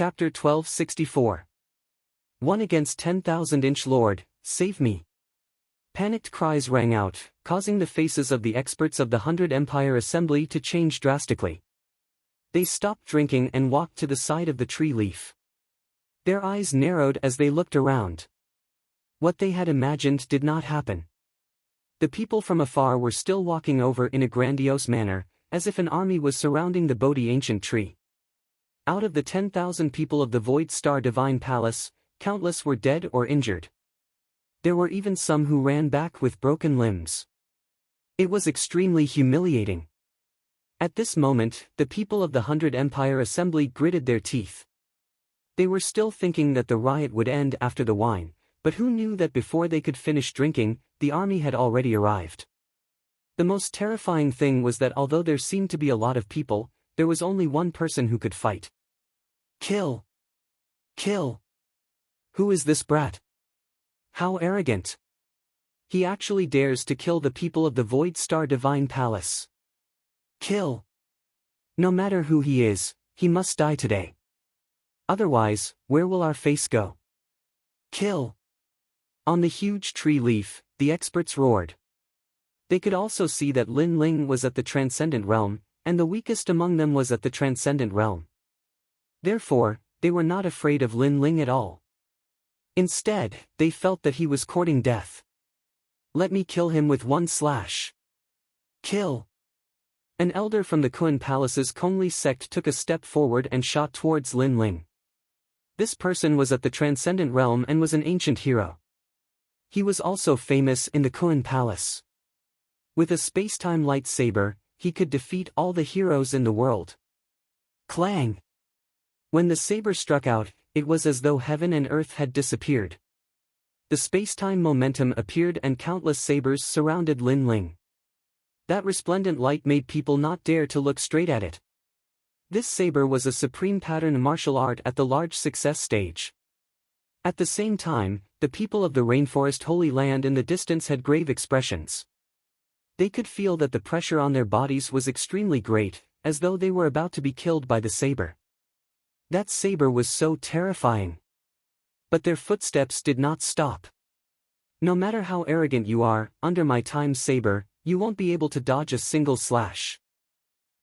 Chapter 1264. One against 10,000-inch Lord, save me. Panicked cries rang out, causing the faces of the experts of the 100 Empire Assembly to change drastically. They stopped drinking and walked to the side of the tree leaf. Their eyes narrowed as they looked around. What they had imagined did not happen. The people from afar were still walking over in a grandiose manner, as if an army was surrounding the Bodhi ancient tree. Out of the 10,000 people of the Void Star Divine Palace, countless were dead or injured. There were even some who ran back with broken limbs. It was extremely humiliating. At this moment, the people of the 100 Empire Assembly gritted their teeth. They were still thinking that the riot would end after the wine, but who knew that before they could finish drinking, the army had already arrived. The most terrifying thing was that although there seemed to be a lot of people, there was only one person who could fight. Kill! Kill! Who is this brat? How arrogant! He actually dares to kill the people of the Void Star Divine Palace. Kill! No matter who he is, he must die today. Otherwise, where will our face go? Kill! On the huge tree leaf, the experts roared. They could also see that Lin Ling was at the Transcendent Realm, and the weakest among them was at the Transcendent Realm. Therefore, they were not afraid of Lin Ling at all. Instead, they felt that he was courting death. Let me kill him with one slash. Kill! An elder from the Kun Palace's Kongli sect took a step forward and shot towards Lin Ling. This person was at the Transcendent Realm and was an ancient hero. He was also famous in the Kun Palace. With a space-time lightsaber, he could defeat all the heroes in the world. Clang! When the saber struck out, it was as though heaven and earth had disappeared. The space-time momentum appeared and countless sabers surrounded Lin Ling. That resplendent light made people not dare to look straight at it. This saber was a supreme pattern martial art at the large success stage. At the same time, the people of the Rainforest Holy Land in the distance had grave expressions. They could feel that the pressure on their bodies was extremely great, as though they were about to be killed by the saber. That saber was so terrifying. But their footsteps did not stop. No matter how arrogant you are, under my time saber, you won't be able to dodge a single slash.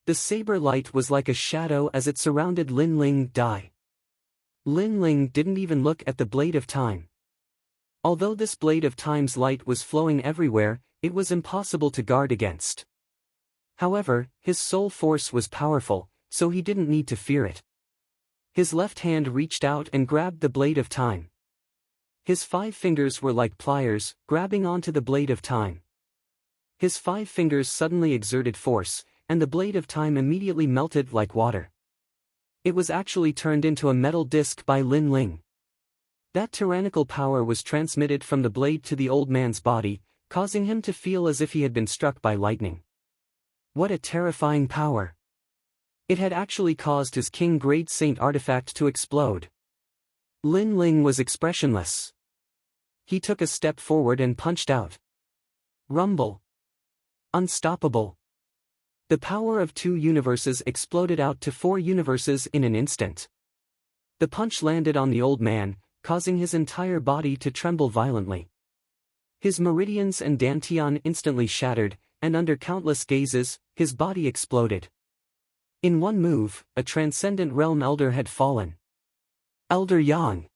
The saber light was like a shadow as it surrounded Lin Ling. Die. Lin Ling didn't even look at the blade of time. Although this blade of time's light was flowing everywhere, it was impossible to guard against. However, his soul force was powerful, so he didn't need to fear it. His left hand reached out and grabbed the blade of time. His 5 fingers were like pliers, grabbing onto the blade of time. His 5 fingers suddenly exerted force, and the blade of time immediately melted like water. It was actually turned into a metal disc by Lin Ling. That tyrannical power was transmitted from the blade to the old man's body, causing him to feel as if he had been struck by lightning. What a terrifying power! It had actually caused his King Grade Saint artifact to explode. Lin Ling was expressionless. He took a step forward and punched out. Rumble! Unstoppable! The power of 2 universes exploded out to 4 universes in an instant. The punch landed on the old man, causing his entire body to tremble violently. His meridians and dantian instantly shattered, and under countless gazes, his body exploded. In one move, a Transcendent Realm Elder had fallen. Elder Yang!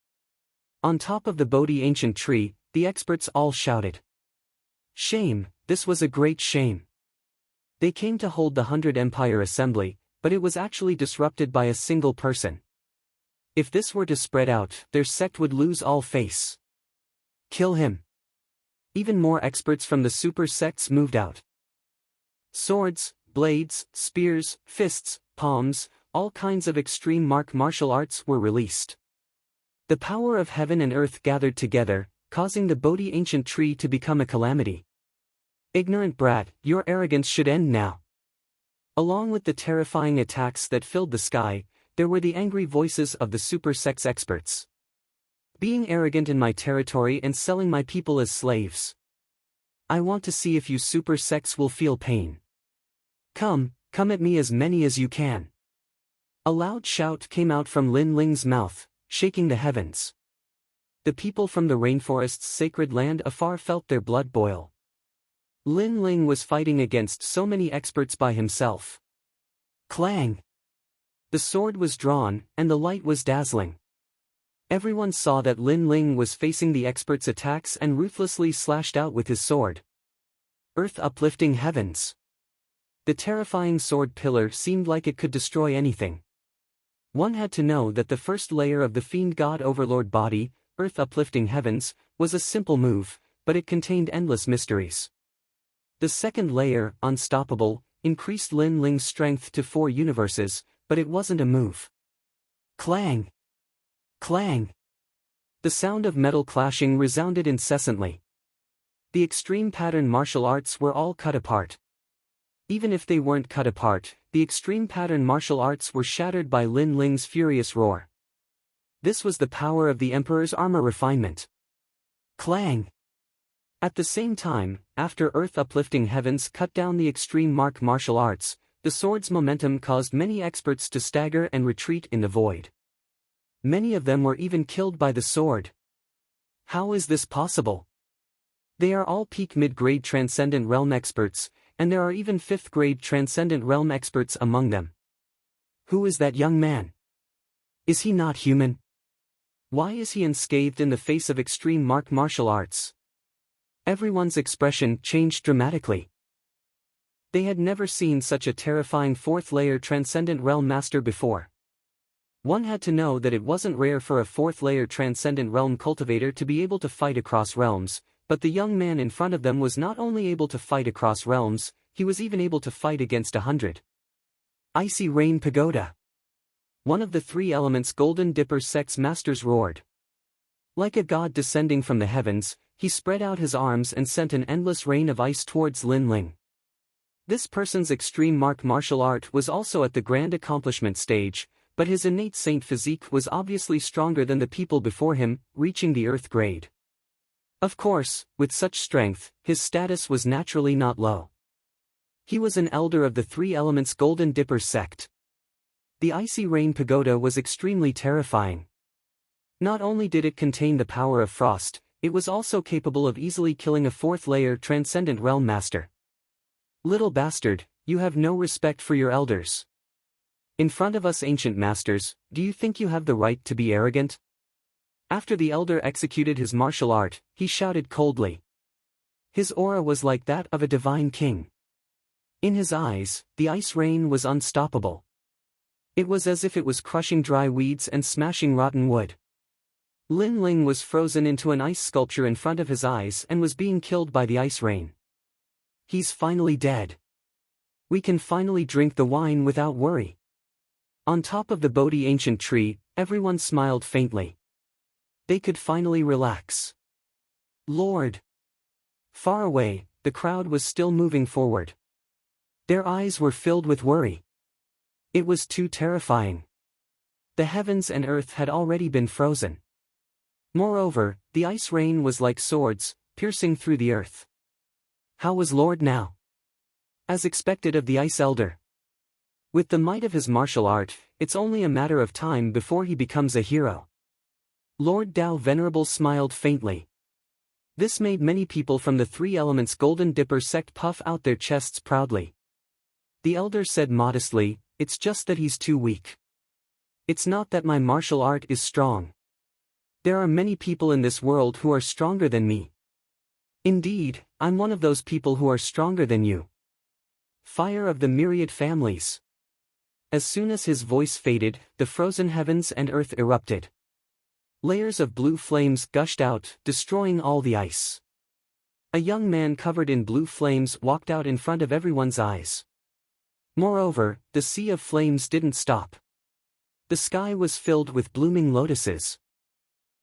On top of the Bodhi ancient tree, the experts all shouted. Shame, this was a great shame. They came to hold the 100 Empire Assembly, but it was actually disrupted by a single person. If this were to spread out, their sect would lose all face. Kill him. Even more experts from the super sects moved out. Swords, blades, spears, fists, palms, all kinds of extreme martial arts were released. The power of heaven and earth gathered together, causing the Bodhi ancient tree to become a calamity. Ignorant brat, your arrogance should end now. Along with the terrifying attacks that filled the sky, there were the angry voices of the super sects experts. Being arrogant in my territory and selling my people as slaves. I want to see if you super sects will feel pain. Come at me as many as you can. A loud shout came out from Lin Ling's mouth, shaking the heavens. The people from the rainforest's sacred land afar felt their blood boil. Lin Ling was fighting against so many experts by himself. Clang! The sword was drawn, and the light was dazzling. Everyone saw that Lin Ling was facing the experts' attacks and ruthlessly slashed out with his sword. Earth uplifting heavens. The terrifying sword pillar seemed like it could destroy anything. One had to know that the first layer of the fiend god overlord body, earth uplifting heavens, was a simple move, but it contained endless mysteries. The second layer, unstoppable, increased Lin Ling's strength to 4 universes, but it wasn't a move. Clang! Clang! The sound of metal clashing resounded incessantly. The extreme pattern martial arts were all cut apart. Even if they weren't cut apart, the extreme pattern martial arts were shattered by Lin Ling's furious roar. This was the power of the Emperor's armor refinement. Clang! At the same time, after Earth uplifting heavens cut down the extreme martial arts, the sword's momentum caused many experts to stagger and retreat in the void. Many of them were even killed by the sword. How is this possible? They are all peak mid-grade Transcendent Realm experts, and there are even 5th-grade Transcendent Realm experts among them. Who is that young man? Is he not human? Why is he unscathed in the face of extreme martial arts? Everyone's expression changed dramatically. They had never seen such a terrifying 4th-layer Transcendent Realm master before. One had to know that it wasn't rare for a 4th-layer Transcendent Realm cultivator to be able to fight across realms, but the young man in front of them was not only able to fight across realms, he was even able to fight against 100. Icy Rain Pagoda. One of the 3 elements Golden Dipper sect's masters roared. Like a god descending from the heavens, he spread out his arms and sent an endless rain of ice towards Lin Ling. This person's extreme martial art was also at the grand accomplishment stage, but his innate saint physique was obviously stronger than the people before him, reaching the earth grade. Of course, with such strength, his status was naturally not low. He was an elder of the 3 elements Golden Dipper sect. The Icy Rain Pagoda was extremely terrifying. Not only did it contain the power of frost, it was also capable of easily killing a 4th-layer Transcendent Realm master. Little bastard, you have no respect for your elders. In front of us ancient masters, do you think you have the right to be arrogant? After the elder executed his martial art, he shouted coldly. His aura was like that of a divine king. In his eyes, the ice rain was unstoppable. It was as if it was crushing dry weeds and smashing rotten wood. Lin Ling was frozen into an ice sculpture in front of his eyes and was being killed by the ice rain. He's finally dead. We can finally drink the wine without worry. On top of the Bodhi ancient tree, everyone smiled faintly. They could finally relax. Lord! Far away, the crowd was still moving forward. Their eyes were filled with worry. It was too terrifying. The heavens and earth had already been frozen. Moreover, the ice rain was like swords, piercing through the earth. How was Lord now? As expected of the Ice Elder. With the might of his martial art, it's only a matter of time before he becomes a hero. Lord Dao Venerable smiled faintly. This made many people from the 3 elements Golden Dipper sect puff out their chests proudly. The elder said modestly, "It's just that he's too weak. It's not that my martial art is strong. There are many people in this world who are stronger than me. Indeed, I'm one of those people who are stronger than you. Fire of the myriad families." As soon as his voice faded, the frozen heavens and earth erupted. Layers of blue flames gushed out, destroying all the ice. A young man covered in blue flames walked out in front of everyone's eyes. Moreover, the sea of flames didn't stop. The sky was filled with blooming lotuses.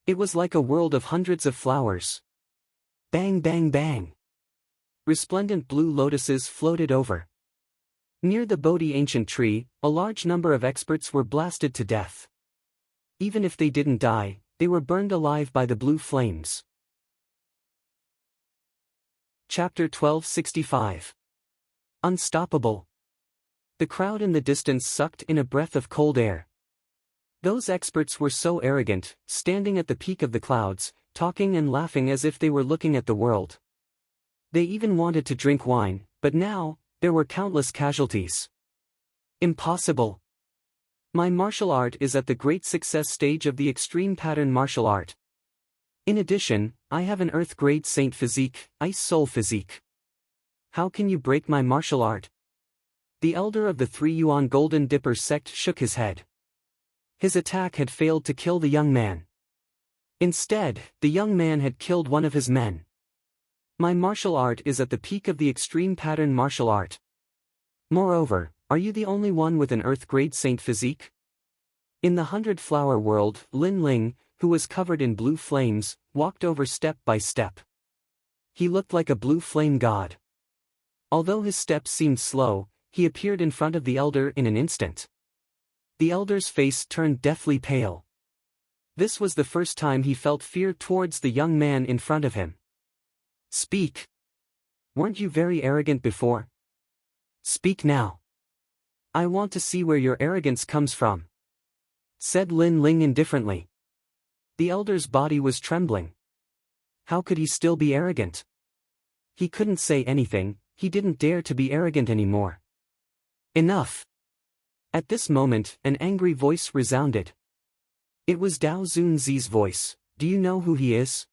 It was like a world of hundreds of flowers. Bang bang bang. Resplendent blue lotuses floated over. Near the Bodhi ancient tree, a large number of experts were blasted to death. Even if they didn't die, they were burned alive by the blue flames. Chapter 1265. Unstoppable. The crowd in the distance sucked in a breath of cold air. Those experts were so arrogant, standing at the peak of the clouds, talking and laughing as if they were looking at the world. They even wanted to drink wine, but now, there were countless casualties. Impossible. My martial art is at the great success stage of the extreme pattern martial art. In addition, I have an earth-grade saint physique, ice soul physique. How can you break my martial art? The elder of the 3 Yuan Golden Dipper sect shook his head. His attack had failed to kill the young man. Instead, the young man had killed one of his men. My martial art is at the peak of the extreme pattern martial art. Moreover, are you the only one with an earth-grade saint physique? In the 100-flower world, Lin Ling, who was covered in blue flames, walked over step by step. He looked like a blue flame god. Although his steps seemed slow, he appeared in front of the elder in an instant. The elder's face turned deathly pale. This was the first time he felt fear towards the young man in front of him. Speak. Weren't you very arrogant before? Speak now. I want to see where your arrogance comes from, said Lin Ling indifferently. The elder's body was trembling. How could he still be arrogant? He couldn't say anything, he didn't dare to be arrogant anymore. Enough! At this moment, an angry voice resounded. It was Dao Zunzi's voice. Do you know who he is?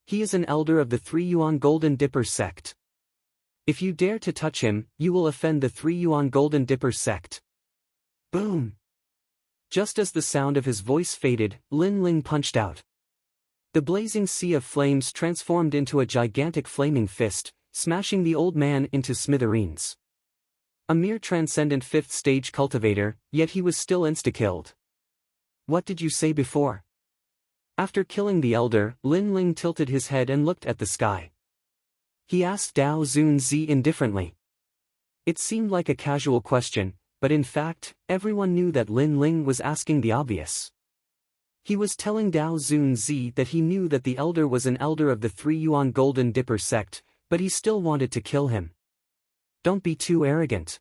He is an elder of the 3 Yuan Golden Dipper sect. If you dare to touch him, you will offend the 3 Yuan Golden Dipper sect. Boom! Just as the sound of his voice faded, Lin Ling punched out. The blazing sea of flames transformed into a gigantic flaming fist, smashing the old man into smithereens. A mere transcendent 5th stage cultivator, yet he was still insta-killed. What did you say before? After killing the elder, Lin Ling tilted his head and looked at the sky. He asked Dao Zunzi indifferently. It seemed like a casual question, but in fact, everyone knew that Lin Ling was asking the obvious. He was telling Dao Zunzi that he knew that the elder was an elder of the 3 Yuan Golden Dipper sect, but he still wanted to kill him. Don't be too arrogant.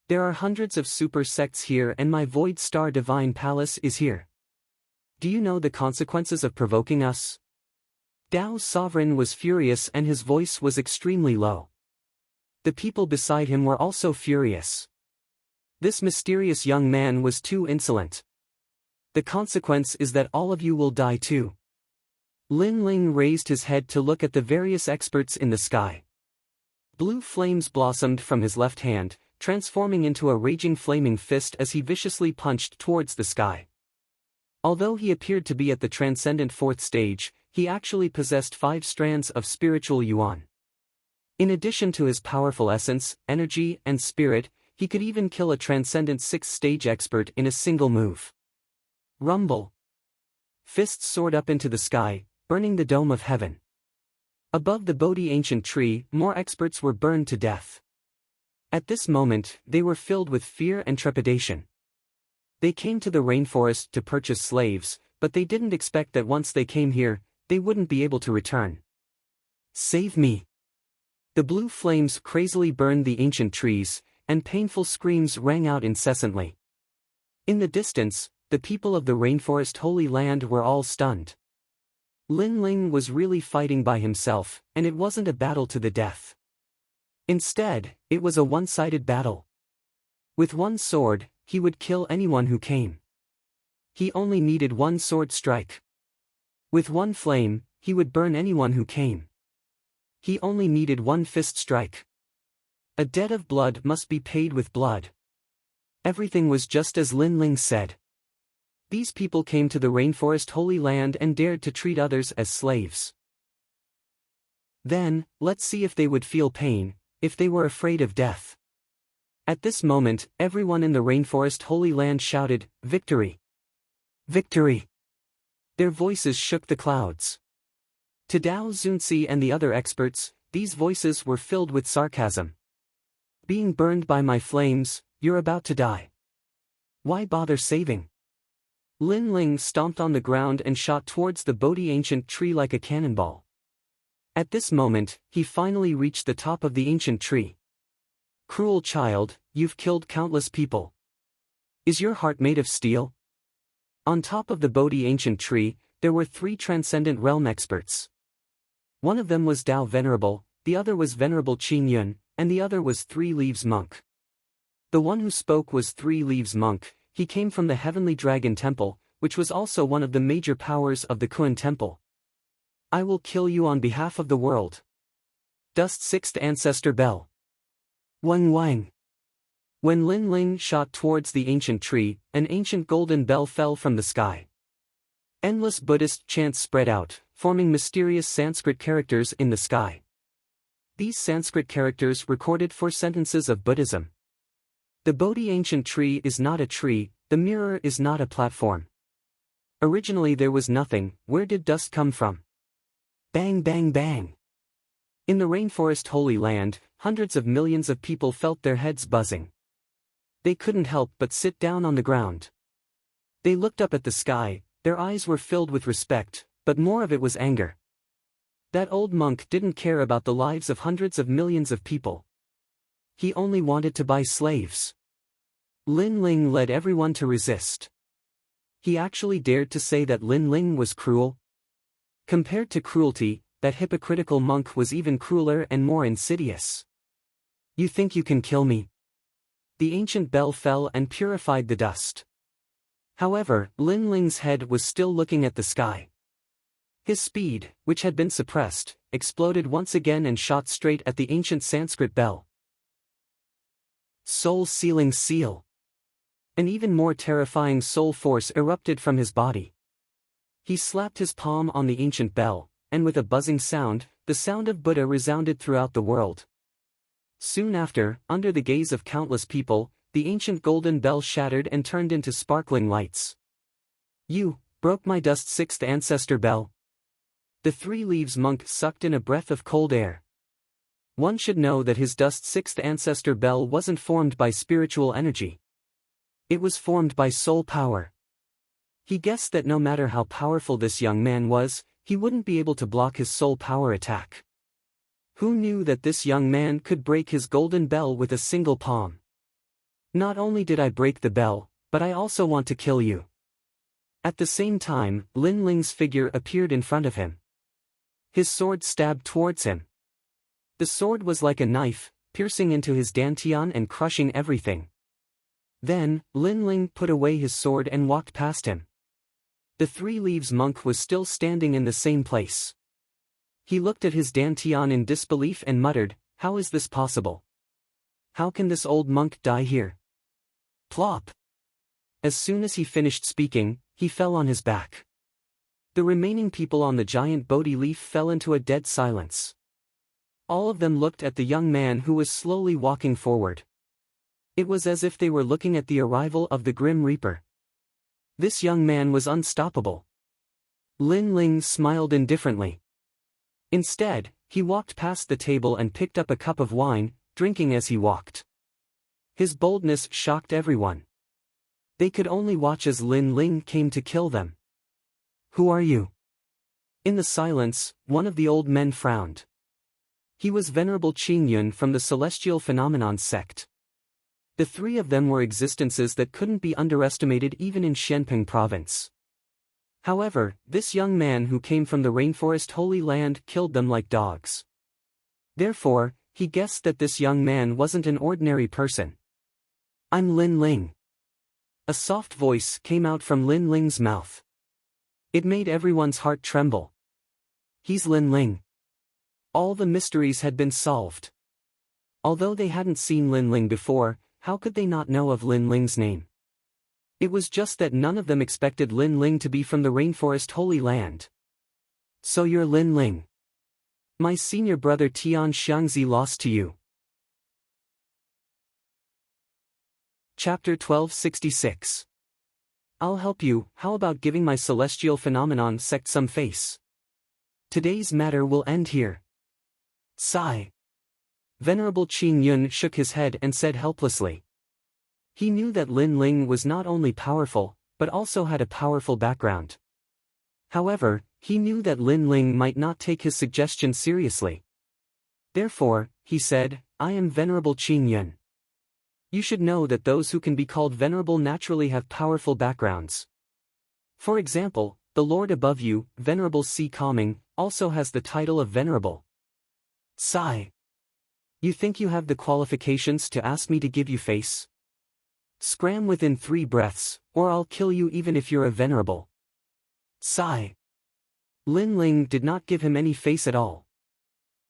There are hundreds of super sects here and my Void Star Divine Palace is here. Do you know the consequences of provoking us? Dao's sovereign was furious and his voice was extremely low. The people beside him were also furious. This mysterious young man was too insolent. The consequence is that all of you will die too. Lin Ling raised his head to look at the various experts in the sky. Blue flames blossomed from his left hand, transforming into a raging flaming fist as he viciously punched towards the sky. Although he appeared to be at the transcendent 4th stage, he actually possessed 5 strands of spiritual yuan. In addition to his powerful essence, energy, and spirit, he could even kill a transcendent 6th stage expert in a single move. Rumble. Fists soared up into the sky, burning the dome of heaven. Above the Bodhi ancient tree, more experts were burned to death. At this moment, they were filled with fear and trepidation. They came to the rainforest to purchase slaves, but they didn't expect that once they came here, they wouldn't be able to return. Save me! The blue flames crazily burned the ancient trees, and painful screams rang out incessantly. In the distance, the people of the rainforest Holy Land were all stunned. Lin Ling was really fighting by himself, and it wasn't a battle to the death. Instead, it was a one-sided battle. With one sword, he would kill anyone who came. He only needed one sword strike. With one flame, he would burn anyone who came. He only needed one fist strike. A debt of blood must be paid with blood. Everything was just as Lin Ling said. These people came to the rainforest Holy Land and dared to treat others as slaves. Then, let's see if they would feel pain, if they were afraid of death. At this moment, everyone in the rainforest Holy Land shouted, "Victory! Victory!" Their voices shook the clouds. To Dao Zunzi and the other experts, these voices were filled with sarcasm. Being burned by my flames, you're about to die. Why bother saving? Lin Ling stomped on the ground and shot towards the Bodhi ancient tree like a cannonball. At this moment, he finally reached the top of the ancient tree. Cruel child, you've killed countless people. Is your heart made of steel? On top of the Bodhi ancient tree, there were 3 transcendent realm experts. One of them was Tao Venerable, the other was Venerable Qing Yun, and the other was 3 Leaves Monk. The one who spoke was 3 Leaves Monk. He came from the Heavenly Dragon Temple, which was also one of the major powers of the Kun Temple. I will kill you on behalf of the world. Dust Sixth Ancestor Bell. Wang Wang. When Lin Ling shot towards the ancient tree, an ancient golden bell fell from the sky. Endless Buddhist chants spread out, forming mysterious Sanskrit characters in the sky. These Sanskrit characters recorded 4 sentences of Buddhism. The Bodhi ancient tree is not a tree, the mirror is not a platform. Originally there was nothing. Where did dust come from? Bang bang bang. In the rainforest Holy Land, hundreds of millions of people felt their heads buzzing. They couldn't help but sit down on the ground. They looked up at the sky, their eyes were filled with respect, but more of it was anger. That old monk didn't care about the lives of hundreds of millions of people. He only wanted to buy slaves. Lin Ling led everyone to resist. He actually dared to say that Lin Ling was cruel. Compared to cruelty, that hypocritical monk was even crueler and more insidious. You think you can kill me? The ancient bell fell and purified the dust. However, Lin Ling's head was still looking at the sky. His speed, which had been suppressed, exploded once again and shot straight at the ancient Sanskrit bell. Soul-sealing seal. An even more terrifying soul force erupted from his body. He slapped his palm on the ancient bell, and with a buzzing sound, the sound of Buddha resounded throughout the world. Soon after, under the gaze of countless people, the ancient golden bell shattered and turned into sparkling lights. You broke my dust sixth ancestor bell. The 3 Leaves Monk sucked in a breath of cold air. One should know that his dust sixth ancestor bell wasn't formed by spiritual energy. It was formed by soul power. He guessed that no matter how powerful this young man was, he wouldn't be able to block his soul power attack. Who knew that this young man could break his golden bell with a single palm? Not only did I break the bell, but I also want to kill you. At the same time, Lin Ling's figure appeared in front of him. His sword stabbed towards him. The sword was like a knife, piercing into his dantian and crushing everything. Then, Lin Ling put away his sword and walked past him. The 3 Leaves Monk was still standing in the same place. He looked at his dantian in disbelief and muttered, "How is this possible? How can this old monk die here?" Plop! As soon as he finished speaking, he fell on his back. The remaining people on the giant Bodhi leaf fell into a dead silence. All of them looked at the young man who was slowly walking forward. It was as if they were looking at the arrival of the Grim Reaper. This young man was unstoppable. Lin Ling smiled indifferently. Instead, he walked past the table and picked up a cup of wine, drinking as he walked. His boldness shocked everyone. They could only watch as Lin Ling came to kill them. "Who are you?" In the silence, one of the old men frowned. He was Venerable Qing Yun from the Celestial Phenomenon sect. The 3 of them were existences that couldn't be underestimated even in Shenping province. However, this young man who came from the rainforest Holy Land killed them like dogs. Therefore, he guessed that this young man wasn't an ordinary person. "I'm Lin Ling." A soft voice came out from Lin Ling's mouth. It made everyone's heart tremble. He's Lin Ling. All the mysteries had been solved. Although they hadn't seen Lin Ling before, how could they not know of Lin Ling's name? It was just that none of them expected Lin Ling to be from the rainforest Holy Land. "So you're Lin Ling. My senior brother Tian Xiangzi lost to you." Chapter 1266. I'll help you. How about giving my Celestial Phenomenon sect some face? Today's matter will end here. Sigh. Venerable Qing Yun shook his head and said helplessly. He knew that Lin Ling was not only powerful, but also had a powerful background. However, he knew that Lin Ling might not take his suggestion seriously. Therefore, he said, "I am Venerable Qing Yun. You should know that those who can be called venerable naturally have powerful backgrounds. For example, the Lord above you, Venerable C. Calming, also has the title of Venerable. Sigh. You think you have the qualifications to ask me to give you face? Scram within 3 breaths, or I'll kill you even if you're a venerable. Sigh. Lin Ling did not give him any face at all.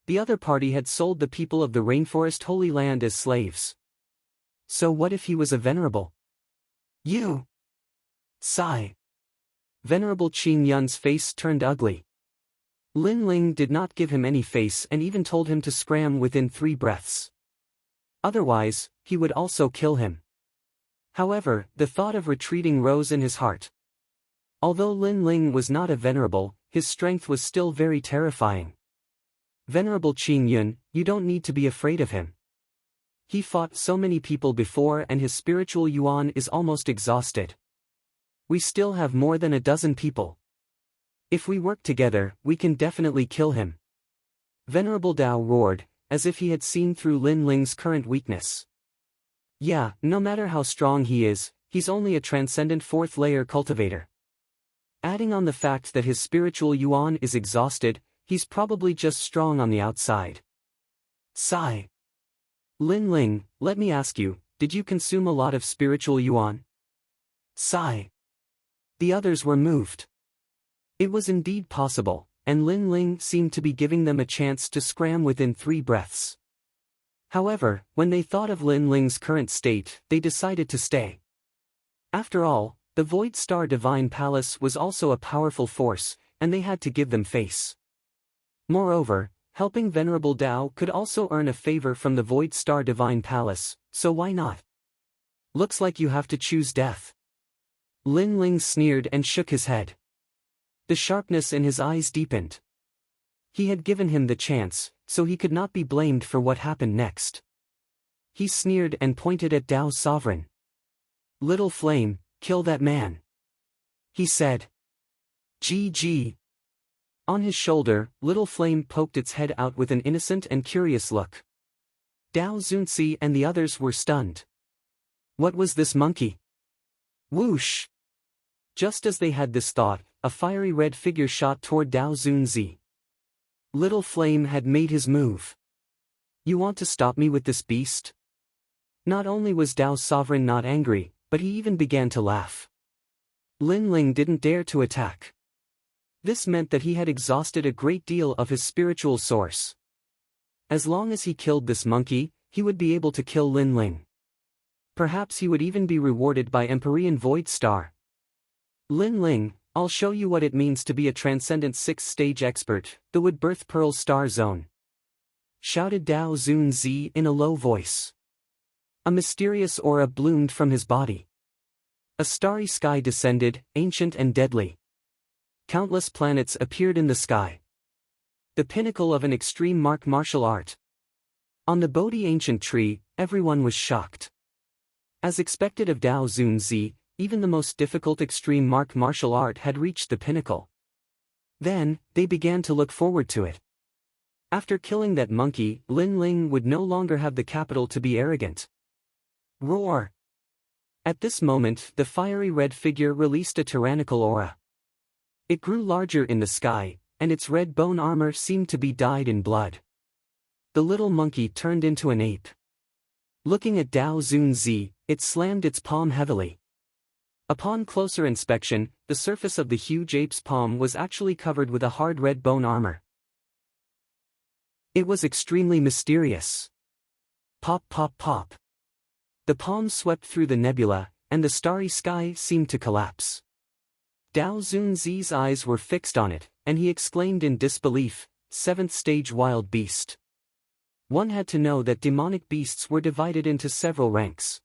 The other party had sold the people of the rainforest Holy Land as slaves. So what if he was a venerable? You. Sigh. Venerable Qing Yun's face turned ugly. Lin Ling did not give him any face and even told him to scram within 3 breaths. Otherwise, he would also kill him. However, the thought of retreating rose in his heart. Although Lin Ling was not a venerable, his strength was still very terrifying. Venerable Qing Yun, you don't need to be afraid of him. He fought so many people before and his spiritual yuan is almost exhausted. We still have more than a dozen people. If we work together, we can definitely kill him. Venerable Dao roared, as if he had seen through Lin Ling's current weakness. Yeah, no matter how strong he is, he's only a transcendent 4th-layer cultivator. Adding on the fact that his spiritual yuan is exhausted, he's probably just strong on the outside. Sigh. Lin Ling, let me ask you, did you consume a lot of spiritual yuan? Sigh. The others were moved. It was indeed possible, and Lin Ling seemed to be giving them a chance to scram within 3 breaths. However, when they thought of Lin Ling's current state, they decided to stay. After all, the Void Star Divine Palace was also a powerful force, and they had to give them face. Moreover, helping Venerable Dao could also earn a favor from the Void Star Divine Palace, so why not? Looks like you have to choose death. Lin Ling sneered and shook his head. The sharpness in his eyes deepened. He had given him the chance, so he could not be blamed for what happened next. He sneered and pointed at Dao's sovereign. Little Flame, kill that man. He said. GG. On his shoulder, Little Flame poked its head out with an innocent and curious look. Dao Zunzi and the others were stunned. What was this monkey? Whoosh! Just as they had this thought, a fiery red figure shot toward Dao Zunzi. Little Flame had made his move. You want to stop me with this beast? Not only was Dao's sovereign not angry, but he even began to laugh. Lin Ling didn't dare to attack. This meant that he had exhausted a great deal of his spiritual source. As long as he killed this monkey, he would be able to kill Lin Ling. Perhaps he would even be rewarded by Empyrean Void Star. Lin Ling, I'll show you what it means to be a transcendent 6th-stage expert, the Wood Birth Pearl Star Zone. Shouted Dao Zunzi in a low voice. A mysterious aura bloomed from his body. A starry sky descended, ancient and deadly. Countless planets appeared in the sky. The pinnacle of an extreme martial art. On the Bodhi ancient tree, everyone was shocked. As expected of Dao Zunzi, even the most difficult extreme martial art had reached the pinnacle. Then, they began to look forward to it. After killing that monkey, Lin Ling would no longer have the capital to be arrogant. Roar! At this moment, the fiery red figure released a tyrannical aura. It grew larger in the sky, and its red bone armor seemed to be dyed in blood. The little monkey turned into an ape. Looking at Dao Zunzi, it slammed its palm heavily. Upon closer inspection, the surface of the huge ape's palm was actually covered with a hard red bone armor. It was extremely mysterious. Pop pop pop. The palm swept through the nebula, and the starry sky seemed to collapse. Dao Zunzi's eyes were fixed on it, and he exclaimed in disbelief, 7th-stage wild beast. One had to know that demonic beasts were divided into several ranks.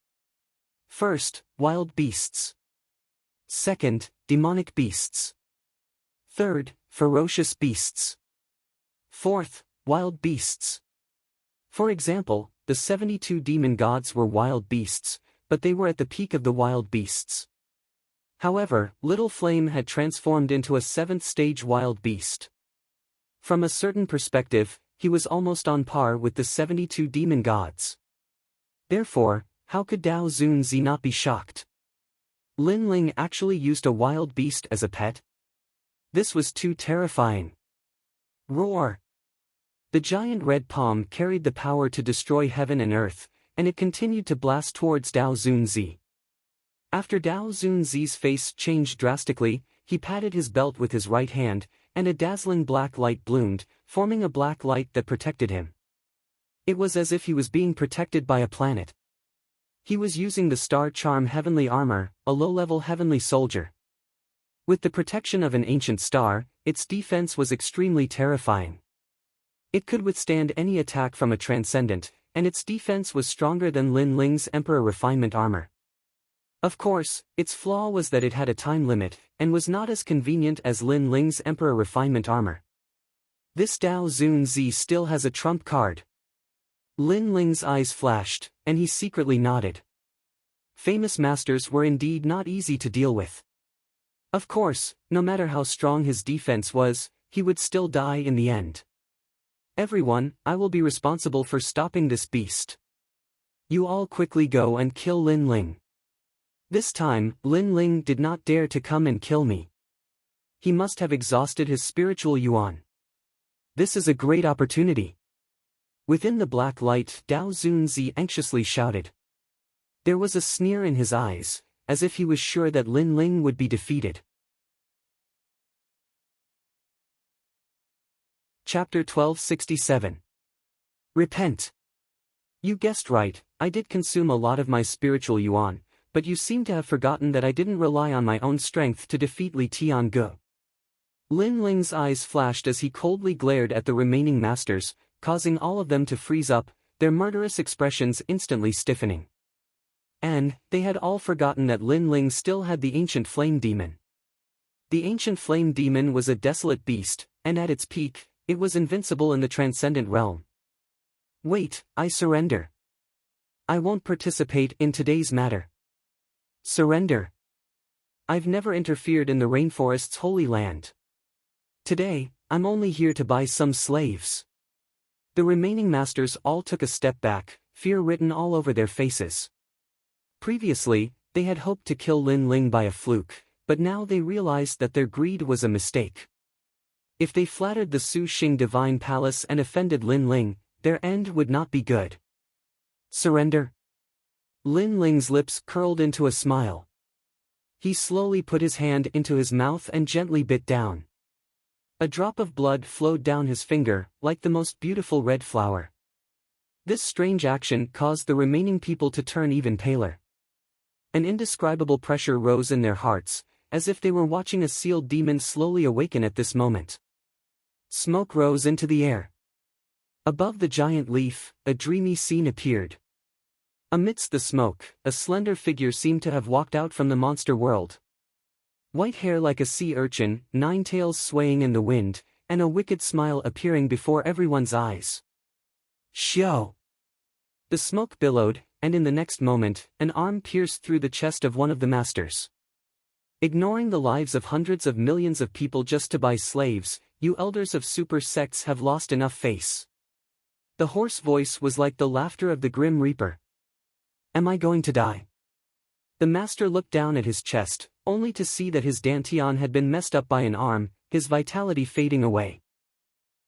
First, wild beasts. Second, demonic beasts. Third, ferocious beasts. Fourth, wild beasts. For example, the 72 demon gods were wild beasts, but they were at the peak of the wild beasts. However, Little Flame had transformed into a 7th-stage wild beast. From a certain perspective, he was almost on par with the 72 demon gods. Therefore, how could Dao Zunzi not be shocked? Lin Ling actually used a wild beast as a pet? This was too terrifying. Roar! The giant red palm carried the power to destroy heaven and earth, and it continued to blast towards Dao Zunzi. After Dao Zunzi's face changed drastically, he patted his belt with his right hand, and a dazzling black light bloomed, forming a black light that protected him. It was as if he was being protected by a planet. He was using the Star Charm Heavenly Armor, a low-level heavenly soldier. With the protection of an ancient star, its defense was extremely terrifying. It could withstand any attack from a transcendent, and its defense was stronger than Lin Ling's Emperor Refinement Armor. Of course, its flaw was that it had a time limit, and was not as convenient as Lin Ling's Emperor Refinement Armor. This Dao Zunzi still has a trump card. Lin Ling's eyes flashed, and he secretly nodded. Famous masters were indeed not easy to deal with. Of course, no matter how strong his defense was, he would still die in the end. Everyone, I will be responsible for stopping this beast. You all quickly go and kill Lin Ling. This time, Lin Ling did not dare to come and kill me. He must have exhausted his spiritual yuan. This is a great opportunity. Within the black light, Dao Zunzi anxiously shouted. There was a sneer in his eyes, as if he was sure that Lin Ling would be defeated. Chapter 1267. Repent. You guessed right, I did consume a lot of my spiritual yuan, but you seem to have forgotten that I didn't rely on my own strength to defeat Li Tiange. Lin Ling's eyes flashed as he coldly glared at the remaining masters, causing all of them to freeze up, their murderous expressions instantly stiffening. And, they had all forgotten that Lin Ling still had the ancient flame demon. The ancient flame demon was a desolate beast, and at its peak, it was invincible in the transcendent realm. Wait, I surrender. I won't participate in today's matter. Surrender. I've never interfered in the rainforest's holy land. Today, I'm only here to buy some slaves. The remaining masters all took a step back, fear written all over their faces. Previously, they had hoped to kill Lin Ling by a fluke, but now they realized that their greed was a mistake. If they flattered the Su Xing Divine Palace and offended Lin Ling, their end would not be good. Surrender? Lin Ling's lips curled into a smile. He slowly put his hand into his mouth and gently bit down. A drop of blood flowed down his finger, like the most beautiful red flower. This strange action caused the remaining people to turn even paler. An indescribable pressure rose in their hearts, as if they were watching a sealed demon slowly awaken at this moment. Smoke rose into the air. Above the giant leaf, a dreamy scene appeared. Amidst the smoke, a slender figure seemed to have walked out from the monster world. White hair like a sea urchin, 9 tails swaying in the wind, and a wicked smile appearing before everyone's eyes. Xiao! The smoke billowed, and in the next moment, an arm pierced through the chest of one of the masters. Ignoring the lives of hundreds of millions of people just to buy slaves, you elders of super sects have lost enough face. The hoarse voice was like the laughter of the Grim Reaper. Am I going to die? The master looked down at his chest, only to see that his dantian had been messed up by an arm, his vitality fading away.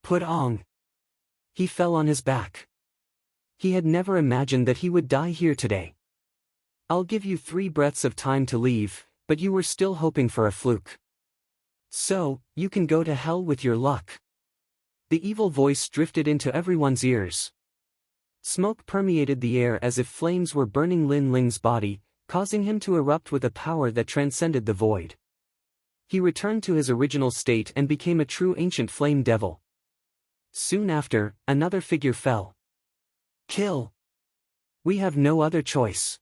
Put on. He fell on his back. He had never imagined that he would die here today. I'll give you 3 breaths of time to leave, but you were still hoping for a fluke. So, you can go to hell with your luck. The evil voice drifted into everyone's ears. Smoke permeated the air as if flames were burning Lin Ling's body, causing him to erupt with a power that transcended the void. He returned to his original state and became a true ancient flame devil. Soon after, another figure fell. Kill! We have no other choice.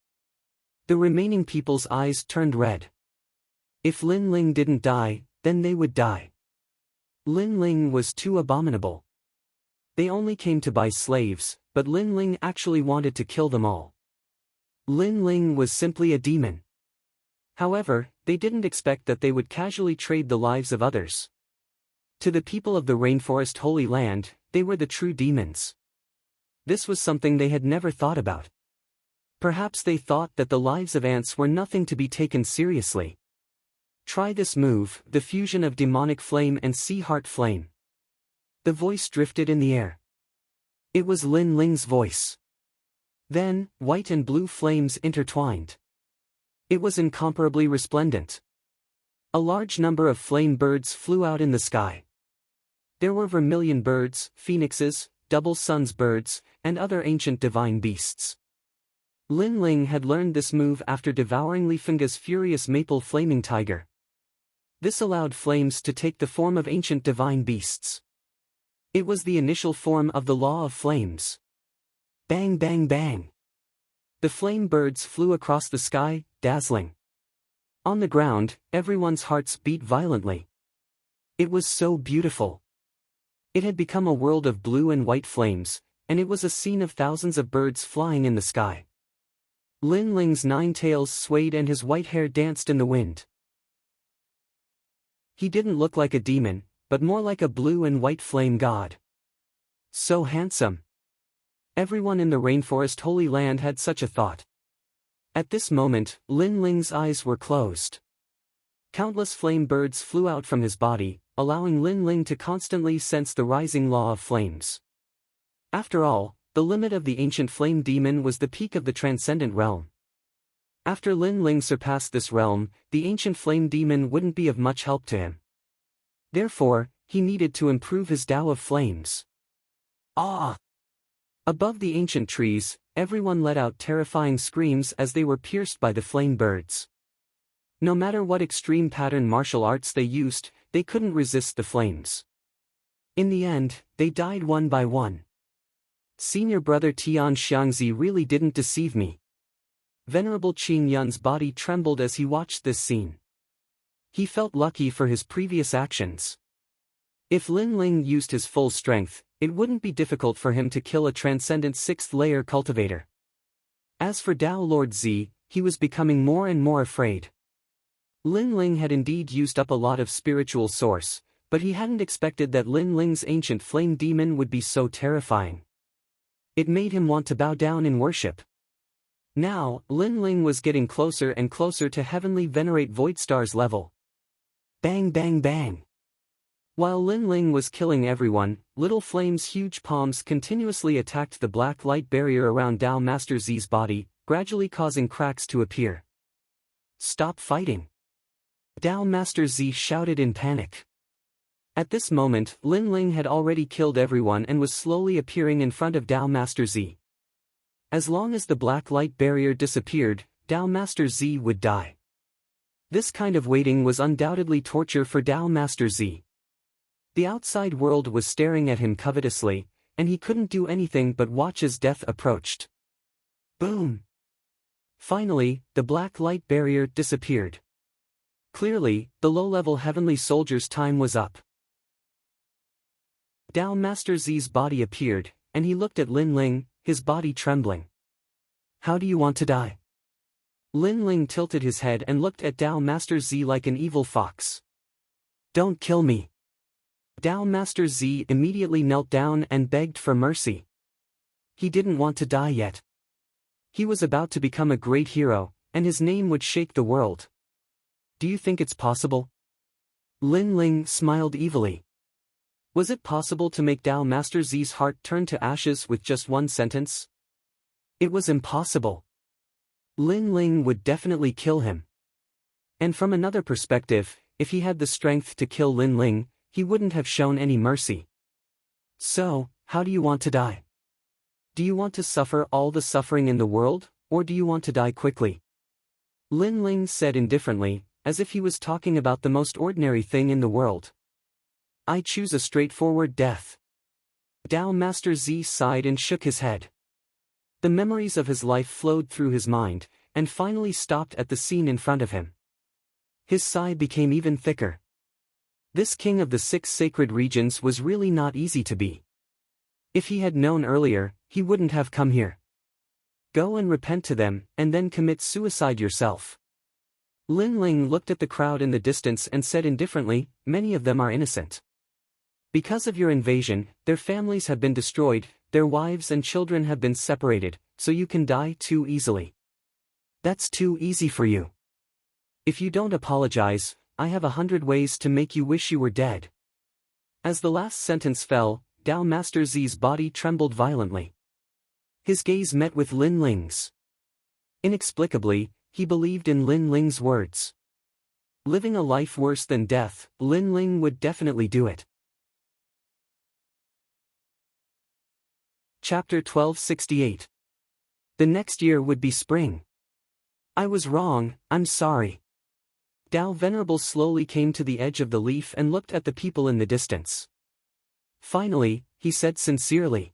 The remaining people's eyes turned red. If Lin Ling didn't die, then they would die. Lin Ling was too abominable. They only came to buy slaves, but Lin Ling actually wanted to kill them all. Lin Ling was simply a demon. However, they didn't expect that they would casually trade the lives of others. To the people of the Rainforest Holy Land, they were the true demons. This was something they had never thought about. Perhaps they thought that the lives of ants were nothing to be taken seriously. Try this move, the fusion of demonic flame and sea heart flame. The voice drifted in the air. It was Lin Ling's voice. Then, white and blue flames intertwined. It was incomparably resplendent. A large number of flame birds flew out in the sky. There were vermilion birds, phoenixes, double suns birds, and other ancient divine beasts. Lin Ling had learned this move after devouring Li Feng's furious maple flaming tiger. This allowed flames to take the form of ancient divine beasts. It was the initial form of the law of flames. Bang bang bang. The flame birds flew across the sky, dazzling. On the ground, everyone's hearts beat violently. It was so beautiful. It had become a world of blue and white flames, and it was a scene of thousands of birds flying in the sky. Lin Ling's 9 tails swayed and his white hair danced in the wind. He didn't look like a demon, but more like a blue and white flame god. So handsome. Everyone in the rainforest Holy Land had such a thought. At this moment, Lin Ling's eyes were closed. Countless flame birds flew out from his body, allowing Lin Ling to constantly sense the rising law of flames. After all, the limit of the ancient flame demon was the peak of the transcendent realm. After Lin Ling surpassed this realm, the ancient flame demon wouldn't be of much help to him. Therefore, he needed to improve his Tao of flames. Ah! Above the ancient trees, everyone let out terrifying screams as they were pierced by the flame birds. No matter what extreme pattern martial arts they used, they couldn't resist the flames. In the end, they died one by one. Senior brother Tian Xiangzi really didn't deceive me. Venerable Qin Yun's body trembled as he watched this scene. He felt lucky for his previous actions. If Lin Ling used his full strength, it wouldn't be difficult for him to kill a transcendent 6th-layer cultivator. As for Dao Lord Zi, he was becoming more and more afraid. Lin Ling had indeed used up a lot of spiritual source, but he hadn't expected that Lin Ling's ancient flame demon would be so terrifying. It made him want to bow down in worship. Now, Lin Ling was getting closer and closer to heavenly venerate Voidstar's level. Bang bang bang. While Lin Ling was killing everyone, Little Flame's huge palms continuously attacked the black light barrier around Dao Master Zi's body, gradually causing cracks to appear. Stop fighting! Dao Master Z shouted in panic. At this moment, Lin Ling had already killed everyone and was slowly appearing in front of Dao Master Z. As long as the black light barrier disappeared, Dao Master Z would die. This kind of waiting was undoubtedly torture for Dao Master Z. The outside world was staring at him covetously, and he couldn't do anything but watch as death approached. Boom! Finally, the black light barrier disappeared. Clearly, the low-level heavenly soldier's time was up. Dao Master Z's body appeared, and he looked at Lin Ling, his body trembling. How do you want to die? Lin Ling tilted his head and looked at Dao Master Z like an evil fox. Don't kill me. Dao Master Z immediately knelt down and begged for mercy. He didn't want to die yet. He was about to become a great hero, and his name would shake the world. Do you think it's possible? Lin Ling smiled evilly. Was it possible to make Dao Master Z's heart turn to ashes with just one sentence? It was impossible. Lin Ling would definitely kill him. And from another perspective, if he had the strength to kill Lin Ling, he wouldn't have shown any mercy. So, how do you want to die? Do you want to suffer all the suffering in the world, or do you want to die quickly? Lin Ling said indifferently, as if he was talking about the most ordinary thing in the world. I choose a straightforward death. Dao Master Z sighed and shook his head. The memories of his life flowed through his mind, and finally stopped at the scene in front of him. His sigh became even thicker. This king of the 6 sacred regions was really not easy to be. If he had known earlier, he wouldn't have come here. Go and repent to them, and then commit suicide yourself. Lin Ling looked at the crowd in the distance and said indifferently, many of them are innocent. Because of your invasion, their families have been destroyed, their wives and children have been separated, so you can die too easily. That's too easy for you. If you don't apologize, I have 100 ways to make you wish you were dead. As the last sentence fell, Dao Master Z's body trembled violently. His gaze met with Lin Ling's. Inexplicably, he believed in Lin Ling's words. Living a life worse than death, Lin Ling would definitely do it. Chapter 1268. The next year would be spring. I was wrong, I'm sorry. Dao Venerable slowly came to the edge of the leaf and looked at the people in the distance. Finally, he said sincerely.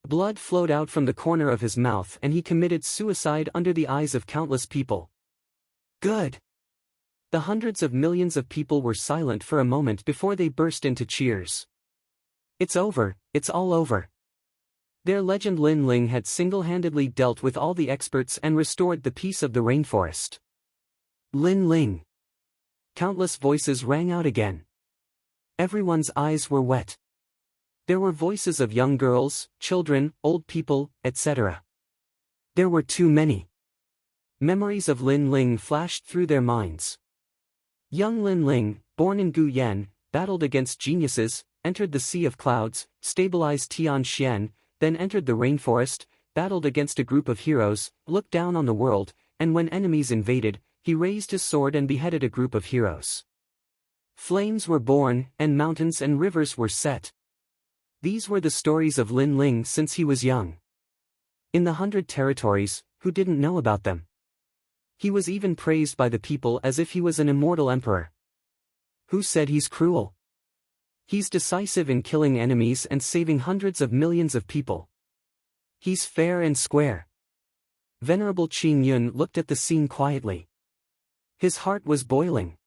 Blood flowed out from the corner of his mouth and he committed suicide under the eyes of countless people. Good. The hundreds of millions of people were silent for a moment before they burst into cheers. It's over, it's all over. Their legend Lin Ling had single-handedly dealt with all the experts and restored the peace of the rainforest. Lin Ling. Countless voices rang out again. Everyone's eyes were wet. There were voices of young girls, children, old people, etc. There were too many. Memories of Lin Ling flashed through their minds. Young Lin Ling, born in Guyan, battled against geniuses, entered the Sea of Clouds, stabilized Tian Xian, then entered the rainforest, battled against a group of heroes, looked down on the world, and when enemies invaded, he raised his sword and beheaded a group of heroes. Flames were born, and mountains and rivers were set. These were the stories of Lin Ling since he was young. In the 100 territories, who didn't know about them? He was even praised by the people as if he was an immortal emperor. Who said he's cruel? He's decisive in killing enemies and saving hundreds of millions of people. He's fair and square. Venerable Qing Yun looked at the scene quietly. His heart was boiling.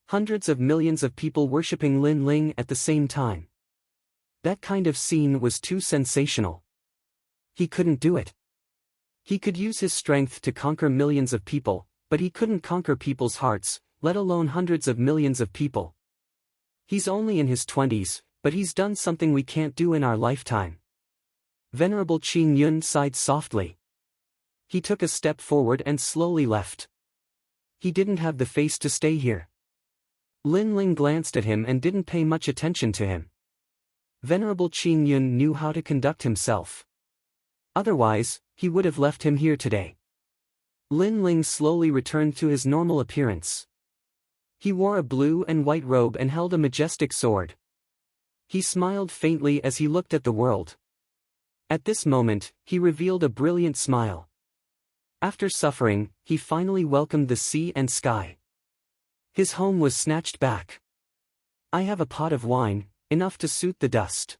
Hundreds of millions of people worshipping Lin Ling at the same time. That kind of scene was too sensational. He couldn't do it. He could use his strength to conquer millions of people, but he couldn't conquer people's hearts, let alone hundreds of millions of people. He's only in his 20s, but he's done something we can't do in our lifetime. Venerable Qing Yun sighed softly. He took a step forward and slowly left. He didn't have the face to stay here. Lin Ling glanced at him and didn't pay much attention to him. Venerable Qing Yun knew how to conduct himself. Otherwise, he would have left him here today. Lin Ling slowly returned to his normal appearance. He wore a blue and white robe and held a majestic sword. He smiled faintly as he looked at the world. At this moment, he revealed a brilliant smile. After suffering, he finally welcomed the sea and sky. His home was snatched back. I have a pot of wine, enough to suit the dust.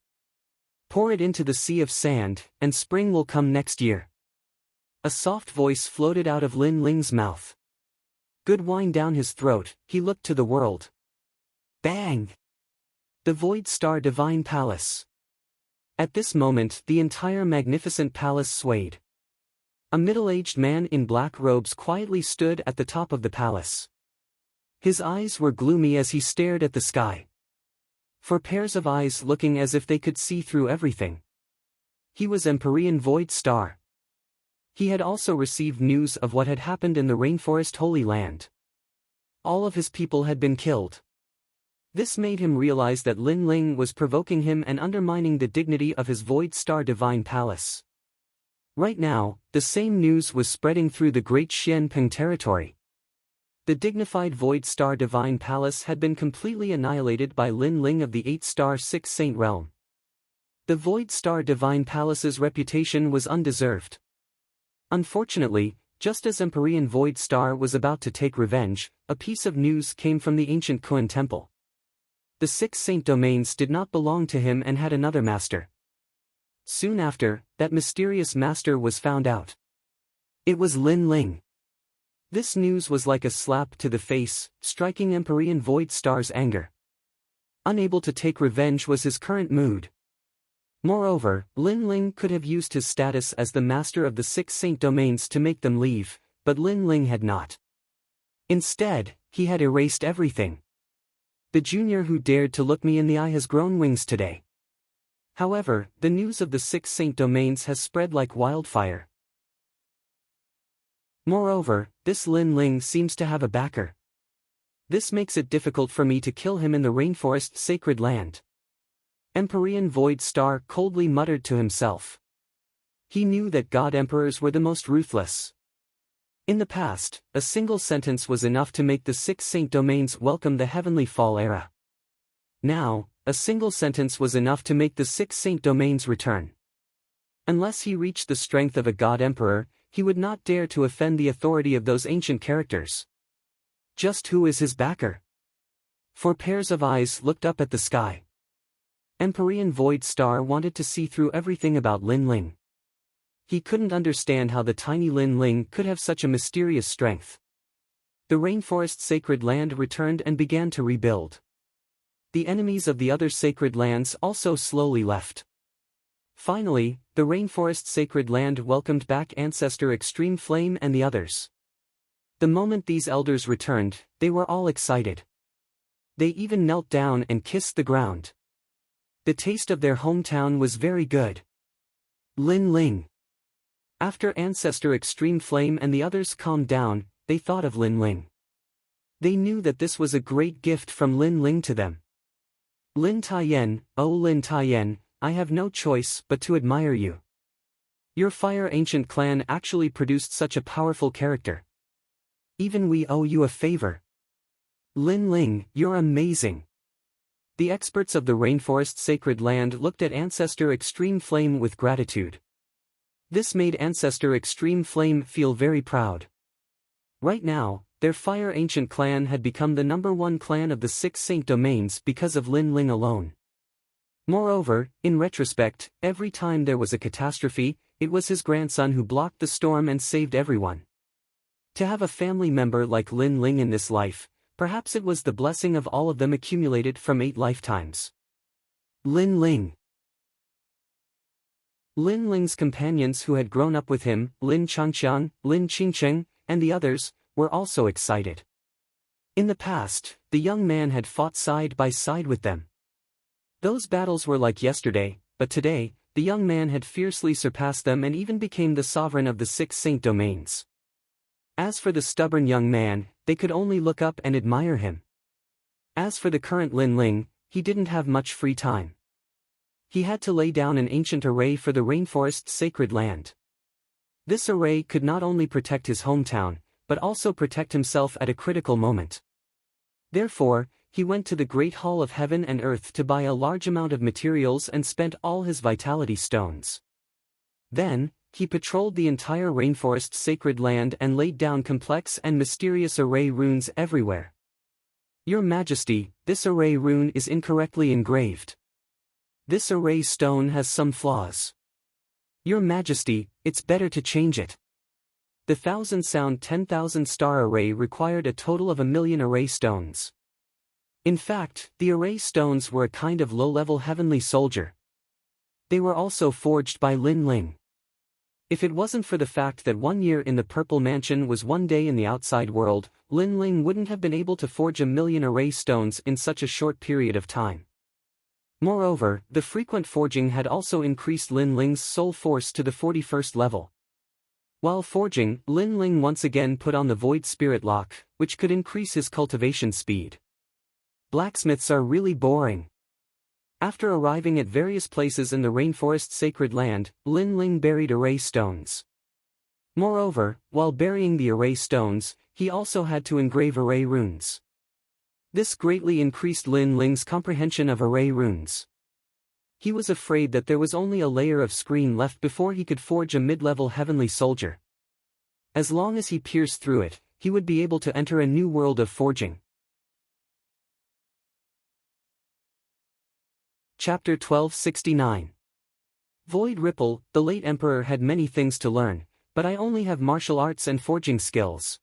Pour it into the sea of sand, and spring will come next year. A soft voice floated out of Lin Ling's mouth. Good wine down his throat, he looked to the world. Bang! The Void Star Divine Palace. At this moment the entire magnificent palace swayed. A middle-aged man in black robes quietly stood at the top of the palace. His eyes were gloomy as he stared at the sky. For pairs of eyes looking as if they could see through everything. He was Empyrean Void Star. He had also received news of what had happened in the Rainforest Holy Land. All of his people had been killed. This made him realize that Lin Ling was provoking him and undermining the dignity of his Void Star Divine Palace. Right now, the same news was spreading through the great Xianpeng territory. The dignified Void Star Divine Palace had been completely annihilated by Lin Ling of the 8-star 6 Saint Realm. The Void Star Divine Palace's reputation was undeserved. Unfortunately, just as Empyrean Void Star was about to take revenge, a piece of news came from the ancient Kuan Temple. The 6 Saint domains did not belong to him and had another master. Soon after, that mysterious master was found out. It was Lin Ling. This news was like a slap to the face, striking Empyrean Void Star's anger. Unable to take revenge was his current mood. Moreover, Lin Ling could have used his status as the master of the 6 Saint domains to make them leave, but Lin Ling had not. Instead, he had erased everything. The junior who dared to look me in the eye has grown wings today. However, the news of the 6 Saint Domains has spread like wildfire. Moreover, this Lin Ling seems to have a backer. This makes it difficult for me to kill him in the rainforest sacred land. Empyrean Void Star coldly muttered to himself. He knew that God Emperors were the most ruthless. In the past, a single sentence was enough to make the 6 Saint Domains welcome the heavenly fall era. Now, a single sentence was enough to make the 6 Saint Domains return. Unless he reached the strength of a God Emperor, he would not dare to offend the authority of those ancient characters. Just who is his backer? 4 pairs of eyes looked up at the sky. Empyrean Void Star wanted to see through everything about Lin Ling. He couldn't understand how the tiny Lin Ling could have such a mysterious strength. The rainforest sacred land returned and began to rebuild. The enemies of the other sacred lands also slowly left. Finally, the rainforest sacred land welcomed back Ancestor Extreme Flame and the others. The moment these elders returned, they were all excited. They even knelt down and kissed the ground. The taste of their hometown was very good. Lin Ling. After Ancestor Extreme Flame and the others calmed down, they thought of Lin Ling. They knew that this was a great gift from Lin Ling to them. Lin Taiyan, oh Lin Taiyan, I have no choice but to admire you. Your Fire Ancient clan actually produced such a powerful character. Even we owe you a favor. Lin Ling, you're amazing. The experts of the Rainforest Sacred Land looked at Ancestor Extreme Flame with gratitude. This made Ancestor Extreme Flame feel very proud. Right now, their Fire Ancient clan had become the #1 clan of the 6 Saint Domains because of Lin Ling alone. Moreover, in retrospect, every time there was a catastrophe, it was his grandson who blocked the storm and saved everyone. To have a family member like Lin Ling in this life, perhaps it was the blessing of all of them accumulated from 8 lifetimes. Lin Ling. Lin Ling's companions who had grown up with him, Lin Changqiang, Lin Qingcheng, and the others, were also excited. In the past, the young man had fought side by side with them. Those battles were like yesterday, but today, the young man had fiercely surpassed them and even became the sovereign of the 6 Saint Domains. As for the stubborn young man, they could only look up and admire him. As for the current Lin Ling, he didn't have much free time. He had to lay down an ancient array for the rainforest sacred land. This array could not only protect his hometown, but also protect himself at a critical moment. Therefore, he went to the Great Hall of Heaven and Earth to buy a large amount of materials and spent all his vitality stones. Then, he patrolled the entire rainforest sacred land and laid down complex and mysterious array runes everywhere. Your Majesty, this array rune is incorrectly engraved. This array stone has some flaws. Your Majesty, it's better to change it. The 1,000 sound 10,000 star array required a total of 1,000,000 array stones. In fact, the array stones were a kind of low-level heavenly soldier. They were also forged by Lin Ling. If it wasn't for the fact that 1 year in the Purple Mansion was 1 day in the outside world, Lin Ling wouldn't have been able to forge 1,000,000 array stones in such a short period of time. Moreover, the frequent forging had also increased Lin Ling's soul force to the 41st level. While forging, Lin Ling once again put on the Void Spirit Lock, which could increase his cultivation speed. Blacksmiths are really boring. After arriving at various places in the rainforest sacred land, Lin Ling buried array stones. Moreover, while burying the array stones, he also had to engrave array runes. This greatly increased Lin Ling's comprehension of array runes. He was afraid that there was only a layer of screen left before he could forge a mid-level heavenly soldier. As long as he pierced through it, he would be able to enter a new world of forging. Chapter 1269. Void Ripple, the late Emperor had many things to learn, but I only have martial arts and forging skills.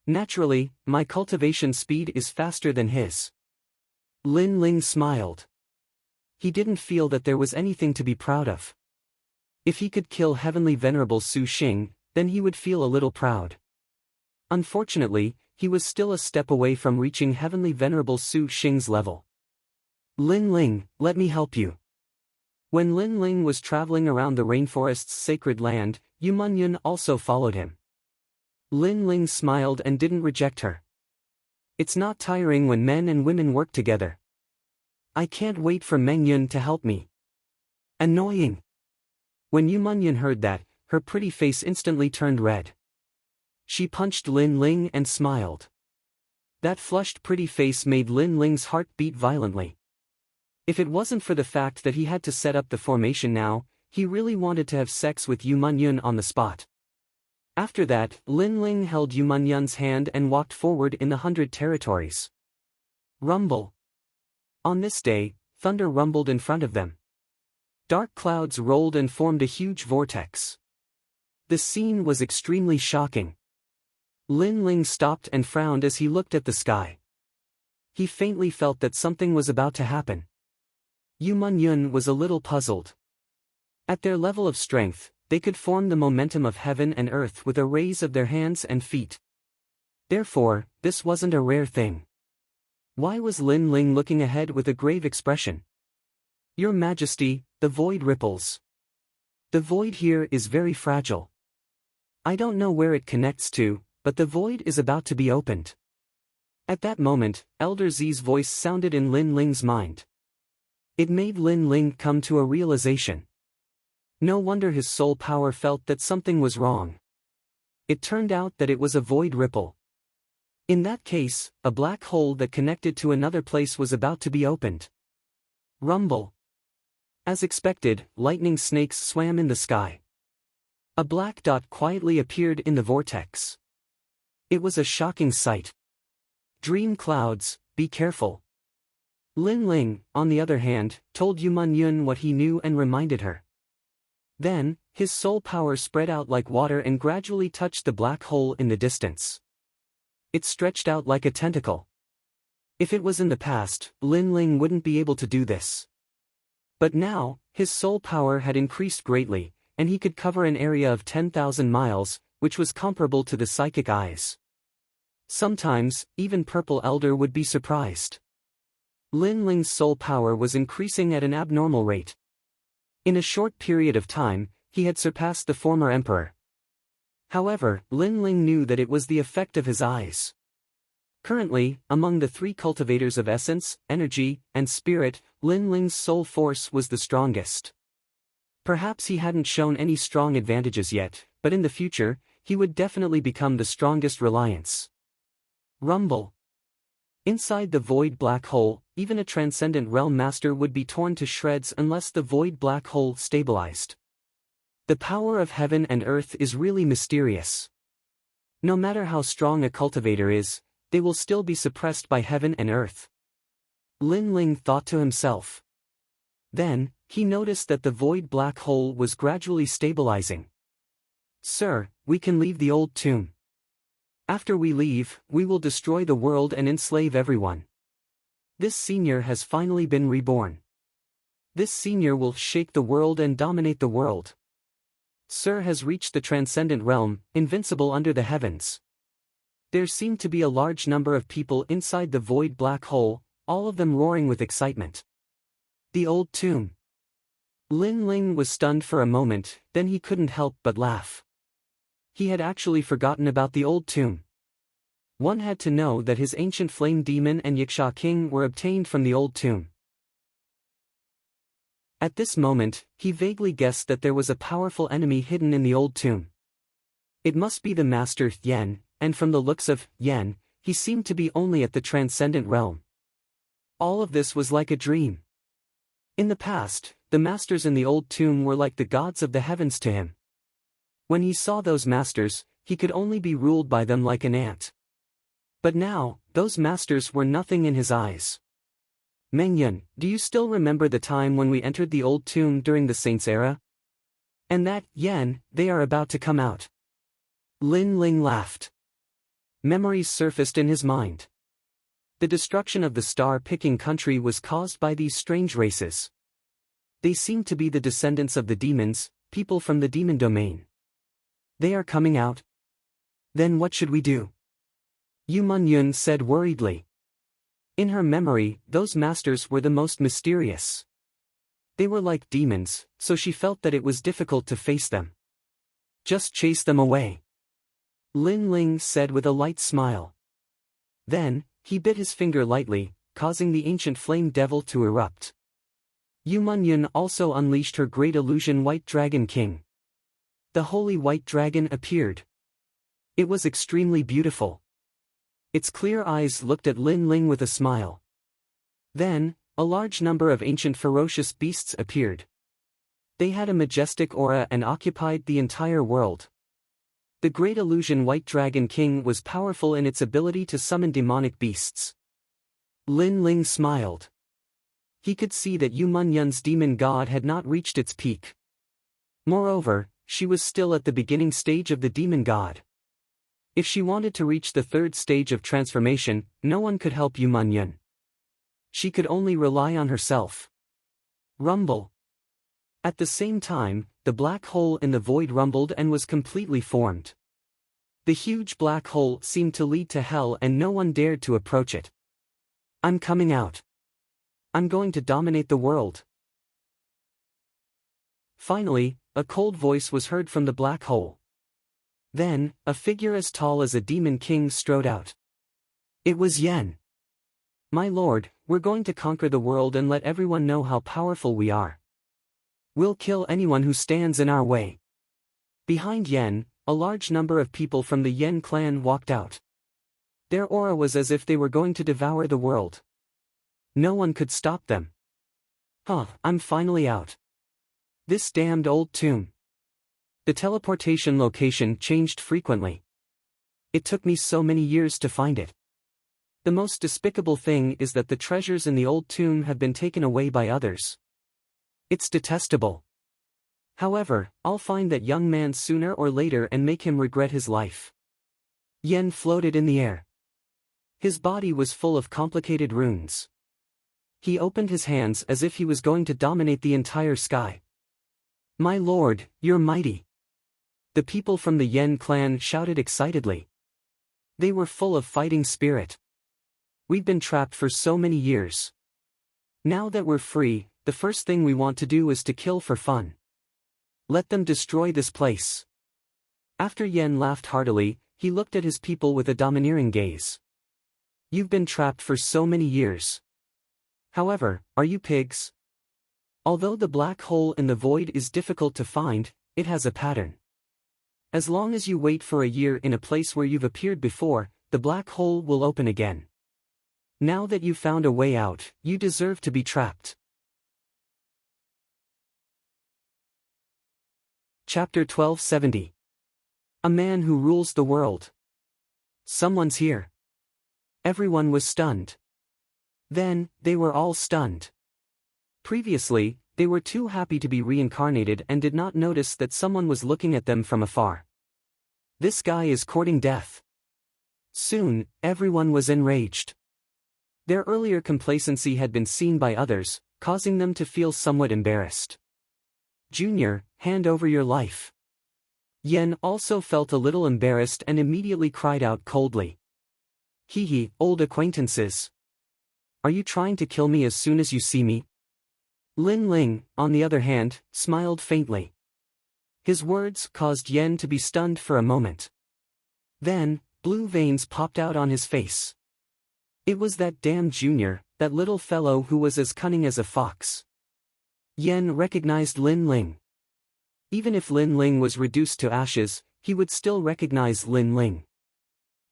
Naturally, my cultivation speed is faster than his. Lin Ling smiled. He didn't feel that there was anything to be proud of. If he could kill Heavenly Venerable Su Xing, then he would feel a little proud. Unfortunately, he was still a step away from reaching Heavenly Venerable Su Xing's level. Lin Ling, let me help you. When Lin Ling was traveling around the rainforest's sacred land, Yu Munyun also followed him. Lin Ling smiled and didn't reject her. It's not tiring when men and women work together. I can't wait for Meng Yun to help me. Annoying. When Yu Munyun heard that, her pretty face instantly turned red. She punched Lin Ling and smiled. That flushed pretty face made Lin Ling's heart beat violently. If it wasn't for the fact that he had to set up the formation now, he really wanted to have sex with Yu Munyun on the spot. After that, Lin Ling held Yu Munyun's hand and walked forward in the 100 territories. Rumble. On this day, thunder rumbled in front of them. Dark clouds rolled and formed a huge vortex. The scene was extremely shocking. Lin Ling stopped and frowned as he looked at the sky. He faintly felt that something was about to happen. Yu Munyun was a little puzzled. At their level of strength, they could form the momentum of heaven and earth with a raise of their hands and feet. Therefore, this wasn't a rare thing. Why was Lin Ling looking ahead with a grave expression? Your Majesty, the void ripples. The void here is very fragile. I don't know where it connects to, but the void is about to be opened. At that moment, Elder Z's voice sounded in Lin Ling's mind. It made Lin Ling come to a realization. No wonder his soul power felt that something was wrong. It turned out that it was a void ripple. In that case, a black hole that connected to another place was about to be opened. Rumble. As expected, lightning snakes swam in the sky. A black dot quietly appeared in the vortex. It was a shocking sight. Dream clouds, be careful. Lin Ling, on the other hand, told Yu Munyun what he knew and reminded her. Then, his soul power spread out like water and gradually touched the black hole in the distance. It stretched out like a tentacle. If it was in the past, Lin Ling wouldn't be able to do this. But now, his soul power had increased greatly, and he could cover an area of 10,000 miles, which was comparable to the psychic eyes. Sometimes, even Purple Elder would be surprised. Lin Ling's soul power was increasing at an abnormal rate. In a short period of time, he had surpassed the former emperor. However, Lin Ling knew that it was the effect of his eyes. Currently, among the three cultivators of essence, energy, and spirit, Lin Ling's soul force was the strongest. Perhaps he hadn't shown any strong advantages yet, but in the future, he would definitely become the strongest reliance. Rumble. Inside the void black hole, even a transcendent realm master would be torn to shreds unless the void black hole stabilized. The power of heaven and earth is really mysterious. No matter how strong a cultivator is, they will still be suppressed by heaven and earth. Lin Ling thought to himself. Then, he noticed that the void black hole was gradually stabilizing. Sir, we can leave the old tomb. After we leave, we will destroy the world and enslave everyone. This senior has finally been reborn. This senior will shake the world and dominate the world. Sir has reached the transcendent realm, invincible under the heavens. There seemed to be a large number of people inside the void black hole, all of them roaring with excitement. The old tomb. Lin Ling was stunned for a moment, then he couldn't help but laugh. He had actually forgotten about the old tomb. One had to know that his ancient flame demon and Yaksha king were obtained from the old tomb. At this moment, he vaguely guessed that there was a powerful enemy hidden in the old tomb. It must be the master Yen, and from the looks of Yen, he seemed to be only at the transcendent realm. All of this was like a dream. In the past, the masters in the old tomb were like the gods of the heavens to him. When he saw those masters, he could only be ruled by them like an ant. But now, those masters were nothing in his eyes. Mengyun, do you still remember the time when we entered the old tomb during the Saints' era? And that, Yen, they are about to come out. Lin Ling laughed. Memories surfaced in his mind. The destruction of the star-picking country was caused by these strange races. They seemed to be the descendants of the demons, people from the demon domain. They are coming out. Then what should we do? Yu Munyun said worriedly. In her memory, those masters were the most mysterious. They were like demons, so she felt that it was difficult to face them. Just chase them away, Lin Ling said with a light smile. Then, he bit his finger lightly, causing the ancient flame devil to erupt. Yu Munyun also unleashed her great illusion White Dragon King. The holy white dragon appeared. It was extremely beautiful. Its clear eyes looked at Lin Ling with a smile. Then, a large number of ancient ferocious beasts appeared. They had a majestic aura and occupied the entire world. The great illusion White Dragon King was powerful in its ability to summon demonic beasts. Lin Ling smiled. He could see that Yu Munyun's demon god had not reached its peak. Moreover, she was still at the beginning stage of the demon god. If she wanted to reach the third stage of transformation, no one could help Yu Munyun. She could only rely on herself. Rumble. At the same time, the black hole in the void rumbled and was completely formed. The huge black hole seemed to lead to hell and no one dared to approach it. I'm coming out. I'm going to dominate the world. Finally, a cold voice was heard from the black hole. Then, a figure as tall as a demon king strode out. It was Yen. My lord, we're going to conquer the world and let everyone know how powerful we are. We'll kill anyone who stands in our way. Behind Yen, a large number of people from the Yen clan walked out. Their aura was as if they were going to devour the world. No one could stop them. I'm finally out. This damned old tomb. The teleportation location changed frequently. It took me so many years to find it. The most despicable thing is that the treasures in the old tomb have been taken away by others. It's detestable. However, I'll find that young man sooner or later and make him regret his life. Yen floated in the air. His body was full of complicated runes. He opened his hands as if he was going to dominate the entire sky. My lord, you're mighty. The people from the Yen clan shouted excitedly. They were full of fighting spirit. We've been trapped for so many years. Now that we're free, the first thing we want to do is to kill for fun. Let them destroy this place. After Yen laughed heartily, he looked at his people with a domineering gaze. You've been trapped for so many years. However, are you pigs? Although the black hole in the void is difficult to find, it has a pattern. As long as you wait for a year in a place where you've appeared before, the black hole will open again. Now that you've found a way out, you deserve to be trapped. Chapter 1270. A man who rules the world. Someone's here. Everyone was stunned. Then, they were all stunned. Previously, they were too happy to be reincarnated and did not notice that someone was looking at them from afar. This guy is courting death. Soon, everyone was enraged. Their earlier complacency had been seen by others, causing them to feel somewhat embarrassed. Junior, hand over your life. Yen also felt a little embarrassed and immediately cried out coldly. Hee, old acquaintances. Are you trying to kill me as soon as you see me? Lin Ling, on the other hand, smiled faintly. His words caused Yen to be stunned for a moment. Then, blue veins popped out on his face. It was that damn Junior, that little fellow who was as cunning as a fox. Yen recognized Lin Ling. Even if Lin Ling was reduced to ashes, he would still recognize Lin Ling.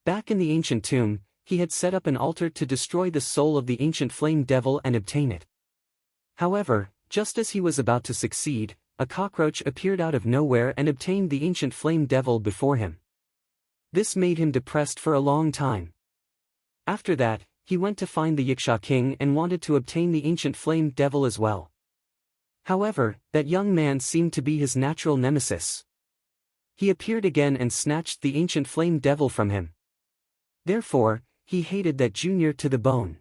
Back in the ancient tomb, he had set up an altar to destroy the soul of the ancient flame devil and obtain it. However, just as he was about to succeed, a cockroach appeared out of nowhere and obtained the ancient flame devil before him. This made him depressed for a long time. After that, he went to find the Yiksha king and wanted to obtain the ancient flame devil as well. However, that young man seemed to be his natural nemesis. He appeared again and snatched the ancient flame devil from him. Therefore, he hated that Junior to the bone.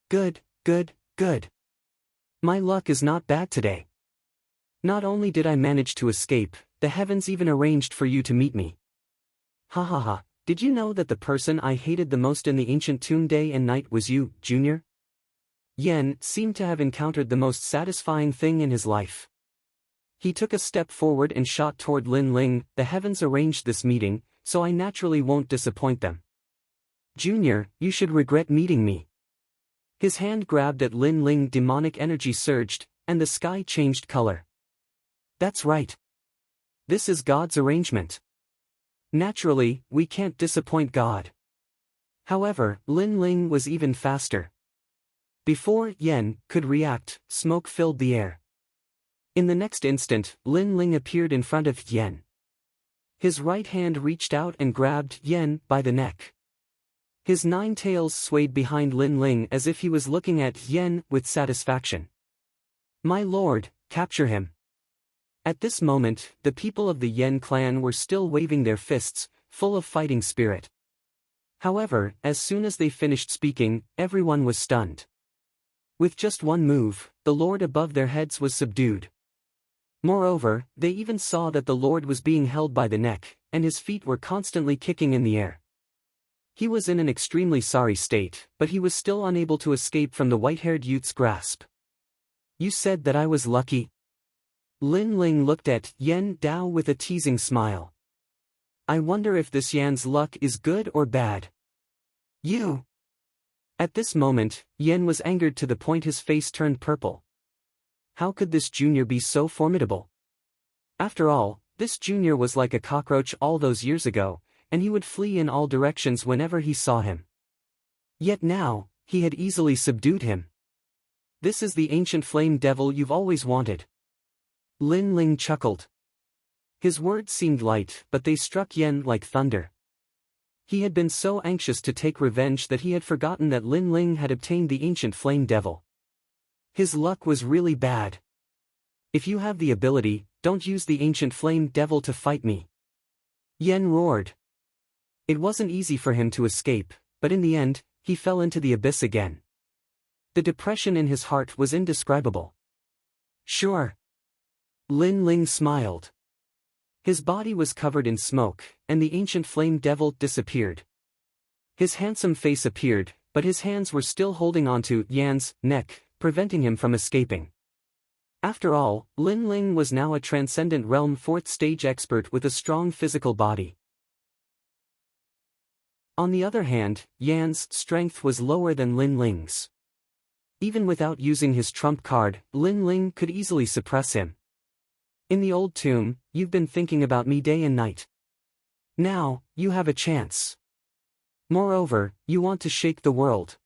Good. My luck is not bad today. Not only did I manage to escape, the heavens even arranged for you to meet me. Ha, did you know that the person I hated the most in the ancient tomb day and night was you, Junior? Yan seemed to have encountered the most satisfying thing in his life. He took a step forward and shot toward Lin Ling. The heavens arranged this meeting, so I naturally won't disappoint them. Junior, you should regret meeting me. His hand grabbed at Lin Ling. Demonic energy surged, and the sky changed color. That's right. This is God's arrangement. Naturally, we can't disappoint God. However, Lin Ling was even faster. Before Yan could react, smoke filled the air. In the next instant, Lin Ling appeared in front of Yan. His right hand reached out and grabbed Yan by the neck. His 9 tails swayed behind Lin Ling as if he was looking at Yan with satisfaction. My lord, capture him. At this moment, the people of the Yan clan were still waving their fists, full of fighting spirit. However, as soon as they finished speaking, everyone was stunned. With just one move, the lord above their heads was subdued. Moreover, they even saw that the lord was being held by the neck, and his feet were constantly kicking in the air. He was in an extremely sorry state, but he was still unable to escape from the white-haired youth's grasp. You said that I was lucky? Lin Ling looked at Yan Dao with a teasing smile. I wonder if this Yan's luck is good or bad. You! At this moment, Yan was angered to the point his face turned purple. How could this junior be so formidable? After all, this junior was like a cockroach all those years ago, and he would flee in all directions whenever he saw him. Yet now, he had easily subdued him. This is the ancient flame devil you've always wanted. Lin Ling chuckled. His words seemed light, but they struck Yan like thunder. He had been so anxious to take revenge that he had forgotten that Lin Ling had obtained the ancient flame devil. His luck was really bad. If you have the ability, don't use the ancient flame devil to fight me. Yan roared. It wasn't easy for him to escape, but in the end, he fell into the abyss again. The depression in his heart was indescribable. Sure. Lin Ling smiled. His body was covered in smoke, and the ancient flame devil disappeared. His handsome face appeared, but his hands were still holding onto Yan's neck, preventing him from escaping. After all, Lin Ling was now a transcendent realm 4th stage expert with a strong physical body. On the other hand, Yan's strength was lower than Lin Ling's. Even without using his trump card, Lin Ling could easily suppress him. In the old tomb, you've been thinking about me day and night. Now, you have a chance. Moreover, you want to shake the world.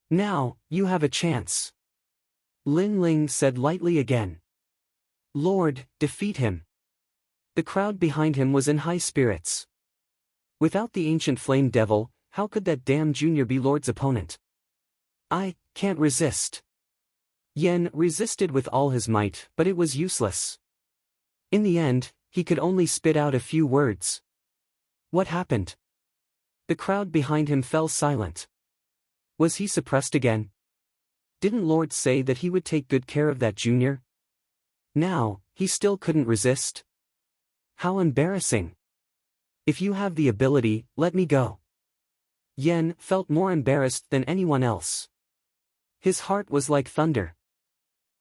Now, you have a chance. Lin Ling said lightly again. Lord, defeat him. The crowd behind him was in high spirits. Without the ancient flame devil, how could that damn junior be Lord's opponent? I can't resist. Yan resisted with all his might, but it was useless. In the end, he could only spit out a few words. What happened? The crowd behind him fell silent. Was he suppressed again? Didn't Lord say that he would take good care of that junior? Now, he still couldn't resist? How embarrassing. If you have the ability, let me go. Yan felt more embarrassed than anyone else. His heart was like thunder.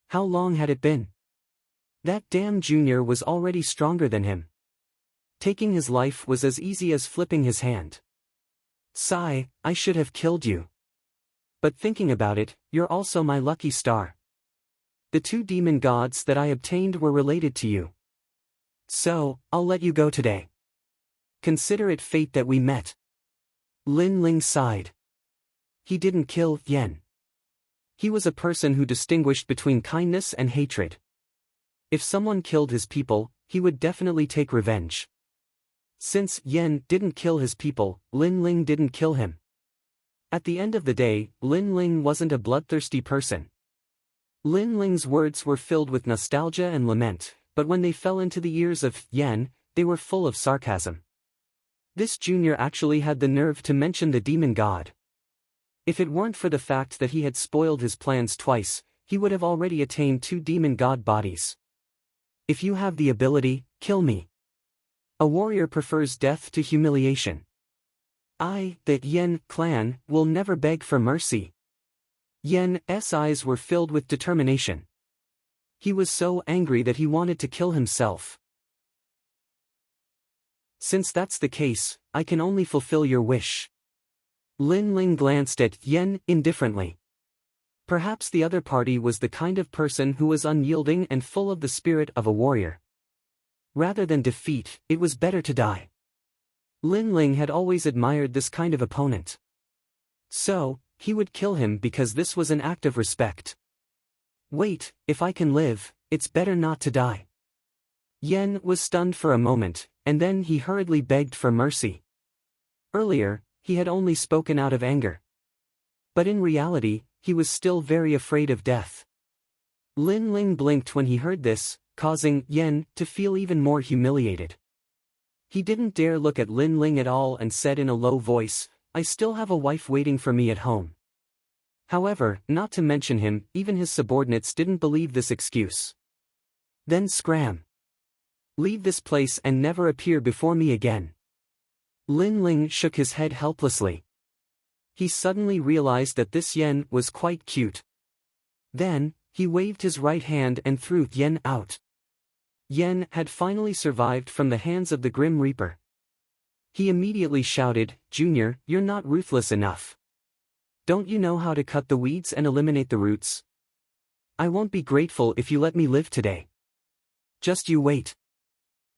How long had it been? That damn junior was already stronger than him. Taking his life was as easy as flipping his hand. Sigh, I should have killed you. But thinking about it, you're also my lucky star. The 2 demon gods that I obtained were related to you. So, I'll let you go today. Consider it fate that we met. Lin Ling sighed. He didn't kill Yan. He was a person who distinguished between kindness and hatred. If someone killed his people, he would definitely take revenge. Since Yan didn't kill his people, Lin Ling didn't kill him. At the end of the day, Lin Ling wasn't a bloodthirsty person. Lin Ling's words were filled with nostalgia and lament, but when they fell into the ears of Yan, they were full of sarcasm. This junior actually had the nerve to mention the demon god. If it weren't for the fact that he had spoiled his plans twice, he would have already attained 2 demon god bodies. If you have the ability, kill me. A warrior prefers death to humiliation. I, the Yan clan, will never beg for mercy. Yen's eyes were filled with determination. He was so angry that he wanted to kill himself. Since that's the case, I can only fulfill your wish. Lin Ling glanced at Yen indifferently. Perhaps the other party was the kind of person who was unyielding and full of the spirit of a warrior. Rather than defeat, it was better to die. Lin Ling had always admired this kind of opponent. So, he would kill him because this was an act of respect. Wait, if I can live, it's better not to die. Yen was stunned for a moment, and then he hurriedly begged for mercy. Earlier, he had only spoken out of anger. But in reality, he was still very afraid of death. Lin Ling blinked when he heard this, causing Yen to feel even more humiliated. He didn't dare look at Lin Ling at all and said in a low voice, I still have a wife waiting for me at home. However, not to mention him, even his subordinates didn't believe this excuse. Then scram. Leave this place and never appear before me again. Lin Ling shook his head helplessly. He suddenly realized that this Yen was quite cute. Then, he waved his right hand and threw Yen out. Yen had finally survived from the hands of the Grim Reaper. He immediately shouted, Junior, you're not ruthless enough. Don't you know how to cut the weeds and eliminate the roots? I won't be grateful if you let me live today. Just you wait.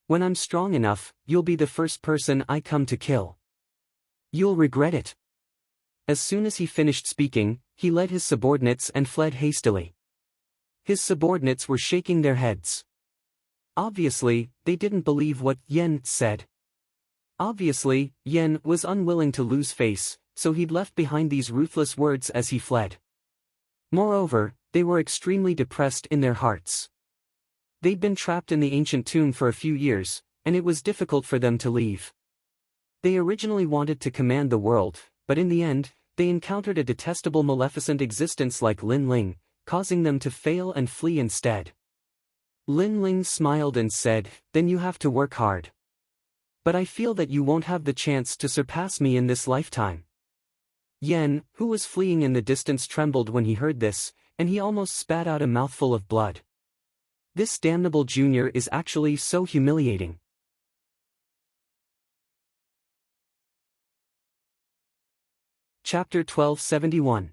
When I'm strong enough, you'll be the first person I come to kill. You'll regret it. As soon as he finished speaking, he led his subordinates and fled hastily. His subordinates were shaking their heads. Obviously, they didn't believe what Yen said. Obviously, Yen was unwilling to lose face, so he'd left behind these ruthless words as he fled. Moreover, they were extremely depressed in their hearts. They'd been trapped in the ancient tomb for a few years, and it was difficult for them to leave. They originally wanted to command the world, but in the end, they encountered a detestable maleficent existence like Lin Ling, causing them to fail and flee instead. Lin Ling smiled and said, Then you have to work hard. But I feel that you won't have the chance to surpass me in this lifetime. Yen, who was fleeing in the distance, trembled when he heard this, and he almost spat out a mouthful of blood. This damnable junior is actually so humiliating. Chapter 1271.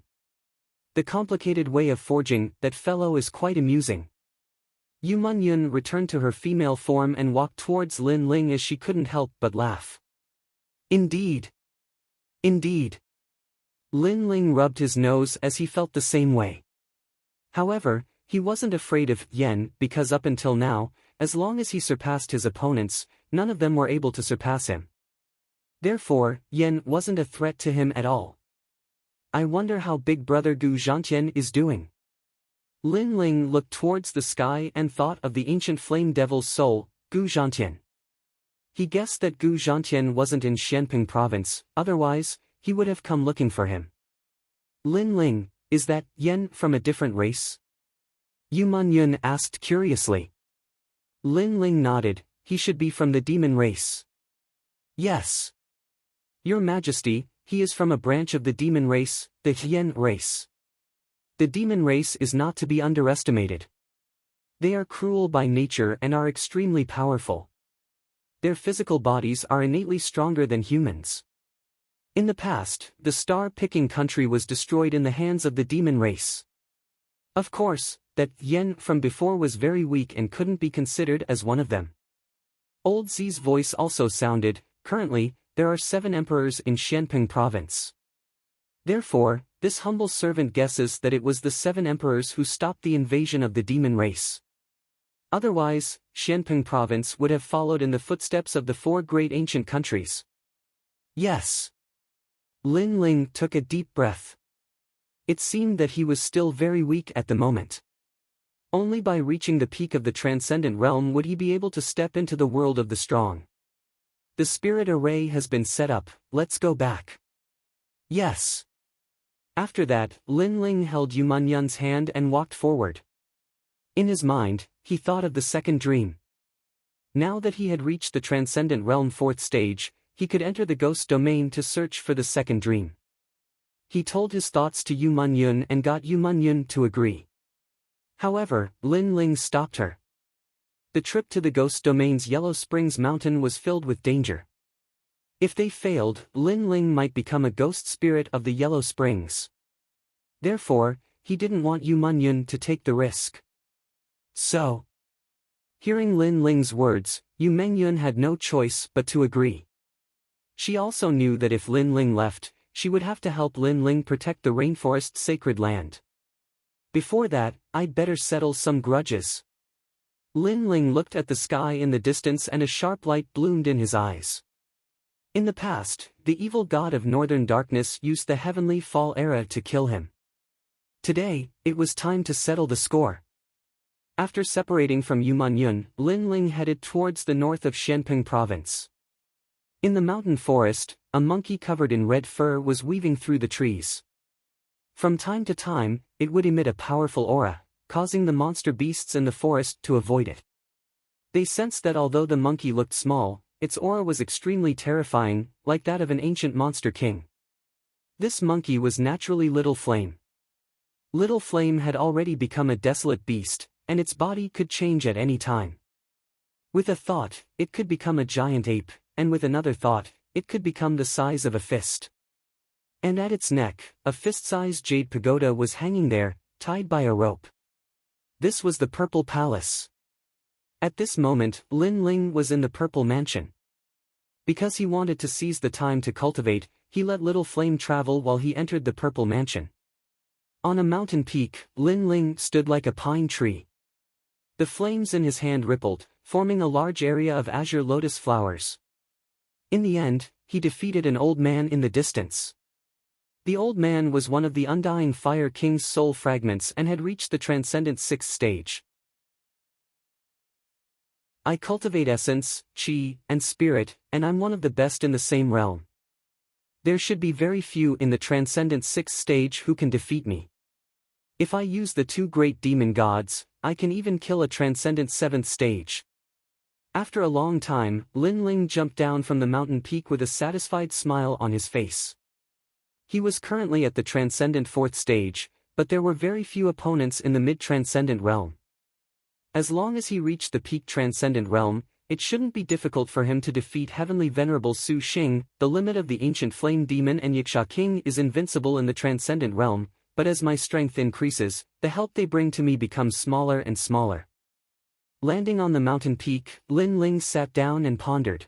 The complicated way of forging. That fellow is quite amusing. Yu Munyun returned to her female form and walked towards Lin Ling as she couldn't help but laugh. Indeed. Indeed. Lin Ling rubbed his nose as he felt the same way. However, he wasn't afraid of Yen because up until now, as long as he surpassed his opponents, none of them were able to surpass him. Therefore, Yen wasn't a threat to him at all. I wonder how big brother Gu Zhantian is doing. Lin Ling looked towards the sky and thought of the ancient flame devil's soul, Gu Zhantian. He guessed that Gu Zhantian wasn't in Xianping province, otherwise, he would have come looking for him. Lin Ling, is that Yen from a different race? Yu Munyun asked curiously. Lin Ling nodded, he should be from the demon race. Yes. Your Majesty, he is from a branch of the demon race, the Yen race. The demon race is not to be underestimated. They are cruel by nature and are extremely powerful. Their physical bodies are innately stronger than humans. In the past, the star-picking country was destroyed in the hands of the demon race. Of course, that Yen from before was very weak and couldn't be considered as one of them. Old Zi's voice also sounded, currently, there are 7 emperors in Xianping province. Therefore, this humble servant guesses that it was the 7 emperors who stopped the invasion of the demon race. Otherwise, Xianping province would have followed in the footsteps of the 4 great ancient countries. Yes. Lin Ling took a deep breath. It seemed that he was still very weak at the moment. Only by reaching the peak of the transcendent realm would he be able to step into the world of the strong. The spirit array has been set up, let's go back. Yes. After that, Lin Ling held Yu Munyun's hand and walked forward. In his mind, he thought of the second dream. Now that he had reached the transcendent realm 4th stage, he could enter the ghost domain to search for the second dream. He told his thoughts to Yu Munyun and got Yu Munyun to agree. However, Lin Ling stopped her. The trip to the ghost domain's Yellow Springs mountain was filled with danger. If they failed, Lin Ling might become a ghost spirit of the Yellow Springs. Therefore, he didn't want Yu Munyun to take the risk. So, hearing Lin Ling's words, Yu Mengyun had no choice but to agree. She also knew that if Lin Ling left, she would have to help Lin Ling protect the rainforest's sacred land. Before that, I'd better settle some grudges. Lin Ling looked at the sky in the distance and a sharp light bloomed in his eyes. In the past, the evil god of northern darkness used the heavenly fall era to kill him. Today, it was time to settle the score. After separating from Yu Munyun, Lin Ling headed towards the north of Xianping province. In the mountain forest, a monkey covered in red fur was weaving through the trees. From time to time, it would emit a powerful aura, causing the monster beasts in the forest to avoid it. They sensed that although the monkey looked small, its aura was extremely terrifying, like that of an ancient monster king. This monkey was naturally Little Flame. Little Flame had already become a desolate beast, and its body could change at any time. With a thought, it could become a giant ape, and with another thought, it could become the size of a fist. And at its neck, a fist-sized jade pagoda was hanging there, tied by a rope. This was the Purple Palace. At this moment, Lin Ling was in the Purple Mansion. Because he wanted to seize the time to cultivate, he let Little Flame travel while he entered the Purple Mansion. On a mountain peak, Lin Ling stood like a pine tree. The flames in his hand rippled, forming a large area of azure lotus flowers. In the end, he defeated an old man in the distance. The old man was one of the Undying Fire King's soul fragments and had reached the transcendent 6th stage. I cultivate essence, chi, and spirit, and I'm one of the best in the same realm. There should be very few in the transcendent 6th stage who can defeat me. If I use the two great demon gods, I can even kill a transcendent 7th stage. After a long time, Lin Ling jumped down from the mountain peak with a satisfied smile on his face. He was currently at the transcendent 4th stage, but there were very few opponents in the mid-transcendent realm. As long as he reached the peak transcendent realm, it shouldn't be difficult for him to defeat Heavenly Venerable Su Xing. The limit of the ancient flame demon and Yiksha King is invincible in the transcendent realm, but as my strength increases, the help they bring to me becomes smaller and smaller. Landing on the mountain peak, Lin Ling sat down and pondered.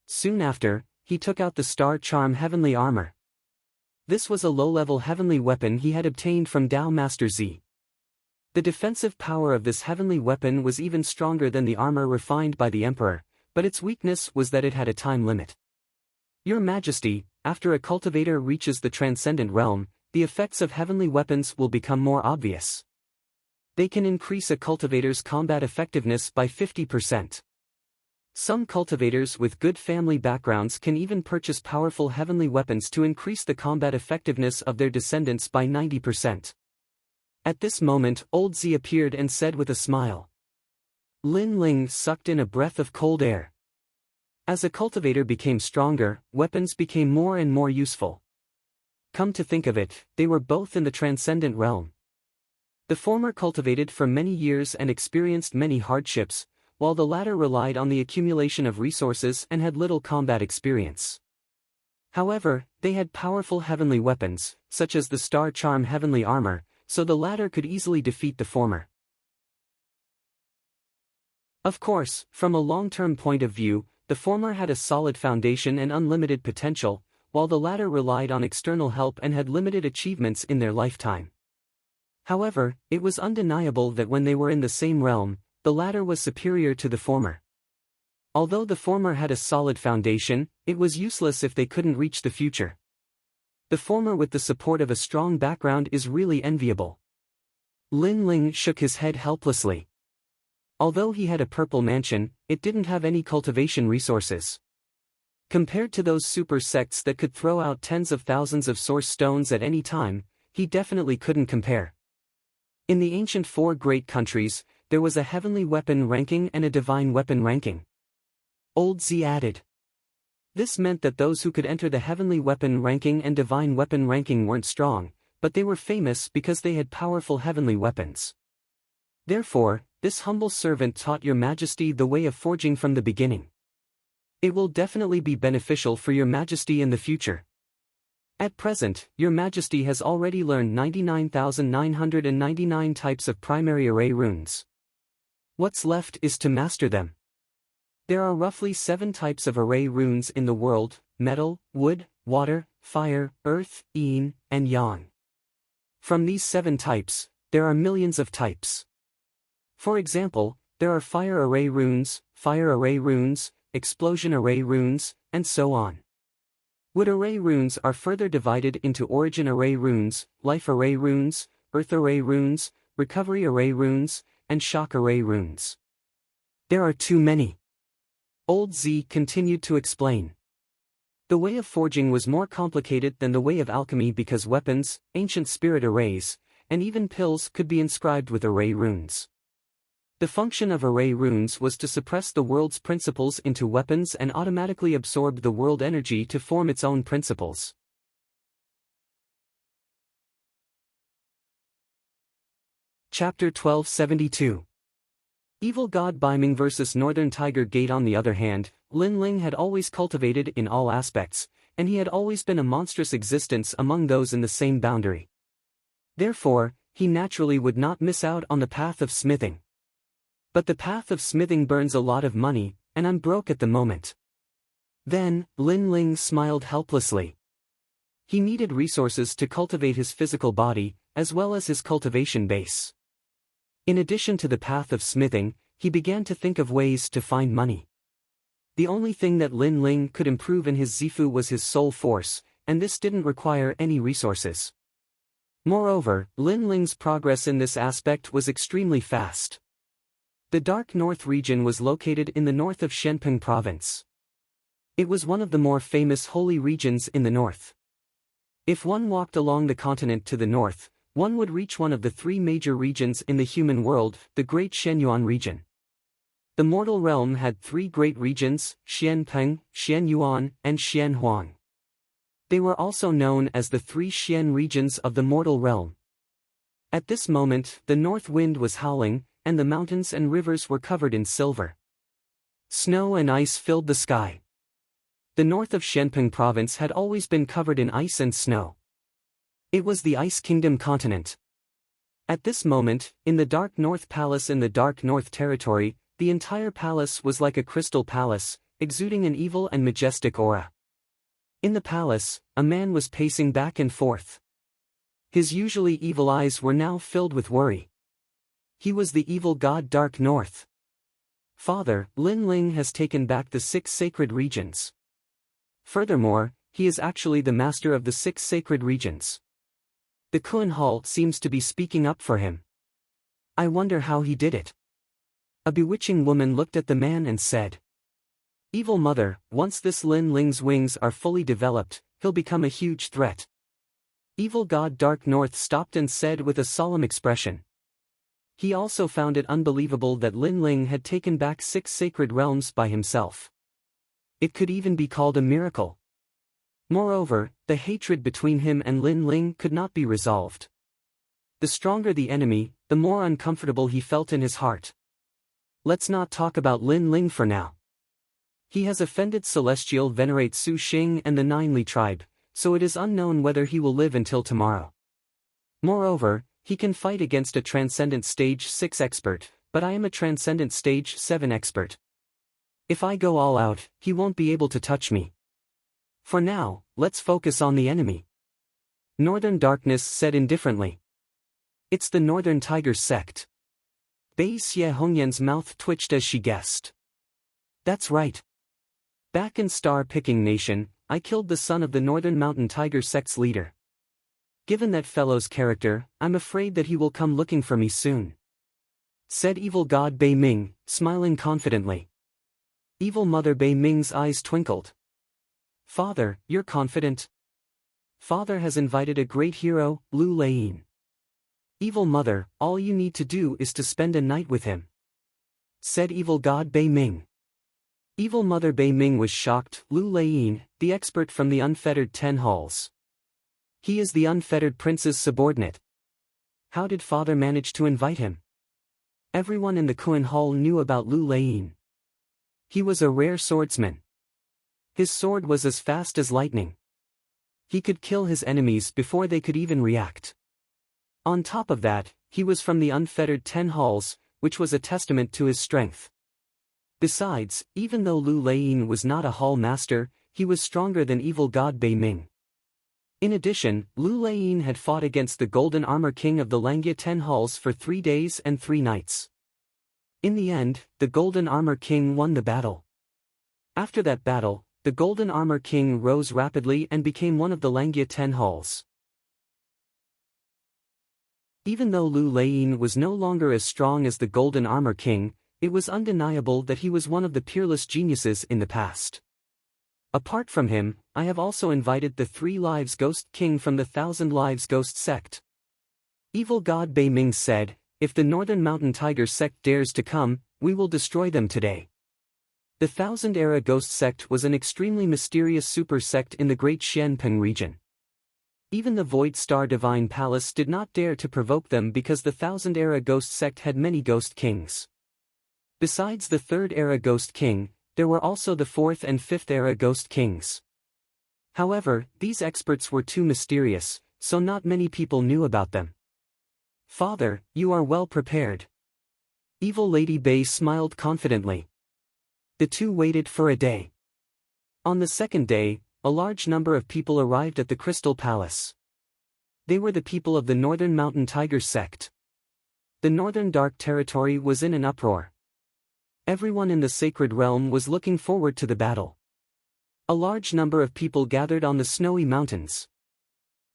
Soon after, he took out the Star Charm Heavenly Armor. This was a low-level heavenly weapon he had obtained from Dao Master Z. The defensive power of this heavenly weapon was even stronger than the armor refined by the Emperor, but its weakness was that it had a time limit. Your Majesty, after a cultivator reaches the transcendent realm, the effects of heavenly weapons will become more obvious. They can increase a cultivator's combat effectiveness by 50%. Some cultivators with good family backgrounds can even purchase powerful heavenly weapons to increase the combat effectiveness of their descendants by 90%. At this moment, Old Z appeared and said with a smile. Lin Ling sucked in a breath of cold air. As a cultivator became stronger, weapons became more and more useful. Come to think of it, they were both in the transcendent realm. The former cultivated for many years and experienced many hardships, while the latter relied on the accumulation of resources and had little combat experience. However, they had powerful heavenly weapons, such as the Star Charm Heavenly Armor, so the latter could easily defeat the former. Of course, from a long-term point of view, the former had a solid foundation and unlimited potential, while the latter relied on external help and had limited achievements in their lifetime. However, it was undeniable that when they were in the same realm, the latter was superior to the former. Although the former had a solid foundation, it was useless if they couldn't reach the future. The former with the support of a strong background is really enviable. Lin Ling shook his head helplessly. Although he had a purple mansion, it didn't have any cultivation resources. Compared to those super sects that could throw out tens of thousands of source stones at any time, he definitely couldn't compare. In the ancient 4 great countries, there was a heavenly weapon ranking and a divine weapon ranking. Old Z added. This meant that those who could enter the heavenly weapon ranking and divine weapon ranking weren't strong, but they were famous because they had powerful heavenly weapons. Therefore, this humble servant taught your majesty the way of forging from the beginning. It will definitely be beneficial for your majesty in the future. At present, your majesty has already learned 99,999 types of primary array runes. What's left is to master them. There are roughly 7 types of array runes in the world: metal, wood, water, fire, earth, yin, and yang. From these 7 types, there are millions of types. For example, there are fire array runes, explosion array runes, and so on. Wood array runes are further divided into origin array runes, life array runes, earth array runes, recovery array runes, and shock array runes. There are too many. Old Z continued to explain. The way of forging was more complicated than the way of alchemy because weapons, ancient spirit arrays, and even pills could be inscribed with array runes. The function of array runes was to suppress the world's principles into weapons and automatically absorb the world energy to form its own principles. Chapter 1272. Evil God Baiming vs. Northern Tiger Gate. On the other hand, Lin Ling had always cultivated in all aspects, and he had always been a monstrous existence among those in the same boundary. Therefore, he naturally would not miss out on the path of smithing. But the path of smithing burns a lot of money, and I'm broke at the moment. Then, Lin Ling smiled helplessly. He needed resources to cultivate his physical body, as well as his cultivation base. In addition to the path of smithing, he began to think of ways to find money. The only thing that Lin Ling could improve in his Zifu was his soul force, and this didn't require any resources. Moreover, Lin Ling's progress in this aspect was extremely fast. The Dark North region was located in the north of Shenping province. It was one of the more famous holy regions in the north. If one walked along the continent to the north, one would reach one of the 3 major regions in the human world, the Great Shenyuan region. The mortal realm had 3 great regions: Xianpeng, Xianyuan, and Xianhuang. They were also known as the 3 Xian regions of the mortal realm. At this moment, the north wind was howling, and the mountains and rivers were covered in silver. Snow and ice filled the sky. The north of Shenping province had always been covered in ice and snow. It was the Ice Kingdom continent. At this moment, in the Dark North Palace in the Dark North territory, the entire palace was like a crystal palace, exuding an evil and majestic aura. In the palace, a man was pacing back and forth. His usually evil eyes were now filled with worry. He was the evil god Dark North. Father, Lin Ling has taken back the 6 sacred regions. Furthermore, he is actually the master of the 6 sacred regions. The Kun Hall seems to be speaking up for him. I wonder how he did it. A bewitching woman looked at the man and said, "Evil mother, once this Lin Ling's wings are fully developed, he'll become a huge threat." Evil god Dark North stopped and said with a solemn expression. He also found it unbelievable that Lin Ling had taken back 6 sacred realms by himself. It could even be called a miracle. Moreover, the hatred between him and Lin Ling could not be resolved. The stronger the enemy, the more uncomfortable he felt in his heart. Let's not talk about Lin Ling for now. He has offended Celestial Venerate Su Xing and the 9 Li tribe, so it is unknown whether he will live until tomorrow. Moreover, he can fight against a Transcendent Stage 6 expert, but I am a Transcendent Stage 7 expert. If I go all out, he won't be able to touch me. For now, let's focus on the enemy. Northern Darkness said indifferently. It's the Northern Tiger sect. Bei Xie Hongyan's mouth twitched as she guessed. That's right. Back in Star Picking Nation, I killed the son of the Northern Mountain Tiger sect's leader. Given that fellow's character, I'm afraid that he will come looking for me soon, said evil god Bei Ming, smiling confidently. Evil mother Bei Ming's eyes twinkled. Father, you're confident? Father has invited a great hero, Lu Laiyin. Evil mother, all you need to do is to spend a night with him, said evil god Bei Ming. Evil Mother Bei Ming was shocked. Lu Laiyin, the expert from the unfettered 10 halls. He is the unfettered prince's subordinate. How did father manage to invite him? Everyone in the Kuan Hall knew about Lu Laiyin. He was a rare swordsman. His sword was as fast as lightning. He could kill his enemies before they could even react. On top of that, he was from the unfettered 10 halls, which was a testament to his strength. Besides, even though Lu Laiyin was not a hall master, he was stronger than evil god Bei Ming. In addition, Lu Laiyin had fought against the Golden Armor King of the Langya 10 halls for 3 days and 3 nights. In the end, the Golden Armor King won the battle. After that battle, the Golden Armor King rose rapidly and became one of the Langya 10 halls. Even though Lu Laiyin was no longer as strong as the Golden Armor King, it was undeniable that he was one of the peerless geniuses in the past. Apart from him, I have also invited the 3 Lives Ghost King from the 1,000 Lives Ghost sect. Evil god Bei Ming said, "If the Northern Mountain Tiger sect dares to come, we will destroy them today." The 1000 Era Ghost sect was an extremely mysterious super sect in the Great Xianpeng region. Even the Void Star Divine Palace did not dare to provoke them because the 1000 Era Ghost sect had many Ghost Kings. Besides the 3rd Era Ghost King, there were also the 4th and 5th Era Ghost Kings. However, these experts were too mysterious, so not many people knew about them. "Father, you are well prepared." Evil Lady Bei smiled confidently. The two waited for a day. On the second day, a large number of people arrived at the Crystal Palace. They were the people of the Northern Mountain Tiger sect. The Northern Dark Territory was in an uproar. Everyone in the sacred realm was looking forward to the battle. A large number of people gathered on the snowy mountains.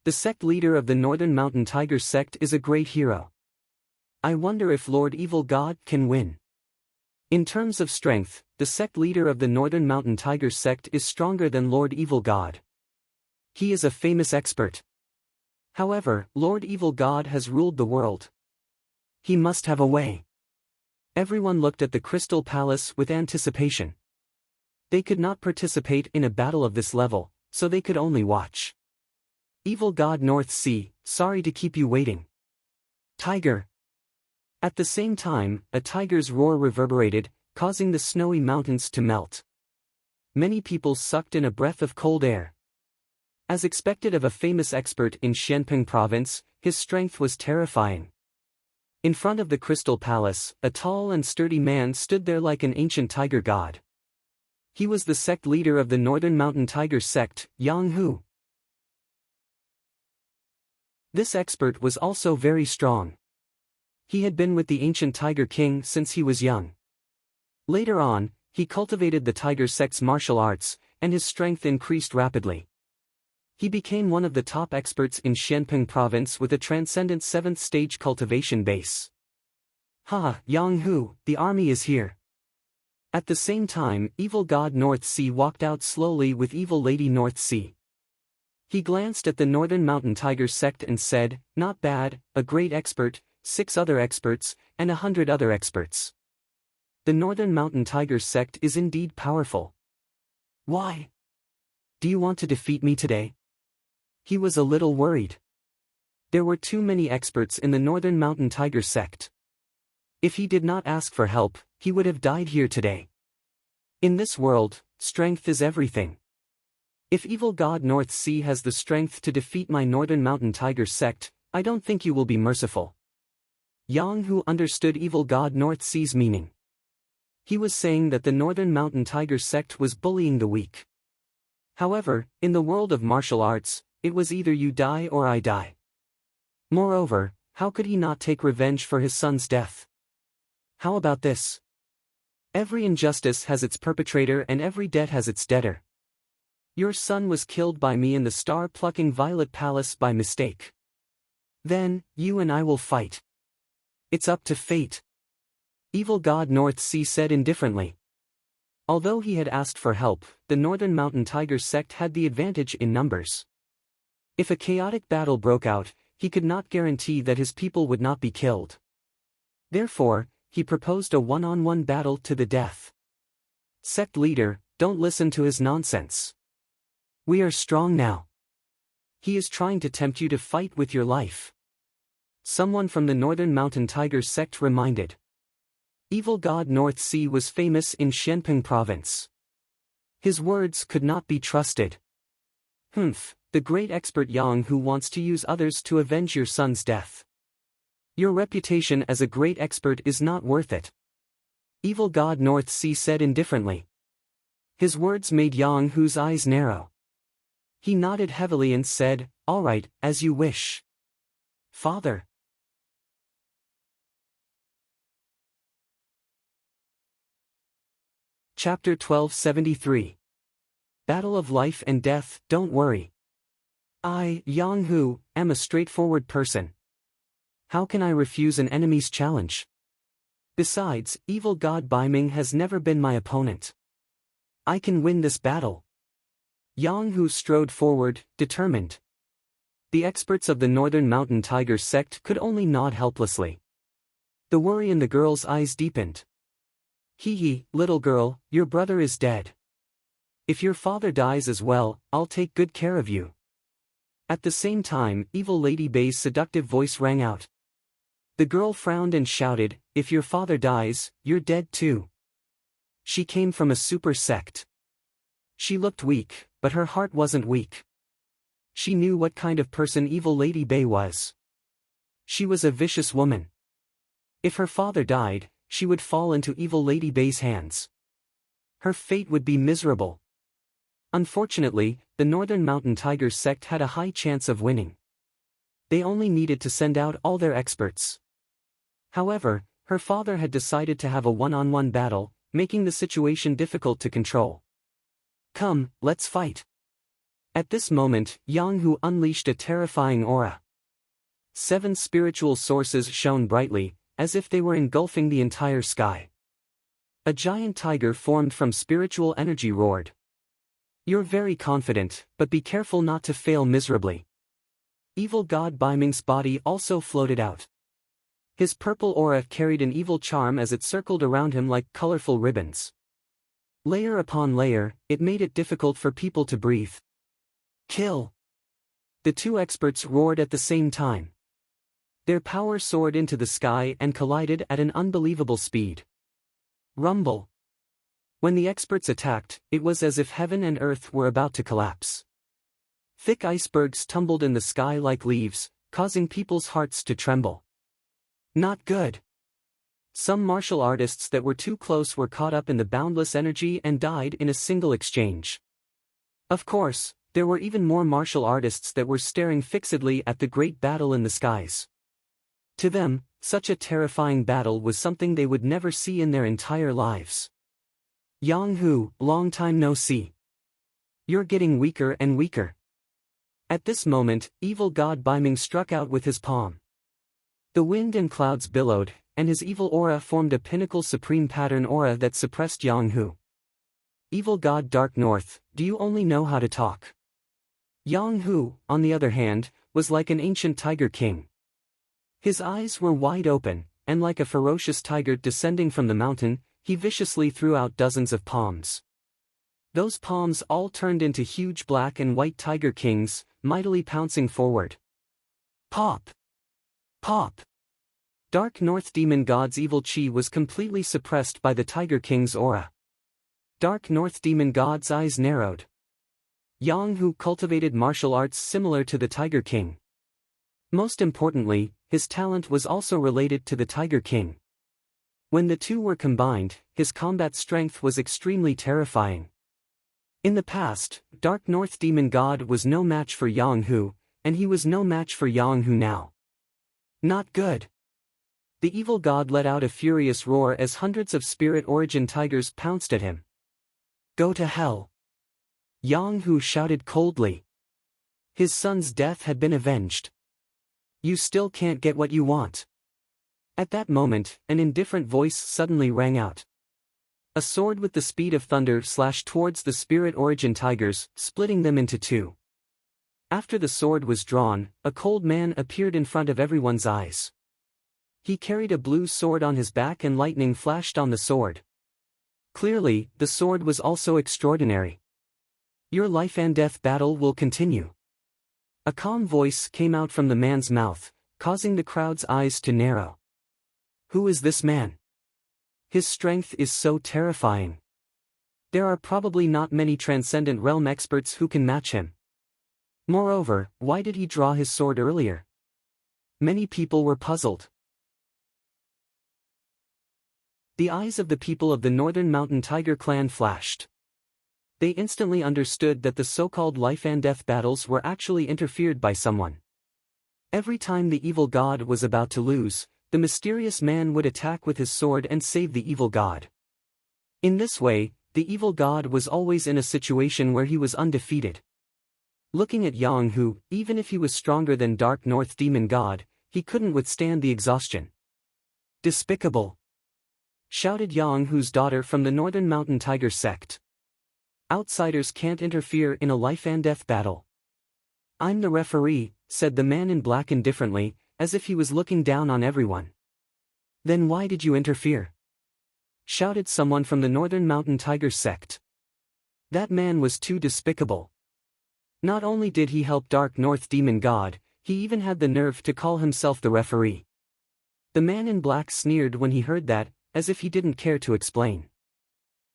The sect leader of the Northern Mountain Tiger sect is a great hero. I wonder if Lord Evil God can win. In terms of strength, the sect leader of the Northern Mountain Tiger sect is stronger than Lord Evil God. He is a famous expert. However, Lord Evil God has ruled the world. He must have a way. Everyone looked at the Crystal Palace with anticipation. They could not participate in a battle of this level, so they could only watch. Evil God North Sea, sorry to keep you waiting. Tiger. At the same time, a tiger's roar reverberated, causing the snowy mountains to melt. Many people sucked in a breath of cold air. As expected of a famous expert in Xianpeng province, his strength was terrifying. In front of the Crystal Palace, a tall and sturdy man stood there like an ancient tiger god. He was the sect leader of the Northern Mountain Tiger sect, Yang Hu. This expert was also very strong. He had been with the ancient Tiger King since he was young. Later on, he cultivated the Tiger sect's martial arts, and his strength increased rapidly. He became one of the top experts in Xianpeng province with a transcendent 7th stage cultivation base. "Ha, Yang Hu, the army is here." At the same time, Evil God North Sea walked out slowly with Evil Lady North Sea. He glanced at the Northern Mountain Tiger sect and said, "Not bad, a great expert, 6 other experts, and 100 other experts. The Northern Mountain Tiger sect is indeed powerful. Why? Do you want to defeat me today?" He was a little worried. There were too many experts in the Northern Mountain Tiger sect. If he did not ask for help, he would have died here today. In this world, strength is everything. If Evil God North Sea has the strength to defeat my Northern Mountain Tiger sect, I don't think you will be merciful. Yang Hu understood Evil God North Sea's meaning. He was saying that the Northern Mountain Tiger sect was bullying the weak. However, in the world of martial arts, it was either you die or I die. Moreover, how could he not take revenge for his son's death? How about this? Every injustice has its perpetrator and every debt has its debtor. Your son was killed by me in the star-plucking Violet Palace by mistake. Then, you and I will fight. It's up to fate. Evil God North Sea said indifferently. Although he had asked for help, the Northern Mountain Tiger sect had the advantage in numbers. If a chaotic battle broke out, he could not guarantee that his people would not be killed. Therefore, he proposed a one-on-one battle to the death. Sect leader, don't listen to his nonsense. We are strong now. He is trying to tempt you to fight with your life. Someone from the Northern Mountain Tiger sect reminded. Evil god North Sea was famous in Shenping province. His words could not be trusted. The great expert Yang Hu wants to use others to avenge your son's death. Your reputation as a great expert is not worth it. Evil god North Sea said indifferently. His words made Yang Hu's eyes narrow. He nodded heavily and said, "All right, as you wish. Father." Chapter 1273. Battle of Life and Death. Don't worry. I, Yang Hu, am a straightforward person. How can I refuse an enemy's challenge? Besides, evil god Baiming has never been my opponent. I can win this battle. Yang Hu strode forward, determined. The experts of the Northern Mountain Tiger sect could only nod helplessly. The worry in the girl's eyes deepened. Hee, little girl, your brother is dead. If your father dies as well, I'll take good care of you. At the same time, Evil Lady Bei's seductive voice rang out. The girl frowned and shouted, "If your father dies, you're dead too." She came from a super sect. She looked weak, but her heart wasn't weak. She knew what kind of person Evil Lady Bei was. She was a vicious woman. If her father died, she would fall into Evil Lady Bei's hands. Her fate would be miserable. Unfortunately, the Northern Mountain Tiger sect had a high chance of winning. They only needed to send out all their experts. However, her father had decided to have a one-on-one battle, making the situation difficult to control. Come, let's fight. At this moment, Yang Hu unleashed a terrifying aura. 7 spiritual sources shone brightly, as if they were engulfing the entire sky. A giant tiger formed from spiritual energy roared. You're very confident, but be careful not to fail miserably. Evil god Baiming's body also floated out. His purple aura carried an evil charm as it circled around him like colorful ribbons. Layer upon layer, it made it difficult for people to breathe. Kill! The 2 experts roared at the same time. Their power soared into the sky and collided at an unbelievable speed. Rumble! When the experts attacked, it was as if heaven and earth were about to collapse. Thick icebergs tumbled in the sky like leaves, causing people's hearts to tremble. Not good. Some martial artists that were too close were caught up in the boundless energy and died in a single exchange. Of course, there were even more martial artists that were staring fixedly at the great battle in the skies. To them, such a terrifying battle was something they would never see in their entire lives. Yang Hu, long time no see. You're getting weaker and weaker. At this moment, evil god Baiming struck out with his palm. The wind and clouds billowed, and his evil aura formed a pinnacle supreme pattern aura that suppressed Yang Hu. Evil god Dark North, do you only know how to talk? Yang Hu, on the other hand, was like an ancient tiger king. His eyes were wide open, and like a ferocious tiger descending from the mountain, he viciously threw out dozens of palms. Those palms all turned into huge black and white tiger kings, mightily pouncing forward. Pop! Pop! Dark North Demon God's evil chi was completely suppressed by the Tiger King's aura. Dark North Demon God's eyes narrowed. Yang Hu cultivated martial arts similar to the Tiger King. Most importantly, his talent was also related to the Tiger King. When the two were combined, his combat strength was extremely terrifying. In the past, Dark North Demon God was no match for Yang Hu, and he was no match for Yang Hu now. Not good. The evil god let out a furious roar as hundreds of spirit origin tigers pounced at him. Go to hell! Yang Hu shouted coldly. His son's death had been avenged. You still can't get what you want. At that moment, an indifferent voice suddenly rang out. A sword with the speed of thunder slashed towards the spirit origin tigers, splitting them into 2. After the sword was drawn, a cold man appeared in front of everyone's eyes. He carried a blue sword on his back and lightning flashed on the sword. Clearly, the sword was also extraordinary. Your life and death battle will continue. A calm voice came out from the man's mouth, causing the crowd's eyes to narrow. Who is this man? His strength is so terrifying. There are probably not many Transcendent Realm experts who can match him. Moreover, why did he draw his sword earlier? Many people were puzzled. The eyes of the people of the Northern Mountain Tiger clan flashed. They instantly understood that the so-called life and death battles were actually interfered by someone. Every time the evil god was about to lose, the mysterious man would attack with his sword and save the evil god. In this way, the evil god was always in a situation where he was undefeated. Looking at Yang Hu, even if he was stronger than Dark North Demon God, he couldn't withstand the exhaustion. Despicable! Shouted Yang Hu's daughter from the Northern Mountain Tiger sect. Outsiders can't interfere in a life and death battle. I'm the referee, said the man in black indifferently, as if he was looking down on everyone. Then why did you interfere? Shouted someone from the Northern Mountain Tiger sect. That man was too despicable. Not only did he help Dark North Demon God, he even had the nerve to call himself the referee. The man in black sneered when he heard that, as if he didn't care to explain.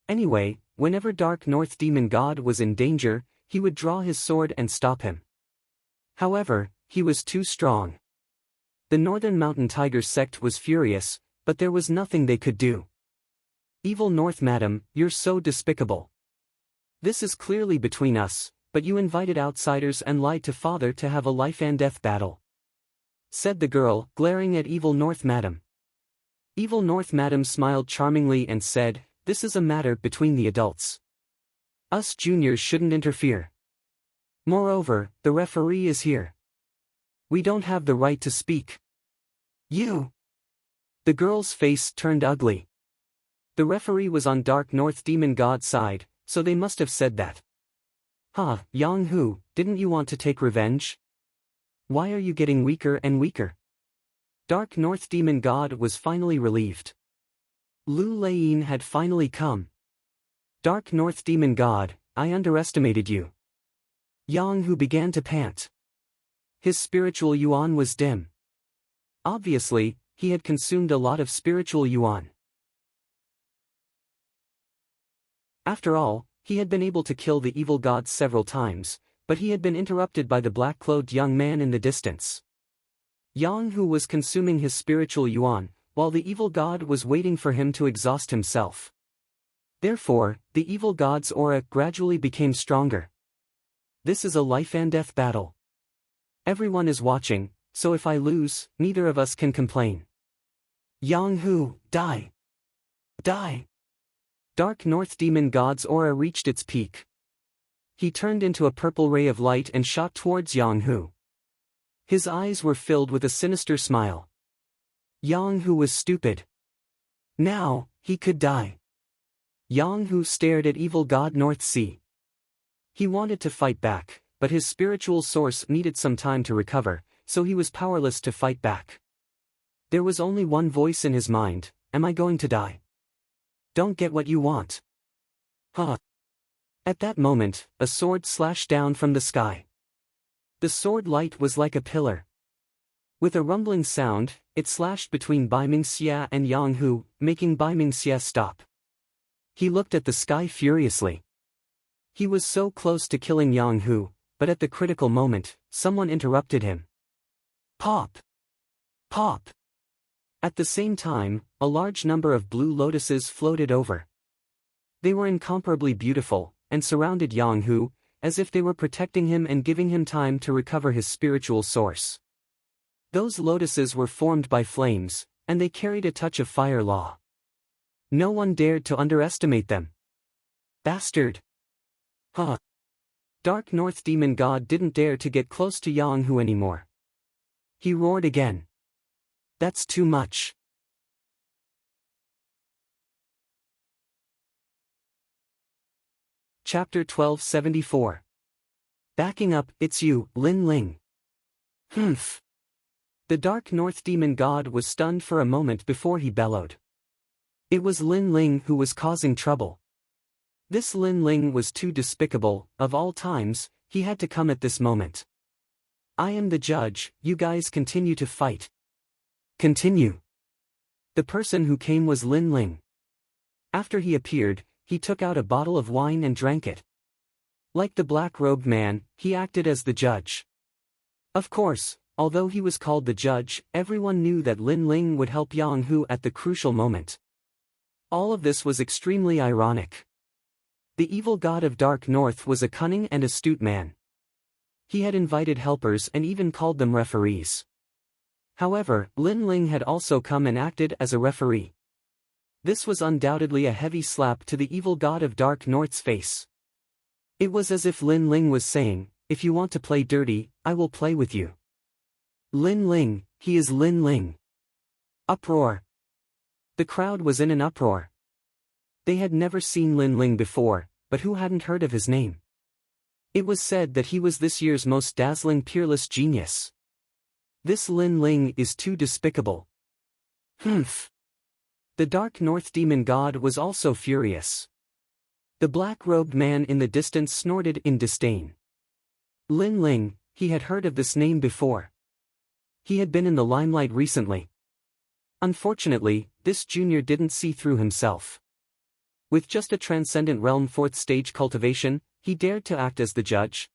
Anyway, whenever Dark North Demon God was in danger, he would draw his sword and stop him. However, he was too strong. The Northern Mountain Tiger sect was furious, but there was nothing they could do. Evil North Madam, you're so despicable. This is clearly between us, but you invited outsiders and lied to Father to have a life and death battle. Said the girl, glaring at Evil North Madam. Evil North Madam smiled charmingly and said, this is a matter between the adults. Us juniors shouldn't interfere. Moreover, the referee is here. We don't have the right to speak. You! The girl's face turned ugly. The referee was on Dark North Demon God's side, so they must have said that. Yang Hu, didn't you want to take revenge? Why are you getting weaker and weaker? Dark North Demon God was finally relieved. Lu Lei had finally come. Dark North Demon God, I underestimated you. Yang Hu began to pant. His spiritual yuan was dim. Obviously, he had consumed a lot of spiritual yuan. After all, he had been able to kill the evil god several times, but he had been interrupted by the black-clothed young man in the distance. Yang Hu was consuming his spiritual yuan, while the evil god was waiting for him to exhaust himself. Therefore, the evil god's aura gradually became stronger. This is a life and death battle. Everyone is watching, so if I lose, neither of us can complain. Yang Hu, die! Die! Dark North Demon God's aura reached its peak. He turned into a purple ray of light and shot towards Yang Hu. His eyes were filled with a sinister smile. Yang Hu was stupid. Now, he could die. Yang Hu stared at evil god North Sea. He wanted to fight back, but his spiritual source needed some time to recover, so he was powerless to fight back. There was only one voice in his mind, am I going to die? Don't get what you want. At that moment, a sword slashed down from the sky. The sword light was like a pillar. With a rumbling sound, it slashed between Bai Mingxia and Yang Hu, making Bai Mingxia stop. He looked at the sky furiously. He was so close to killing Yang Hu, but at the critical moment, someone interrupted him. Pop! Pop! At the same time, a large number of blue lotuses floated over. They were incomparably beautiful, and surrounded Yang Hu, as if they were protecting him and giving him time to recover his spiritual source. Those lotuses were formed by flames, and they carried a touch of fire law. No one dared to underestimate them. Bastard! Dark North Demon God didn't dare to get close to Yang Hu anymore. He roared again. That's too much. Chapter 1274. Backing up, it's you, Lin Ling. Humph. The Dark North Demon God was stunned for a moment before he bellowed. It was Lin Ling who was causing trouble. This Lin Ling was too despicable. Of all times, he had to come at this moment. I am the judge, you guys continue to fight. Continue. The person who came was Lin Ling. After he appeared, he took out a bottle of wine and drank it. Like the black-robed man, he acted as the judge. Of course, although he was called the judge, everyone knew that Lin Ling would help Yang Hu at the crucial moment. All of this was extremely ironic. The evil god of Dark North was a cunning and astute man. He had invited helpers and even called them referees. However, Lin Ling had also come and acted as a referee. This was undoubtedly a heavy slap to the evil god of Dark North's face. It was as if Lin Ling was saying, if you want to play dirty, I will play with you. Lin Ling, he is Lin Ling. Uproar. The crowd was in an uproar. They had never seen Lin Ling before, but who hadn't heard of his name? It was said that he was this year's most dazzling peerless genius. This Lin Ling is too despicable. Humph. The Dark North demon god was also furious. The black-robed man in the distance snorted in disdain. Lin Ling, he had heard of this name before. He had been in the limelight recently. Unfortunately, this junior didn't see through himself. With just a transcendent realm 4th stage cultivation, he dared to act as the judge.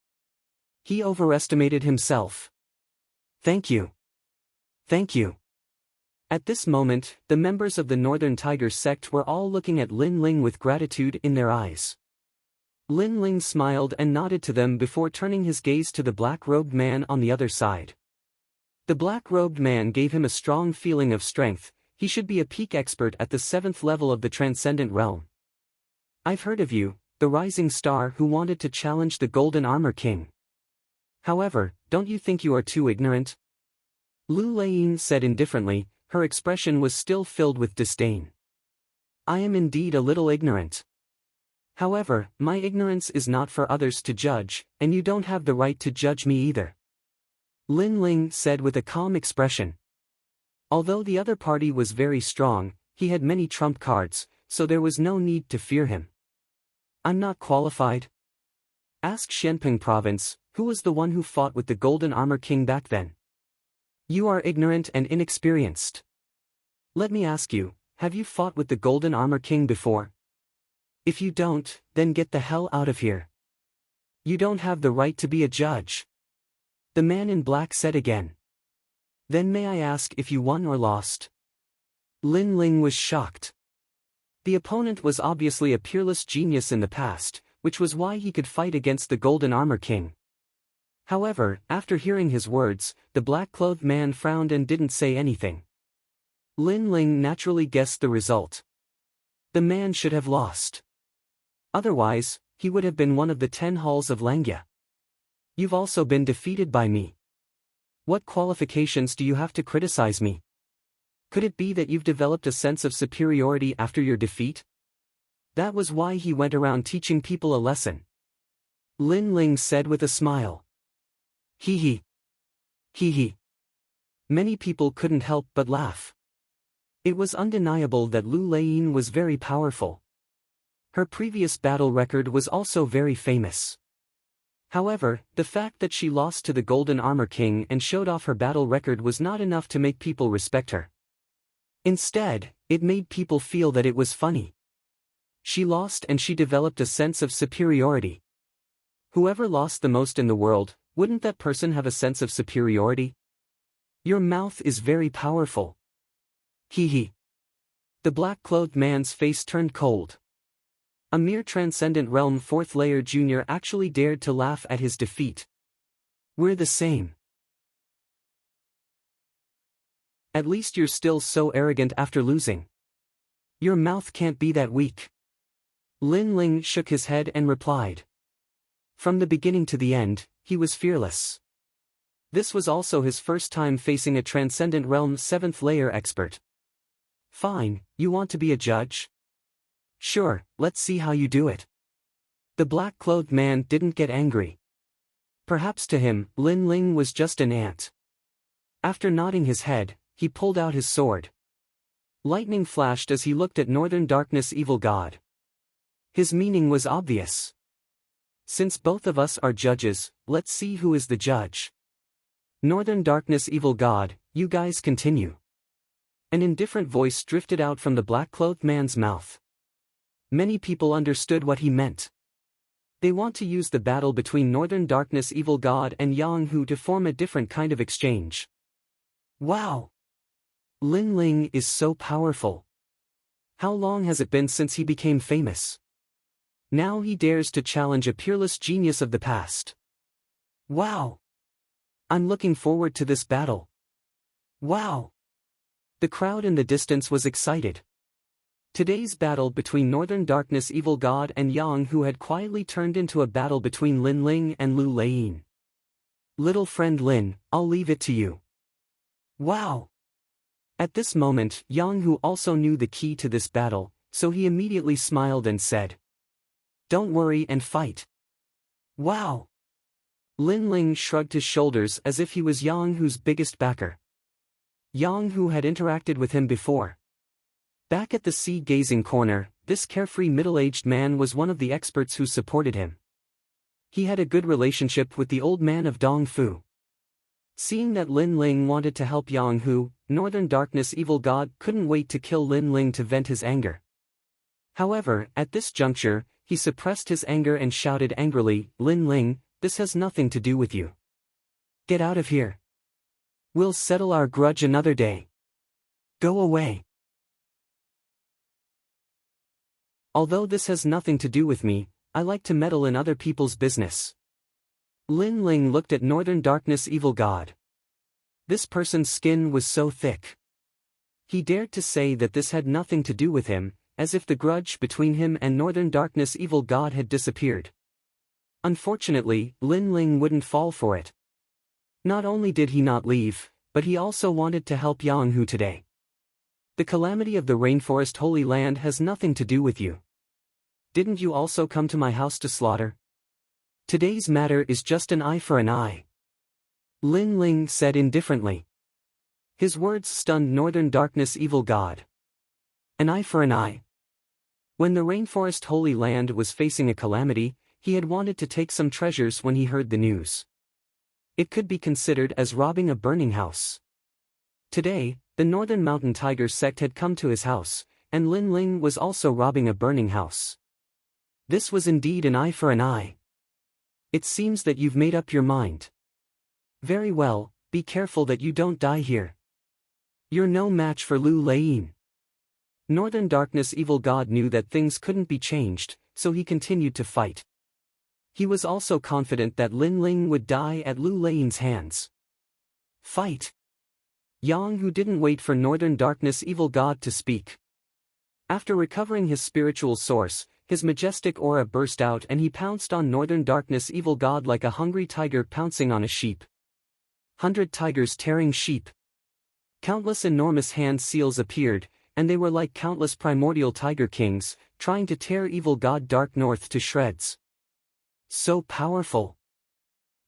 He overestimated himself. Thank you. Thank you. At this moment, the members of the Northern Tiger sect were all looking at Lin Ling with gratitude in their eyes. Lin Ling smiled and nodded to them before turning his gaze to the black-robed man on the other side. The black-robed man gave him a strong feeling of strength. He should be a peak expert at the 7th level of the Transcendent Realm. I've heard of you, the rising star who wanted to challenge the Golden Armor King. However, don't you think you are too ignorant? Lu Leying said indifferently. Her expression was still filled with disdain. I am indeed a little ignorant. However, my ignorance is not for others to judge, and you don't have the right to judge me either. Lin Ling said with a calm expression. Although the other party was very strong, he had many trump cards, so there was no need to fear him. I'm not qualified. Ask Shenping Province, who was the one who fought with the Golden Armor King back then. You are ignorant and inexperienced. Let me ask you, have you fought with the Golden Armor King before? If you don't, then get the hell out of here. You don't have the right to be a judge. The man in black said again. Then may I ask if you won or lost? Lin Ling was shocked. The opponent was obviously a peerless genius in the past, which was why he could fight against the Golden Armor King. However, after hearing his words, the black-clothed man frowned and didn't say anything. Lin Ling naturally guessed the result. The man should have lost. Otherwise, he would have been one of the 10 halls of Langya. You've also been defeated by me. What qualifications do you have to criticize me? Could it be that you've developed a sense of superiority after your defeat? That was why he went around teaching people a lesson. Lin Ling said with a smile. Hee hee. Hee hee. Many people couldn't help but laugh. It was undeniable that Lu Leying was very powerful. Her previous battle record was also very famous. However, the fact that she lost to the Golden Armor King and showed off her battle record was not enough to make people respect her. Instead, it made people feel that it was funny. She lost and she developed a sense of superiority. Whoever lost the most in the world, wouldn't that person have a sense of superiority? Your mouth is very powerful. Hee hee. The black-clothed man's face turned cold. A mere Transcendent Realm 4th layer junior actually dared to laugh at his defeat. We're the same. At least you're still so arrogant after losing. Your mouth can't be that weak. Lin Ling shook his head and replied. From the beginning to the end, he was fearless. This was also his first time facing a Transcendent Realm 7th layer expert. Fine, you want to be a judge? Sure, let's see how you do it. The black-clothed man didn't get angry. Perhaps to him, Lin Ling was just an ant. After nodding his head, he pulled out his sword. Lightning flashed as he looked at Northern Darkness Evil God. His meaning was obvious. Since both of us are judges, let's see who is the judge. Northern Darkness Evil God, you guys continue. An indifferent voice drifted out from the black-clothed man's mouth. Many people understood what he meant. They want to use the battle between Northern Darkness Evil God and Yang Hu to form a different kind of exchange. Wow! Lin Ling is so powerful. How long has it been since he became famous? Now he dares to challenge a peerless genius of the past. Wow! I'm looking forward to this battle. Wow! The crowd in the distance was excited. Today's battle between Northern Darkness Evil God and Yang Hu had quietly turned into a battle between Lin Ling and Lu Laiyin. Little friend Lin, I'll leave it to you. Wow! At this moment, Yang Hu also knew the key to this battle, so he immediately smiled and said, "Don't worry and fight." Wow! Lin Ling shrugged his shoulders as if he was Yang Hu's biggest backer. Yang Hu had interacted with him before. Back at the sea-gazing corner, this carefree middle-aged man was one of the experts who supported him. He had a good relationship with the old man of Dongfu. Seeing that Lin Ling wanted to help Yang Hu, Northern Darkness Evil God couldn't wait to kill Lin Ling to vent his anger. However, at this juncture, he suppressed his anger and shouted angrily, "Lin Ling, this has nothing to do with you. Get out of here. We'll settle our grudge another day. Go away. Although this has nothing to do with me, I like to meddle in other people's business." Lin Ling looked at Northern Darkness Evil God. This person's skin was so thick. He dared to say that this had nothing to do with him, as if the grudge between him and Northern Darkness Evil God had disappeared. Unfortunately, Lin Ling wouldn't fall for it. Not only did he not leave, but he also wanted to help Yang Hu today. The calamity of the rainforest Holy Land has nothing to do with you. Didn't you also come to my house to slaughter? Today's matter is just an eye for an eye. Lin Ling said indifferently. His words stunned Northern Darkness Evil God. An eye for an eye. When the rainforest Holy Land was facing a calamity, he had wanted to take some treasures when he heard the news. It could be considered as robbing a burning house. Today, the Northern Mountain Tiger sect had come to his house, and Lin Ling was also robbing a burning house. This was indeed an eye for an eye. It seems that you've made up your mind. Very well, be careful that you don't die here. You're no match for Lu Laiyin. Northern Darkness Evil God knew that things couldn't be changed, so he continued to fight. He was also confident that Lin Ling would die at Lu Laiyin's hands. Fight! Yang Hu didn't wait for Northern Darkness Evil God to speak. After recovering his spiritual source, his majestic aura burst out and he pounced on Northern Darkness Evil God like a hungry tiger pouncing on a sheep. 100 tigers tearing sheep. Countless enormous hand seals appeared, and they were like countless primordial tiger kings, trying to tear Evil God Dark North to shreds. So powerful!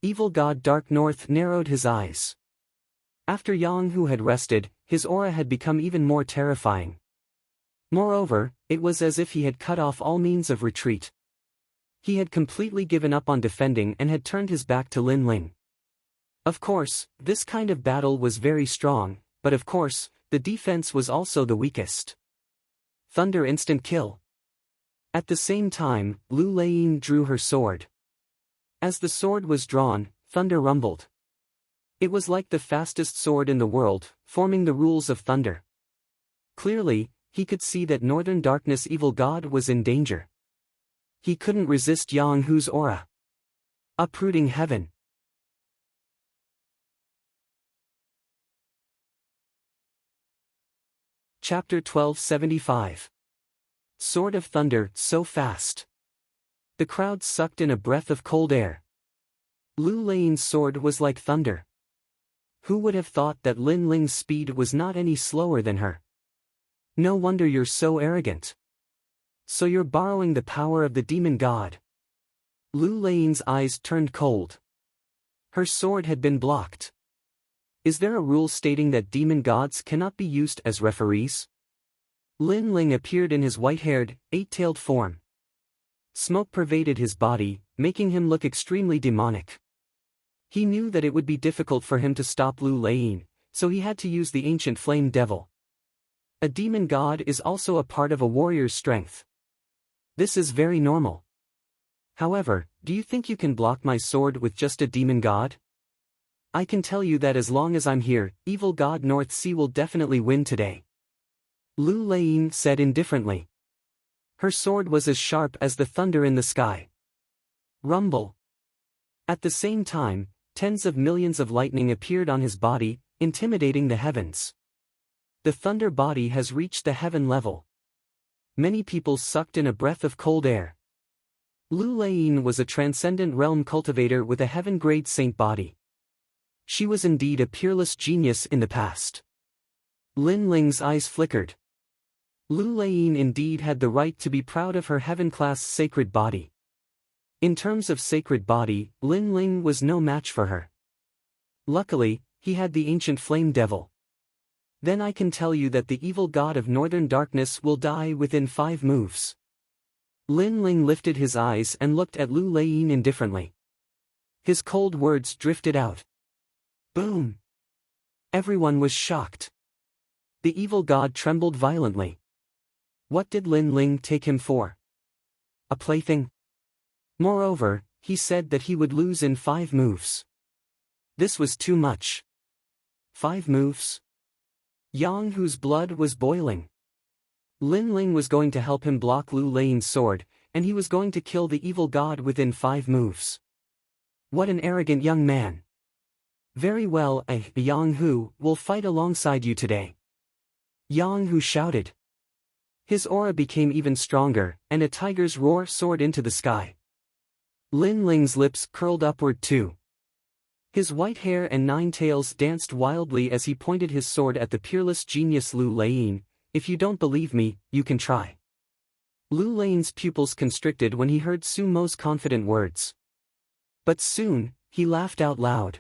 Evil God Dark North narrowed his eyes. After Yang Hu had rested, his aura had become even more terrifying. Moreover, it was as if he had cut off all means of retreat. He had completely given up on defending and had turned his back to Lin Ling. Of course, this kind of battle was very strong, but of course, the defense was also the weakest. Thunder instant kill. At the same time, Lu Laiyin drew her sword. As the sword was drawn, thunder rumbled. It was like the fastest sword in the world, forming the rules of thunder. Clearly, he could see that Northern Darkness Evil God was in danger. He couldn't resist Yang Hu's aura. Uprooting heaven. Chapter 1275. Sword of Thunder, so fast. The crowd sucked in a breath of cold air. Lu Laiyin's sword was like thunder. Who would have thought that Lin Ling's speed was not any slower than her? No wonder you're so arrogant. So you're borrowing the power of the demon god. Lu Laiyin's eyes turned cold. Her sword had been blocked. Is there a rule stating that demon gods cannot be used as referees? Lin Ling appeared in his white-haired, eight-tailed form. Smoke pervaded his body, making him look extremely demonic. He knew that it would be difficult for him to stop Lu Laiyin, so he had to use the ancient flame devil. A demon god is also a part of a warrior's strength. This is very normal. However, do you think you can block my sword with just a demon god? I can tell you that as long as I'm here, evil god North Sea will definitely win today. Lu Laiyin said indifferently. Her sword was as sharp as the thunder in the sky. Rumble. At the same time, tens of millions of lightning appeared on his body, intimidating the heavens. The thunder body has reached the heaven level. Many people sucked in a breath of cold air. Lu Laiyin was a transcendent realm cultivator with a heaven-grade saint body. She was indeed a peerless genius in the past. Lin Ling's eyes flickered. Lu Laiyin indeed had the right to be proud of her heaven-class sacred body. In terms of sacred body, Lin Ling was no match for her. Luckily, he had the ancient flame devil. Then I can tell you that the evil god of northern darkness will die within 5 moves. Lin Ling lifted his eyes and looked at Lu Laiyin indifferently. His cold words drifted out. Boom! Everyone was shocked. The evil god trembled violently. What did Lin Ling take him for? A plaything? Moreover, he said that he would lose in 5 moves. This was too much. 5 moves? Yang Hu's blood was boiling. Lin Ling was going to help him block Lu Laiyin's sword, and he was going to kill the evil god within 5 moves. What an arrogant young man. Very well, Yang Hu will fight alongside you today. Yang Hu shouted. His aura became even stronger, and a tiger's roar soared into the sky. Lin Ling's lips curled upward too. His white hair and 9 tails danced wildly as he pointed his sword at the peerless genius Lu Laiyin. If you don't believe me, you can try. Lu Laiyin's pupils constricted when he heard Su Mo's confident words. But soon, he laughed out loud.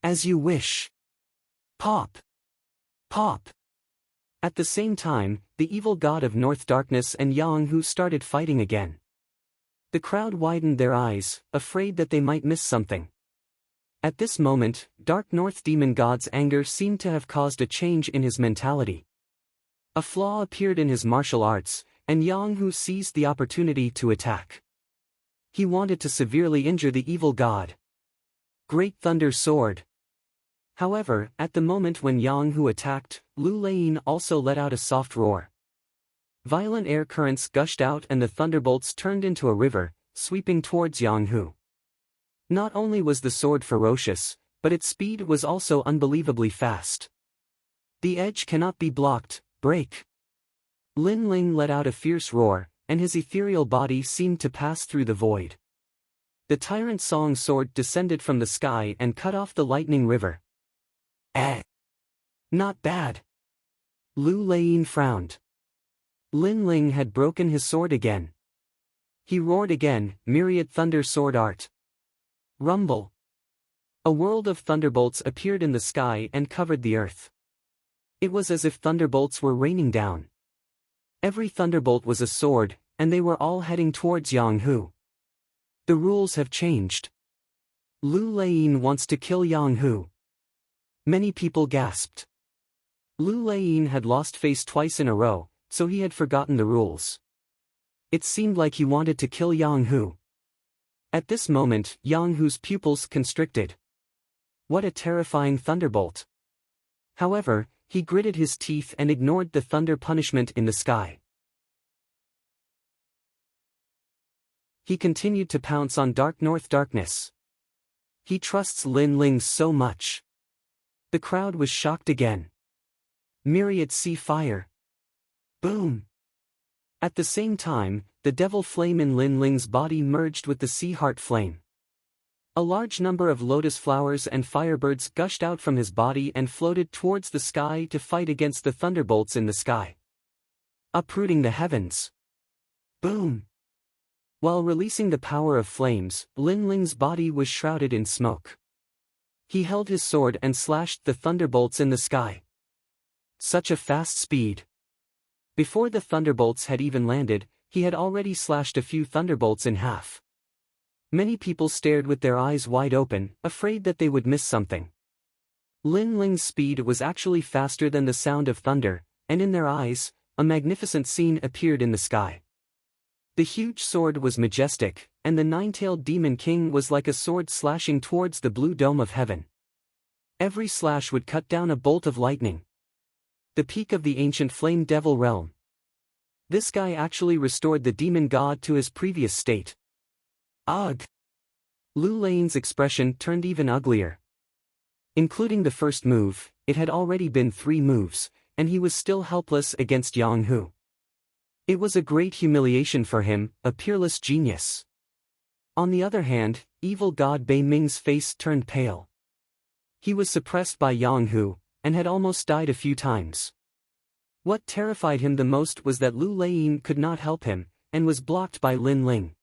As you wish. Pop! Pop! At the same time, the evil god of North Darkness and Yang Hu started fighting again. The crowd widened their eyes, afraid that they might miss something. At this moment, Dark North Demon God's anger seemed to have caused a change in his mentality. A flaw appeared in his martial arts, and Yang Hu seized the opportunity to attack. He wanted to severely injure the evil god. Great Thunder Sword. However, at the moment when Yang Hu attacked, Lu Laiyin also let out a soft roar. Violent air currents gushed out and the thunderbolts turned into a river, sweeping towards Yang Hu. Not only was the sword ferocious, but its speed was also unbelievably fast. The edge cannot be blocked, break. Lin Ling let out a fierce roar, and his ethereal body seemed to pass through the void. The Tyrant Song sword descended from the sky and cut off the lightning river. Not bad. Lu Laiyin frowned. Lin Ling had broken his sword again. He roared again, myriad thunder sword art. Rumble. A world of thunderbolts appeared in the sky and covered the earth. It was as if thunderbolts were raining down. Every thunderbolt was a sword, and they were all heading towards Yang Hu. The rules have changed. Lu Laiyin wants to kill Yang Hu. Many people gasped. Lu Laiyin had lost face twice in a row, so he had forgotten the rules. It seemed like he wanted to kill Yang Hu. At this moment, Yang Hu's pupils constricted. What a terrifying thunderbolt. However, he gritted his teeth and ignored the thunder punishment in the sky. He continued to pounce on Dark North Darkness. He trusts Lin Ling so much. The crowd was shocked again. Myriad Sea Fire. Boom! At the same time, the devil flame in Lin Ling's body merged with the sea heart flame. A large number of lotus flowers and firebirds gushed out from his body and floated towards the sky to fight against the thunderbolts in the sky, uprooting the heavens. Boom! While releasing the power of flames, Lin Ling's body was shrouded in smoke. He held his sword and slashed the thunderbolts in the sky. Such a fast speed. Before the thunderbolts had even landed, he had already slashed a few thunderbolts in half. Many people stared with their eyes wide open, afraid that they would miss something. Lin Ling's speed was actually faster than the sound of thunder, and in their eyes, a magnificent scene appeared in the sky. The huge sword was majestic, and the nine-tailed demon king was like a sword slashing towards the blue dome of heaven. Every slash would cut down a bolt of lightning. The peak of the ancient flame devil realm. This guy actually restored the demon god to his previous state. Ugh! Lu Lane's expression turned even uglier. Including the first move, it had already been 3 moves, and he was still helpless against Yang Hu. It was a great humiliation for him, a peerless genius. On the other hand, evil god Bei Ming's face turned pale. He was suppressed by Yang Hu, and had almost died a few times. What terrified him the most was that Lu Lane could not help him, and was blocked by Lin Ling.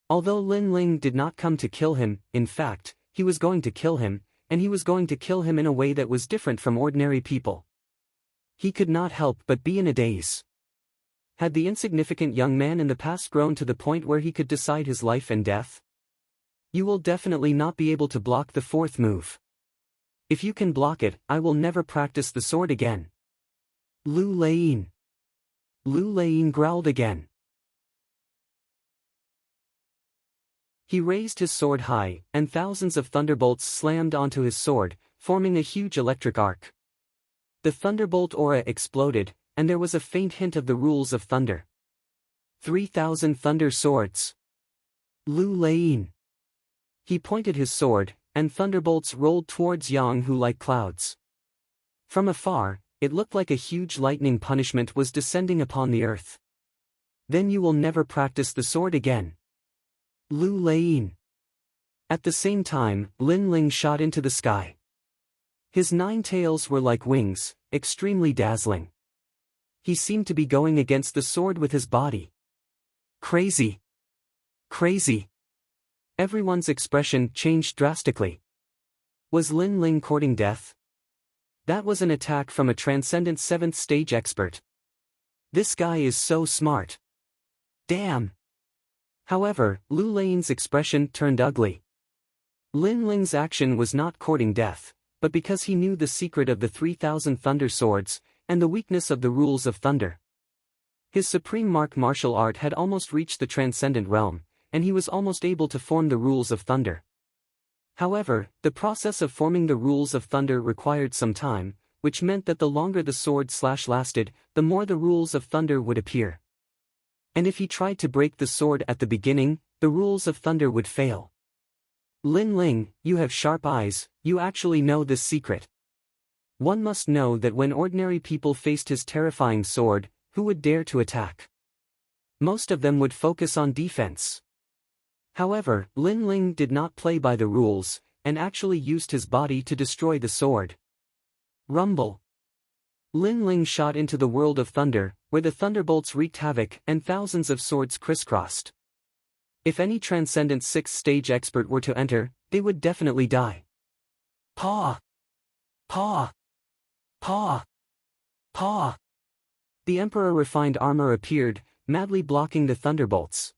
Although Lin Ling did not come to kill him, in fact, he was going to kill him, and he was going to kill him in a way that was different from ordinary people. He could not help but be in a daze. Had the insignificant young man in the past grown to the point where he could decide his life and death? You will definitely not be able to block the 4th move. If you can block it, I will never practice the sword again. Lu Lane. Lu Lane growled again. He raised his sword high, and thousands of thunderbolts slammed onto his sword, forming a huge electric arc. The thunderbolt aura exploded, and there was a faint hint of the rules of thunder. 3,000 thunder swords. Lu Lane. He pointed his sword, and thunderbolts rolled towards Yang Hu like clouds. From afar, it looked like a huge lightning punishment was descending upon the earth. Then you will never practice the sword again. Lu Lane. At the same time, Lin Ling shot into the sky. His 9 tails were like wings, extremely dazzling. He seemed to be going against the sword with his body. Crazy. Crazy. Everyone's expression changed drastically. Was Lin Ling courting death? That was an attack from a transcendent 7th stage expert. This guy is so smart. Damn. However, Lu Lane's expression turned ugly. Lin Ling's action was not courting death, but because he knew the secret of the 3,000 thunder swords, and the weakness of the rules of thunder. His supreme martial art had almost reached the transcendent realm, and he was almost able to form the rules of thunder. However, the process of forming the rules of thunder required some time, which meant that the longer the sword slash lasted, the more the rules of thunder would appear. And if he tried to break the sword at the beginning, the rules of thunder would fail. Lin Ling, you have sharp eyes, you actually know this secret. One must know that when ordinary people faced his terrifying sword, who would dare to attack? Most of them would focus on defense. However, Lin Ling did not play by the rules, and actually used his body to destroy the sword. Rumble. Lin Ling shot into the world of thunder, where the thunderbolts wreaked havoc and thousands of swords crisscrossed. If any transcendent 6th stage expert were to enter, they would definitely die. Paw! Paw! Paw! Paw! The Emperor refined armor appeared, madly blocking the thunderbolts.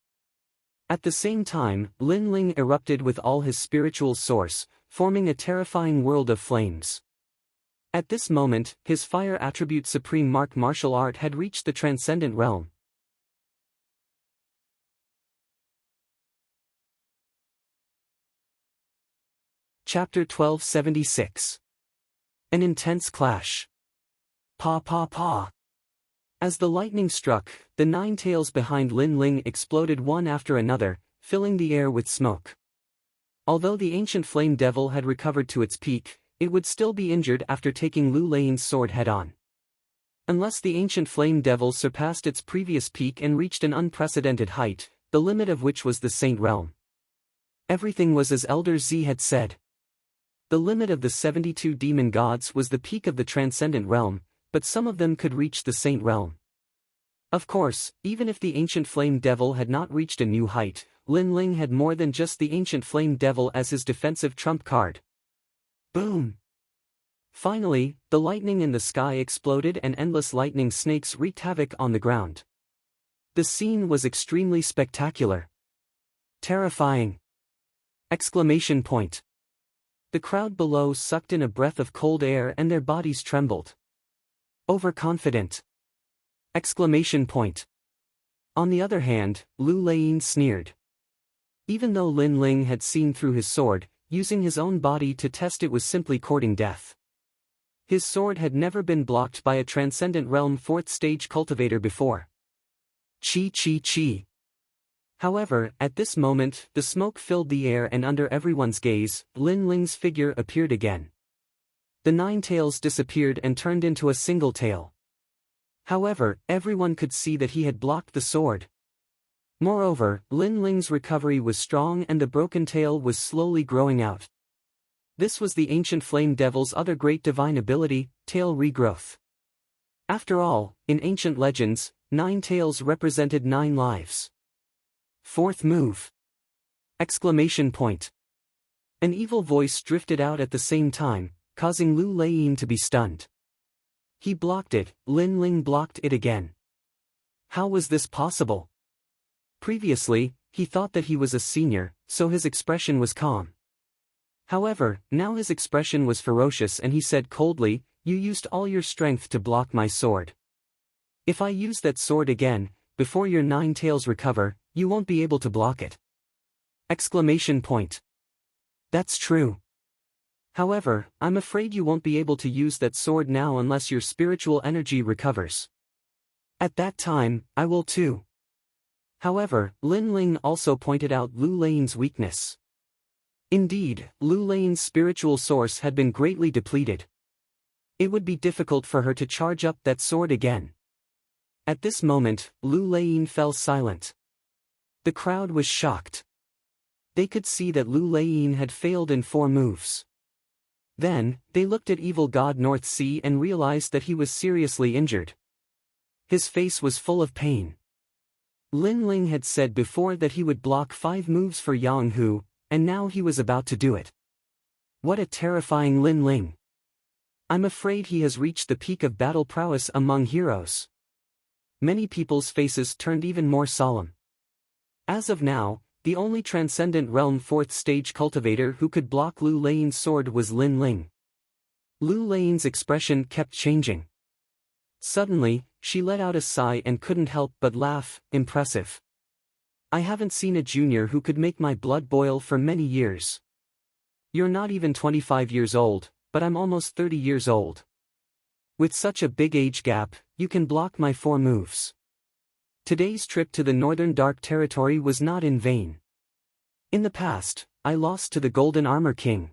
At the same time, Lin Ling erupted with all his spiritual source, forming a terrifying world of flames. At this moment, his fire attribute supreme martial art had reached the transcendent realm. Chapter 1276. An intense clash. Pa pa pa. As the lightning struck, the 9 tails behind Lin Ling exploded one after another, filling the air with smoke. Although the ancient flame devil had recovered to its peak, it would still be injured after taking Lu Lane's sword head-on. Unless the ancient flame devil surpassed its previous peak and reached an unprecedented height, the limit of which was the Saint Realm. Everything was as Elder Z had said. The limit of the 72 demon gods was the peak of the transcendent realm, but some of them could reach the Saint Realm. Of course, even if the ancient flame devil had not reached a new height, Lin Ling had more than just the ancient flame devil as his defensive trump card. Boom! Finally, the lightning in the sky exploded and endless lightning snakes wreaked havoc on the ground. The scene was extremely spectacular. Terrifying! Exclamation point. The crowd below sucked in a breath of cold air and their bodies trembled. Overconfident! Exclamation point. On the other hand, Lu Leying sneered. Even though Lin Ling had seen through his sword, using his own body to test it was simply courting death. His sword had never been blocked by a Transcendent Realm 4th stage cultivator before. Chi chi chi. However, at this moment, the smoke filled the air and under everyone's gaze, Lin Ling's figure appeared again. The 9 tails disappeared and turned into a single tail. However, everyone could see that he had blocked the sword. Moreover, Lin Ling's recovery was strong and the broken tail was slowly growing out. This was the ancient Flame Devil's other great divine ability, tail regrowth. After all, in ancient legends, 9 tails represented 9 lives. Fourth move! Exclamation point. An evil voice drifted out at the same time, causing Lu Leying to be stunned. He blocked it, Lin Ling blocked it again. How was this possible? Previously, he thought that he was a senior, so his expression was calm. However, now his expression was ferocious and he said coldly, "You used all your strength to block my sword. If I use that sword again, before your 9 tails recover, you won't be able to block it." Exclamation point. That's true. However, I'm afraid you won't be able to use that sword now unless your spiritual energy recovers. At that time, I will too. However, Lin Ling also pointed out Lu Leying's weakness. Indeed, Lu Leying's spiritual source had been greatly depleted. It would be difficult for her to charge up that sword again. At this moment, Lu Leying fell silent. The crowd was shocked. They could see that Lu Leying had failed in 4 moves. Then, they looked at evil god North Sea and realized that he was seriously injured. His face was full of pain. Lin Ling had said before that he would block 5 moves for Yang Hu, and now he was about to do it. What a terrifying Lin Ling! I'm afraid he has reached the peak of battle prowess among heroes. Many people's faces turned even more solemn. As of now, the only Transcendent Realm 4th stage cultivator who could block Lu Leying's sword was Lin Ling. Lu Leying's expression kept changing. Suddenly, she let out a sigh and couldn't help but laugh. Impressive. I haven't seen a junior who could make my blood boil for many years. You're not even 25 years old, but I'm almost 30 years old. With such a big age gap, you can block my 4 moves. Today's trip to the Northern Dark Territory was not in vain. In the past, I lost to the Golden Armor King.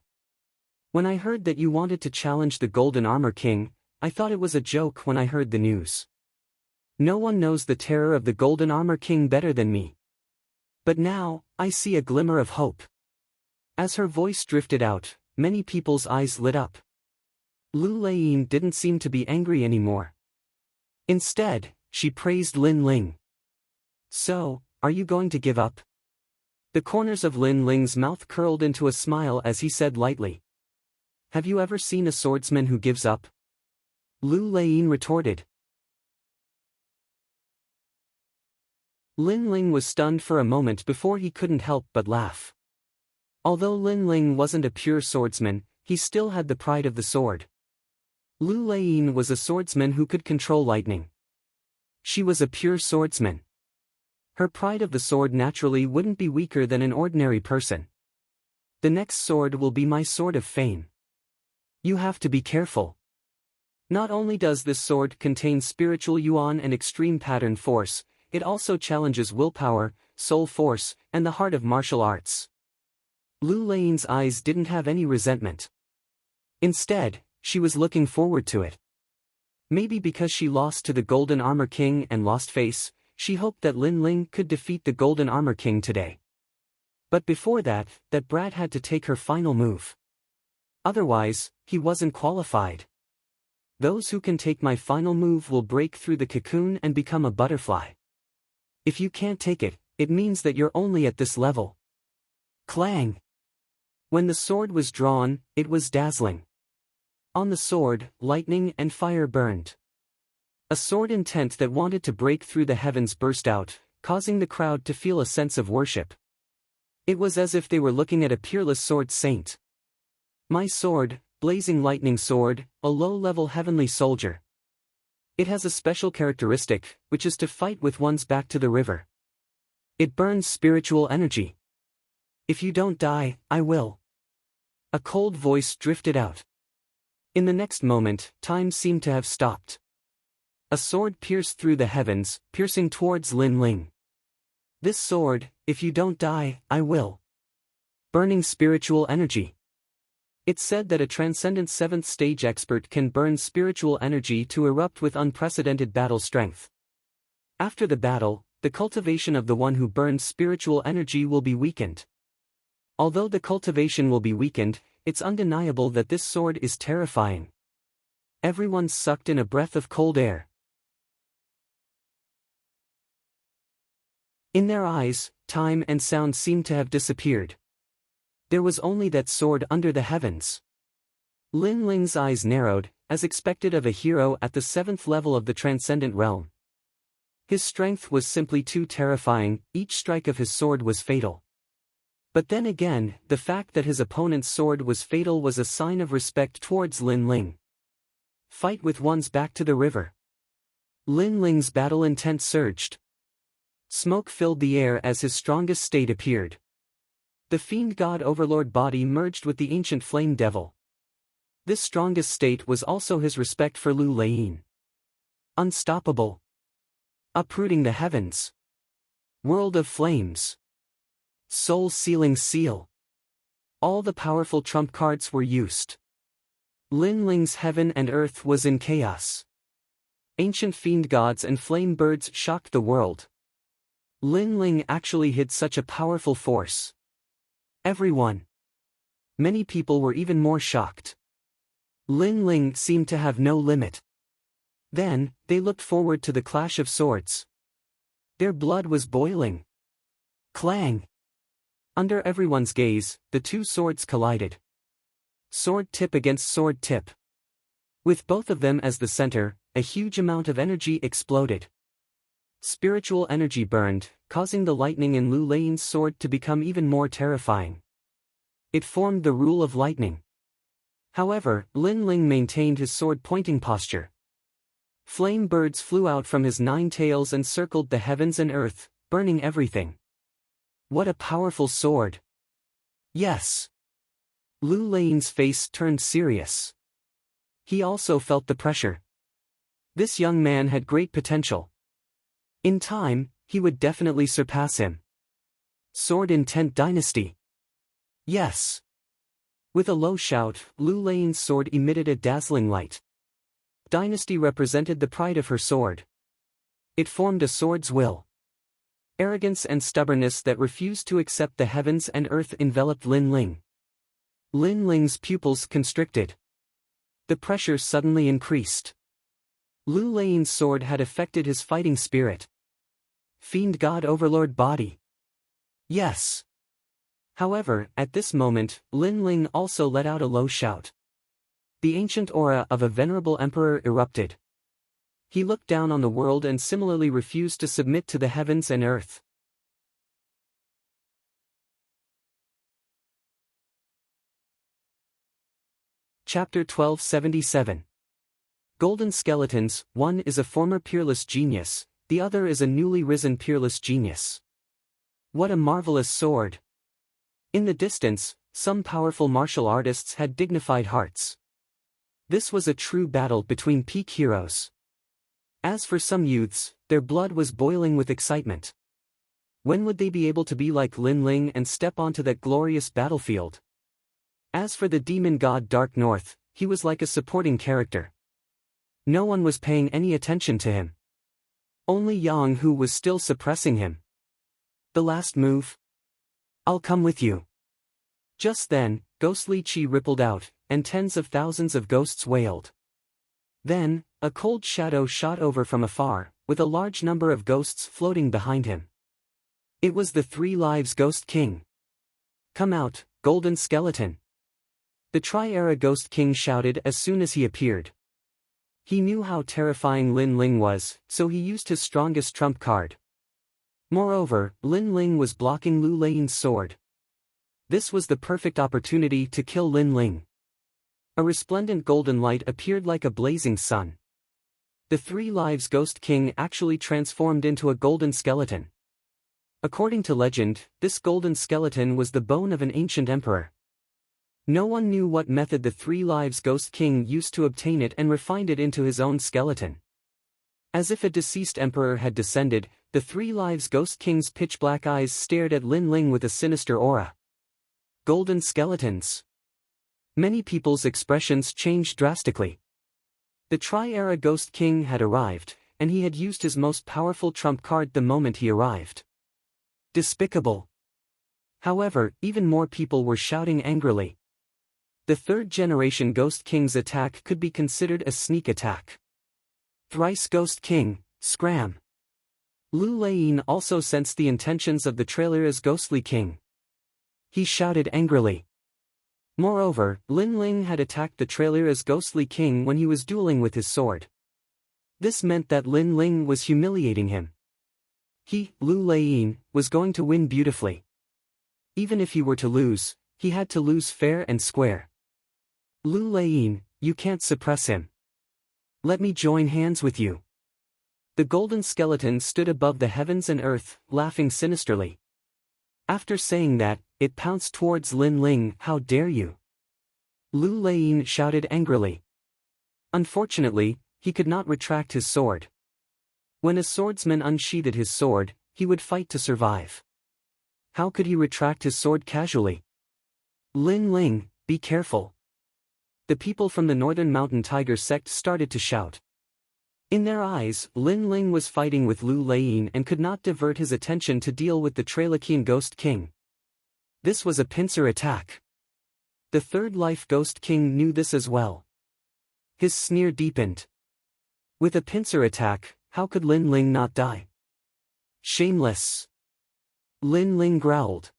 When I heard that you wanted to challenge the Golden Armor King, I thought it was a joke when I heard the news. No one knows the terror of the Golden Armor King better than me. But now, I see a glimmer of hope. As her voice drifted out, many people's eyes lit up. Lu Leying didn't seem to be angry anymore. Instead, she praised Lin Ling. So, are you going to give up? The corners of Lin Ling's mouth curled into a smile as he said lightly. Have you ever seen a swordsman who gives up? Lu Leying retorted. Lin Ling was stunned for a moment before he couldn't help but laugh. Although Lin Ling wasn't a pure swordsman, he still had the pride of the sword. Lu Leying was a swordsman who could control lightning. She was a pure swordsman. Her pride of the sword naturally wouldn't be weaker than an ordinary person. The next sword will be my sword of fame. You have to be careful. Not only does this sword contain spiritual yuan and extreme pattern force, it also challenges willpower, soul force, and the heart of martial arts. Lu Leying's eyes didn't have any resentment. Instead, she was looking forward to it. Maybe because she lost to the Golden Armor King and lost face, she hoped that Lin Ling could defeat the Golden Armor King today. But before that brat had to take her final move. Otherwise, he wasn't qualified. Those who can take my final move will break through the cocoon and become a butterfly. If you can't take it, it means that you're only at this level. Clang! When the sword was drawn, it was dazzling. On the sword, lightning and fire burned. A sword intent that wanted to break through the heavens burst out, causing the crowd to feel a sense of worship. It was as if they were looking at a peerless sword saint. My sword, blazing lightning sword, a low-level heavenly soldier. It has a special characteristic, which is to fight with one's back to the river. It burns spiritual energy. If you don't die, I will. A cold voice drifted out. In the next moment, time seemed to have stopped. A sword pierced through the heavens, piercing towards Lin Ling. This sword, if you don't die, I will. Burning spiritual energy. It's said that a transcendent 7th stage expert can burn spiritual energy to erupt with unprecedented battle strength. After the battle, the cultivation of the one who burns spiritual energy will be weakened. Although the cultivation will be weakened, it's undeniable that this sword is terrifying. Everyone sucked in a breath of cold air. In their eyes, time and sound seemed to have disappeared. There was only that sword under the heavens. Lin Ling's eyes narrowed, as expected of a hero at the 7th level of the transcendent realm. His strength was simply too terrifying, each strike of his sword was fatal. But then again, the fact that his opponent's sword was fatal was a sign of respect towards Lin Ling. Fight with one's back to the river. Lin Ling's battle intent surged. Smoke filled the air as his strongest state appeared. The fiend god overlord body merged with the ancient flame devil. This strongest state was also his respect for Lu Lei. Unstoppable. Uprooting the heavens. World of flames. Soul-sealing seal. All the powerful trump cards were used. Lin Ling's heaven and earth was in chaos. Ancient fiend gods and flame birds shocked the world. Lin Ling actually hid such a powerful force. Everyone. Many people were even more shocked. Lin Ling seemed to have no limit. Then, they looked forward to the clash of swords. Their blood was boiling. Clang! Under everyone's gaze, the two swords collided. Sword tip against sword tip. With both of them as the center, a huge amount of energy exploded. Spiritual energy burned, causing the lightning in Lu Lei's sword to become even more terrifying. It formed the rule of lightning. However, Lin Ling maintained his sword-pointing posture. Flame birds flew out from his 9 tails and circled the heavens and earth, burning everything. What a powerful sword! Yes! Lu Lei's face turned serious. He also felt the pressure. This young man had great potential. In time, he would definitely surpass him. Sword Intent Dynasty. Yes. With a low shout, Lu Lei's sword emitted a dazzling light. Dynasty represented the pride of her sword. It formed a sword's will. Arrogance and stubbornness that refused to accept the heavens and earth enveloped Lin Ling. Lin Ling's pupils constricted. The pressure suddenly increased. Lu Lei's sword had affected his fighting spirit. Fiend God Overlord body. Yes. However, at this moment, Lin Ling also let out a low shout. The ancient aura of a venerable emperor erupted. He looked down on the world and similarly refused to submit to the heavens and earth. Chapter 1277. Golden Skeletons, one is a former peerless genius, the other is a newly risen peerless genius. What a marvelous sword! In the distance, some powerful martial artists had dignified hearts. This was a true battle between peak heroes. As for some youths, their blood was boiling with excitement. When would they be able to be like Lin Ling and step onto that glorious battlefield? As for the demon god Dark North, he was like a supporting character. No one was paying any attention to him. Only Yang Hu was still suppressing him. The last move? I'll come with you. Just then, ghostly chi rippled out, and tens of thousands of ghosts wailed. Then, a cold shadow shot over from afar, with a large number of ghosts floating behind him. It was the 3 Lives Ghost King. Come out, golden skeleton. The Tri-Era Ghost King shouted as soon as he appeared. He knew how terrifying Lin Ling was, so he used his strongest trump card. Moreover, Lin Ling was blocking Lu Lein's sword. This was the perfect opportunity to kill Lin Ling. A resplendent golden light appeared like a blazing sun. The 3 Lives Ghost King actually transformed into a golden skeleton. According to legend, this golden skeleton was the bone of an ancient emperor. No one knew what method the 3 Lives Ghost King used to obtain it and refined it into his own skeleton. As if a deceased emperor had descended, the 3 Lives Ghost King's pitch-black eyes stared at Lin Ling with a sinister aura. Golden skeletons. Many people's expressions changed drastically. The Tri-Era Ghost King had arrived, and he had used his most powerful trump card the moment he arrived. Despicable. However, even more people were shouting angrily. The 3rd-generation Ghost King's attack could be considered a sneak attack. Thrice Ghost King, scram. Lu Lein also sensed the intentions of the Tri-Era's ghostly king. He shouted angrily. Moreover, Lin Ling had attacked the Tri-Era's ghostly king when he was dueling with his sword. This meant that Lin Ling was humiliating him. He, Lu Lein, was going to win beautifully. Even if he were to lose, he had to lose fair and square. Lu Lein, you can't suppress him. Let me join hands with you. The golden skeleton stood above the heavens and earth, laughing sinisterly. After saying that, it pounced towards Lin Ling. How dare you? Lu Lein shouted angrily. Unfortunately, he could not retract his sword. When a swordsman unsheathed his sword, he would fight to survive. How could he retract his sword casually? Lin Ling, be careful. The people from the Northern Mountain Tiger sect started to shout. In their eyes, Lin Ling was fighting with Lu Lein and could not divert his attention to deal with the Trailakian Ghost King. This was a pincer attack. The 3rd Life Ghost King knew this as well. His sneer deepened. With a pincer attack, how could Lin Ling not die? Shameless. Lin Ling growled.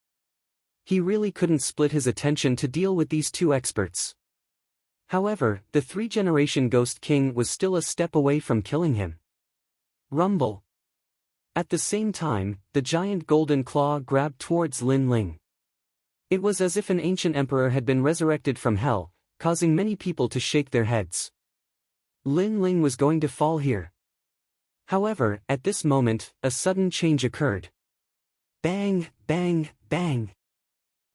He really couldn't split his attention to deal with these 2 experts. However, the 3rd-generation Ghost King was still a step away from killing him. Rumble. At the same time, the giant golden claw grabbed towards Lin Ling. It was as if an ancient emperor had been resurrected from hell, causing many people to shake their heads. Lin Ling was going to fall here. However, at this moment, a sudden change occurred. Bang, bang, bang.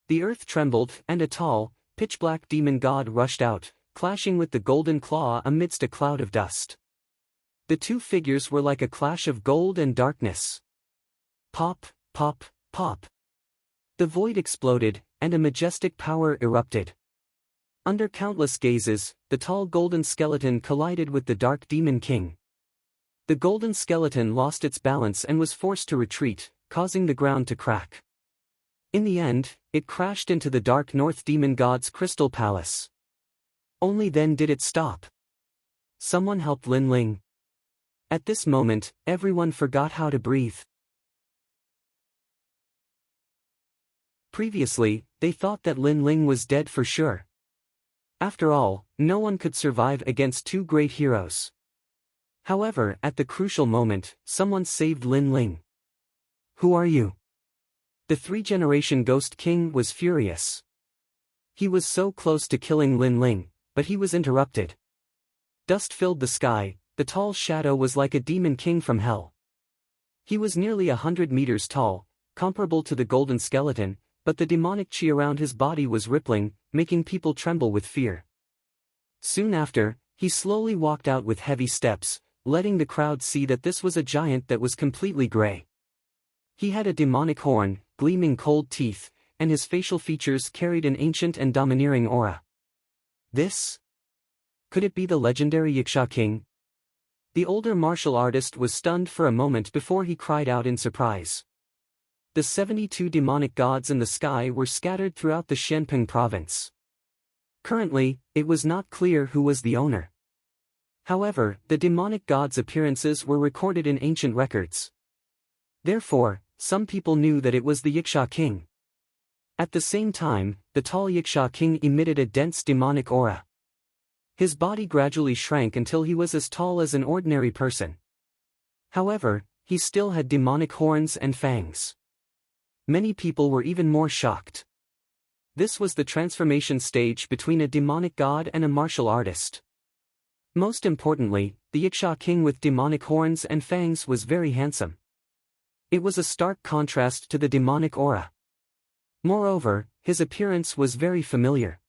The earth trembled, and a tall, pitch-black demon god rushed out, clashing with the golden claw amidst a cloud of dust. The 2 figures were like a clash of gold and darkness. Pop, pop, pop. The void exploded, and a majestic power erupted. Under countless gazes, the tall golden skeleton collided with the dark demon king. The golden skeleton lost its balance and was forced to retreat, causing the ground to crack. In the end, it crashed into the dark North Demon God's crystal palace. Only then did it stop. Someone helped Lin Ling. At this moment, everyone forgot how to breathe. Previously, they thought that Lin Ling was dead for sure. After all, no one could survive against 2 great heroes. However, at the crucial moment, someone saved Lin Ling. Who are you? The 3rd-generation Ghost King was furious. He was so close to killing Lin Ling, but he was interrupted. Dust filled the sky. The tall shadow was like a demon king from hell. He was nearly 100 meters tall, comparable to the golden skeleton, but the demonic chi around his body was rippling, making people tremble with fear. Soon after, he slowly walked out with heavy steps, letting the crowd see that this was a giant that was completely gray. He had a demonic horn, gleaming cold teeth, and his facial features carried an ancient and domineering aura. This? Could it be the legendary Yaksha King? The older martial artist was stunned for a moment before he cried out in surprise. The 72 demonic gods in the sky were scattered throughout the Xianping province. Currently, it was not clear who was the owner. However, the demonic gods' appearances were recorded in ancient records. Therefore, some people knew that it was the Yaksha King. At the same time, the tall Yiksha king emitted a dense demonic aura. His body gradually shrank until he was as tall as an ordinary person. However, he still had demonic horns and fangs. Many people were even more shocked. This was the transformation stage between a demonic god and a martial artist. Most importantly, the Yiksha king with demonic horns and fangs was very handsome. It was a stark contrast to the demonic aura. Moreover, his appearance was very familiar.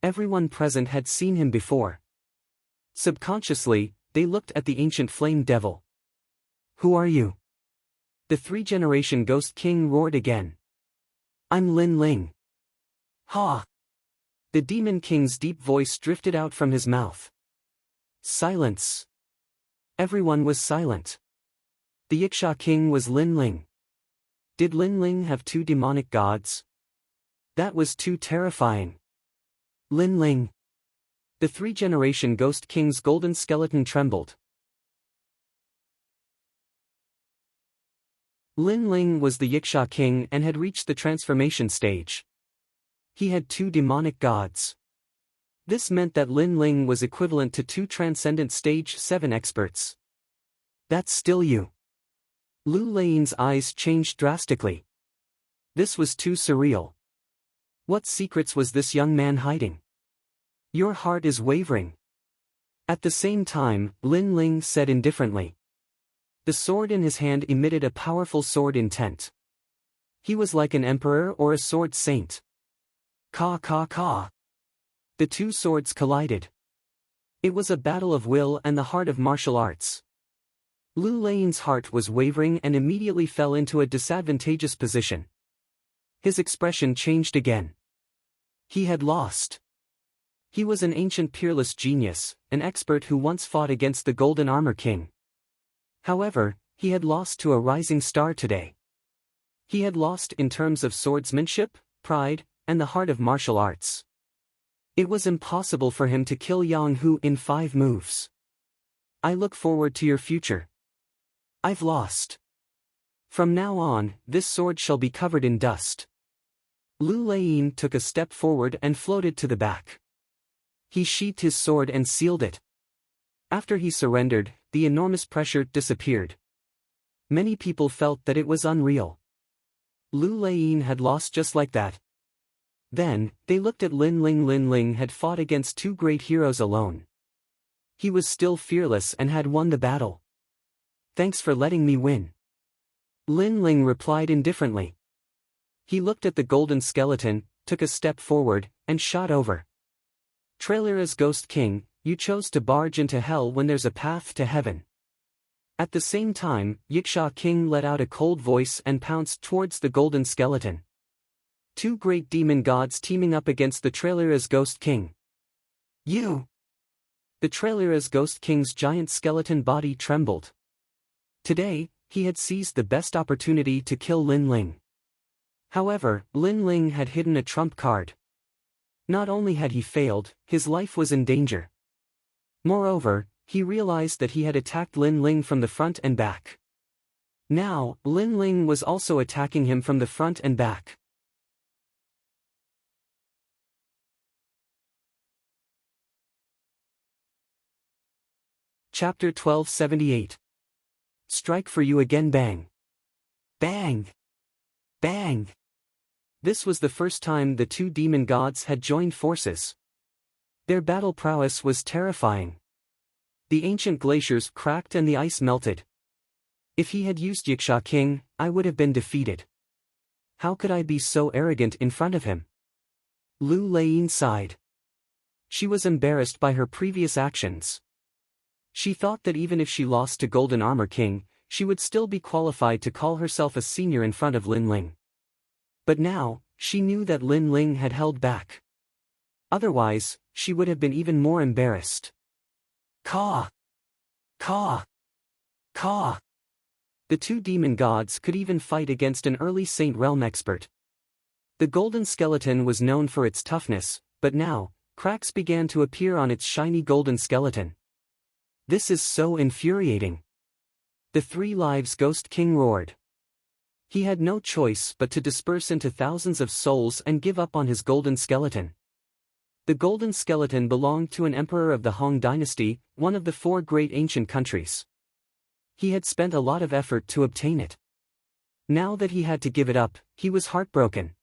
Everyone present had seen him before. Subconsciously, they looked at the ancient flame devil. "Who are you?" The three-generation ghost king roared again. "I'm Lin Ling." "Ha!" The demon king's deep voice drifted out from his mouth. Silence. Everyone was silent. The Yiksha king was Lin Ling. Did Lin Ling have two demonic gods? That was too terrifying. Lin Ling. The three-generation ghost king's golden skeleton trembled. Lin Ling was the Yiksha king and had reached the transformation stage. He had two demonic gods. This meant that Lin Ling was equivalent to two transcendent stage 7 experts. "That's still you." Lu Lein's eyes changed drastically. This was too surreal. What secrets was this young man hiding? "Your heart is wavering." At the same time, Lin Ling said indifferently. The sword in his hand emitted a powerful sword intent. He was like an emperor or a sword saint. Ka ka ka. The two swords collided. It was a battle of will and the heart of martial arts. Lu Lein's heart was wavering and immediately fell into a disadvantageous position. His expression changed again. He had lost. He was an ancient peerless genius, an expert who once fought against the Golden Armor King. However, he had lost to a rising star today. He had lost in terms of swordsmanship, pride, and the heart of martial arts. It was impossible for him to kill Yang Hu in 5 moves. "I look forward to your future. I've lost. From now on, this sword shall be covered in dust." Lu Lein took a step forward and floated to the back. He sheathed his sword and sealed it. After he surrendered, the enormous pressure disappeared. Many people felt that it was unreal. Lu Lein had lost just like that. Then, they looked at Lin Ling. Lin Ling had fought against 2 great heroes alone. He was still fearless and had won the battle. "Thanks for letting me win." Lin Ling replied indifferently. He looked at the golden skeleton, took a step forward, and shot over. "Trailera's Ghost King, you chose to barge into hell when there's a path to heaven." At the same time, Yiksha King let out a cold voice and pounced towards the golden skeleton. 2 great demon gods teaming up against the Trailera's Ghost King. "You!" The Trailera's Ghost King's giant skeleton body trembled. Today, he had seized the best opportunity to kill Lin Ling. However, Lin Ling had hidden a trump card. Not only had he failed, his life was in danger. Moreover, he realized that he had attacked Lin Ling from the front and back. Now, Lin Ling was also attacking him from the front and back. Chapter 1278. Strike for you again. Bang! Bang! Bang! This was the first time the 2 demon gods had joined forces. Their battle prowess was terrifying. The ancient glaciers cracked and the ice melted. If he had used Yiksha King, I would have been defeated. How could I be so arrogant in front of him? Lu Lein sighed. She was embarrassed by her previous actions. She thought that even if she lost to Golden Armor King, she would still be qualified to call herself a senior in front of Lin Ling. But now, she knew that Lin Ling had held back. Otherwise, she would have been even more embarrassed. Caw! Caw! Caw! The 2 demon gods could even fight against an early Saint Realm expert. The golden skeleton was known for its toughness, but now, cracks began to appear on its shiny golden skeleton. This is so infuriating. The 3 Lives Ghost King roared. He had no choice but to disperse into thousands of souls and give up on his golden skeleton. The golden skeleton belonged to an emperor of the Hong dynasty, one of the 4 great ancient countries. He had spent a lot of effort to obtain it. Now that he had to give it up, he was heartbroken.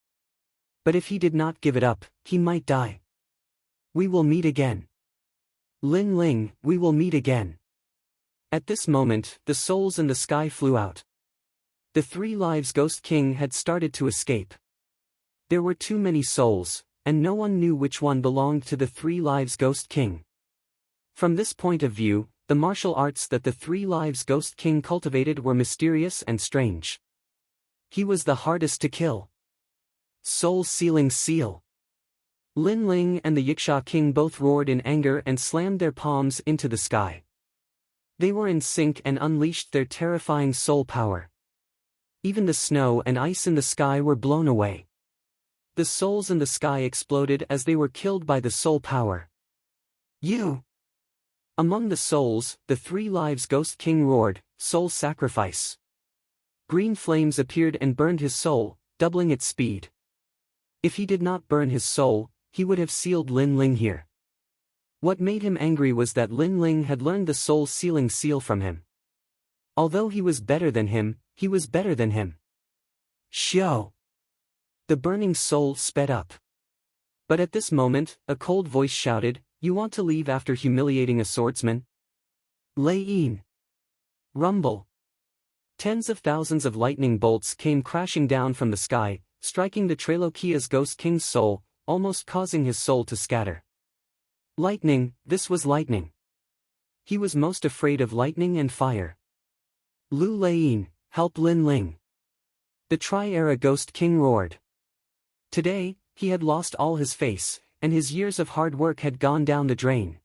But if he did not give it up, he might die. We will meet again. Lin Ling, we will meet again. At this moment, the souls in the sky flew out. The 3 Lives Ghost King had started to escape. There were too many souls, and no one knew which one belonged to the 3 Lives Ghost King. From this point of view, the martial arts that the 3 Lives Ghost King cultivated were mysterious and strange. He was the hardest to kill. Soul-sealing seal. Lin Ling and the Yiksha King both roared in anger and slammed their palms into the sky. They were in sync and unleashed their terrifying soul power. Even the snow and ice in the sky were blown away. The souls in the sky exploded as they were killed by the soul power. You! Among the souls, the 3 Lives Ghost King roared, "Soul sacrifice." Green flames appeared and burned his soul, doubling its speed. If he did not burn his soul, he would have sealed Lin Ling here. What made him angry was that Lin Ling had learned the soul-sealing seal from him. Although he was better than him, he was better than him. Xiao! The burning soul sped up. But at this moment, a cold voice shouted, "You want to leave after humiliating a swordsman?" Lei Yin. Rumble. Tens of thousands of lightning bolts came crashing down from the sky, striking the Trailokia's Ghost King's soul, almost causing his soul to scatter. Lightning, this was lightning. He was most afraid of lightning and fire. Lu Leiyin, help Lin Ling. The Tri-Era Ghost King roared. Today, he had lost all his face, and his years of hard work had gone down the drain.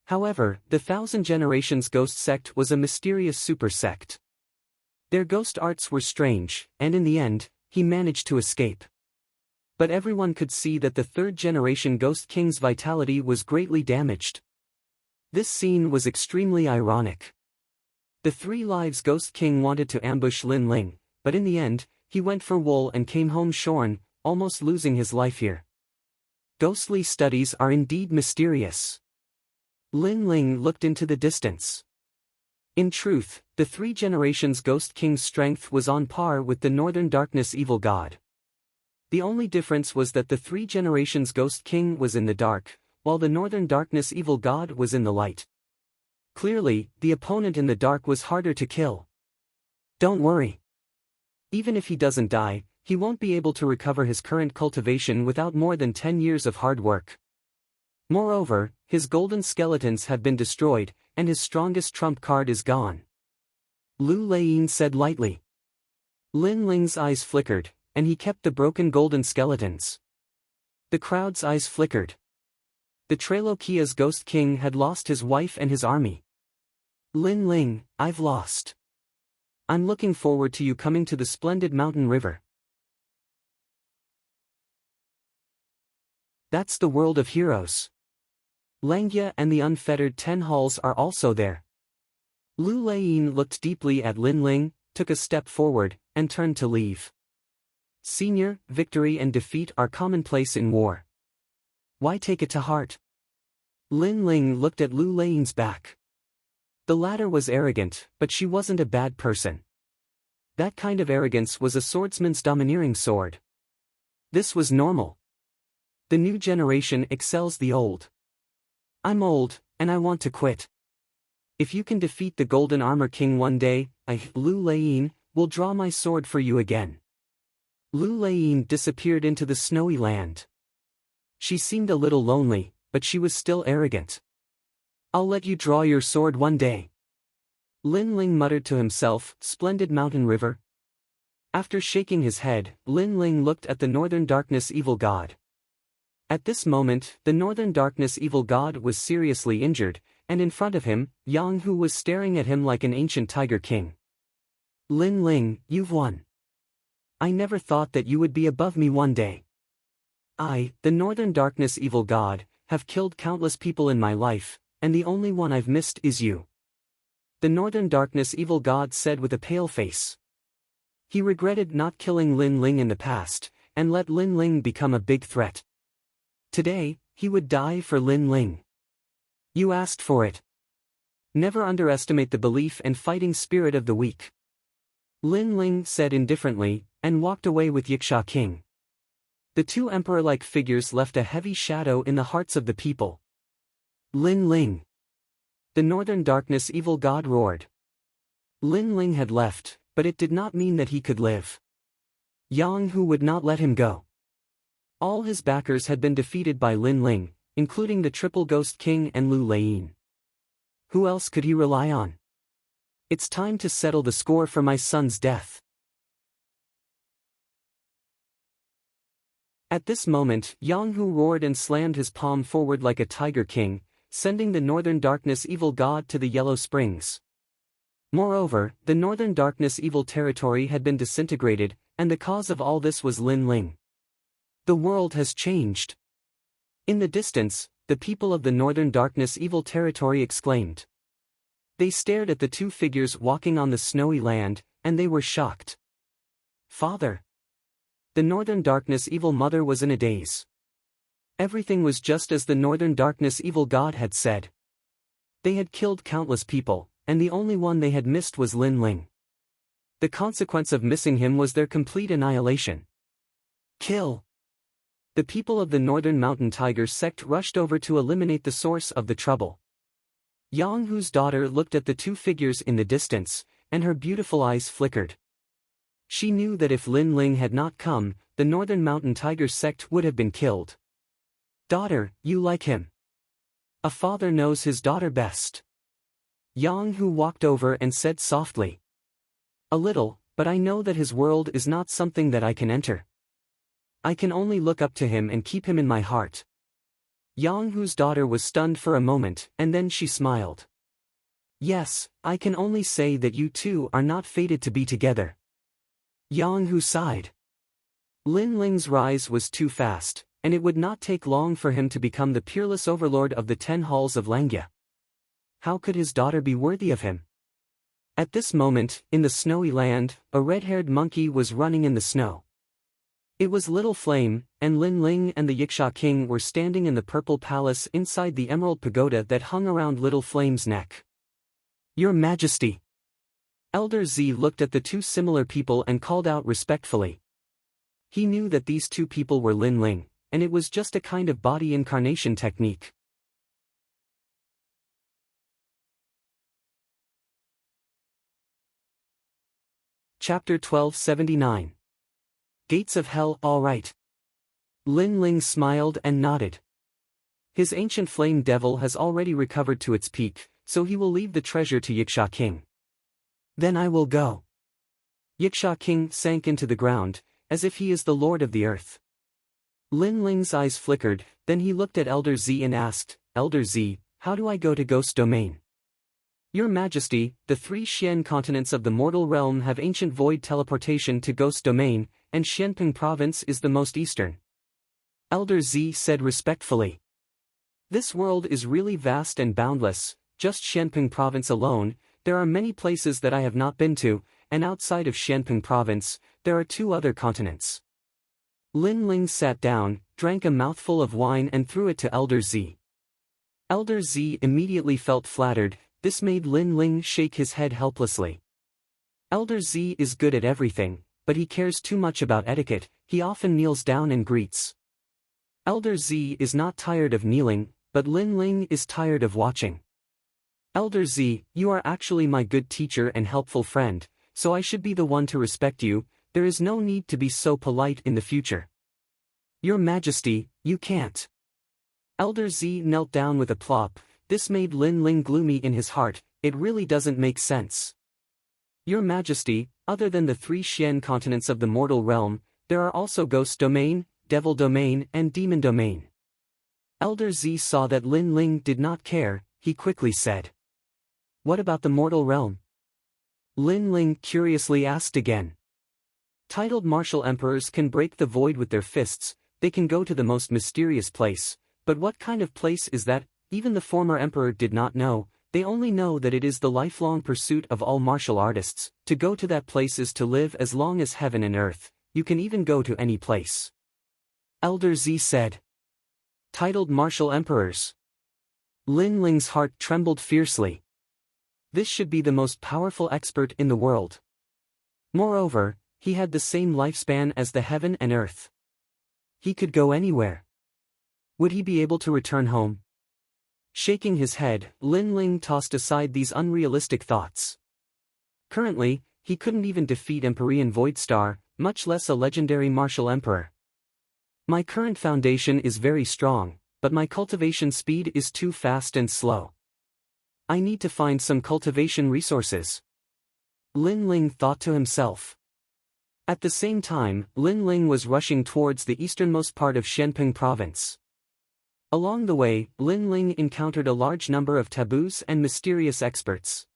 However, the Thousand Generations Ghost Sect was a mysterious super sect. Their ghost arts were strange, and in the end, he managed to escape. But everyone could see that the 3rd generation Ghost King's vitality was greatly damaged. This scene was extremely ironic. The 3 Lives Ghost King wanted to ambush Lin Ling, but in the end, he went for wool and came home shorn, almost losing his life here. Ghostly studies are indeed mysterious. Lin Ling looked into the distance. In truth, the 3 generations Ghost King's strength was on par with the Northern Darkness Evil God. The only difference was that the 3 generations Ghost King was in the dark, while the Northern Darkness Evil God was in the light. Clearly, the opponent in the dark was harder to kill. Don't worry. Even if he doesn't die, he won't be able to recover his current cultivation without more than 10 years of hard work. Moreover, his golden skeletons have been destroyed, and his strongest trump card is gone. Lu Leiyin said lightly. Lin Ling's eyes flickered, and he kept the broken golden skeletons. The crowd's eyes flickered. The Trailokia's Ghost King had lost his wife and his army. Lin Ling, I've lost. I'm looking forward to you coming to the splendid mountain river. That's the world of heroes. Langya and the unfettered 10 halls are also there. Lu Leiyin looked deeply at Lin Ling, took a step forward, and turned to leave. Senior, victory and defeat are commonplace in war. Why take it to heart? Lin Ling looked at Lu Leiyin's back. The latter was arrogant, but she wasn't a bad person. That kind of arrogance was a swordsman's domineering sword. This was normal. The new generation excels the old. I'm old, and I want to quit. If you can defeat the Golden Armor King one day, Lu Leiyin, will draw my sword for you again. Lu Leiyin disappeared into the snowy land. She seemed a little lonely, but she was still arrogant. I'll let you draw your sword one day. Lin Ling muttered to himself, splendid mountain river. After shaking his head, Lin Ling looked at the Northern Darkness Evil God. At this moment, the Northern Darkness Evil God was seriously injured, and in front of him, Yang Hu was staring at him like an ancient tiger king. Lin Ling, you've won. I never thought that you would be above me one day. I, the Northern Darkness Evil God, have killed countless people in my life, and the only one I've missed is you. The Northern Darkness Evil God said with a pale face. He regretted not killing Lin Ling in the past, and let Lin Ling become a big threat. Today, he would die for Lin Ling. You asked for it. Never underestimate the belief and fighting spirit of the weak. Lin Ling said indifferently, and walked away with Yiksha King. The two emperor-like figures left a heavy shadow in the hearts of the people. Lin Ling. The Northern Darkness evil god roared. Lin Ling had left, but it did not mean that he could live. Yang Hu would not let him go. All his backers had been defeated by Lin Ling, including the Triple Ghost King and Lu Laiyin. Who else could he rely on? It's time to settle the score for my son's death. At this moment, Yang Hu roared and slammed his palm forward like a tiger king, sending the Northern Darkness evil god to the Yellow Springs. Moreover, the Northern Darkness evil territory had been disintegrated, and the cause of all this was Lin Ling. The world has changed. In the distance, the people of the Northern Darkness evil territory exclaimed. They stared at the two figures walking on the snowy land, and they were shocked. Father! The Northern Darkness evil mother was in a daze. Everything was just as the Northern Darkness evil god had said. They had killed countless people, and the only one they had missed was Lin Ling. The consequence of missing him was their complete annihilation. Kill! The people of the Northern Mountain Tiger sect rushed over to eliminate the source of the trouble. Yang Hu's daughter looked at the two figures in the distance, and her beautiful eyes flickered. She knew that if Lin Ling had not come, the Northern Mountain Tiger sect would have been killed. Daughter, you like him. A father knows his daughter best. Yang Hu walked over and said softly. A little, but I know that his world is not something that I can enter. I can only look up to him and keep him in my heart. Yang Hu's daughter was stunned for a moment, and then she smiled. Yes, I can only say that you two are not fated to be together. Yang Hu sighed. Lin Ling's rise was too fast, and it would not take long for him to become the peerless overlord of the 10 halls of Langya. How could his daughter be worthy of him? At this moment, in the snowy land, a red-haired monkey was running in the snow. It was Little Flame, and Lin Ling and the Yiksha King were standing in the purple palace inside the emerald pagoda that hung around Little Flame's neck. Your Majesty! Elder Z looked at the two similar people and called out respectfully. He knew that these two people were Lin Ling, and it was just a kind of body incarnation technique. Chapter 1279. Gates of Hell, all right. Lin Ling smiled and nodded. His ancient flame devil has already recovered to its peak, so he will leave the treasure to Yiksha King. Then I will go. Yiksha King sank into the ground, as if he is the lord of the earth. Lin Ling's eyes flickered, then he looked at Elder Z and asked, Elder Z, how do I go to Ghost Domain? Your Majesty, the 3 Xian continents of the mortal realm have ancient void teleportation to Ghost Domain, and Xianping Province is the most eastern. Elder Z said respectfully. This world is really vast and boundless, just Xianping Province alone, there are many places that I have not been to, and outside of Xianping Province, there are 2 other continents. Lin Ling sat down, drank a mouthful of wine and threw it to Elder Z. Elder Z immediately felt flattered. This made Lin Ling shake his head helplessly. Elder Z is good at everything, but he cares too much about etiquette, he often kneels down and greets. Elder Z is not tired of kneeling, but Lin Ling is tired of watching. Elder Z, you are actually my good teacher and helpful friend, so I should be the one to respect you, there is no need to be so polite in the future. Your Majesty, you can't. Elder Z knelt down with a plop. This made Lin Ling gloomy in his heart, it really doesn't make sense. Your Majesty, other than the 3 Xian continents of the mortal realm, there are also Ghost Domain, Devil Domain and Demon Domain. Elder Z saw that Lin Ling did not care, he quickly said. What about the mortal realm? Lin Ling curiously asked again. Titled martial emperors can break the void with their fists, they can go to the most mysterious place, but what kind of place is that? Even the former emperor did not know. They only know that it is the lifelong pursuit of all martial artists. To go to that place is to live as long as heaven and earth. You can even go to any place. Elder Z said. Titled Martial Emperors. Lin Ling's heart trembled fiercely. This should be the most powerful expert in the world. Moreover, he had the same lifespan as the heaven and earth. He could go anywhere. Would he be able to return home? Shaking his head, Lin Ling tossed aside these unrealistic thoughts. Currently, he couldn't even defeat Empyrean Voidstar, much less a legendary martial emperor. My current foundation is very strong, but my cultivation speed is too fast and slow. I need to find some cultivation resources. Lin Ling thought to himself. At the same time, Lin Ling was rushing towards the easternmost part of Xianping province. Along the way, Lin Ling encountered a large number of taboos and mysterious experts.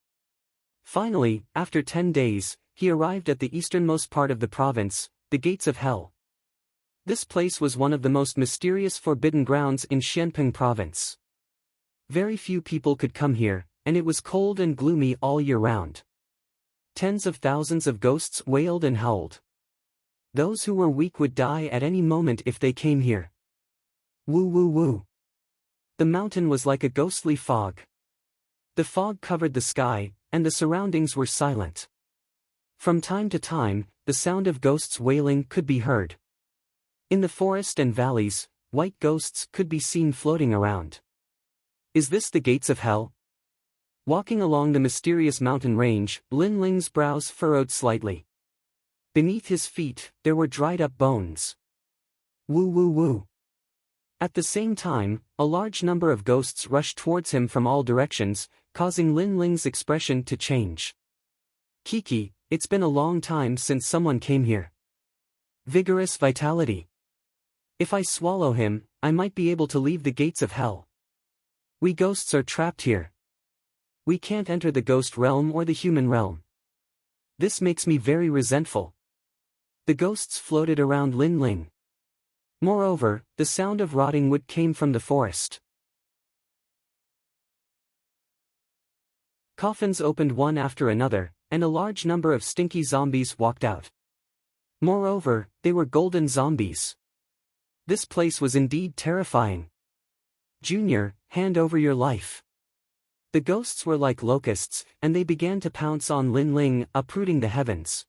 Finally, after 10 days, he arrived at the easternmost part of the province, the Gates of Hell. This place was one of the most mysterious forbidden grounds in Xianping province. Very few people could come here, and it was cold and gloomy all year round. Tens of thousands of ghosts wailed and howled. Those who were weak would die at any moment if they came here. Woo woo woo. The mountain was like a ghostly fog. The fog covered the sky, and the surroundings were silent. From time to time, the sound of ghosts wailing could be heard. In the forest and valleys, white ghosts could be seen floating around. Is this the Gates of Hell? Walking along the mysterious mountain range, Lin Ling's brows furrowed slightly. Beneath his feet, there were dried-up bones. Woo woo woo. At the same time, a large number of ghosts rushed towards him from all directions, causing Lin Ling's expression to change. Kiki, it's been a long time since someone came here. Vigorous vitality. If I swallow him, I might be able to leave the Gates of Hell. We ghosts are trapped here. We can't enter the ghost realm or the human realm. This makes me very resentful. The ghosts floated around Lin Ling. Moreover, the sound of rotting wood came from the forest. Coffins opened one after another, and a large number of stinky zombies walked out. Moreover, they were golden zombies. This place was indeed terrifying. Junior, hand over your life. The ghosts were like locusts, and they began to pounce on Lin Ling, uprooting the heavens.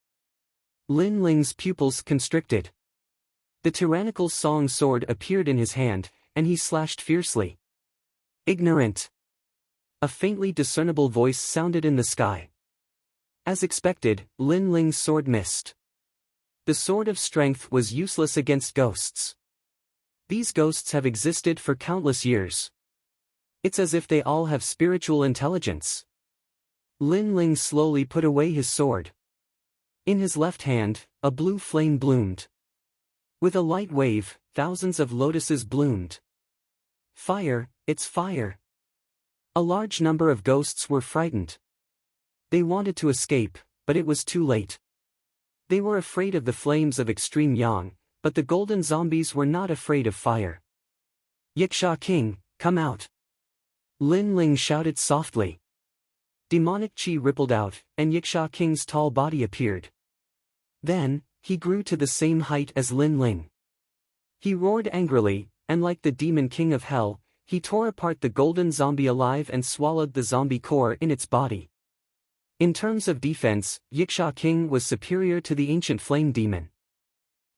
Lin Ling's pupils constricted. The tyrannical song sword appeared in his hand, and he slashed fiercely. Ignorant. A faintly discernible voice sounded in the sky. As expected, Lin Ling's sword missed. The sword of strength was useless against ghosts. These ghosts have existed for countless years. It's as if they all have spiritual intelligence. Lin Ling slowly put away his sword. In his left hand, a blue flame bloomed. With a light wave, thousands of lotuses bloomed. Fire, it's fire. A large number of ghosts were frightened. They wanted to escape, but it was too late. They were afraid of the flames of extreme yang, but the golden zombies were not afraid of fire. Yiksha King, come out. Lin Ling shouted softly. Demonic chi rippled out, and Yiksha King's tall body appeared. Then, he grew to the same height as Lin Ling. He roared angrily, and like the demon king of hell, he tore apart the golden zombie alive and swallowed the zombie core in its body. In terms of defense, Yiksha King was superior to the ancient flame demon.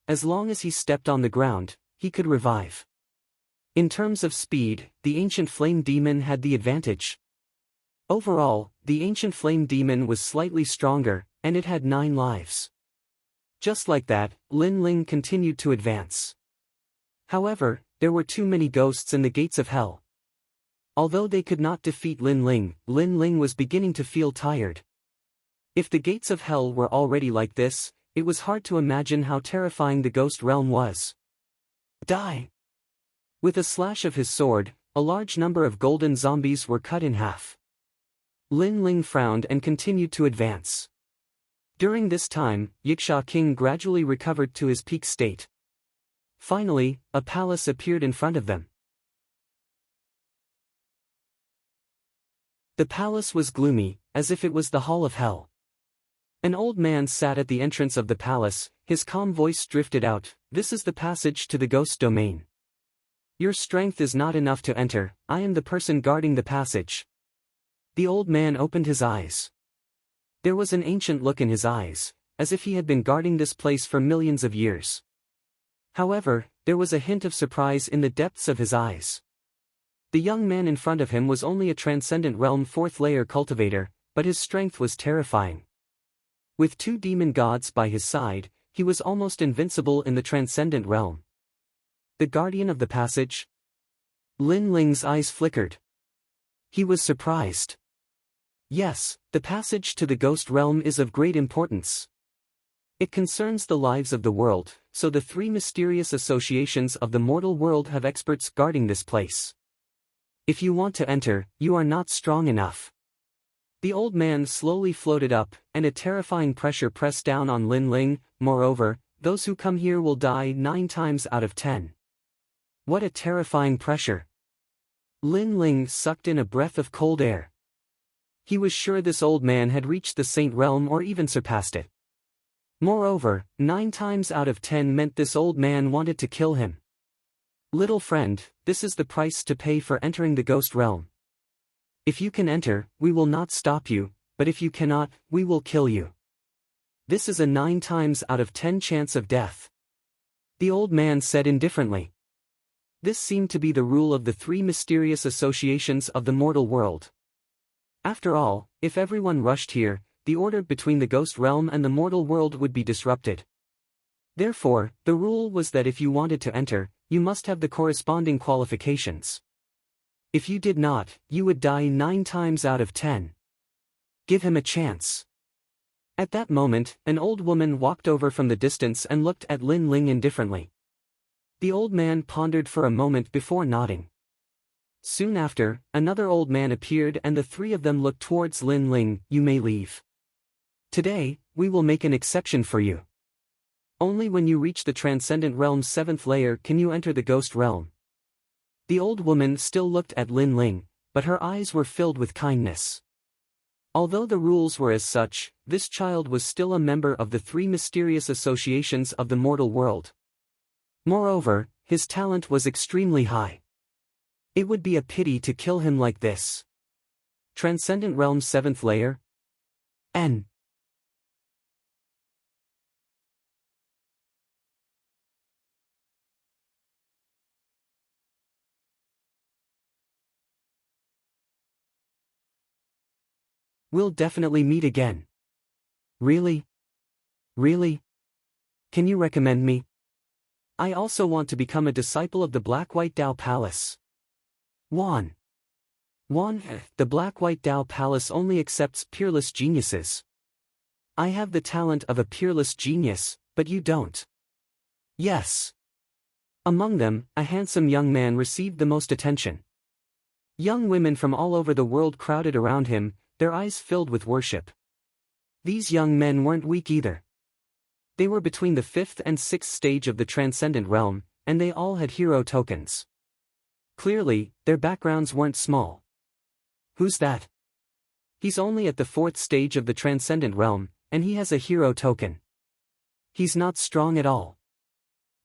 As long as he stepped on the ground, he could revive. In terms of speed, the ancient flame demon had the advantage. Overall, the ancient flame demon was slightly stronger, and it had 9 lives. Just like that, Lin Ling continued to advance. However, there were too many ghosts in the Gates of Hell. Although they could not defeat Lin Ling was beginning to feel tired. If the Gates of Hell were already like this, it was hard to imagine how terrifying the ghost realm was. Die! With a slash of his sword, a large number of golden zombies were cut in half. Lin Ling frowned and continued to advance. During this time, Yiksha King gradually recovered to his peak state. Finally, a palace appeared in front of them. The palace was gloomy, as if it was the hall of hell. An old man sat at the entrance of the palace, his calm voice drifted out, "This is the passage to the ghost domain. Your strength is not enough to enter, I am the person guarding the passage." The old man opened his eyes. There was an ancient look in his eyes, as if he had been guarding this place for millions of years. However, there was a hint of surprise in the depths of his eyes. The young man in front of him was only a transcendent realm 4th layer cultivator, but his strength was terrifying. With 2 demon gods by his side, he was almost invincible in the transcendent realm. The guardian of the passage? Lin Ling's eyes flickered. He was surprised. Yes, the passage to the ghost realm is of great importance. It concerns the lives of the world, so the 3 mysterious associations of the mortal world have experts guarding this place. If you want to enter, you are not strong enough. The old man slowly floated up, and a terrifying pressure pressed down on Lin Ling. Moreover, those who come here will die 9 times out of 10. What a terrifying pressure. Lin Ling sucked in a breath of cold air. He was sure this old man had reached the Saint Realm or even surpassed it. Moreover, 9 times out of 10 meant this old man wanted to kill him. Little friend, this is the price to pay for entering the ghost realm. If you can enter, we will not stop you, but if you cannot, we will kill you. This is a 9 times out of 10 chance of death. The old man said indifferently. This seemed to be the rule of the 3 mysterious associations of the mortal world. After all, if everyone rushed here, the order between the ghost realm and the mortal world would be disrupted. Therefore, the rule was that if you wanted to enter, you must have the corresponding qualifications. If you did not, you would die 9 times out of 10. Give him a chance. At that moment, an old woman walked over from the distance and looked at Lin Ling indifferently. The old man pondered for a moment before nodding. Soon after, another old man appeared and the 3 of them looked towards Lin Ling. You may leave. Today, we will make an exception for you. Only when you reach the Transcendent Realm's 7th layer can you enter the Ghost Realm. The old woman still looked at Lin Ling, but her eyes were filled with kindness. Although the rules were as such, this child was still a member of the 3 mysterious associations of the mortal world. Moreover, his talent was extremely high. It would be a pity to kill him like this. Transcendent Realm's 7th layer? N. We'll definitely meet again. Really? Really? Can you recommend me? I also want to become a disciple of the Black-White Dao Palace. Wan, the Black-White Dao Palace only accepts peerless geniuses. I have the talent of a peerless genius, but you don't. Yes. Among them, a handsome young man received the most attention. Young women from all over the world crowded around him, their eyes filled with worship. These young men weren't weak either. They were between the 5th and 6th stage of the Transcendent Realm, and they all had hero tokens. Clearly, their backgrounds weren't small. Who's that? He's only at the 4th stage of the Transcendent Realm, and he has a hero token. He's not strong at all.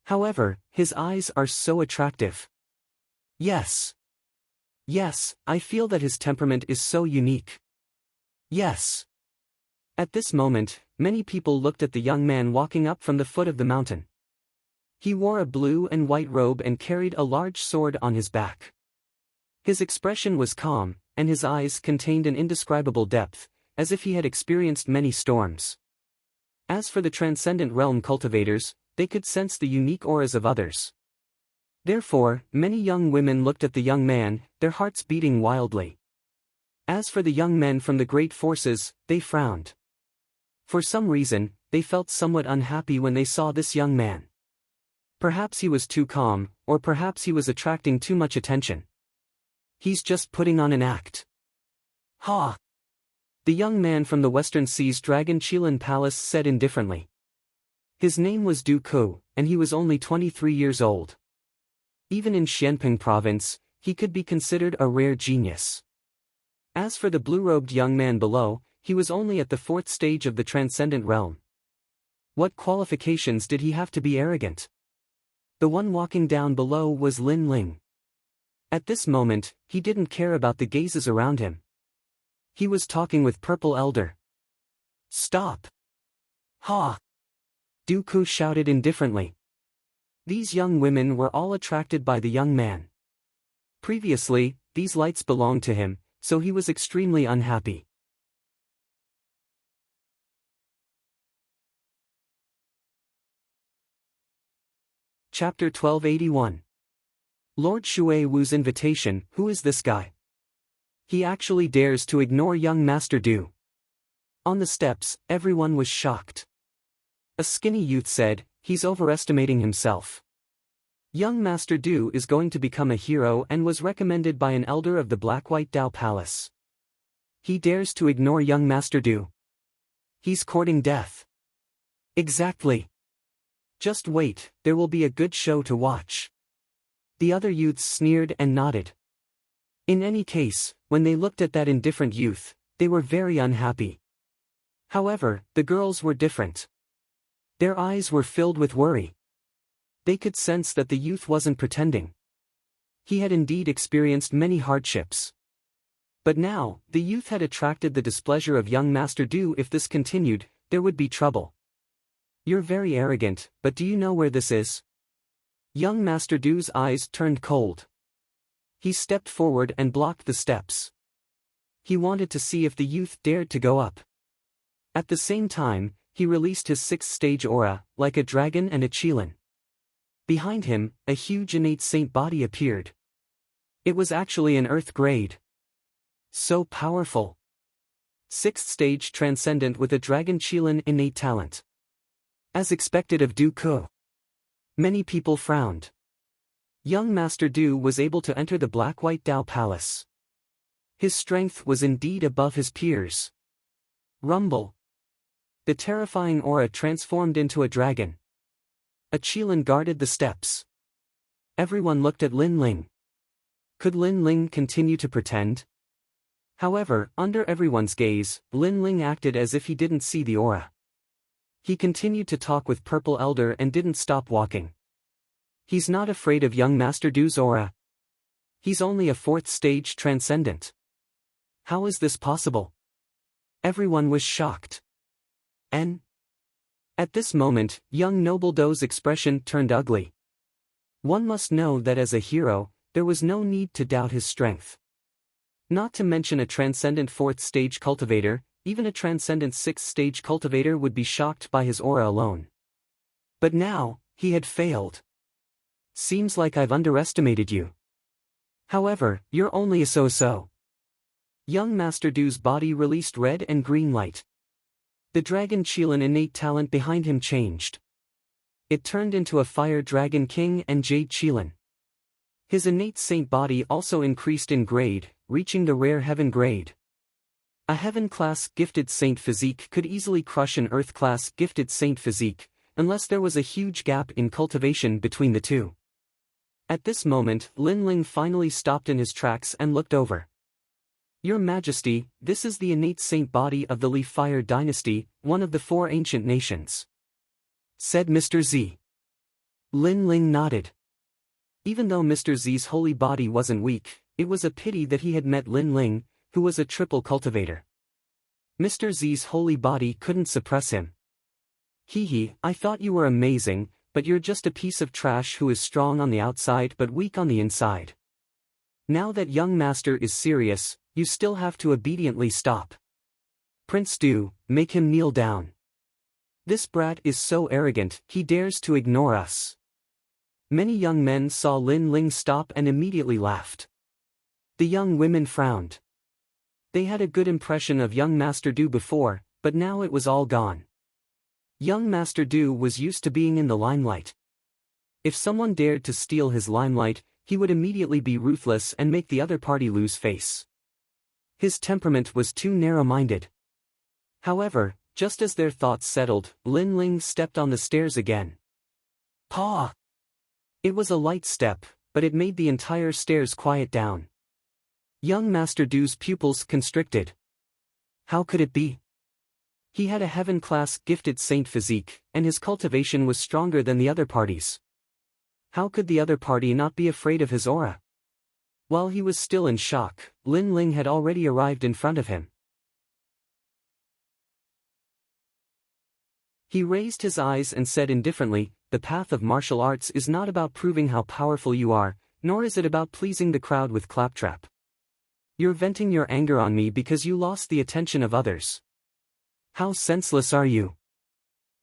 However, his eyes are so attractive. Yes. Yes, I feel that his temperament is so unique. Yes. At this moment, many people looked at the young man walking up from the foot of the mountain. He wore a blue and white robe and carried a large sword on his back. His expression was calm, and his eyes contained an indescribable depth, as if he had experienced many storms. As for the Transcendent Realm cultivators, they could sense the unique auras of others. Therefore, many young women looked at the young man, their hearts beating wildly. As for the young men from the great forces, they frowned. For some reason, they felt somewhat unhappy when they saw this young man. Perhaps he was too calm, or perhaps he was attracting too much attention. He's just putting on an act. Ha! The young man from the Western Sea's Dragon Chilan Palace said indifferently. His name was Du Ku, and he was only 23 years old. Even in Xianping province, he could be considered a rare genius. As for the blue-robed young man below, he was only at the fourth stage of the transcendent realm. What qualifications did he have to be arrogant? The one walking down below was Lin Ling. At this moment, he didn't care about the gazes around him. He was talking with Purple Elder. Stop! Ha! Dooku shouted indifferently. These young women were all attracted by the young man. Previously, these lights belonged to him, so he was extremely unhappy. Chapter 1281. Lord Shui Wu's invitation. Who is this guy? He actually dares to ignore young Master Du. On the steps, everyone was shocked. A skinny youth said, "He's overestimating himself. Young Master Du is going to become a hero and was recommended by an elder of the Black-White Dao Palace. He dares to ignore young Master Du. He's courting death." Exactly. Just wait, there will be a good show to watch. The other youths sneered and nodded. In any case, when they looked at that indifferent youth, they were very unhappy. However, the girls were different. Their eyes were filled with worry. They could sense that the youth wasn't pretending. He had indeed experienced many hardships. But now, the youth had attracted the displeasure of young Master Du. If this continued, there would be trouble. You're very arrogant, but do you know where this is? Young Master Du's eyes turned cold. He stepped forward and blocked the steps. He wanted to see if the youth dared to go up. At the same time, he released his sixth-stage aura, like a dragon and a qilin. Behind him, a huge innate saint body appeared. It was actually an earth grade. So powerful. Sixth stage transcendent with a dragon qilin innate talent. As expected of Dooku. Many people frowned. Young Master Du was able to enter the Black-White Dao Palace. His strength was indeed above his peers. Rumble. The terrifying aura transformed into a dragon. A qilin guarded the steps. Everyone looked at Lin Ling. Could Lin Ling continue to pretend? However, under everyone's gaze, Lin Ling acted as if he didn't see the aura. He continued to talk with Purple Elder and didn't stop walking. He's not afraid of young Master Du's aura. He's only a fourth-stage transcendent. How is this possible? Everyone was shocked. At this moment, young Noble Do's expression turned ugly. One must know that as a hero, there was no need to doubt his strength. Not to mention a transcendent fourth-stage cultivator, even a transcendent sixth-stage cultivator would be shocked by his aura alone. But now, he had failed. Seems like I've underestimated you. However, you're only a so-so. Young Master Du's body released red and green light. The dragon qilin innate talent behind him changed. It turned into a fire dragon king and jade qilin. His innate saint body also increased in grade, reaching the rare heaven grade. A heaven-class gifted saint physique could easily crush an earth-class gifted saint physique, unless there was a huge gap in cultivation between the two. At this moment, Lin Ling finally stopped in his tracks and looked over. Your Majesty, this is the innate saint body of the Li Fire dynasty, one of the four ancient nations. Said Mr. Z. Lin Ling nodded. Even though Mr. Z's holy body wasn't weak, it was a pity that he had met Lin Ling, who was a triple cultivator. Mr. Z's holy body couldn't suppress him. Hee, I thought you were amazing, but you're just a piece of trash who is strong on the outside but weak on the inside. Now that young master is serious, you still have to obediently stop. Prince Du, make him kneel down. This brat is so arrogant, he dares to ignore us. Many young men saw Lin Ling stop and immediately laughed. The young women frowned. They had a good impression of young Master Du before, but now it was all gone. Young Master Du was used to being in the limelight. If someone dared to steal his limelight, he would immediately be ruthless and make the other party lose face. His temperament was too narrow-minded. However, just as their thoughts settled, Lin Ling stepped on the stairs again. Paw! It was a light step, but it made the entire stairs quiet down. Young Master Du's pupils constricted. How could it be? He had a heaven-class gifted saint physique, and his cultivation was stronger than the other parties. How could the other party not be afraid of his aura? While he was still in shock, Lin Ling had already arrived in front of him. He raised his eyes and said indifferently, "The path of martial arts is not about proving how powerful you are, nor is it about pleasing the crowd with claptrap. You're venting your anger on me because you lost the attention of others. How senseless are you?"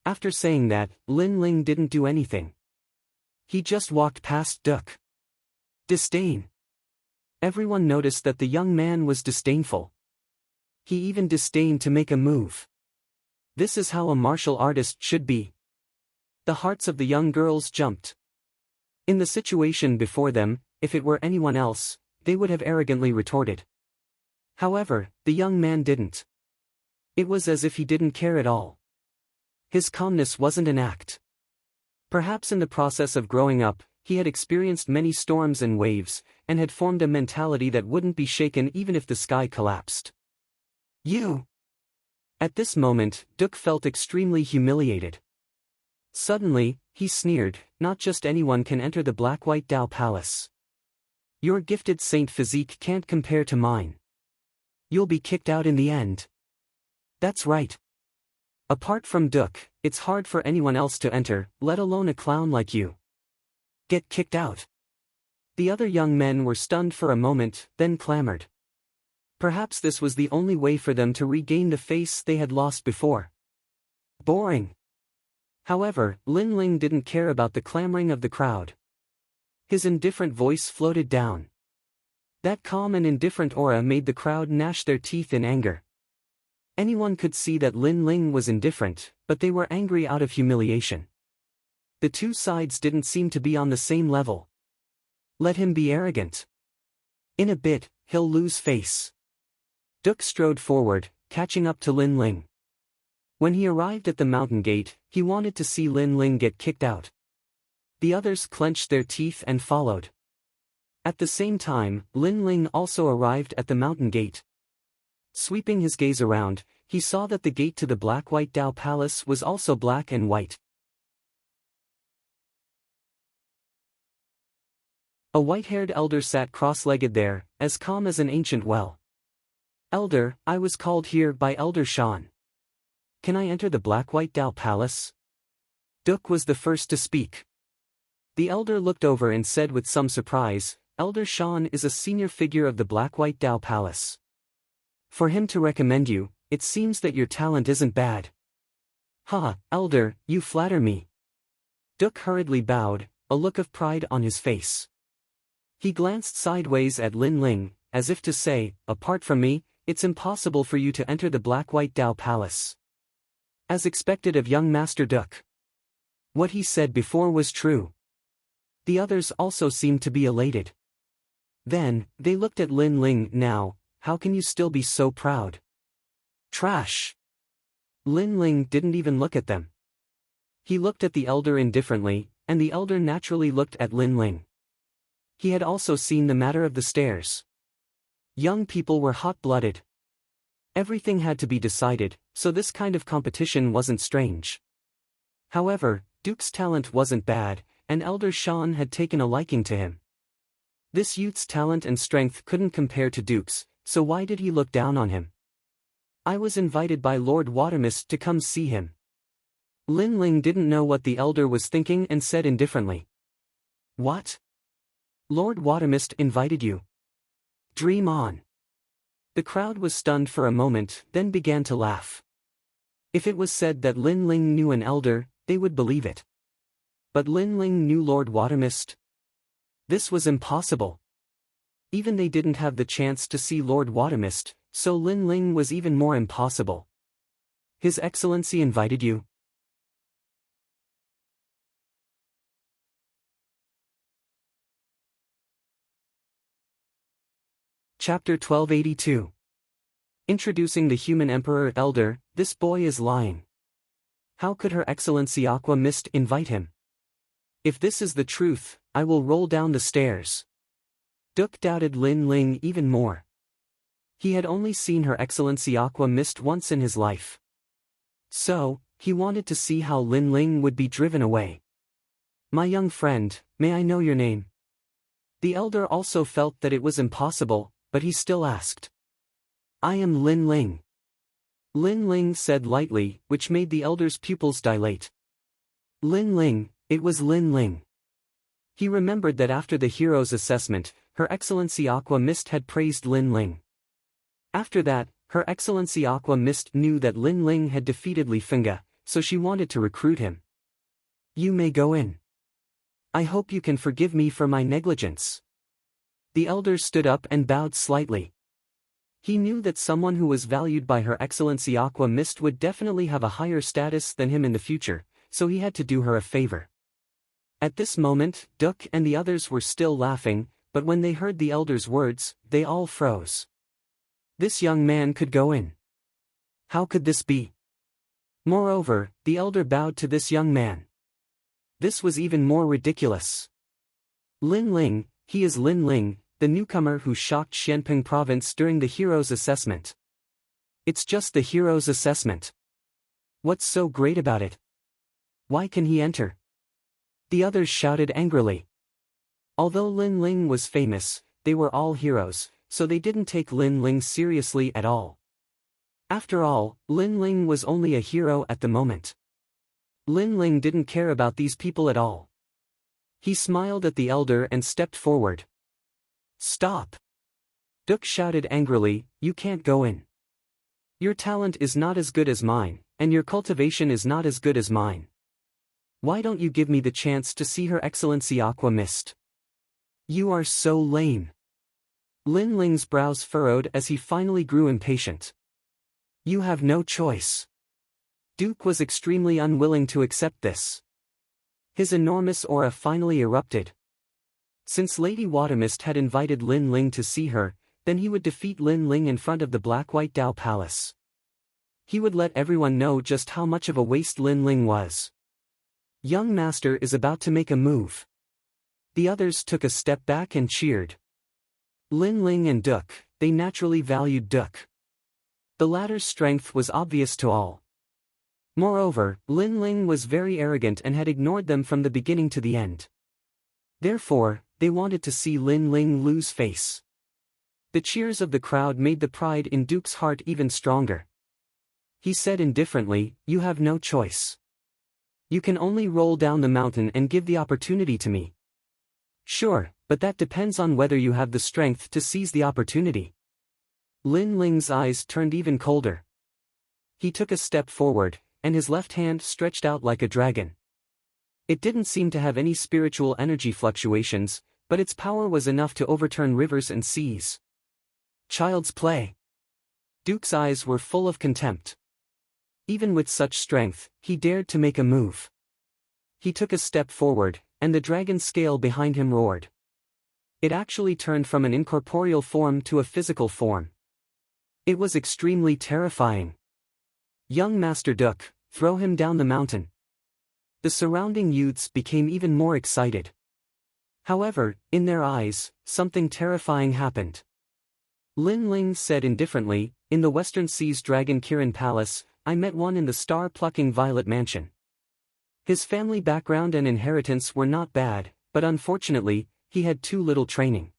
After saying that, Lin Ling didn't do anything. He just walked past Duke. Disdain. Everyone noticed that the young man was disdainful. He even disdained to make a move. This is how a martial artist should be. The hearts of the young girls jumped. In the situation before them, if it were anyone else, they would have arrogantly retorted. However, the young man didn't. It was as if he didn't care at all. His calmness wasn't an act. Perhaps in the process of growing up, he had experienced many storms and waves, and had formed a mentality that wouldn't be shaken even if the sky collapsed. You! At this moment, Duke felt extremely humiliated. Suddenly, he sneered, "Not just anyone can enter the Black-White Dao Palace. Your gifted saint physique can't compare to mine. You'll be kicked out in the end." That's right. Apart from Duke, it's hard for anyone else to enter, let alone a clown like you. Get kicked out. The other young men were stunned for a moment, then clamored. Perhaps this was the only way for them to regain the face they had lost before. Boring. However, Lin Ling didn't care about the clamoring of the crowd. His indifferent voice floated down. That calm and indifferent aura made the crowd gnash their teeth in anger. Anyone could see that Lin Ling was indifferent, but they were angry out of humiliation. The two sides didn't seem to be on the same level. Let him be arrogant. In a bit, he'll lose face. Duke strode forward, catching up to Lin Ling. When he arrived at the mountain gate, he wanted to see Lin Ling get kicked out. The others clenched their teeth and followed. At the same time, Lin Ling also arrived at the mountain gate. Sweeping his gaze around, he saw that the gate to the Black-White Dao Palace was also black and white. A white-haired elder sat cross-legged there, as calm as an ancient well. "Elder, I was called here by Elder Shan. Can I enter the Black-White Dao Palace?" Duke was the first to speak. The elder looked over and said with some surprise, "Elder Shan is a senior figure of the Black-White Dao Palace. For him to recommend you, it seems that your talent isn't bad." "Ha, Elder, you flatter me." Duke hurriedly bowed, a look of pride on his face. He glanced sideways at Lin Ling, as if to say, "Apart from me, it's impossible for you to enter the Black-White Dao Palace." As expected of young Master Duke. What he said before was true. The others also seemed to be elated. Then, they looked at Lin Ling. "Now, how can you still be so proud?" "Trash." Lin Ling didn't even look at them. He looked at the elder indifferently, and the elder naturally looked at Lin Ling. He had also seen the matter of the stairs. Young people were hot-blooded. Everything had to be decided, so this kind of competition wasn't strange. However, Duke's talent wasn't bad, and Elder Shan had taken a liking to him. This youth's talent and strength couldn't compare to Duke's, so why did he look down on him? "I was invited by Lord Watermist to come see him." Lin Ling didn't know what the elder was thinking and said indifferently. "What? Lord Watermist invited you? Dream on." The crowd was stunned for a moment, then began to laugh. If it was said that Lin Ling knew an elder, they would believe it. But Lin Ling knew Lord Watermist? This was impossible. Even they didn't have the chance to see Lord Watermist, so Lin Ling was even more impossible. "His Excellency invited you?" Chapter 1282. Introducing the human emperor. "Elder, this boy is lying. How could Her Excellency Aqua Mist invite him? If this is the truth, I will roll down the stairs." Duke doubted Lin Ling even more. He had only seen Her Excellency Aqua Mist once in his life. So, he wanted to see how Lin Ling would be driven away. "My young friend, may I know your name?" The elder also felt that it was impossible, but he still asked. "I am Lin Ling." Lin Ling said lightly, which made the elder's pupils dilate. Lin Ling, it was Lin Ling. He remembered that after the hero's assessment, Her Excellency Aqua Mist had praised Lin Ling. After that, Her Excellency Aqua Mist knew that Lin Ling had defeated Li Fenga, so she wanted to recruit him. "You may go in. I hope you can forgive me for my negligence." The elder stood up and bowed slightly. He knew that someone who was valued by Her Excellency Aqua Mist would definitely have a higher status than him in the future, so he had to do her a favor. At this moment, Duck and the others were still laughing, but when they heard the elder's words, they all froze. This young man could go in. How could this be? Moreover, the elder bowed to this young man. This was even more ridiculous. Lin Ling, he is Lin Ling, the newcomer who shocked Xianping province during the hero's assessment. It's just the hero's assessment. What's so great about it? Why can he enter? The others shouted angrily. Although Lin Ling was famous, they were all heroes, so they didn't take Lin Ling seriously at all. After all, Lin Ling was only a hero at the moment. Lin Ling didn't care about these people at all. He smiled at the elder and stepped forward. "Stop!" Duck shouted angrily, "You can't go in. Your talent is not as good as mine, and your cultivation is not as good as mine. Why don't you give me the chance to see Her Excellency Aqua Mist? You are so lame." Lin Ling's brows furrowed as he finally grew impatient. "You have no choice." Duke was extremely unwilling to accept this. His enormous aura finally erupted. Since Lady Watermist had invited Lin Ling to see her, then he would defeat Lin Ling in front of the Black-White Dao Palace. He would let everyone know just how much of a waste Lin Ling was. Young master is about to make a move. The others took a step back and cheered. Lin Ling and Duck, they naturally valued Duck. The latter's strength was obvious to all. Moreover, Lin Ling was very arrogant and had ignored them from the beginning to the end. Therefore, they wanted to see Lin Ling lose face. The cheers of the crowd made the pride in Duke's heart even stronger. He said indifferently, "You have no choice. You can only roll down the mountain and give the opportunity to me." "Sure, but that depends on whether you have the strength to seize the opportunity." Lin Ling's eyes turned even colder. He took a step forward, and his left hand stretched out like a dragon. It didn't seem to have any spiritual energy fluctuations, but its power was enough to overturn rivers and seas. Child's play. Duke's eyes were full of contempt. Even with such strength, he dared to make a move. He took a step forward, and the dragon's scale behind him roared. It actually turned from an incorporeal form to a physical form. It was extremely terrifying. "Young Master Duck, throw him down the mountain." The surrounding youths became even more excited. However, in their eyes, something terrifying happened. Lin Ling said indifferently, "In the Western Sea's Dragon Kirin Palace, I met one in the star-plucking Violet Mansion. His family background and inheritance were not bad, but unfortunately, he had too little training.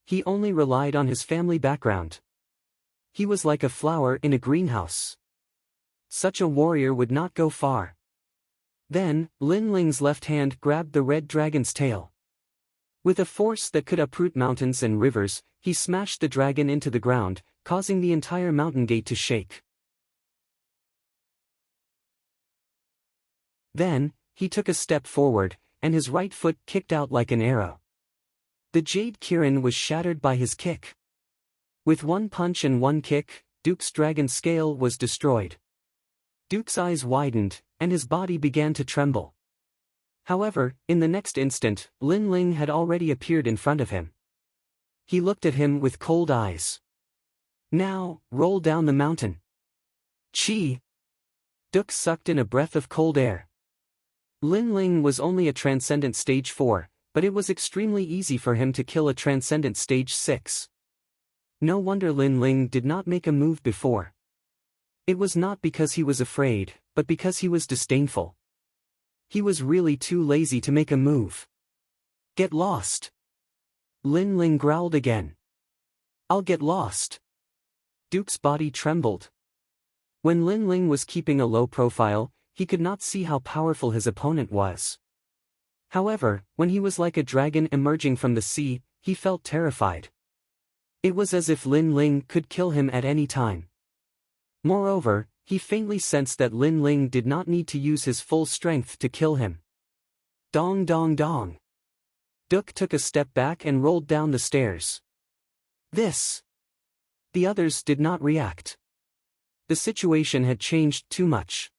He only relied on his family background. He was like a flower in a greenhouse. Such a warrior would not go far." Then, Lin Ling's left hand grabbed the red dragon's tail. With a force that could uproot mountains and rivers, he smashed the dragon into the ground, causing the entire mountain gate to shake. Then, he took a step forward, and his right foot kicked out like an arrow. The Jade Kirin was shattered by his kick. With one punch and one kick, Duke's dragon scale was destroyed. Duke's eyes widened, and his body began to tremble. However, in the next instant, Lin Ling had already appeared in front of him. He looked at him with cold eyes. "Now, roll down the mountain." Chi! Duke sucked in a breath of cold air. Lin Ling was only a Transcendent Stage 4, but it was extremely easy for him to kill a Transcendent Stage 6. No wonder Lin Ling did not make a move before. It was not because he was afraid, but because he was disdainful. He was really too lazy to make a move. Get lost. Lin Ling growled again. I'll get lost. Duke's body trembled. When Lin Ling was keeping a low profile, he could not see how powerful his opponent was. However, when he was like a dragon emerging from the sea, he felt terrified. It was as if Lin Ling could kill him at any time. Moreover, he faintly sensed that Lin Ling did not need to use his full strength to kill him. Dong dong dong. Duke took a step back and rolled down the stairs. This. The others did not react. The situation had changed too much.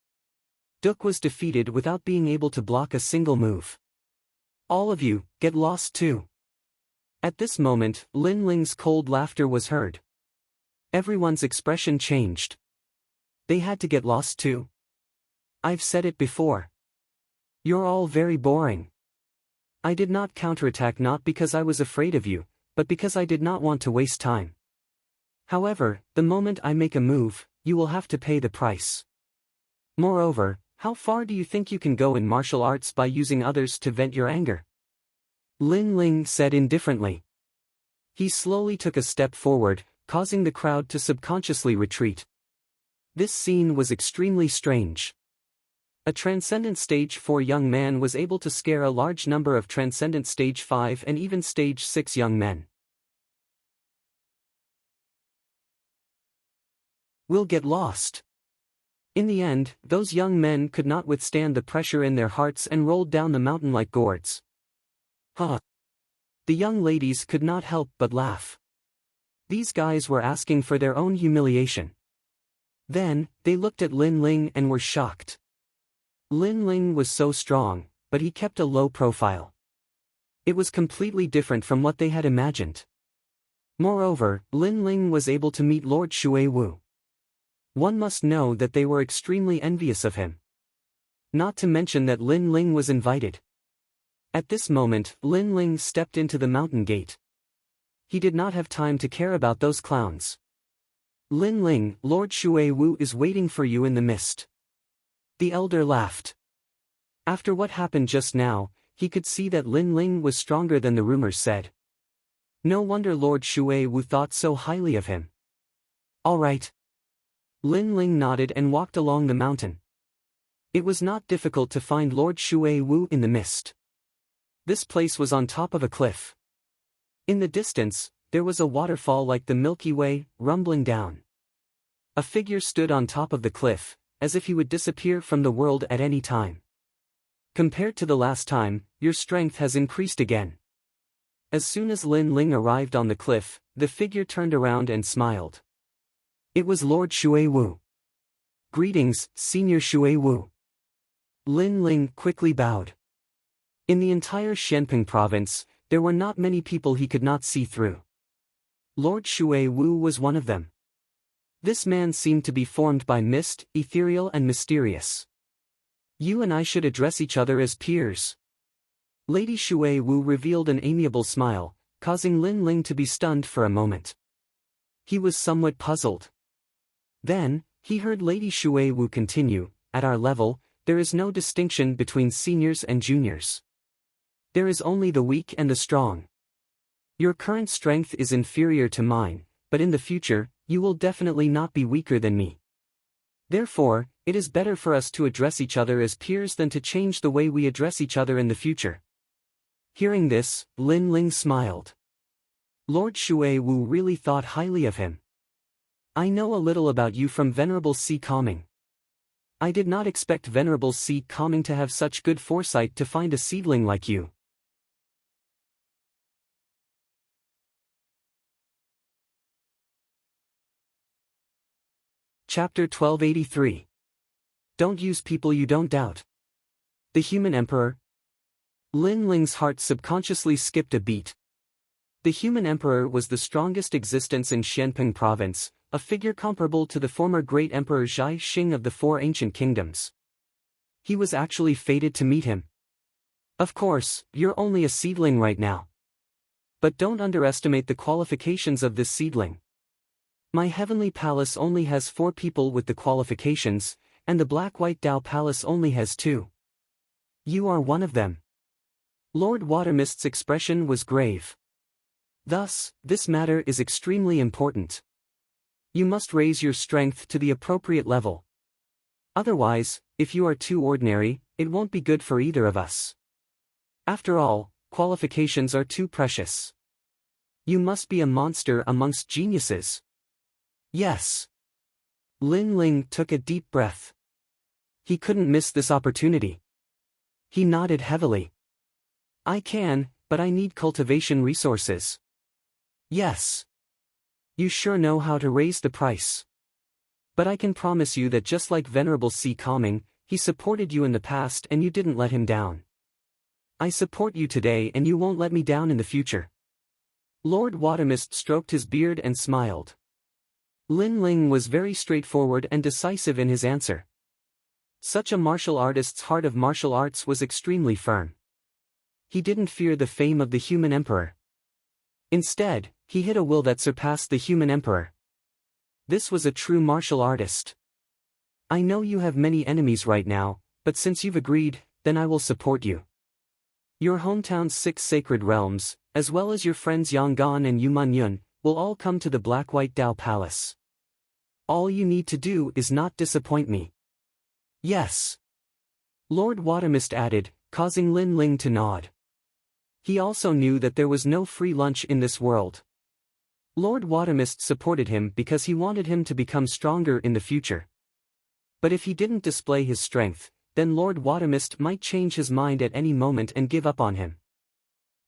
Duke was defeated without being able to block a single move. All of you, get lost too. At this moment, Lin Ling's cold laughter was heard. Everyone's expression changed. They had to get lost too. I've said it before. You're all very boring. I did not counterattack not because I was afraid of you, but because I did not want to waste time. However, the moment I make a move, you will have to pay the price. Moreover, how far do you think you can go in martial arts by using others to vent your anger? Lin Ling said indifferently. He slowly took a step forward, causing the crowd to subconsciously retreat. This scene was extremely strange. A Transcendent Stage 4 young man was able to scare a large number of Transcendent Stage 5 and even Stage 6 young men. We'll get lost. In the end, those young men could not withstand the pressure in their hearts and rolled down the mountain like gourds. Huh. The young ladies could not help but laugh. These guys were asking for their own humiliation. Then, they looked at Lin Ling and were shocked. Lin Ling was so strong, but he kept a low profile. It was completely different from what they had imagined. Moreover, Lin Ling was able to meet Lord Shui Wu. One must know that they were extremely envious of him. Not to mention that Lin Ling was invited. At this moment, Lin Ling stepped into the mountain gate. He did not have time to care about those clowns. Lin Ling, Lord Shui Wu is waiting for you in the mist. The elder laughed. After what happened just now, he could see that Lin Ling was stronger than the rumors said. No wonder Lord Shui Wu thought so highly of him. All right. Lin Ling nodded and walked along the mountain. It was not difficult to find Lord Shui Wu in the mist. This place was on top of a cliff. In the distance, there was a waterfall like the Milky Way, rumbling down. A figure stood on top of the cliff, as if he would disappear from the world at any time. Compared to the last time, your strength has increased again. As soon as Lin Ling arrived on the cliff, the figure turned around and smiled. It was Lord Shui Wu. Greetings, Senior Shui Wu. Lin Ling quickly bowed. In the entire Xianping province, there were not many people he could not see through. Lord Shui Wu was one of them. This man seemed to be formed by mist, ethereal and mysterious. You and I should address each other as peers. Lady Shui Wu revealed an amiable smile, causing Lin Ling to be stunned for a moment. He was somewhat puzzled. Then, he heard Lady Shui Wu continue, at our level, there is no distinction between seniors and juniors. There is only the weak and the strong. Your current strength is inferior to mine, but in the future, you will definitely not be weaker than me. Therefore, it is better for us to address each other as peers than to change the way we address each other in the future. Hearing this, Lin Ling smiled. Lord Shui Wu really thought highly of him. I know a little about you from Venerable Sea Calming. I did not expect Venerable Sea Calming to have such good foresight to find a seedling like you. Chapter 1283. Don't use people you don't doubt. The Human Emperor. Lin Ling's heart subconsciously skipped a beat. The Human Emperor was the strongest existence in Xianping province, a figure comparable to the former great Emperor Zhai Xing of the Four Ancient Kingdoms. He was actually fated to meet him. Of course, you're only a seedling right now. But don't underestimate the qualifications of this seedling. My heavenly palace only has 4 people with the qualifications, and the black-white Dao palace only has 2. You are one of them. Lord Watermist's expression was grave. Thus, this matter is extremely important. You must raise your strength to the appropriate level. Otherwise, if you are too ordinary, it won't be good for either of us. After all, qualifications are too precious. You must be a monster amongst geniuses. Yes. Lin Ling took a deep breath. He couldn't miss this opportunity. He nodded heavily. I can, but I need cultivation resources. Yes. You sure know how to raise the price. But I can promise you that just like Venerable C. Calming, he supported you in the past and you didn't let him down. I support you today and you won't let me down in the future. Lord Watermist stroked his beard and smiled. Lin Ling was very straightforward and decisive in his answer. Such a martial artist's heart of martial arts was extremely firm. He didn't fear the fame of the human emperor. Instead, he hid a will that surpassed the human emperor. This was a true martial artist. I know you have many enemies right now, but since you've agreed, then I will support you. Your hometown's 6 sacred realms, as well as your friends Yanggan and Yumanyun, will all come to the Black-White Dao Palace. All you need to do is not disappoint me. Yes. Lord Watermist added, causing Lin Ling to nod. He also knew that there was no free lunch in this world. Lord Watermist supported him because he wanted him to become stronger in the future. But if he didn't display his strength, then Lord Watermist might change his mind at any moment and give up on him.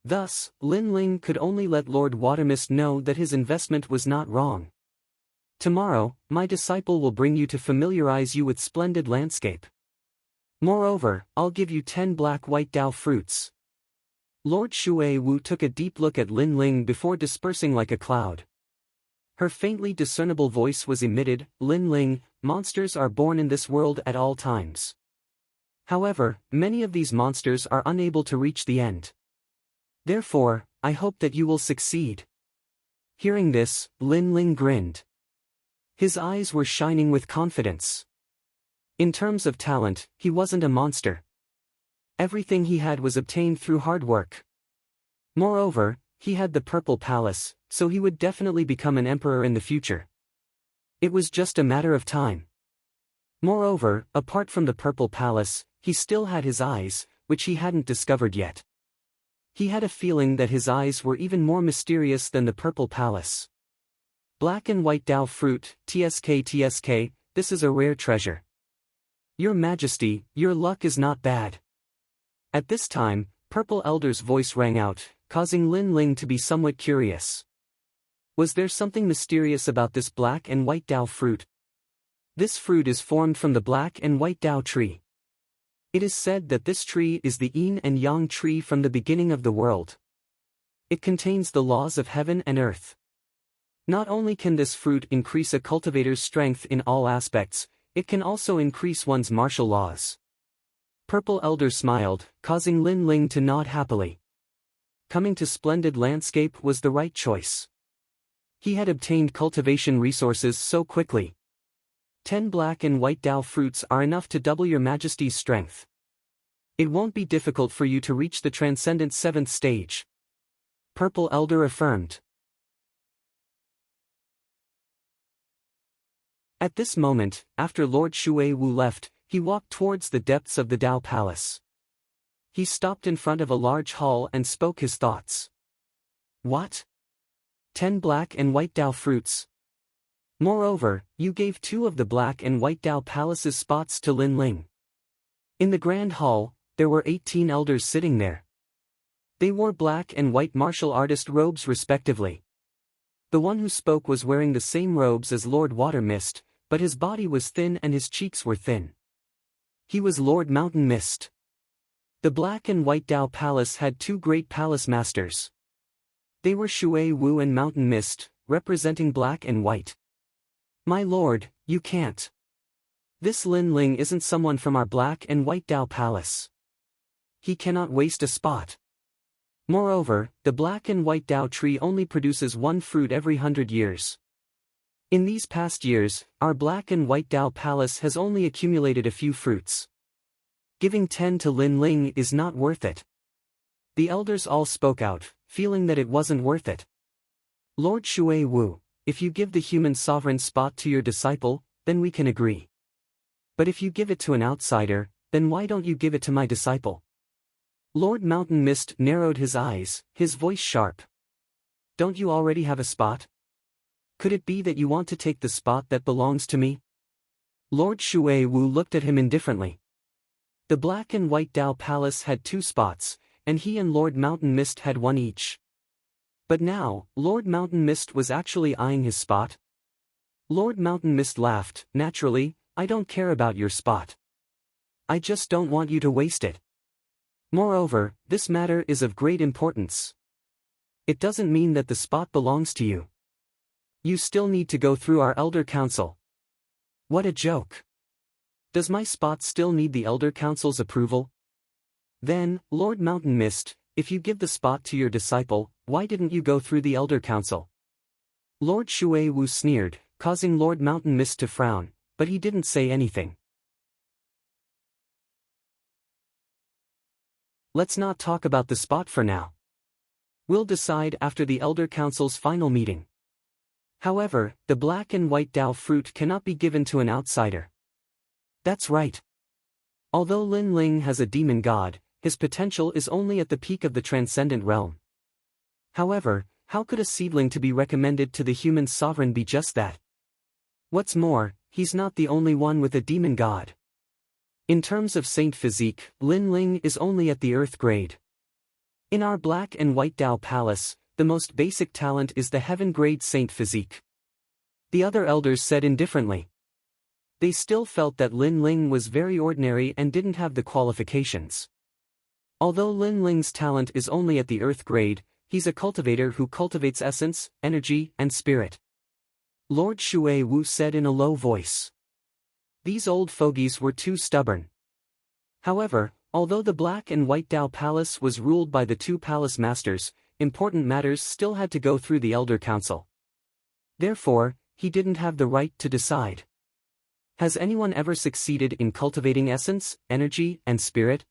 Thus, Lin Ling could only let Lord Watermist know that his investment was not wrong. Tomorrow, my disciple will bring you to familiarize you with splendid landscape. Moreover, I'll give you 10 black-white Dao fruits. Lord Shui Wu took a deep look at Lin Ling before dispersing like a cloud. Her faintly discernible voice was emitted, Lin Ling, monsters are born in this world at all times. However, many of these monsters are unable to reach the end. Therefore, I hope that you will succeed. Hearing this, Lin Ling grinned. His eyes were shining with confidence. In terms of talent, he wasn't a monster. Everything he had was obtained through hard work. Moreover, he had the Purple Palace, so he would definitely become an emperor in the future. It was just a matter of time. Moreover, apart from the Purple Palace, he still had his eyes, which he hadn't discovered yet. He had a feeling that his eyes were even more mysterious than the Purple Palace. Black and White Dao Fruit, TSK, this is a rare treasure. Your Majesty, your luck is not bad. At this time, Purple Elder's voice rang out, causing Lin Ling to be somewhat curious. Was there something mysterious about this black and white Dao fruit? This fruit is formed from the black and white Dao tree. It is said that this tree is the yin and yang tree from the beginning of the world. It contains the laws of heaven and earth. Not only can this fruit increase a cultivator's strength in all aspects, it can also increase one's martial laws. Purple Elder smiled, causing Lin Ling to nod happily. Coming to splendid landscape was the right choice. He had obtained cultivation resources so quickly. 10 black and white Dao fruits are enough to double your Majesty's strength. It won't be difficult for you to reach the transcendent 7th stage. Purple Elder affirmed. At this moment, after Lord Shui Wu left, he walked towards the depths of the Dao Palace. He stopped in front of a large hall and spoke his thoughts. What? 10 black and white Dao fruits. Moreover, you gave 2 of the black and white Dao Palace's spots to Lin Ling. In the grand hall, there were 18 elders sitting there. They wore black and white martial artist robes respectively. The one who spoke was wearing the same robes as Lord Watermist, but his body was thin and his cheeks were thin. He was Lord Mountain Mist. The black and white Dao Palace had 2 great palace masters. They were Shui Wu and Mountain Mist, representing black and white. My lord, you can't. This Lin Ling isn't someone from our black and white Dao Palace. He cannot waste a spot. Moreover, the black and white Dao tree only produces 1 fruit every 100 years. In these past years, our black and white Dao Palace has only accumulated a few fruits. Giving 10 to Lin Ling is not worth it. The elders all spoke out, feeling that it wasn't worth it. Lord Shui Wu, if you give the human sovereign spot to your disciple, then we can agree. But if you give it to an outsider, then why don't you give it to my disciple? Lord Mountain Mist narrowed his eyes, his voice sharp. Don't you already have a spot? Could it be that you want to take the spot that belongs to me? Lord Shui Wu looked at him indifferently. The black and white Dao Palace had 2 spots, and he and Lord Mountain Mist had 1 each. But now, Lord Mountain Mist was actually eyeing his spot. Lord Mountain Mist laughed. Naturally, I don't care about your spot. I just don't want you to waste it. Moreover, this matter is of great importance. It doesn't mean that the spot belongs to you. You still need to go through our Elder Council. What a joke. Does my spot still need the Elder Council's approval? Then, Lord Mountain Mist, if you give the spot to your disciple, why didn't you go through the Elder Council? Lord Shui Wu sneered, causing Lord Mountain Mist to frown, but he didn't say anything. Let's not talk about the spot for now. We'll decide after the Elder Council's final meeting. However, the black and white Dao fruit cannot be given to an outsider. That's right. Although Lin Ling has a demon god, his potential is only at the peak of the transcendent realm. However, how could a seedling to be recommended to the human sovereign be just that? What's more, he's not the only one with a demon god. In terms of saint physique, Lin Ling is only at the earth grade. In our black and white Dao Palace, the most basic talent is the heaven grade saint physique. The other elders said indifferently. They still felt that Lin Ling was very ordinary and didn't have the qualifications. Although Lin Ling's talent is only at the earth grade, he's a cultivator who cultivates essence, energy, and spirit. Lord Shui Wu said in a low voice. These old fogies were too stubborn. However, although the black and white Dao Palace was ruled by the 2 palace masters, important matters still had to go through the Elder Council. Therefore, he didn't have the right to decide. Has anyone ever succeeded in cultivating essence, energy, and spirit?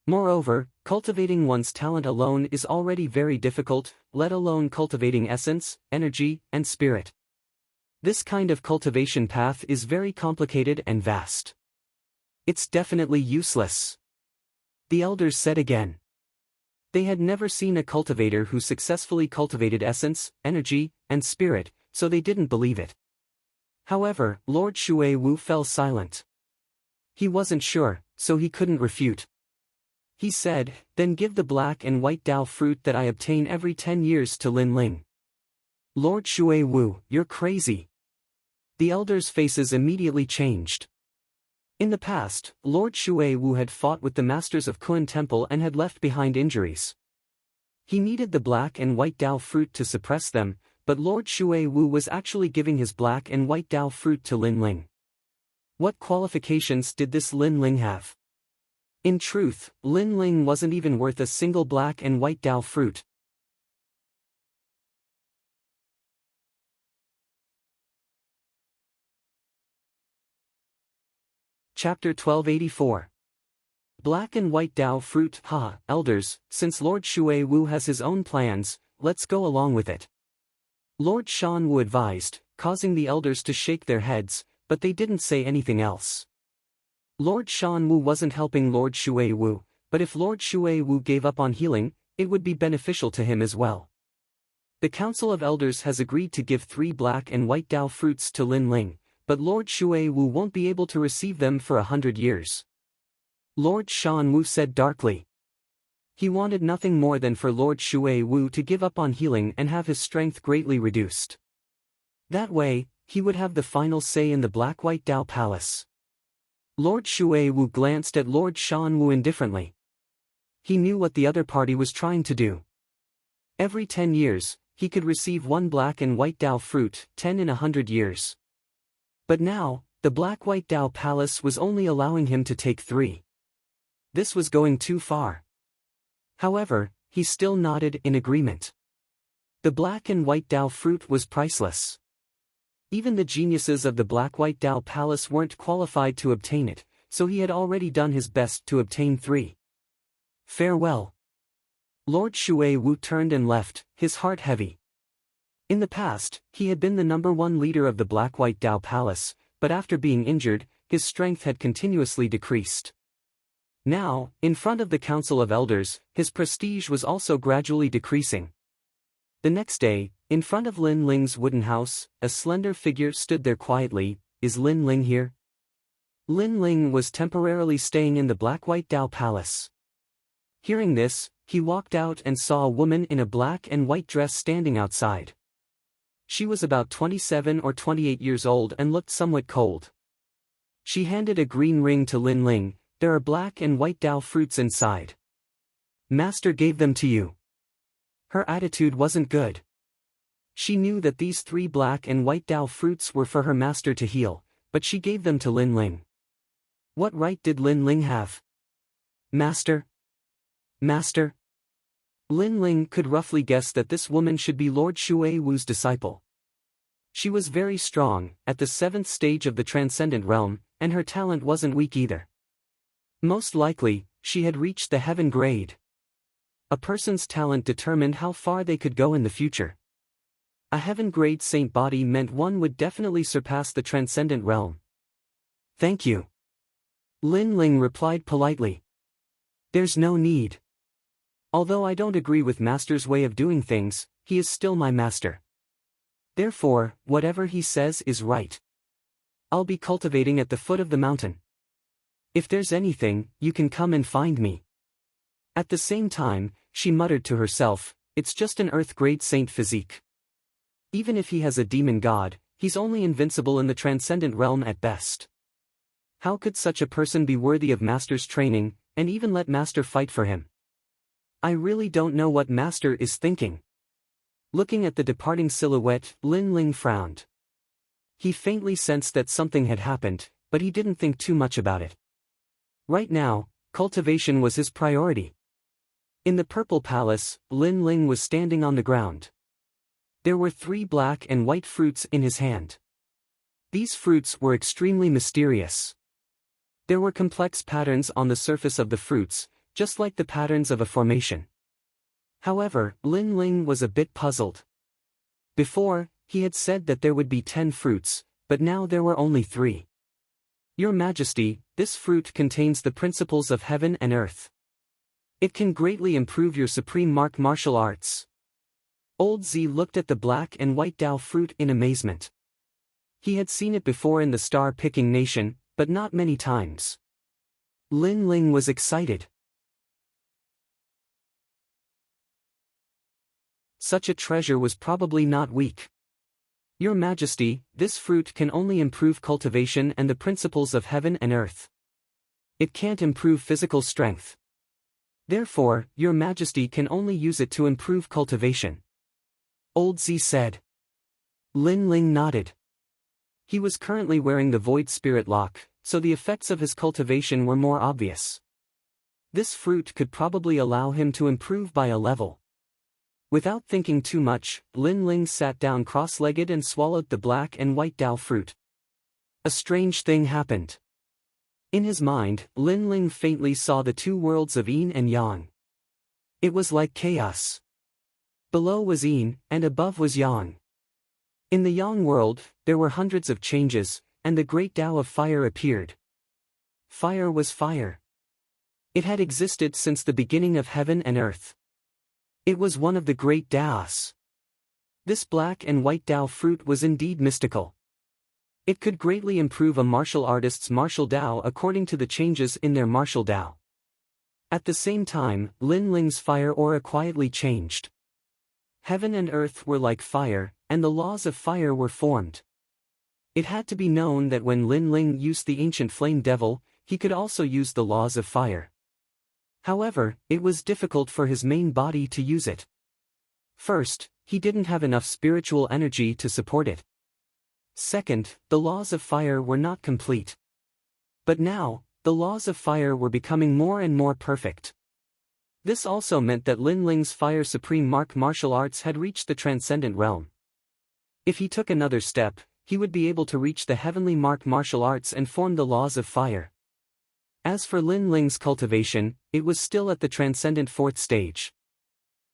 Moreover, cultivating one's talent alone is already very difficult, let alone cultivating essence, energy, and spirit. This kind of cultivation path is very complicated and vast. It's definitely useless. The elders said again. They had never seen a cultivator who successfully cultivated essence, energy, and spirit, so they didn't believe it. However, Lord Shui Wu fell silent. He wasn't sure, so he couldn't refute. He said, then give the black and white Dao fruit that I obtain every 10 years to Lin Ling. Lord Shui Wu, you're crazy. The elders' faces immediately changed. In the past, Lord Shui Wu had fought with the masters of Kun Temple and had left behind injuries. He needed the black and white Dao fruit to suppress them, but Lord Shui Wu was actually giving his black and white Dao fruit to Lin Ling. What qualifications did this Lin Ling have? In truth, Lin Ling wasn't even worth a single black and white Dao fruit. Chapter 1284. Black and white Dao fruit. Elders, since Lord Shui Wu has his own plans, let's go along with it. Lord Shan Wu advised, causing the elders to shake their heads, but they didn't say anything else. Lord Shan Wu wasn't helping Lord Shui Wu, but if Lord Shui Wu gave up on healing, it would be beneficial to him as well. The Council of Elders has agreed to give 3 black and white Dao fruits to Lin Ling, but Lord Shui Wu won't be able to receive them for 100 years. Lord Shan Wu said darkly. He wanted nothing more than for Lord Shui Wu to give up on healing and have his strength greatly reduced. That way, he would have the final say in the Black-White Dao Palace. Lord Shui Wu glanced at Lord Shan Wu indifferently. He knew what the other party was trying to do. Every 10 years, he could receive 1 black and white Dao fruit, 10 in 100 years. But now, the Black-White Dao Palace was only allowing him to take 3. This was going too far. However, he still nodded in agreement. The black and white Dao fruit was priceless. Even the geniuses of the Black-White Dao Palace weren't qualified to obtain it, so he had already done his best to obtain 3. Farewell. Lord Shui Wu turned and left, his heart heavy. In the past, he had been the #1 leader of the Black-White Dao Palace, but after being injured, his strength had continuously decreased. Now, in front of the Council of Elders, his prestige was also gradually decreasing. The next day, in front of Lin Ling's wooden house, a slender figure stood there quietly. Is Lin Ling here? Lin Ling was temporarily staying in the Black-White Dao Palace. Hearing this, he walked out and saw a woman in a black and white dress standing outside. She was about 27 or 28 years old and looked somewhat cold. She handed a green ring to Lin Ling. There are black and white Dao fruits inside. Master gave them to you. Her attitude wasn't good. She knew that these 3 black and white Dao fruits were for her master to heal, but she gave them to Lin Ling. What right did Lin Ling have? Master? Master? Lin Ling could roughly guess that this woman should be Lord Shui Wu's disciple. She was very strong, at the 7th stage of the Transcendent Realm, and her talent wasn't weak either. Most likely, she had reached the heaven grade. A person's talent determined how far they could go in the future. A heaven grade saint body meant one would definitely surpass the Transcendent Realm. Thank you. Lin Ling replied politely. There's no need. Although I don't agree with Master's way of doing things, he is still my master. Therefore, whatever he says is right. I'll be cultivating at the foot of the mountain. If there's anything, you can come and find me. At the same time, she muttered to herself, it's just an earth-grade saint physique. Even if he has a demon god, he's only invincible in the Transcendent Realm at best. How could such a person be worthy of Master's training, and even let Master fight for him? I really don't know what Master is thinking. Looking at the departing silhouette, Lin Ling frowned. He faintly sensed that something had happened, but he didn't think too much about it. Right now, cultivation was his priority. In the Purple Palace, Lin Ling was standing on the ground. There were 3 black and white fruits in his hand. These fruits were extremely mysterious. There were complex patterns on the surface of the fruits, just like the patterns of a formation. However, Lin Ling was a bit puzzled. Before, he had said that there would be 10 fruits, but now there were only 3. Your Majesty, this fruit contains the principles of heaven and earth. It can greatly improve your supreme martial arts. Old Z looked at the black and white Dao fruit in amazement. He had seen it before in the star-picking nation, but not many times. Lin Ling was excited. Such a treasure was probably not weak. Your Majesty, this fruit can only improve cultivation and the principles of heaven and earth. It can't improve physical strength. Therefore, Your Majesty can only use it to improve cultivation. Old Z said. Lin Ling nodded. He was currently wearing the Void Spirit Lock, so the effects of his cultivation were more obvious. This fruit could probably allow him to improve by a level. Without thinking too much, Lin Ling sat down cross-legged and swallowed the black and white Dao fruit. A strange thing happened. In his mind, Lin Ling faintly saw the 2 worlds of Yin and Yang. It was like chaos. Below was Yin, and above was Yang. In the Yang world, there were hundreds of changes, and the great Tao of fire appeared. Fire was fire. It had existed since the beginning of heaven and earth. It was one of the great Taos. This black and white Tao fruit was indeed mystical. It could greatly improve a martial artist's martial Tao according to the changes in their martial Tao. At the same time, Lin Ling's fire aura quietly changed. Heaven and earth were like fire, and the laws of fire were formed. It had to be known that when Lin Ling used the ancient flame devil, he could also use the laws of fire. However, it was difficult for his main body to use it. First, he didn't have enough spiritual energy to support it. Second, the laws of fire were not complete. But now, the laws of fire were becoming more and more perfect. This also meant that Lin Ling's Fire Supreme martial arts had reached the Transcendent Realm. If he took another step, he would be able to reach the heavenly mark martial arts and form the laws of fire. As for Lin Ling's cultivation, it was still at the transcendent fourth stage.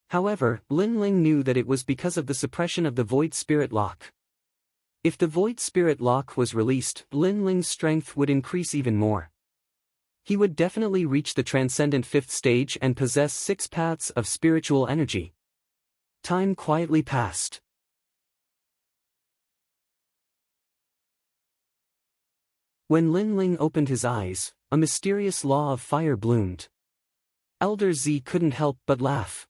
However, Lin Ling knew that it was because of the suppression of the Void Spirit Lock. If the Void Spirit Lock was released, Lin Ling's strength would increase even more. He would definitely reach the transcendent fifth stage and possess 6 paths of spiritual energy. Time quietly passed. When Lin Ling opened his eyes, a mysterious law of fire bloomed. Elder Z couldn't help but laugh.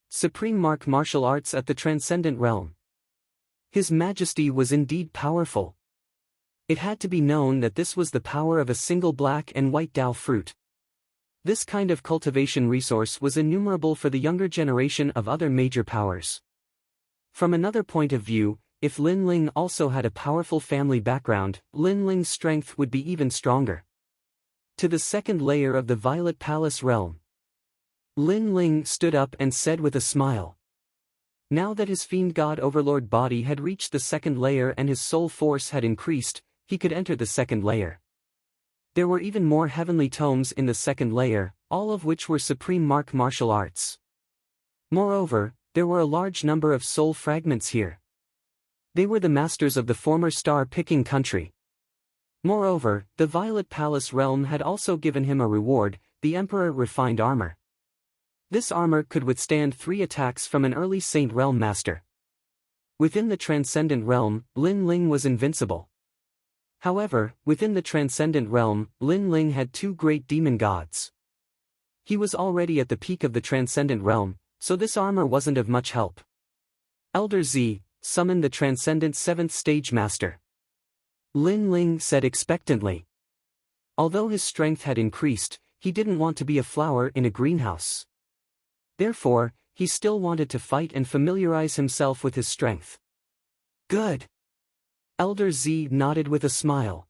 Supreme Mark Martial Arts at the Transcendent Realm. His Majesty was indeed powerful. It had to be known that this was the power of a single black and white Dao fruit. This kind of cultivation resource was innumerable for the younger generation of other major powers. From another point of view, if Lin Ling also had a powerful family background, Lin Ling's strength would be even stronger. To the second layer of the Violet Palace realm. Lin Ling stood up and said with a smile. Now that his Fiend God Overlord body had reached the second layer and his soul force had increased, he could enter the second layer. There were even more heavenly tomes in the second layer, all of which were Supreme Mark martial arts. Moreover, there were a large number of soul fragments here. They were the masters of the former star-picking country. Moreover, the Violet Palace realm had also given him a reward, the Emperor Refined Armor. This armor could withstand 3 attacks from an early Saint Realm Master. Within the Transcendent Realm, Lin Ling was invincible. However, within the Transcendent Realm, Lin Ling had 2 great demon gods. He was already at the peak of the Transcendent Realm, so this armor wasn't of much help. Elder Z, summon the Transcendent 7th Stage Master. Lin Ling said expectantly. Although his strength had increased, he didn't want to be a flower in a greenhouse. Therefore, he still wanted to fight and familiarize himself with his strength. Good. Elder Z nodded with a smile.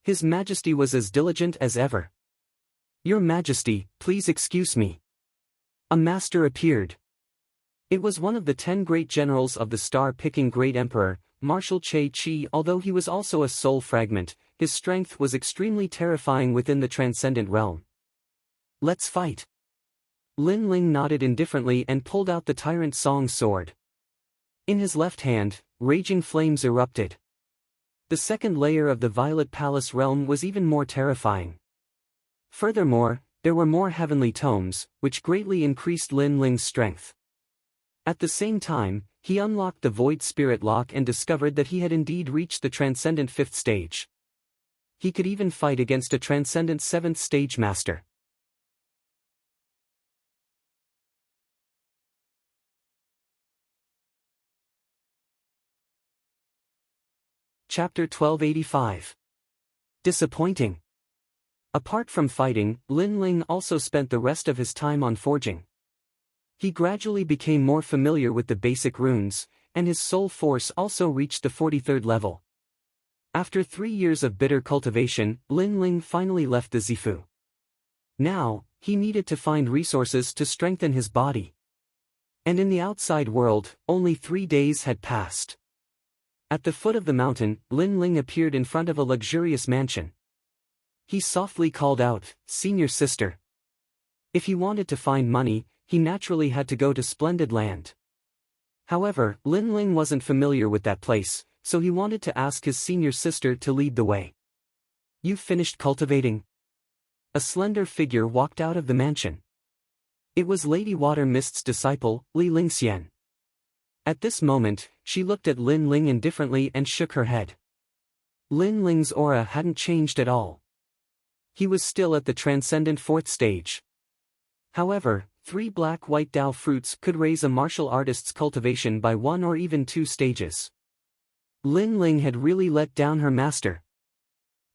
His Majesty was as diligent as ever. Your Majesty, please excuse me. A master appeared. It was one of the 10 great generals of the star-picking Great Emperor, Marshal Che Chi. Although he was also a soul fragment, his strength was extremely terrifying within the Transcendent Realm. Let's fight. Lin Ling nodded indifferently and pulled out the Tyrant Song sword. In his left hand, raging flames erupted. The second layer of the Violet Palace realm was even more terrifying. Furthermore, there were more heavenly tomes, which greatly increased Lin Ling's strength. At the same time, he unlocked the Void Spirit Lock and discovered that he had indeed reached the Transcendent 5th stage. He could even fight against a Transcendent 7th Stage Master. Chapter 1285. Disappointing. Apart from fighting, Lin Ling also spent the rest of his time on forging. He gradually became more familiar with the basic runes, and his soul force also reached the 43rd level. After 3 years of bitter cultivation, Lin Ling finally left the Zifu. Now, he needed to find resources to strengthen his body. And in the outside world, only 3 days had passed. At the foot of the mountain, Lin Ling appeared in front of a luxurious mansion. He softly called out, "Senior sister." If he wanted to find money, he naturally had to go to Splendid Land. However, Lin Ling wasn't familiar with that place, so he wanted to ask his senior sister to lead the way. "You've finished cultivating?" A slender figure walked out of the mansion. It was Lady Water Mist's disciple, Li Lingxian. At this moment, she looked at Lin Ling indifferently and shook her head. Lin Ling's aura hadn't changed at all. He was still at the Transcendent 4th stage. However, 3 black-white Dao fruits could raise a martial artist's cultivation by 1 or even 2 stages. Lin Ling had really let down her master.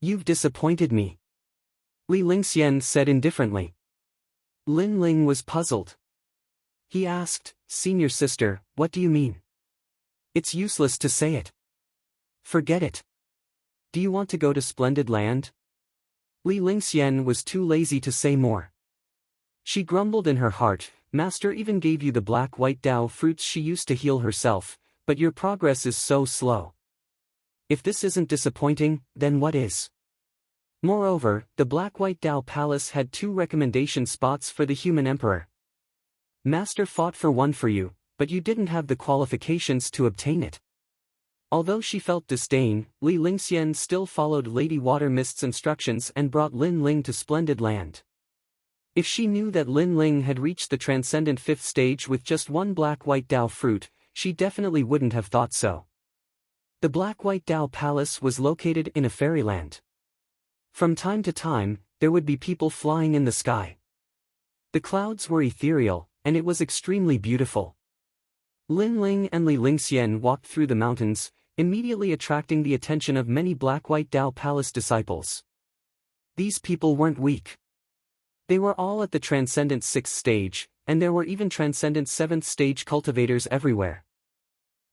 "You've disappointed me," Li Lingxian said indifferently. Lin Ling was puzzled. He asked, "Senior sister, what do you mean?" "It's useless to say it. Forget it. Do you want to go to Splendid Land?" Li Lingxian was too lazy to say more. She grumbled in her heart, "Master even gave you the black-white Dao fruits she used to heal herself, but your progress is so slow." If this isn't disappointing, then what is? Moreover, the Black-White Dao Palace had 2 recommendation spots for the human emperor. Master fought for one for you, but you didn't have the qualifications to obtain it. Although she felt disdain, Li Lingxian still followed Lady Watermist's instructions and brought Lin Ling to Splendid Land. If she knew that Lin Ling had reached the transcendent 5th stage with just one Black-White Dao fruit, she definitely wouldn't have thought so. The Black-White Dao Palace was located in a fairyland. From time to time, there would be people flying in the sky. The clouds were ethereal, and it was extremely beautiful. Lin Ling and Li Lingxian walked through the mountains, immediately attracting the attention of many Black-White Dao Palace disciples. These people weren't weak. They were all at the transcendent 6th stage, and there were even transcendent 7th stage cultivators everywhere.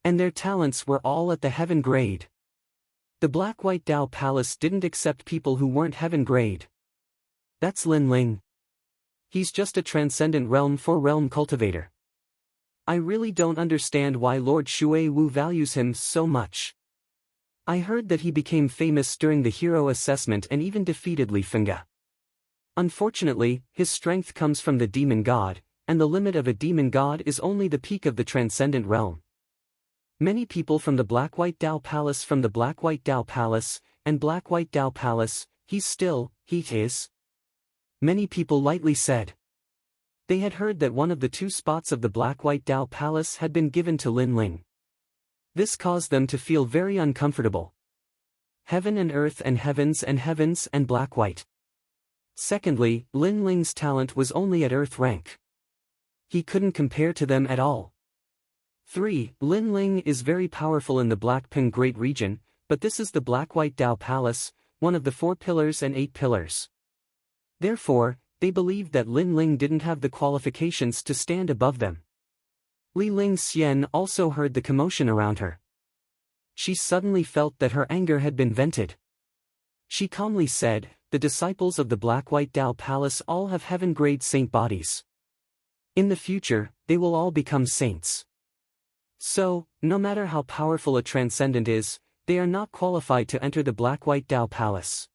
And their talents were all at the heaven grade. The Black-White Dao Palace didn't accept people who weren't heaven grade. That's Lin Ling. He's just a transcendent realm 4 realm cultivator. I really don't understand why Lord Shui Wu values him so much. I heard that he became famous during the hero assessment and even defeated Li Fenga. Unfortunately, his strength comes from the demon god, and the limit of a demon god is only the peak of the transcendent realm. Many people from the Black-White Dao Palace and Black-White Dao Palace, he is. Many people lightly said. They had heard that one of the 2 spots of the Black-White Dao Palace had been given to Lin Ling. This caused them to feel very uncomfortable. Heaven and earth and heavens and Black-White. Secondly, Lin Ling's talent was only at earth rank. He couldn't compare to them at all. 3. Lin Ling is very powerful in the Blackping Great Region, but this is the Black-White Dao Palace, one of the 4 pillars and 8 pillars. Therefore, they believed that Lin Ling didn't have the qualifications to stand above them. Li Lingxian also heard the commotion around her. She suddenly felt that her anger had been vented. She calmly said, "The disciples of the Black-White Dao Palace all have heaven-grade saint bodies. In the future, they will all become saints. So, no matter how powerful a transcendent is, they are not qualified to enter the Black-White Dao Palace.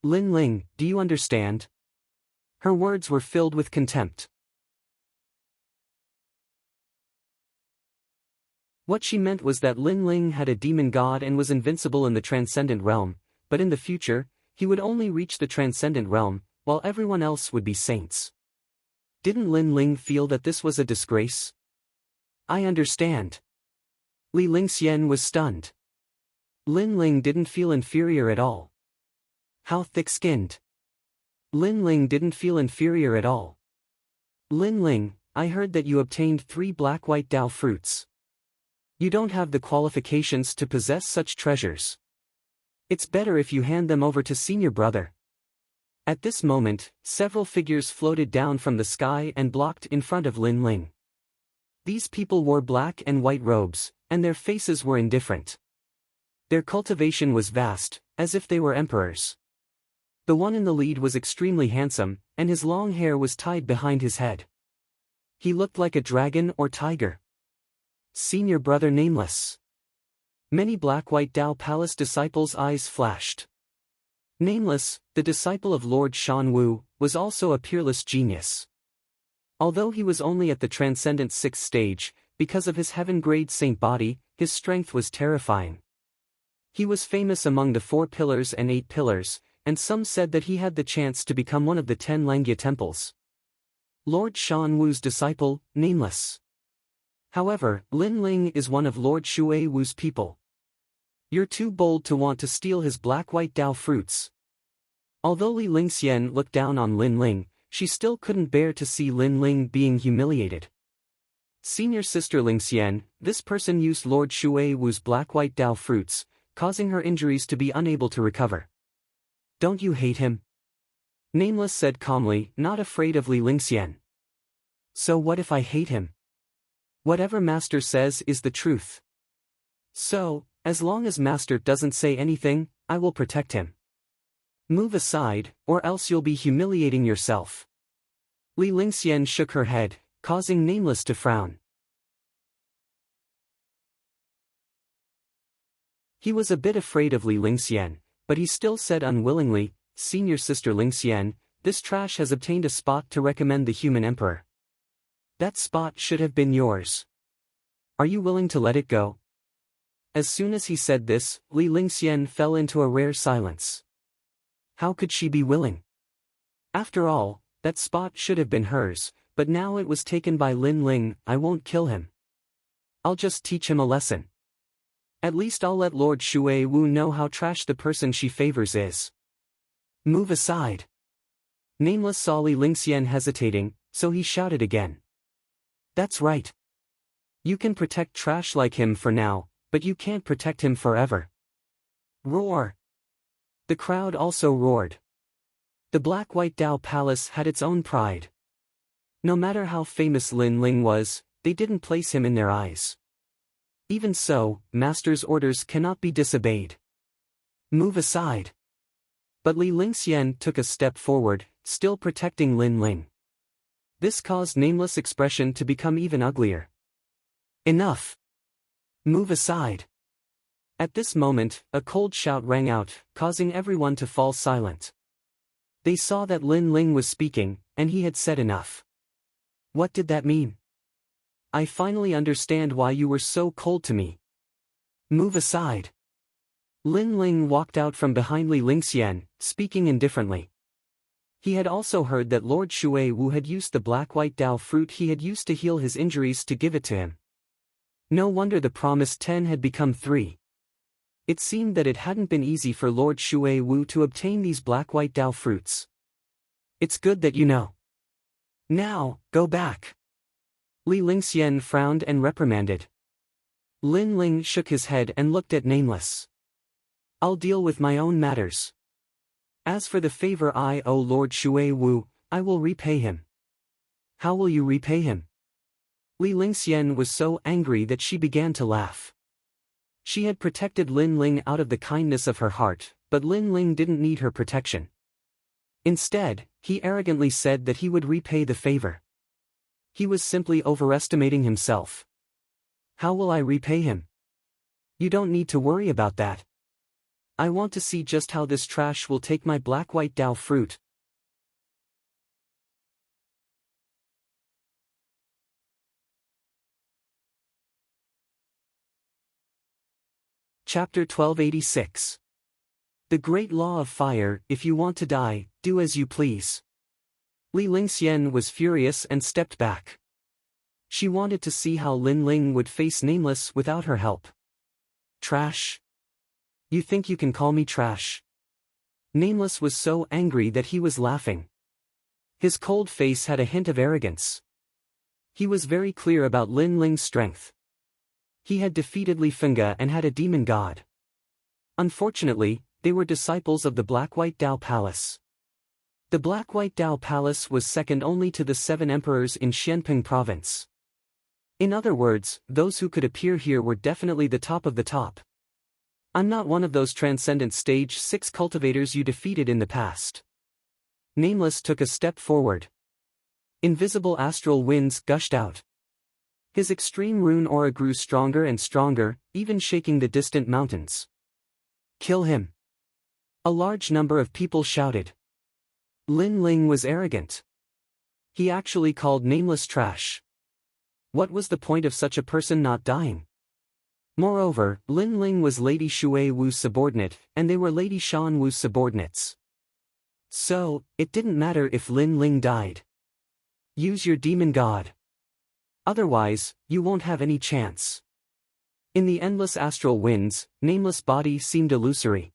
Lin Ling, do you understand?" Her words were filled with contempt. What she meant was that Lin Ling had a demon god and was invincible in the transcendent realm, but in the future, he would only reach the transcendent realm, while everyone else would be saints. Didn't Lin Ling feel that this was a disgrace? I understand. Li Lingxian was stunned. Lin Ling didn't feel inferior at all. How thick-skinned. Lin Ling didn't feel inferior at all. Lin Ling, I heard that you obtained 3 Black-White Dao fruits. You don't have the qualifications to possess such treasures. It's better if you hand them over to senior brother. At this moment, several figures floated down from the sky and blocked in front of Lin Ling. These people wore black and white robes, and their faces were indifferent. Their cultivation was vast, as if they were emperors. The one in the lead was extremely handsome, and his long hair was tied behind his head. He looked like a dragon or tiger. Senior brother Nameless. Many Black-White Dao Palace disciples' eyes flashed. Nameless, the disciple of Lord Shan Wu, was also a peerless genius. Although he was only at the transcendent 6th stage, because of his heaven-grade saint body, his strength was terrifying. He was famous among the 4 pillars and 8 pillars, and some said that he had the chance to become one of the 10 Langya temples. Lord Shan Wu's disciple, Nameless. However, Lin Ling is one of Lord Shui Wu's people. You're too bold to want to steal his Black-White Dao fruits. Although Li Lingxian looked down on Lin Ling, she still couldn't bear to see Lin Ling being humiliated. Senior sister Lingxian, this person used Lord Shui Wu's Black-White Dao fruits, causing her injuries to be unable to recover. Don't you hate him? Nameless said calmly, not afraid of Li Lingxian. So what if I hate him? Whatever Master says is the truth. So, as long as Master doesn't say anything, I will protect him. Move aside, or else you'll be humiliating yourself. Li Lingxian shook her head, causing Nameless to frown. He was a bit afraid of Li Lingxian, but he still said unwillingly, "Senior Sister Lingxian, this trash has obtained a spot to recommend the human emperor. That spot should have been yours. Are you willing to let it go?" As soon as he said this, Li Lingxian fell into a rare silence. How could she be willing? After all, that spot should have been hers, but now it was taken by Lin Ling. "I won't kill him. I'll just teach him a lesson. At least I'll let Lord Shui Wu know how trash the person she favors is." "Move aside." Nameless saw Li Lingxian hesitating, so he shouted again. "That's right. You can protect trash like him for now, but you can't protect him forever." Roar! The crowd also roared. The Black-White Dao Palace had its own pride. No matter how famous Lin Ling was, they didn't place him in their eyes. Even so, master's orders cannot be disobeyed. "Move aside." But Li Lingxian took a step forward, still protecting Lin Ling. This caused Nameless' expression to become even uglier. "Enough! Move aside." At this moment, a cold shout rang out, causing everyone to fall silent. They saw that Lin Ling was speaking, and he had said enough. What did that mean? "I finally understand why you were so cold to me. Move aside." Lin Ling walked out from behind Li Lingxian, speaking indifferently. He had also heard that Lord Shui Wu had used the Black-White Dao fruit he had used to heal his injuries to give it to him. No wonder the promised 10 had become 3. It seemed that it hadn't been easy for Lord Shui Wu to obtain these Black-White Dao fruits. "It's good that you know. Now, go back." Li Lingxian frowned and reprimanded. Lin Ling shook his head and looked at Nameless. "I'll deal with my own matters. As for the favor I owe Lord Shui Wu, I will repay him." "How will you repay him?" Li Lingxian was so angry that she began to laugh. She had protected Lin Ling out of the kindness of her heart, but Lin Ling didn't need her protection. Instead, he arrogantly said that he would repay the favor. He was simply overestimating himself. "How will I repay him?" "You don't need to worry about that. I want to see just how this trash will take my Black-White Dao fruit." Chapter 1286. The Great Law of Fire. "If you want to die, do as you please." Li Lingxian was furious and stepped back. She wanted to see how Lin Ling would face Nameless without her help. "Trash? You think you can call me trash?" Nameless was so angry that he was laughing. His cold face had a hint of arrogance. He was very clear about Lin Ling's strength. He had defeated Li Fengge and had a demon god. Unfortunately, they were disciples of the Black-White Dao Palace. The Black-White Dao Palace was second only to the 7 emperors in Xianping province. In other words, those who could appear here were definitely the top of the top. "I'm not one of those transcendent stage 6 cultivators you defeated in the past." Nameless took a step forward. Invisible astral winds gushed out. His extreme rune aura grew stronger and stronger, even shaking the distant mountains. "Kill him!" A large number of people shouted. Lin Ling was arrogant. He actually called Nameless trash. What was the point of such a person not dying? Moreover, Lin Ling was Lady Shui Wu's subordinate, and they were Lady Shan Wu's subordinates. So, it didn't matter if Lin Ling died. Use your demon god. Otherwise, you won't have any chance. In the endless astral winds, Nameless' body seemed illusory.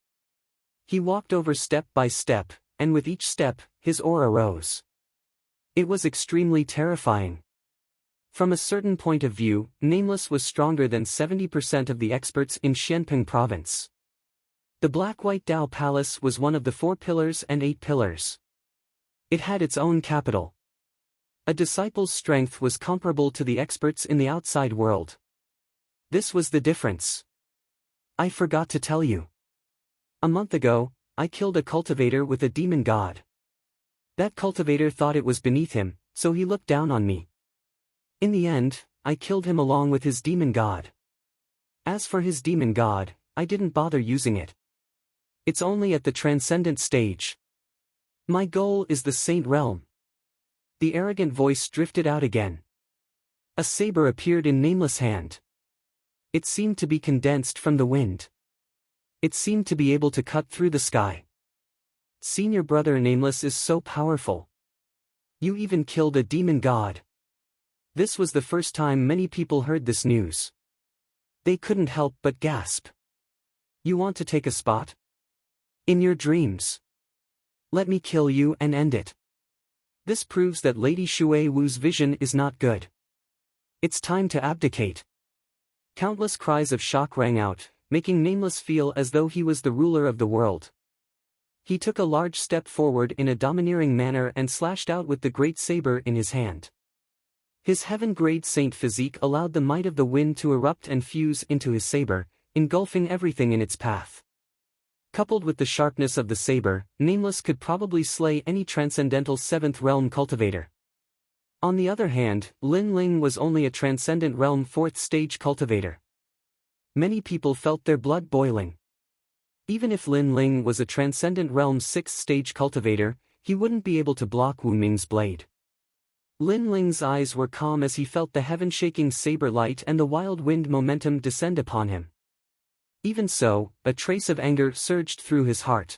He walked over step by step, and with each step, his aura rose. It was extremely terrifying. From a certain point of view, Nameless was stronger than 70% of the experts in Xianping province. The Black-White Dao Palace was one of the 4 pillars and 8 pillars. It had its own capital. A disciple's strength was comparable to the experts in the outside world. This was the difference. "I forgot to tell you. A month ago, I killed a cultivator with a demon god. That cultivator thought it was beneath him, so he looked down on me. In the end, I killed him along with his demon god. As for his demon god, I didn't bother using it. It's only at the transcendent stage. My goal is the Saint Realm. The arrogant voice drifted out again. A saber appeared in Nameless' hand. It seemed to be condensed from the wind. It seemed to be able to cut through the sky. Senior brother Nameless is so powerful. You even killed a demon god. This was the first time many people heard this news. They couldn't help but gasp. You want to take a spot? In your dreams. Let me kill you and end it. This proves that Lady Shui Wu's vision is not good. It's time to abdicate. Countless cries of shock rang out, making Nameless feel as though he was the ruler of the world. He took a large step forward in a domineering manner and slashed out with the great saber in his hand. His heaven-grade saint physique allowed the might of the wind to erupt and fuse into his saber, engulfing everything in its path. Coupled with the sharpness of the saber, Nameless could probably slay any transcendental 7th realm cultivator. On the other hand, Lin Ling was only a transcendent realm 4th stage cultivator. Many people felt their blood boiling. Even if Lin Ling was a transcendent realm 6th stage cultivator, he wouldn't be able to block Wu Ming's blade. Lin Ling's eyes were calm as he felt the heaven-shaking saber light and the wild wind momentum descend upon him. Even so, a trace of anger surged through his heart.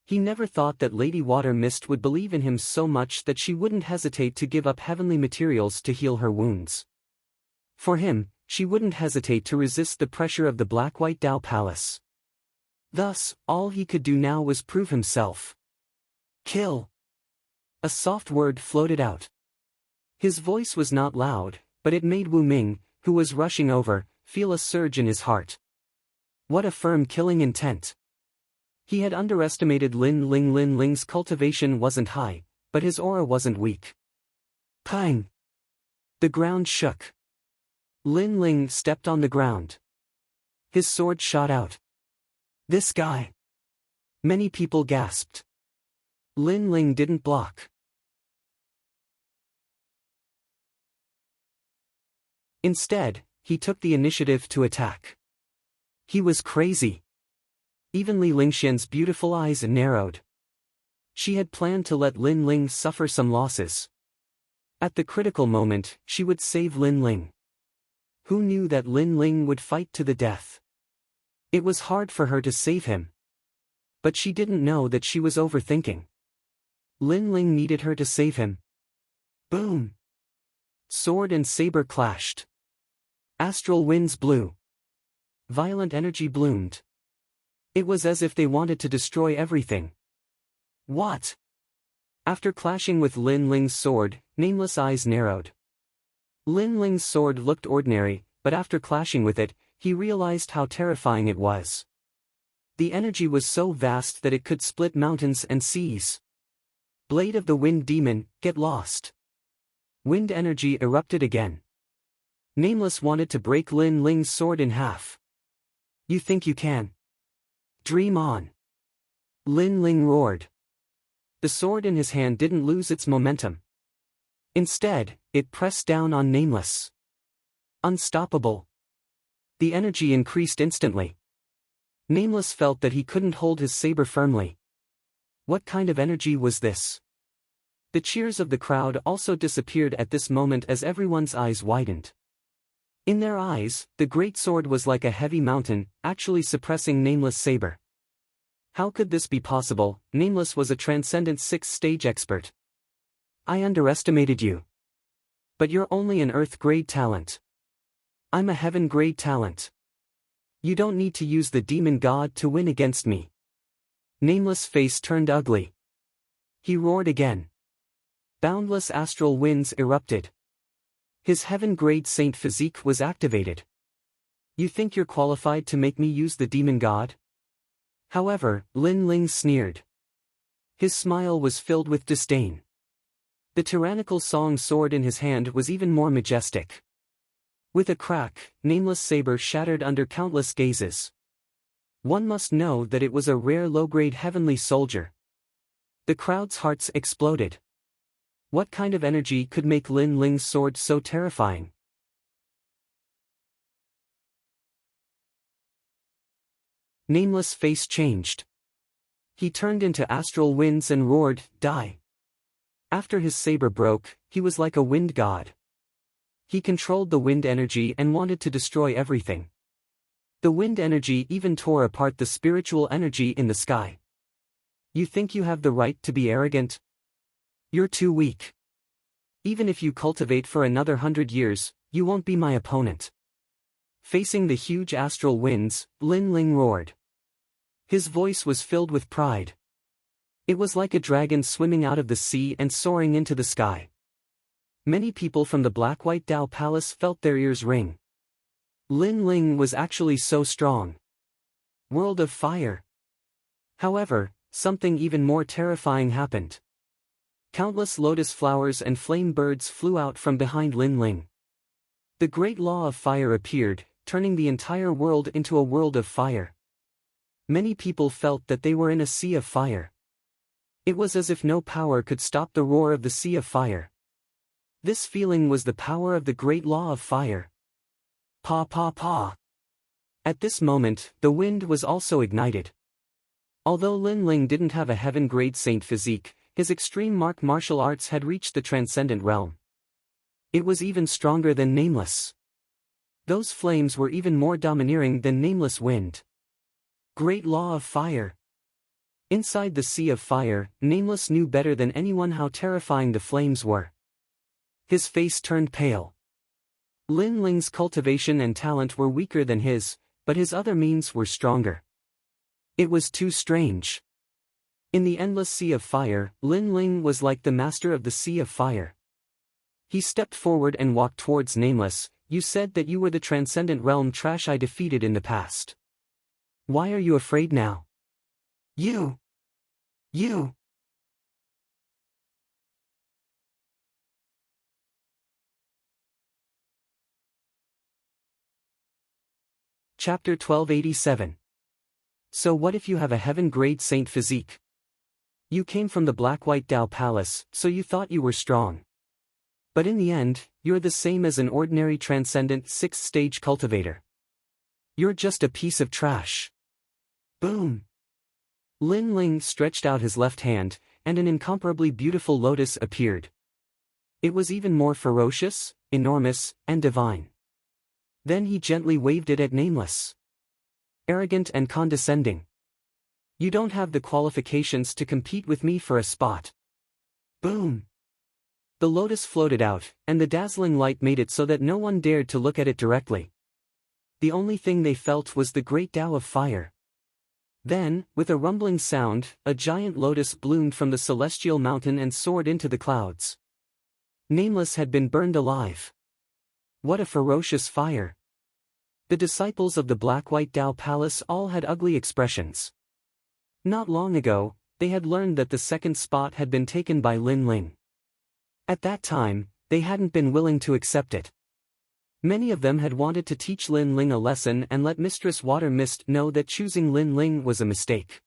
He never thought that Lady Water Mist would believe in him so much that she wouldn't hesitate to give up heavenly materials to heal her wounds. For him, she wouldn't hesitate to resist the pressure of the Black-White Dao Palace. Thus, all he could do now was prove himself. Kill. A soft word floated out. His voice was not loud, but it made Wu Ming, who was rushing over, feel a surge in his heart. What a firm killing intent. He had underestimated Lin Ling. Lin Ling's cultivation wasn't high, but his aura wasn't weak. Pang! The ground shook. Lin Ling stepped on the ground. His sword shot out. This guy. Many people gasped. Lin Ling didn't block. Instead, he took the initiative to attack. He was crazy. Even Li Lingxian's beautiful eyes narrowed. She had planned to let Lin Ling suffer some losses. At the critical moment, she would save Lin Ling. Who knew that Lin Ling would fight to the death? It was hard for her to save him. But she didn't know that she was overthinking. Lin Ling needed her to save him. Boom! Sword and saber clashed. Astral winds blew. Violent energy bloomed. It was as if they wanted to destroy everything. What? After clashing with Lin Ling's sword, Nameless' eyes narrowed. Lin Ling's sword looked ordinary, but after clashing with it, he realized how terrifying it was. The energy was so vast that it could split mountains and seas. Blade of the Wind Demon, get lost. Wind energy erupted again. Nameless wanted to break Lin Ling's sword in half. You think you can? Dream on. Lin Ling roared. The sword in his hand didn't lose its momentum. Instead, it pressed down on Nameless. Unstoppable. The energy increased instantly. Nameless felt that he couldn't hold his saber firmly. What kind of energy was this? The cheers of the crowd also disappeared at this moment as everyone's eyes widened. In their eyes, the great sword was like a heavy mountain, actually suppressing Nameless' saber. How could this be possible? Nameless was a transcendent 6th stage expert. I underestimated you. But you're only an Earth-grade talent. I'm a Heaven-grade talent. You don't need to use the demon god to win against me. Nameless' face turned ugly. He roared again. Boundless astral winds erupted. His heaven-grade saint physique was activated. You think you're qualified to make me use the demon god? However, Lin Ling sneered. His smile was filled with disdain. The tyrannical song sword in his hand was even more majestic. With a crack, Nameless' saber shattered under countless gazes. One must know that it was a rare low-grade heavenly soldier. The crowd's hearts exploded. What kind of energy could make Lin Ling's sword so terrifying? Nameless' face changed. He turned into astral winds and roared, "Die!" After his saber broke, he was like a wind god. He controlled the wind energy and wanted to destroy everything. The wind energy even tore apart the spiritual energy in the sky. You think you have the right to be arrogant? You're too weak. Even if you cultivate for another 100 years, you won't be my opponent. Facing the huge astral winds, Lin Ling roared. His voice was filled with pride. It was like a dragon swimming out of the sea and soaring into the sky. Many people from the Black-White Dao Palace felt their ears ring. Lin Ling was actually so strong. World of Fire. However, something even more terrifying happened. Countless lotus flowers and flame birds flew out from behind Lin Ling. The great law of fire appeared, turning the entire world into a world of fire. Many people felt that they were in a sea of fire. It was as if no power could stop the roar of the sea of fire. This feeling was the power of the great law of fire. Pa pa pa. At this moment, the wind was also ignited. Although Lin Ling didn't have a heaven-grade saint physique, his extreme martial arts had reached the transcendent realm. It was even stronger than Nameless. Those flames were even more domineering than Nameless wind. Great law of fire. Inside the sea of fire, Nameless knew better than anyone how terrifying the flames were. His face turned pale. Lin Ling's cultivation and talent were weaker than his, but his other means were stronger. It was too strange. In the endless sea of fire, Lin Ling was like the master of the sea of fire. He stepped forward and walked towards Nameless. "You said that you were the transcendent realm trash I defeated in the past. Why are you afraid now?" You. Chapter 1287. So what if you have a heaven-grade saint physique? You came from the Black-White Dao Palace, so you thought you were strong. But in the end, you're the same as an ordinary transcendent sixth-stage cultivator. You're just a piece of trash. Boom! Lin Ling stretched out his left hand, and an incomparably beautiful lotus appeared. It was even more ferocious, enormous, and divine. Then he gently waved it at Nameless. Arrogant and condescending. You don't have the qualifications to compete with me for a spot. Boom! The lotus floated out, and the dazzling light made it so that no one dared to look at it directly. The only thing they felt was the great Tao of fire. Then, with a rumbling sound, a giant lotus bloomed from the celestial mountain and soared into the clouds. Nameless had been burned alive. What a ferocious fire! The disciples of the Black-White Dao Palace all had ugly expressions. Not long ago, they had learned that the second spot had been taken by Lin Ling. At that time, they hadn't been willing to accept it. Many of them had wanted to teach Lin Ling a lesson and let Mistress Water Mist know that choosing Lin Ling was a mistake.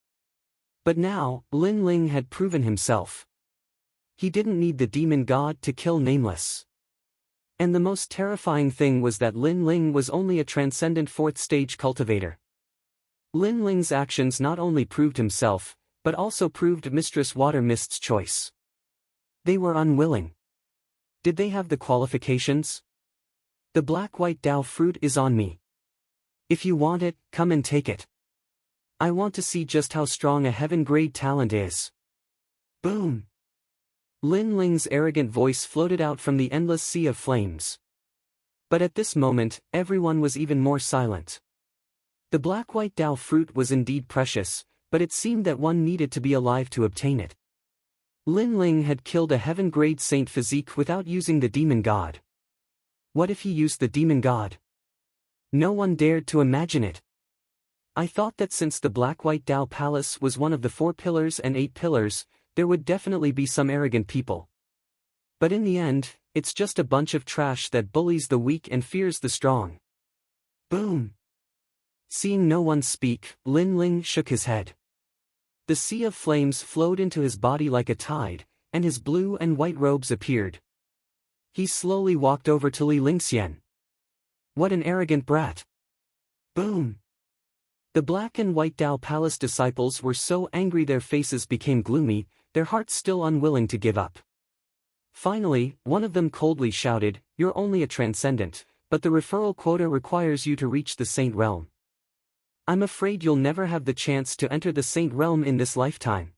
But now, Lin Ling had proven himself. He didn't need the demon god to kill Nameless. And the most terrifying thing was that Lin Ling was only a transcendent fourth-stage cultivator. Lin Ling's actions not only proved himself, but also proved Mistress Water Mist's choice. They were unwilling. Did they have the qualifications? The Black-White Dao fruit is on me. If you want it, come and take it. I want to see just how strong a heaven-grade talent is. Boom! Lin Ling's arrogant voice floated out from the endless sea of flames. But at this moment, everyone was even more silent. The Black-White Dao fruit was indeed precious, but it seemed that one needed to be alive to obtain it. Lin Ling had killed a heaven-grade saint physique without using the demon god. What if he used the demon god? No one dared to imagine it. I thought that since the Black-White Dao Palace was one of the 4 pillars and 8 pillars, there would definitely be some arrogant people. But in the end, it's just a bunch of trash that bullies the weak and fears the strong. Boom! Seeing no one speak, Lin Ling shook his head. The sea of flames flowed into his body like a tide, and his blue and white robes appeared. He slowly walked over to Li Lingxian. What an arrogant brat! Boom! The Black and White Tao Palace disciples were so angry their faces became gloomy, their hearts still unwilling to give up. Finally, one of them coldly shouted, "You're only a transcendent, but the referral quota requires you to reach the Saint Realm. I'm afraid you'll never have the chance to enter the Saint Realm in this lifetime."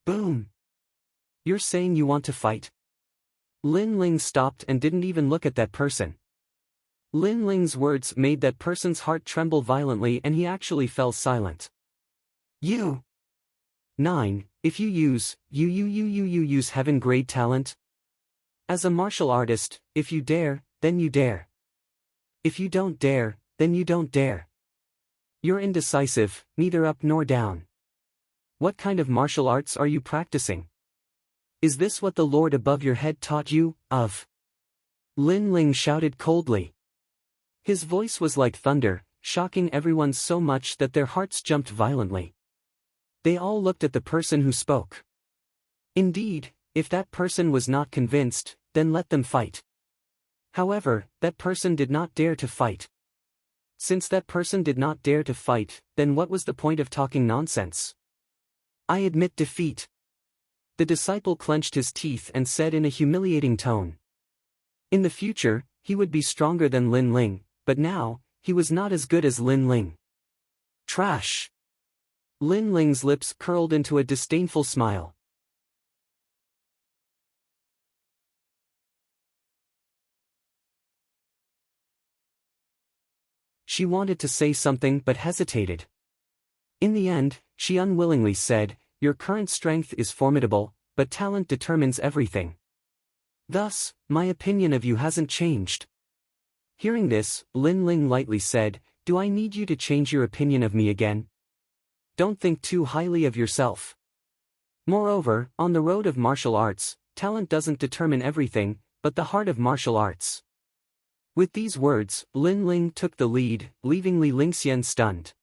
Boom! "You're saying you want to fight?" Lin Ling stopped and didn't even look at that person. Lin Ling's words made that person's heart tremble violently and he actually fell silent. You. 9. If you use heaven-grade talent. As a martial artist, if you dare, then you dare. If you don't dare, then you don't dare. You're indecisive, neither up nor down. What kind of martial arts are you practicing? Is this what the Lord above your head taught you, of? Lin Ling shouted coldly. His voice was like thunder, shocking everyone so much that their hearts jumped violently. They all looked at the person who spoke. Indeed, if that person was not convinced, then let them fight. However, that person did not dare to fight. Since that person did not dare to fight, then what was the point of talking nonsense? I admit defeat. The disciple clenched his teeth and said in a humiliating tone. In the future, he would be stronger than Lin Ling, but now, he was not as good as Lin Ling. Trash! Lin Ling's lips curled into a disdainful smile. She wanted to say something but hesitated. In the end, she unwillingly said, "Your current strength is formidable, but talent determines everything. Thus, my opinion of you hasn't changed." Hearing this, Lin Ling lightly said, "Do I need you to change your opinion of me again? Don't think too highly of yourself. Moreover, on the road of martial arts, talent doesn't determine everything, but the heart of martial arts." With these words, Lin Ling took the lead, leaving Li Lingxian stunned.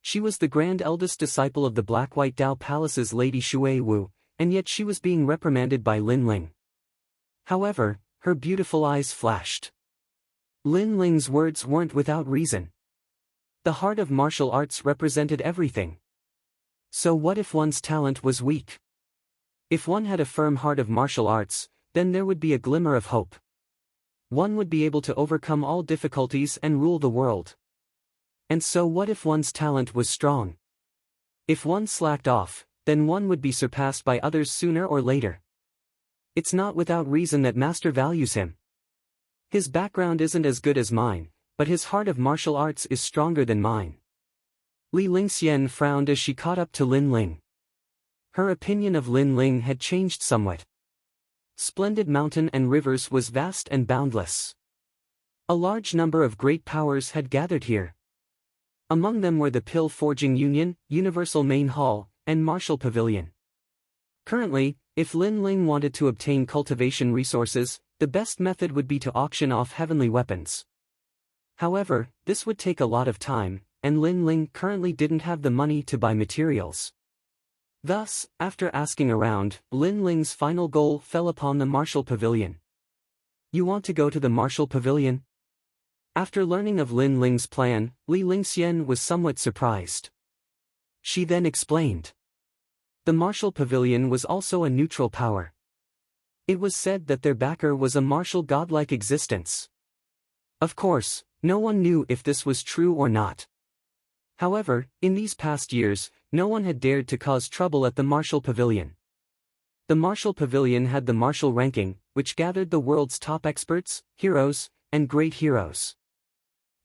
She was the grand eldest disciple of the Black-White Tao Palace's Lady Shui Wu, and yet she was being reprimanded by Lin Ling. However, her beautiful eyes flashed. Lin Ling's words weren't without reason. The heart of martial arts represented everything. So what if one's talent was weak? If one had a firm heart of martial arts, then there would be a glimmer of hope. One would be able to overcome all difficulties and rule the world. And so what if one's talent was strong? If one slacked off, then one would be surpassed by others sooner or later. It's not without reason that Master values him. His background isn't as good as mine, but his heart of martial arts is stronger than mine. Li Lingxian frowned as she caught up to Lin Ling. Her opinion of Lin Ling had changed somewhat. Splendid mountain and rivers was vast and boundless. A large number of great powers had gathered here. Among them were the Pill Forging Union, Universal Main Hall, and Martial Pavilion. Currently, if Lin Ling wanted to obtain cultivation resources, the best method would be to auction off heavenly weapons. However, this would take a lot of time, and Lin Ling currently didn't have the money to buy materials. Thus, after asking around, Lin Ling's final goal fell upon the Martial Pavilion. You want to go to the Martial Pavilion? After learning of Lin Ling's plan, Li Lingxian was somewhat surprised. She then explained. The Martial Pavilion was also a neutral power. It was said that their backer was a martial godlike existence. Of course, no one knew if this was true or not. However, in these past years, no one had dared to cause trouble at the Martial Pavilion. The Martial Pavilion had the martial ranking, which gathered the world's top experts, heroes, and great heroes.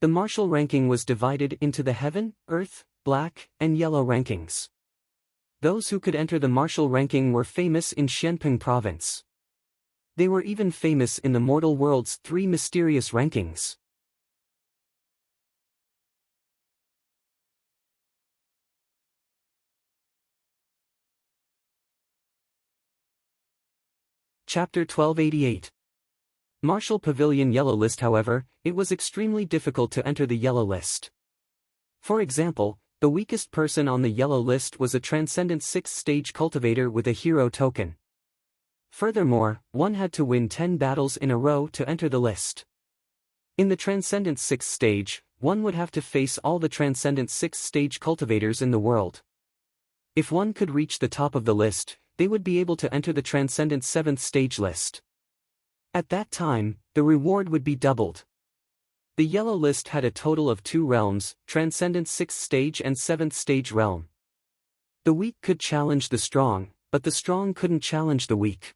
The martial ranking was divided into the Heaven, Earth, Black, and Yellow rankings. Those who could enter the martial ranking were famous in Xianping province. They were even famous in the mortal world's 3 mysterious rankings. Chapter 1288. Martial Pavilion Yellow List. However, it was extremely difficult to enter the Yellow List. For example, the weakest person on the Yellow List was a Transcendent 6th Stage Cultivator with a hero token. Furthermore, one had to win 10 battles in a row to enter the list. In the Transcendent 6th Stage, one would have to face all the Transcendent 6th-stage cultivators in the world. If one could reach the top of the list, they would be able to enter the Transcendent 7th stage list. At that time, the reward would be doubled. The yellow list had a total of 2 realms, Transcendent 6th stage and 7th stage realm. The weak could challenge the strong, but the strong couldn't challenge the weak.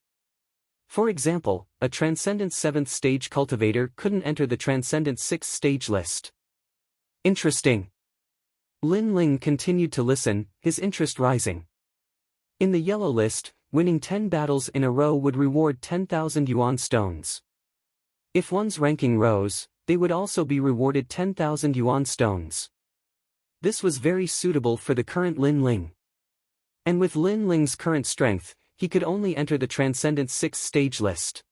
For example, a Transcendent 7th stage cultivator couldn't enter the Transcendent 6th stage list. Interesting. Lin Ling continued to listen, his interest rising. In the yellow list, winning 10 battles in a row would reward 10,000 yuan stones. If one's ranking rose, they would also be rewarded 10,000 yuan stones. This was very suitable for the current Lin Ling. And with Lin Ling's current strength, he could only enter the Transcendent 6th stage list.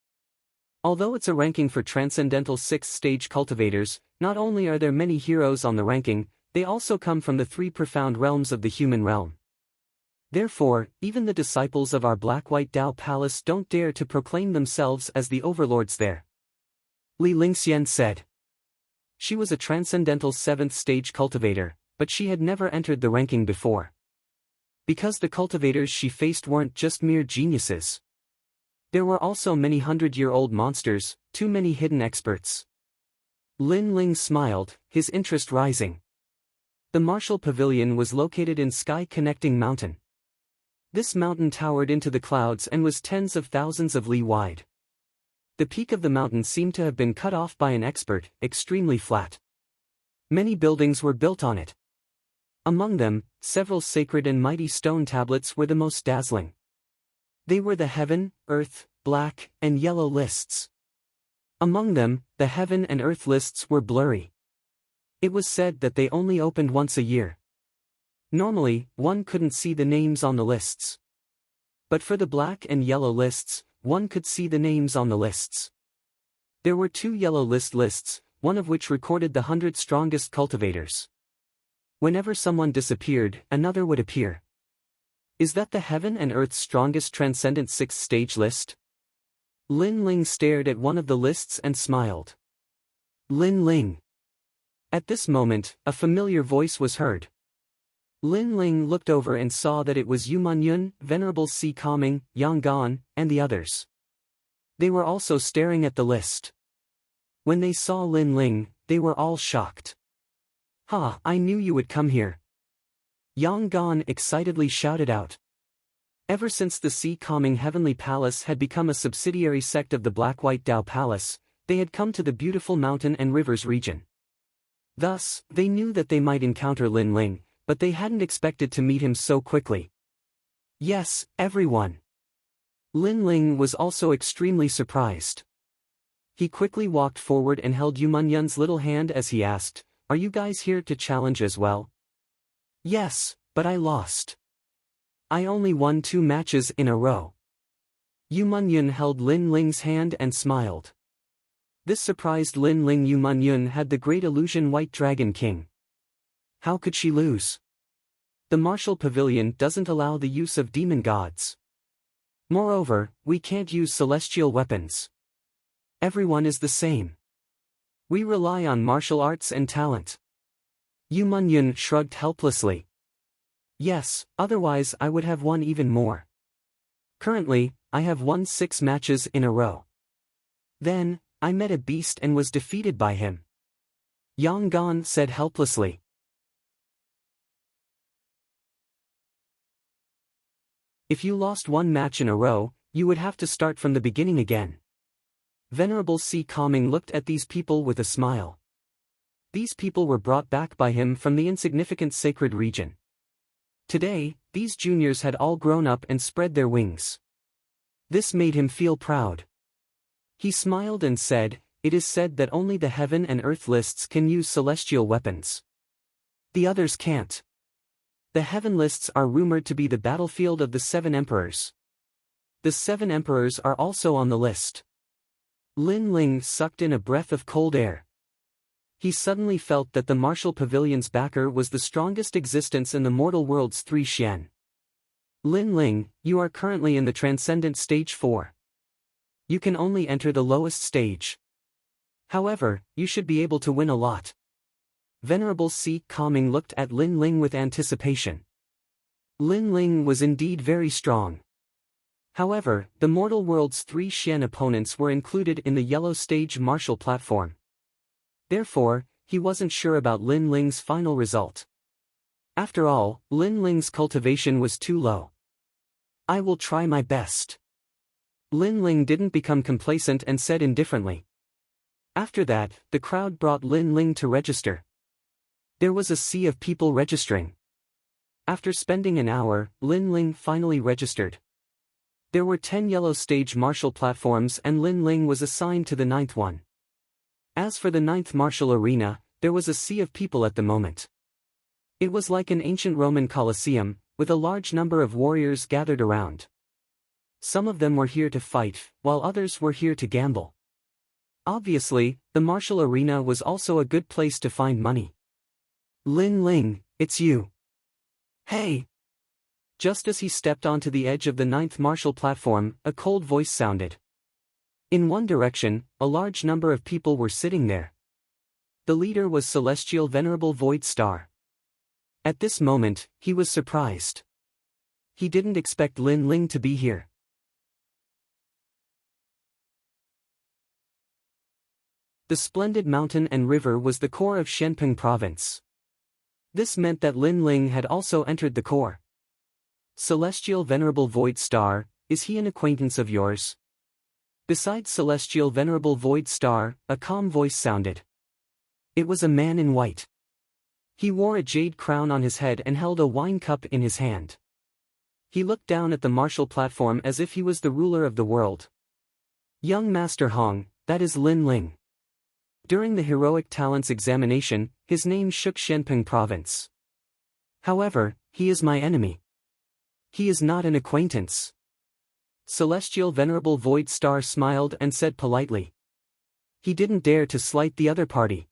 Although it's a ranking for Transcendental 6th stage cultivators, not only are there many heroes on the ranking, they also come from the 3 profound realms of the human realm. Therefore, even the disciples of our Black-White Dao Palace don't dare to proclaim themselves as the overlords there. Li Lingxian said. She was a Transcendental 7th stage cultivator, but she had never entered the ranking before. Because the cultivators she faced weren't just mere geniuses. There were also many 100-year-old monsters, too many hidden experts. Lin Ling smiled, his interest rising. The martial pavilion was located in Sky-Connecting Mountain. This mountain towered into the clouds and was tens of thousands of li wide. The peak of the mountain seemed to have been cut off by an expert, extremely flat. Many buildings were built on it. Among them, several sacred and mighty stone tablets were the most dazzling. They were the heaven, earth, black, and yellow lists. Among them, the heaven and earth lists were blurry. It was said that they only opened once a year. Normally, one couldn't see the names on the lists. But for the black and yellow lists, one could see the names on the lists. There were 2 yellow lists, one of which recorded the 100 strongest cultivators. Whenever someone disappeared, another would appear. Is that the heaven and earth's strongest Transcendent 6th stage list? Lin Ling stared at one of the lists and smiled. Lin Ling. At this moment, a familiar voice was heard. Lin Ling looked over and saw that it was Yu Manyun, Venerable Si Kaming, Yang Gan, and the others. They were also staring at the list. When they saw Lin Ling, they were all shocked. "Ha, I knew you would come here." Yang Gan excitedly shouted out. Ever since the Si Kaming Heavenly Palace had become a subsidiary sect of the Black-White Dao Palace, they had come to the beautiful mountain and rivers region. Thus, they knew that they might encounter Lin Ling, but they hadn't expected to meet him so quickly. Yes, everyone. Lin Ling was also extremely surprised. He quickly walked forward and held Yu Manyun's little hand as he asked, "Are you guys here to challenge as well?" "Yes, but I lost. I only won 2 matches in a row." Yu Manyun held Lin Ling's hand and smiled. This surprised Lin Ling. Yu Manyun had the great illusion White Dragon King. How could she lose? The martial pavilion doesn't allow the use of demon gods. Moreover, we can't use celestial weapons. Everyone is the same. We rely on martial arts and talent. Yu Manyun shrugged helplessly. Yes, otherwise I would have won even more. Currently, I have won 6 matches in a row. Then, I met a beast and was defeated by him. Yang Gan said helplessly. If you lost 1 match in a row, you would have to start from the beginning again. Venerable Si Kaming looked at these people with a smile. These people were brought back by him from the insignificant sacred region. Today, these juniors had all grown up and spread their wings. This made him feel proud. He smiled and said, "It is said that only the heaven and earth lists can use celestial weapons. The others can't. The heaven lists are rumored to be the battlefield of the 7 emperors. The 7 emperors are also on the list." Lin Ling sucked in a breath of cold air. He suddenly felt that the martial pavilion's backer was the strongest existence in the mortal world's 3 xian. Lin Ling, you are currently in the Transcendent Stage 4. You can only enter the lowest stage. However, you should be able to win a lot. Venerable Si Kaming looked at Lin Ling with anticipation. Lin Ling was indeed very strong. However, the mortal world's 3 Xian opponents were included in the yellow stage martial platform. Therefore, he wasn't sure about Lin Ling's final result. After all, Lin Ling's cultivation was too low. I will try my best. Lin Ling didn't become complacent and said indifferently. After that, the crowd brought Lin Ling to register. There was a sea of people registering. After spending an hour, Lin Ling finally registered. There were 10 yellow stage martial platforms and Lin Ling was assigned to the 9th one. As for the 9th martial arena, there was a sea of people at the moment. It was like an ancient Roman Colosseum, with a large number of warriors gathered around. Some of them were here to fight, while others were here to gamble. Obviously, the martial arena was also a good place to find money. Lin Ling, it's you. Hey! Just as he stepped onto the edge of the 9th martial platform, a cold voice sounded. In one direction, a large number of people were sitting there. The leader was Celestial Venerable Void Star. At this moment, he was surprised. He didn't expect Lin Ling to be here. The splendid mountain and river was the core of Shenping province. This meant that Lin Ling had also entered the core. Celestial Venerable Void Star, is he an acquaintance of yours? Besides Celestial Venerable Void Star, a calm voice sounded. It was a man in white. He wore a jade crown on his head and held a wine cup in his hand. He looked down at the martial platform as if he was the ruler of the world. Young Master Hong, that is Lin Ling. During the Heroic Talents examination, his name shook Shenping province. However, he is my enemy. He is not an acquaintance. Celestial Venerable Void Star smiled and said politely. He didn't dare to slight the other party.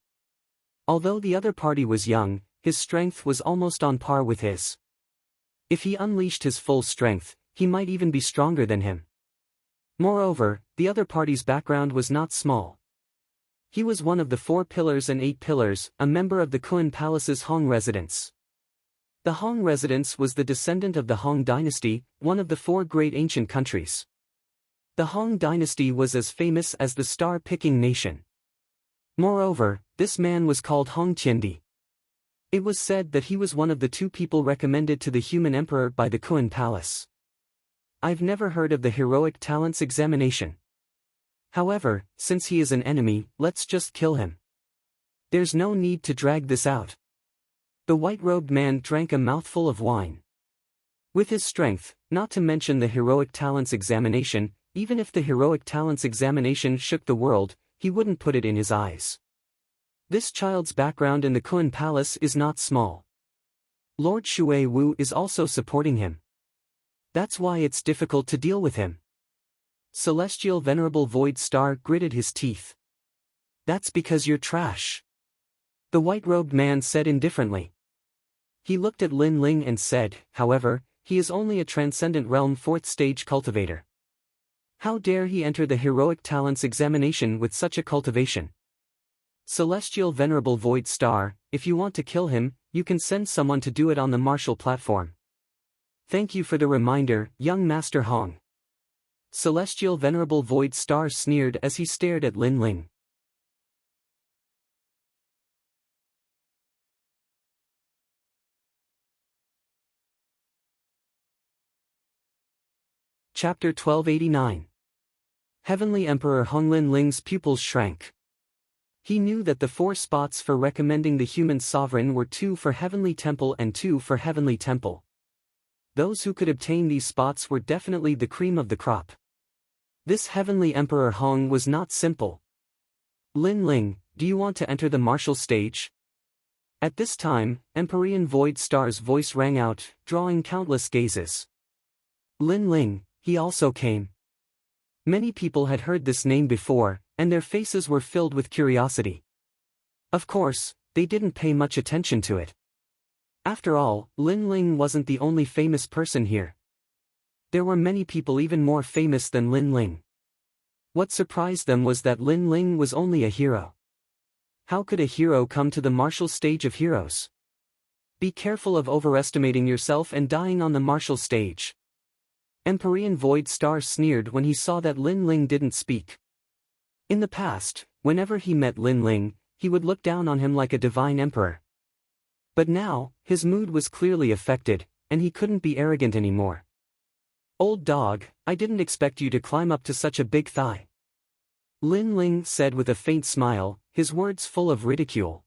Although the other party was young, his strength was almost on par with his. If he unleashed his full strength, he might even be stronger than him. Moreover, the other party's background was not small. He was one of the 4 pillars and 8 pillars, a member of the Kun Palace's Hong residence. The Hong residence was the descendant of the Hong dynasty, one of the 4 great ancient countries. The Hong dynasty was as famous as the star-picking nation. Moreover, this man was called Hong Qiandi. It was said that he was one of the 2 people recommended to the human emperor by the Kun Palace. I've never heard of the Heroic Talents examination. However, since he is an enemy, let's just kill him. There's no need to drag this out. The white-robed man drank a mouthful of wine. With his strength, not to mention the Heroic Talents examination, even if the Heroic Talents examination shook the world, he wouldn't put it in his eyes. This child's background in the Kun Palace is not small. Lord Shui Wu is also supporting him. That's why it's difficult to deal with him. Celestial Venerable Void Star gritted his teeth. That's because you're trash. The white-robed man said indifferently. He looked at Lin Ling and said, however, he is only a Transcendent Realm 4th stage cultivator. How dare he enter the Heroic Talents examination with such a cultivation? Celestial Venerable Void Star, if you want to kill him, you can send someone to do it on the martial platform. Thank you for the reminder, young Master Hong. Celestial Venerable Void Star sneered as he stared at Lin Ling. Chapter 1289. Heavenly Emperor Hong. Lin Ling's pupils shrank. He knew that the 4 spots for recommending the human sovereign were 2 for Heavenly Temple and 2 for Heavenly Temple. Those who could obtain these spots were definitely the cream of the crop. This Heavenly Emperor Hong was not simple. Lin Ling, do you want to enter the martial stage? At this time, Empyrean Void Star's voice rang out, drawing countless gazes. Lin Ling, he also came. Many people had heard this name before, and their faces were filled with curiosity. Of course, they didn't pay much attention to it. After all, Lin Ling wasn't the only famous person here. There were many people even more famous than Lin Ling. What surprised them was that Lin Ling was only a hero. How could a hero come to the martial stage of heroes? Be careful of overestimating yourself and dying on the martial stage. Empyrean Void Star sneered when he saw that Lin Ling didn't speak. In the past, whenever he met Lin Ling, he would look down on him like a divine emperor. But now, his mood was clearly affected, and he couldn't be arrogant anymore. Old dog, I didn't expect you to climb up to such a big thigh. Lin Ling said with a faint smile, his words full of ridicule.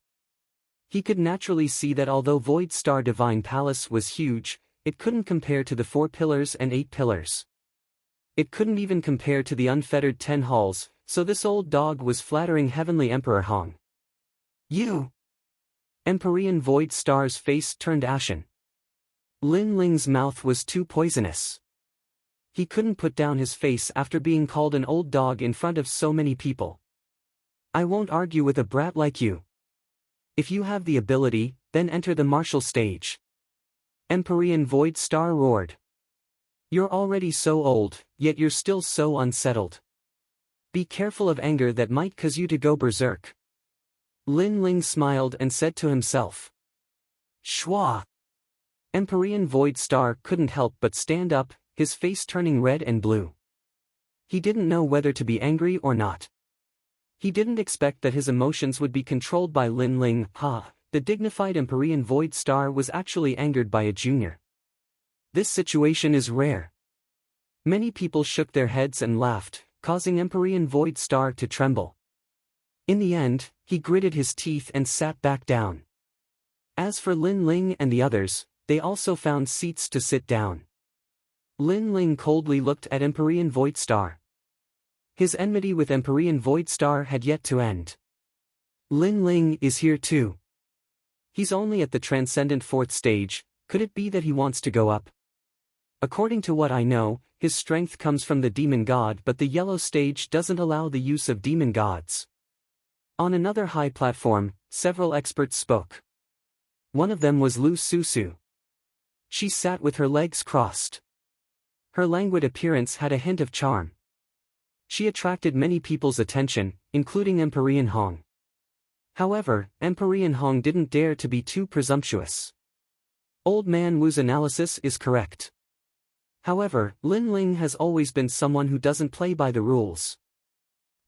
He could naturally see that although Void Star Divine Palace was huge, it couldn't compare to the 4 pillars and 8 pillars. It couldn't even compare to the unfettered 10 halls, so this old dog was flattering Heavenly Emperor Hong. You! Empyrean Void Star's face turned ashen. Lin Ling's mouth was too poisonous. He couldn't put down his face after being called an old dog in front of so many people. I won't argue with a brat like you. If you have the ability, then enter the martial stage. Empyrean Void Star roared. You're already so old, yet you're still so unsettled. Be careful of anger that might cause you to go berserk. Lin Ling smiled and said to himself. Shwa! Empyrean Void Star couldn't help but stand up, his face turning red and blue. He didn't know whether to be angry or not. He didn't expect that his emotions would be controlled by Lin Ling. The dignified Empyrean Void Star was actually angered by a junior. This situation is rare. Many people shook their heads and laughed, causing Empyrean Void Star to tremble. In the end, he gritted his teeth and sat back down. As for Lin Ling and the others, they also found seats to sit down. Lin Ling coldly looked at Empyrean Void Star. His enmity with Empyrean Void Star had yet to end. Lin Ling is here too. He's only at the transcendent 4th stage, could it be that he wants to go up? According to what I know, his strength comes from the demon god, but the yellow stage doesn't allow the use of demon gods. On another high platform, several experts spoke. One of them was Lu Susu. She sat with her legs crossed. Her languid appearance had a hint of charm. She attracted many people's attention, including Empyrean Hong. However, Empyrean Hong didn't dare to be too presumptuous. Old Man Wu's analysis is correct. However, Lin Ling has always been someone who doesn't play by the rules.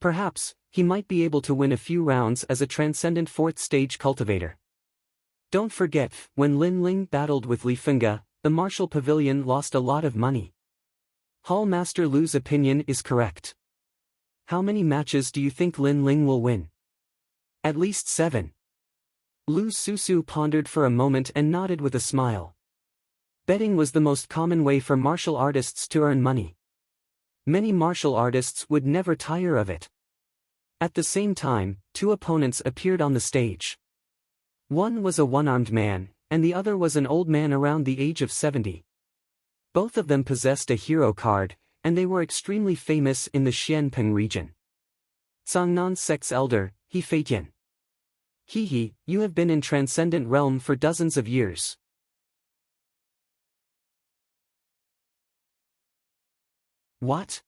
Perhaps, he might be able to win a few rounds as a transcendent 4th stage cultivator. Don't forget, when Lin Ling battled with Li Fenga, the Martial Pavilion lost a lot of money. Hall Master Lu's opinion is correct. How many matches do you think Lin Ling will win? At least 7. Lu Susu pondered for a moment and nodded with a smile. Betting was the most common way for martial artists to earn money. Many martial artists would never tire of it. At the same time, 2 opponents appeared on the stage. One was a one-armed man, and the other was an old man around the age of 70. Both of them possessed a hero card, and they were extremely famous in the Xianpeng region. Cangnan Sect's elder, He Feitian. He, you have been in Transcendent Realm for dozens of years. What?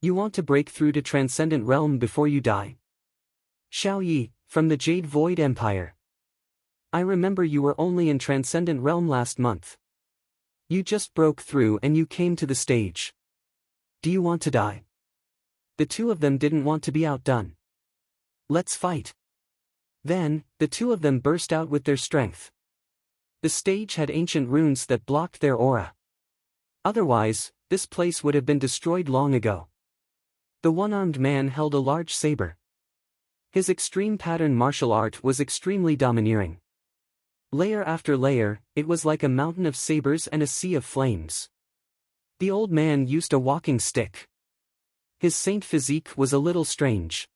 You want to break through to Transcendent Realm before you die? Xiao Yi, from the Jade Void Empire. I remember you were only in Transcendent Realm last month. You just broke through and you came to the stage. Do you want to die? The 2 of them didn't want to be outdone. Let's fight. Then, the 2 of them burst out with their strength. The stage had ancient runes that blocked their aura. Otherwise, this place would have been destroyed long ago. The one-armed man held a large saber. His extreme pattern martial art was extremely domineering. Layer after layer, it was like a mountain of sabers and a sea of flames. The old man used a walking stick. His saint physique was a little strange.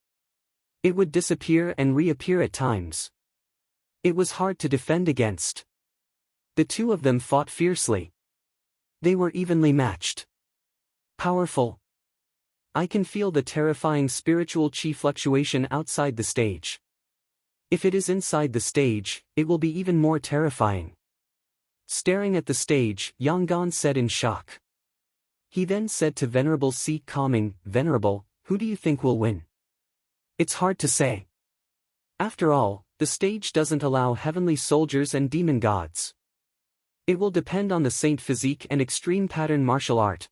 It would disappear and reappear at times. It was hard to defend against. The 2 of them fought fiercely. They were evenly matched. Powerful. I can feel the terrifying spiritual chi fluctuation outside the stage. If it is inside the stage, it will be even more terrifying. Staring at the stage, Yanggan said in shock. He then said to Venerable Si Calming, Venerable, who do you think will win? It's hard to say. After all, the stage doesn't allow heavenly soldiers and demon gods. It will depend on the saint physique and extreme pattern martial art.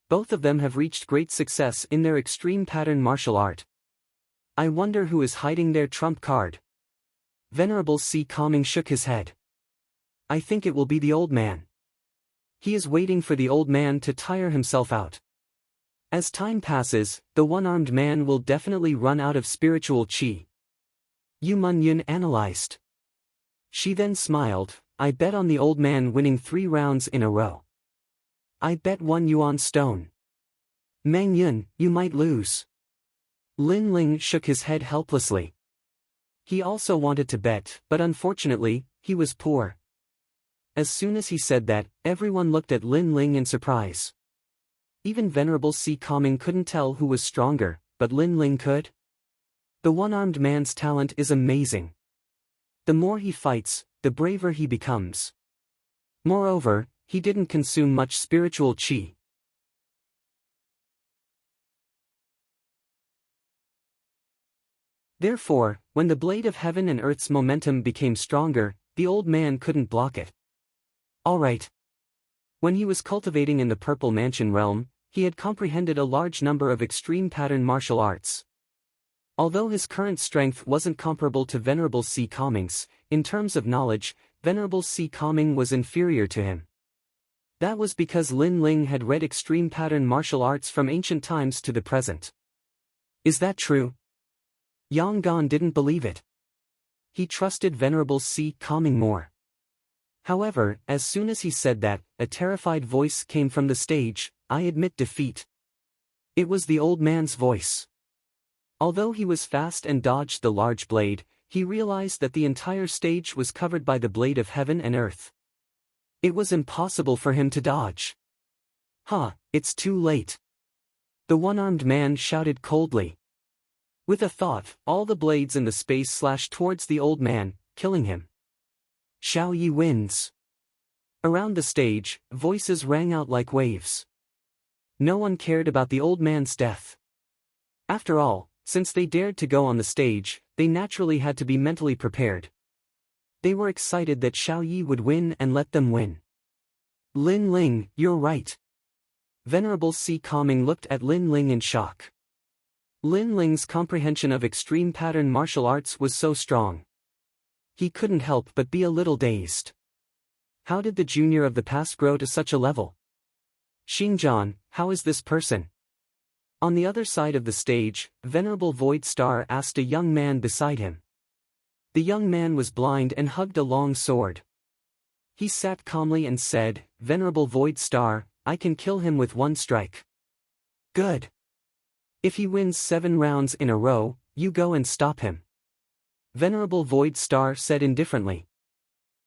Both of them have reached great success in their extreme pattern martial art. I wonder who is hiding their trump card. Venerable C. Calming shook his head. I think it will be the old man. He is waiting for the old man to tire himself out. As time passes, the one-armed man will definitely run out of spiritual qi. Yu Mun-yun analyzed. She then smiled. I bet on the old man winning 3 rounds in a row. I bet 1 yuan stone. Meng Yun, you might lose. Lin Ling shook his head helplessly. He also wanted to bet, but unfortunately, he was poor. As soon as he said that, everyone looked at Lin Ling in surprise. Even Venerable C. Calming couldn't tell who was stronger, but Lin Ling could. The one-armed man's talent is amazing. The more he fights, the braver he becomes. Moreover, he didn't consume much spiritual qi. Therefore, when the blade of heaven and earth's momentum became stronger, the old man couldn't block it. Alright. When he was cultivating in the Purple Mansion realm, he had comprehended a large number of extreme pattern martial arts. Although his current strength wasn't comparable to Venerable C. Calming's, in terms of knowledge, Venerable C. Calming was inferior to him. That was because Lin Ling had read extreme pattern martial arts from ancient times to the present. Is that true? Yang Gan didn't believe it. He trusted Venerable C. Calming more. However, as soon as he said that, a terrified voice came from the stage. I admit defeat. It was the old man's voice. Although he was fast and dodged the large blade, he realized that the entire stage was covered by the blade of heaven and earth. It was impossible for him to dodge. It's too late. The one-armed man shouted coldly. With a thought, all the blades in the space slashed towards the old man, killing him. Xiao Yi wins. Around the stage, voices rang out like waves. No one cared about the old man's death. After all, since they dared to go on the stage, they naturally had to be mentally prepared. They were excited that Xiao Yi would win and let them win. Lin Ling, you're right. Venerable C. Calming looked at Lin Ling in shock. Lin Ling's comprehension of extreme pattern martial arts was so strong. He couldn't help but be a little dazed. How did the junior of the past grow to such a level? Xingjian, how is this person? On the other side of the stage, Venerable Void Star asked a young man beside him. The young man was blind and hugged a long sword. He sat calmly and said, Venerable Void Star, I can kill him with 1 strike. Good. If he wins 7 rounds in a row, you go and stop him. Venerable Void Star said indifferently.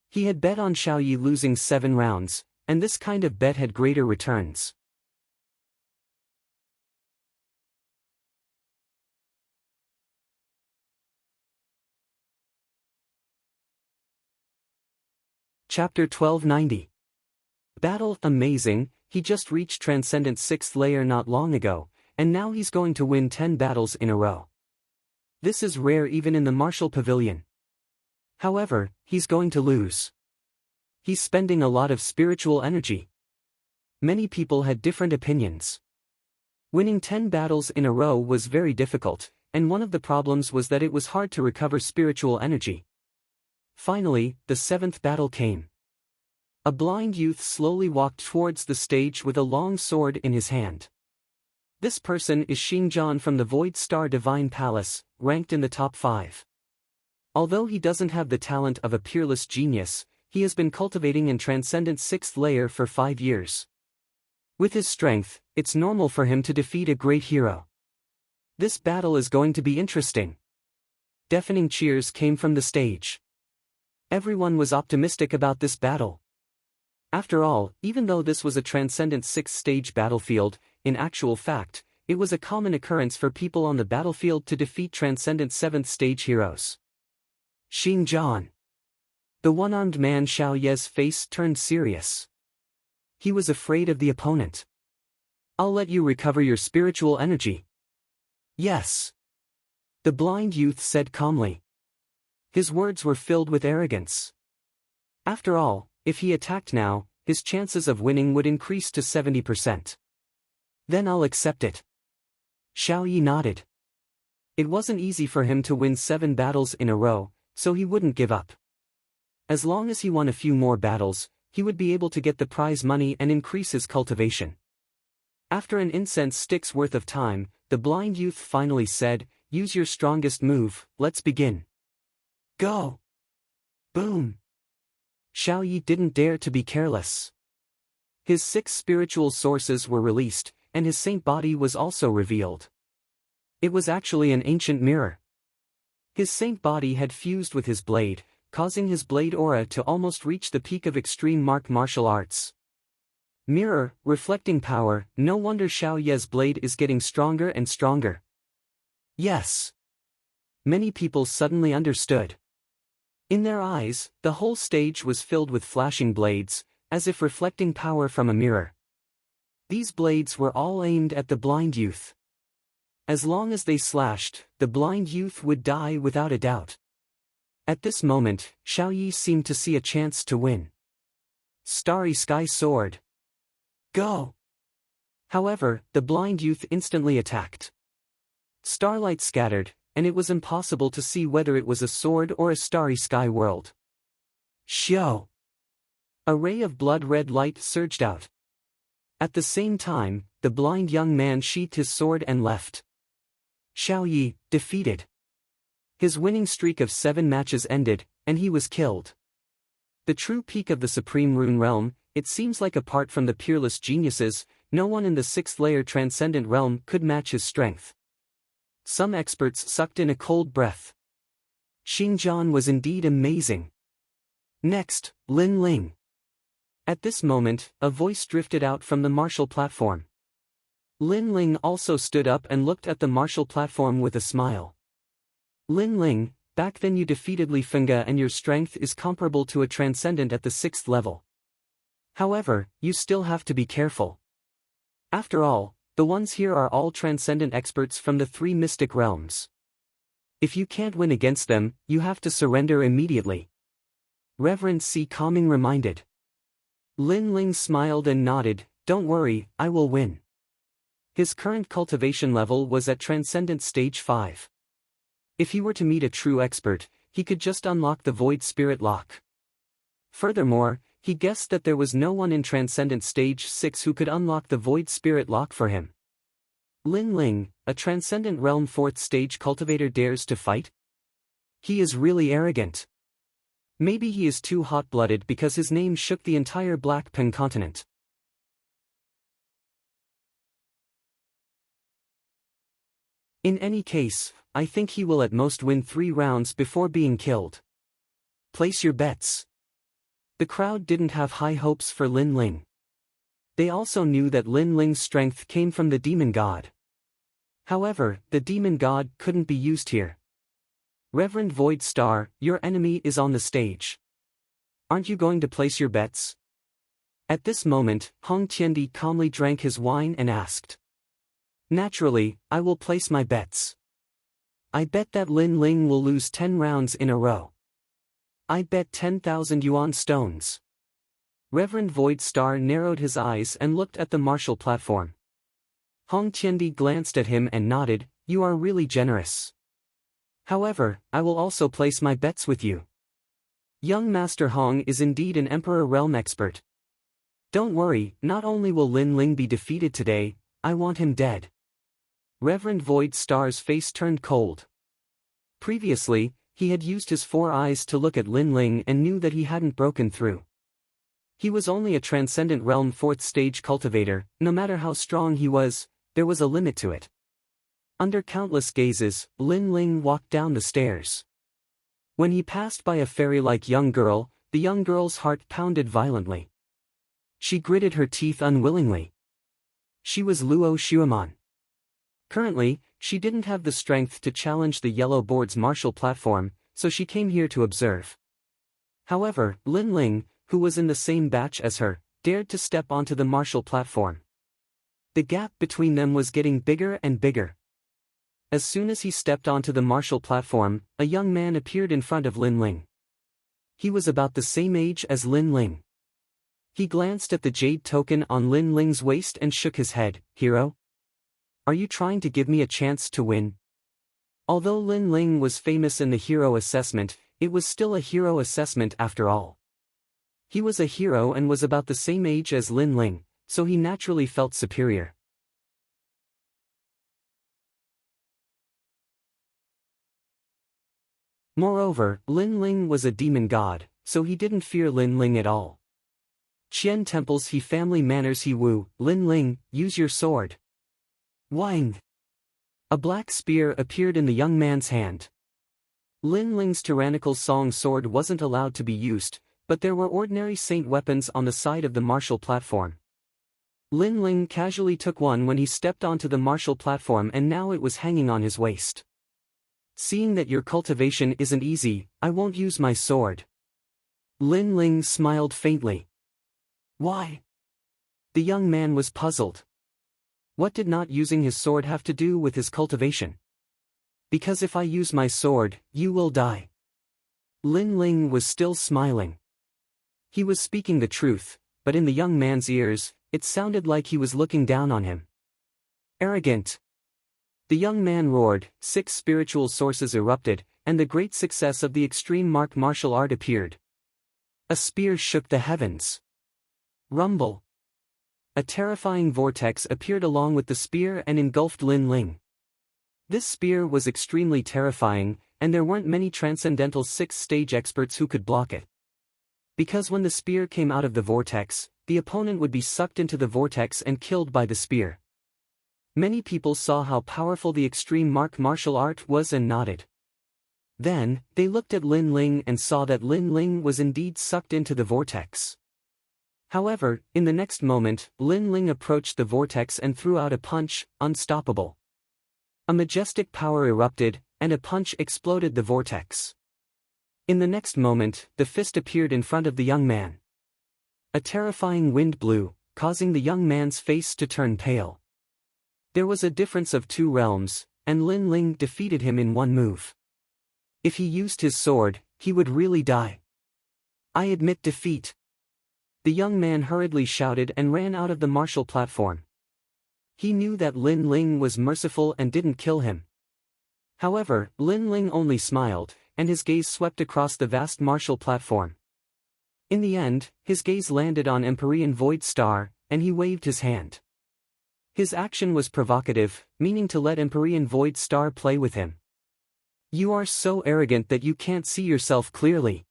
He had bet on Xiao Yi losing 7 rounds, and this kind of bet had greater returns. Chapter 1290. Battle. Amazing, he just reached Transcendent 6th layer not long ago, and now he's going to win 10 battles in a row. This is rare even in the martial pavilion. However, he's going to lose. He's spending a lot of spiritual energy. Many people had different opinions. Winning 10 battles in a row was very difficult, and one of the problems was that it was hard to recover spiritual energy. Finally, the 7th battle came. A blind youth slowly walked towards the stage with a long sword in his hand. This person is Xingjian from the Void Star Divine Palace, ranked in the top 5. Although he doesn't have the talent of a peerless genius, he has been cultivating in Transcendent 6th layer for 5 years. With his strength, it's normal for him to defeat a great hero. This battle is going to be interesting. Deafening cheers came from the stage. Everyone was optimistic about this battle. After all, even though this was a Transcendent 6th stage battlefield, in actual fact, it was a common occurrence for people on the battlefield to defeat Transcendent 7th stage heroes. Xingjian. The one-armed man Xiao Ye's face turned serious. He was afraid of the opponent. I'll let you recover your spiritual energy. Yes. The blind youth said calmly. His words were filled with arrogance. After all, if he attacked now, his chances of winning would increase to 70%. Then I'll accept it. Xiao Yi nodded. It wasn't easy for him to win 7 battles in a row, so he wouldn't give up. As long as he won a few more battles, he would be able to get the prize money and increase his cultivation. After an incense stick's worth of time, the blind youth finally said, "Use your strongest move, let's begin." Go! Boom! Xiao Yi didn't dare to be careless. His 6 spiritual sources were released, and his saint body was also revealed. It was actually an ancient mirror. His saint body had fused with his blade, causing his blade aura to almost reach the peak of extreme martial arts. Mirror, reflecting power, no wonder Xiao Ye's blade is getting stronger and stronger. Yes. Many people suddenly understood. In their eyes, the whole stage was filled with flashing blades, as if reflecting power from a mirror. These blades were all aimed at the blind youth. As long as they slashed, the blind youth would die without a doubt. At this moment, Xiao Yi seemed to see a chance to win. Starry Sky Sword. Go! However, the blind youth instantly attacked. Starlight scattered, and it was impossible to see whether it was a sword or a starry sky world. Xiao! A ray of blood-red light surged out. At the same time, the blind young man sheathed his sword and left. Xiao Yi, defeated. His winning streak of 7 matches ended, and he was killed. The true peak of the Supreme Rune Realm, it seems like apart from the peerless geniuses, no one in the 6th layer Transcendent Realm could match his strength. Some experts sucked in a cold breath. Xingjian was indeed amazing. Next, Lin Ling. At this moment, a voice drifted out from the martial platform. Lin Ling also stood up and looked at the martial platform with a smile. Lin Ling, back then you defeated Li Fenga and your strength is comparable to a transcendent at the 6th level. However, you still have to be careful. After all, the ones here are all transcendent experts from the 3 mystic realms. If you can't win against them, you have to surrender immediately. Reverend C. Calming reminded. Lin Ling smiled and nodded, "Don't worry, I will win." His current cultivation level was at Transcendent Stage 5. If he were to meet a true expert, he could just unlock the Void Spirit Lock. Furthermore, he guessed that there was no one in Transcendent Stage 6 who could unlock the Void Spirit Lock for him. Lin Ling, a Transcendent Realm 4th stage cultivator, dares to fight? He is really arrogant. Maybe he is too hot-blooded because his name shook the entire Black Pen continent. In any case, I think he will at most win 3 rounds before being killed. Place your bets. The crowd didn't have high hopes for Lin Ling. They also knew that Lin Ling's strength came from the demon god. However, the demon god couldn't be used here. Reverend Void Star, your enemy is on the stage. Aren't you going to place your bets? At this moment, Hong Tiandi calmly drank his wine and asked. Naturally, I will place my bets. I bet that Lin Ling will lose 10 rounds in a row. I bet 10,000 yuan stones. Reverend Void Star narrowed his eyes and looked at the martial platform. Hong Tiandi glanced at him and nodded, "You are really generous. However, I will also place my bets with you. Young Master Hong is indeed an Emperor Realm expert. Don't worry, not only will Lin Ling be defeated today, I want him dead." Reverend Void Star's face turned cold. Previously, he had used his 4 eyes to look at Lin Ling and knew that he hadn't broken through. He was only a Transcendent Realm 4th stage cultivator. No matter how strong he was, there was a limit to it. Under countless gazes, Lin Ling walked down the stairs. When he passed by a fairy-like young girl, the young girl's heart pounded violently. She gritted her teeth unwillingly. She was Luo Xuemon. Currently, she didn't have the strength to challenge the Yellow Board's martial platform, so she came here to observe. However, Lin Ling, who was in the same batch as her, dared to step onto the martial platform. The gap between them was getting bigger and bigger. As soon as he stepped onto the martial platform, a young man appeared in front of Lin Ling. He was about the same age as Lin Ling. He glanced at the jade token on Lin Ling's waist and shook his head. "Hero? Are you trying to give me a chance to win?" Although Lin Ling was famous in the hero assessment, it was still a hero assessment after all. He was a hero and was about the same age as Lin Ling, so he naturally felt superior. Moreover, Lin Ling was a demon god, so he didn't fear Lin Ling at all. Qian temples he family manners he woo. "Lin Ling, use your sword." Wang! A black spear appeared in the young man's hand. Lin Ling's tyrannical song sword wasn't allowed to be used, but there were ordinary saint weapons on the side of the martial platform. Lin Ling casually took one when he stepped onto the martial platform and now it was hanging on his waist. "Seeing that your cultivation isn't easy, I won't use my sword." Lin Ling smiled faintly. "Why?" The young man was puzzled. What did not using his sword have to do with his cultivation? "Because if I use my sword, you will die." Lin Ling was still smiling. He was speaking the truth, but in the young man's ears, it sounded like he was looking down on him. "Arrogant!" The young man roared, 6 spiritual sources erupted, and the great success of the extreme martial art appeared. A spear shook the heavens. Rumble! A terrifying vortex appeared along with the spear and engulfed Lin Ling. This spear was extremely terrifying, and there weren't many transcendental 6th-stage experts who could block it. Because when the spear came out of the vortex, the opponent would be sucked into the vortex and killed by the spear. Many people saw how powerful the extreme martial art was and nodded. Then, they looked at Lin Ling and saw that Lin Ling was indeed sucked into the vortex. However, in the next moment, Lin Ling approached the vortex and threw out a punch, unstoppable. A majestic power erupted, and a punch exploded the vortex. In the next moment, the fist appeared in front of the young man. A terrifying wind blew, causing the young man's face to turn pale. There was a difference of 2 realms, and Lin Ling defeated him in one move. If he used his sword, he would really die. "I admit defeat." The young man hurriedly shouted and ran out of the martial platform. He knew that Lin Ling was merciful and didn't kill him. However, Lin Ling only smiled, and his gaze swept across the vast martial platform. In the end, his gaze landed on Empyrean Void Star, and he waved his hand. His action was provocative, meaning to let Empyrean Void Star play with him. "You are so arrogant that you can't see yourself clearly."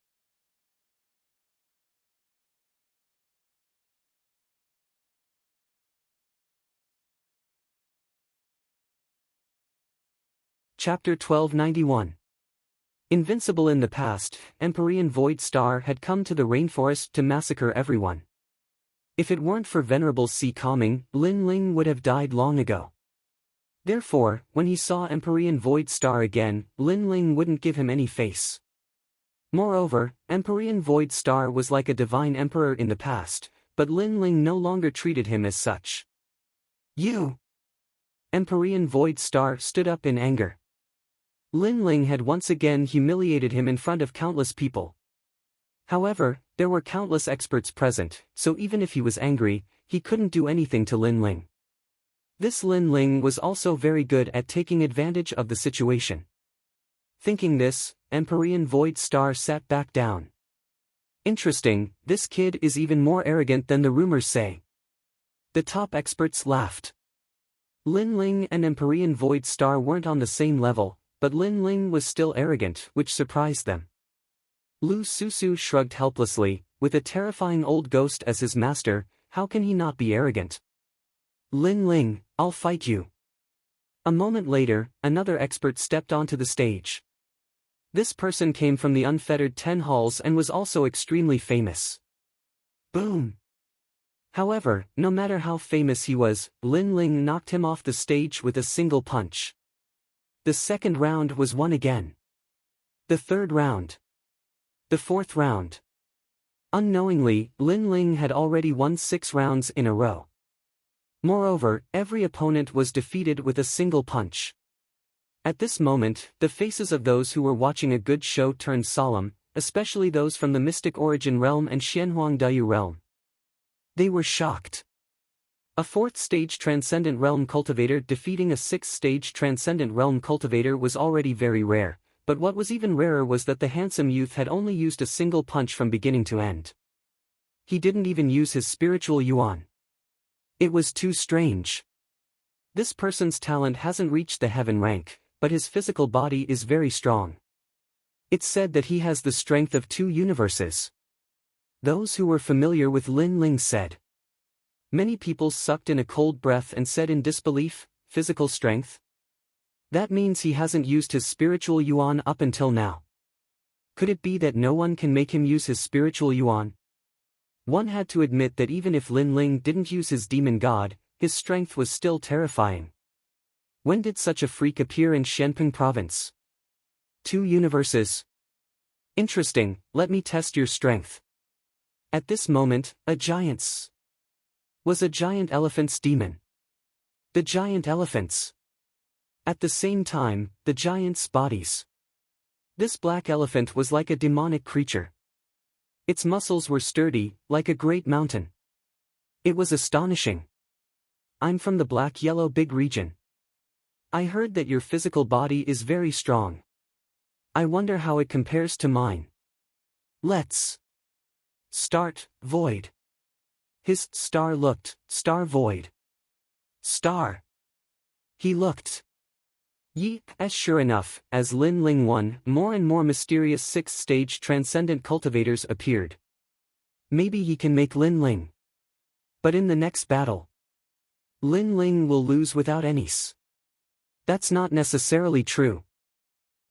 Chapter 1291. Invincible in the past, Empyrean Void Star had come to the rainforest to massacre everyone. If it weren't for Venerable Sea Calming, Lin Ling would have died long ago. Therefore, when he saw Empyrean Void Star again, Lin Ling wouldn't give him any face. Moreover, Empyrean Void Star was like a divine emperor in the past, but Lin Ling no longer treated him as such. "You!" Empyrean Void Star stood up in anger. Lin Ling had once again humiliated him in front of countless people. However, there were countless experts present, so even if he was angry, he couldn't do anything to Lin Ling. This Lin Ling was also very good at taking advantage of the situation. Thinking this, Empyrean Void Star sat back down. "Interesting, this kid is even more arrogant than the rumors say." The top experts laughed. Lin Ling and Empyrean Void Star weren't on the same level, but Lin Ling was still arrogant, which surprised them. Lu Susu shrugged helplessly, with a terrifying old ghost as his master, how can he not be arrogant? "Lin Ling, I'll fight you." A moment later, another expert stepped onto the stage. This person came from the unfettered 10 halls and was also extremely famous. Boom! However, no matter how famous he was, Lin Ling knocked him off the stage with a single punch. The second round was won again. The third round. The fourth round. Unknowingly, Lin Ling had already won 6 rounds in a row. Moreover, every opponent was defeated with a single punch. At this moment, the faces of those who were watching a good show turned solemn, especially those from the Mystic Origin realm and Xianhuangdayu realm. They were shocked. A 4th-stage Transcendent Realm cultivator defeating a 6th-stage Transcendent Realm cultivator was already very rare, but what was even rarer was that the handsome youth had only used a single punch from beginning to end. He didn't even use his spiritual yuan. It was too strange. This person's talent hasn't reached the heaven rank, but his physical body is very strong. It's said that he has the strength of 2 universes. Those who were familiar with Lin Ling said. Many people sucked in a cold breath and said in disbelief, physical strength? That means he hasn't used his spiritual yuan up until now. Could it be that no one can make him use his spiritual yuan? One had to admit that even if Lin Ling didn't use his demon god, his strength was still terrifying. When did such a freak appear in Shenping province? 2 universes. Interesting, let me test your strength. At this moment, a giant's was a giant elephant's demon. The giant elephants. At the same time, the giant's bodies. This black elephant was like a demonic creature. Its muscles were sturdy, like a great mountain. It was astonishing. I'm from the black-yellow big region. I heard that your physical body is very strong. I wonder how it compares to mine. Let's start, void. His star looked, star void. Star. He looked. Sure enough, as Lin Ling won, more and more mysterious 6th-stage transcendent cultivators appeared. Maybe he can make Lin Ling. But in the next battle, Lin Ling will lose without any. That's not necessarily true.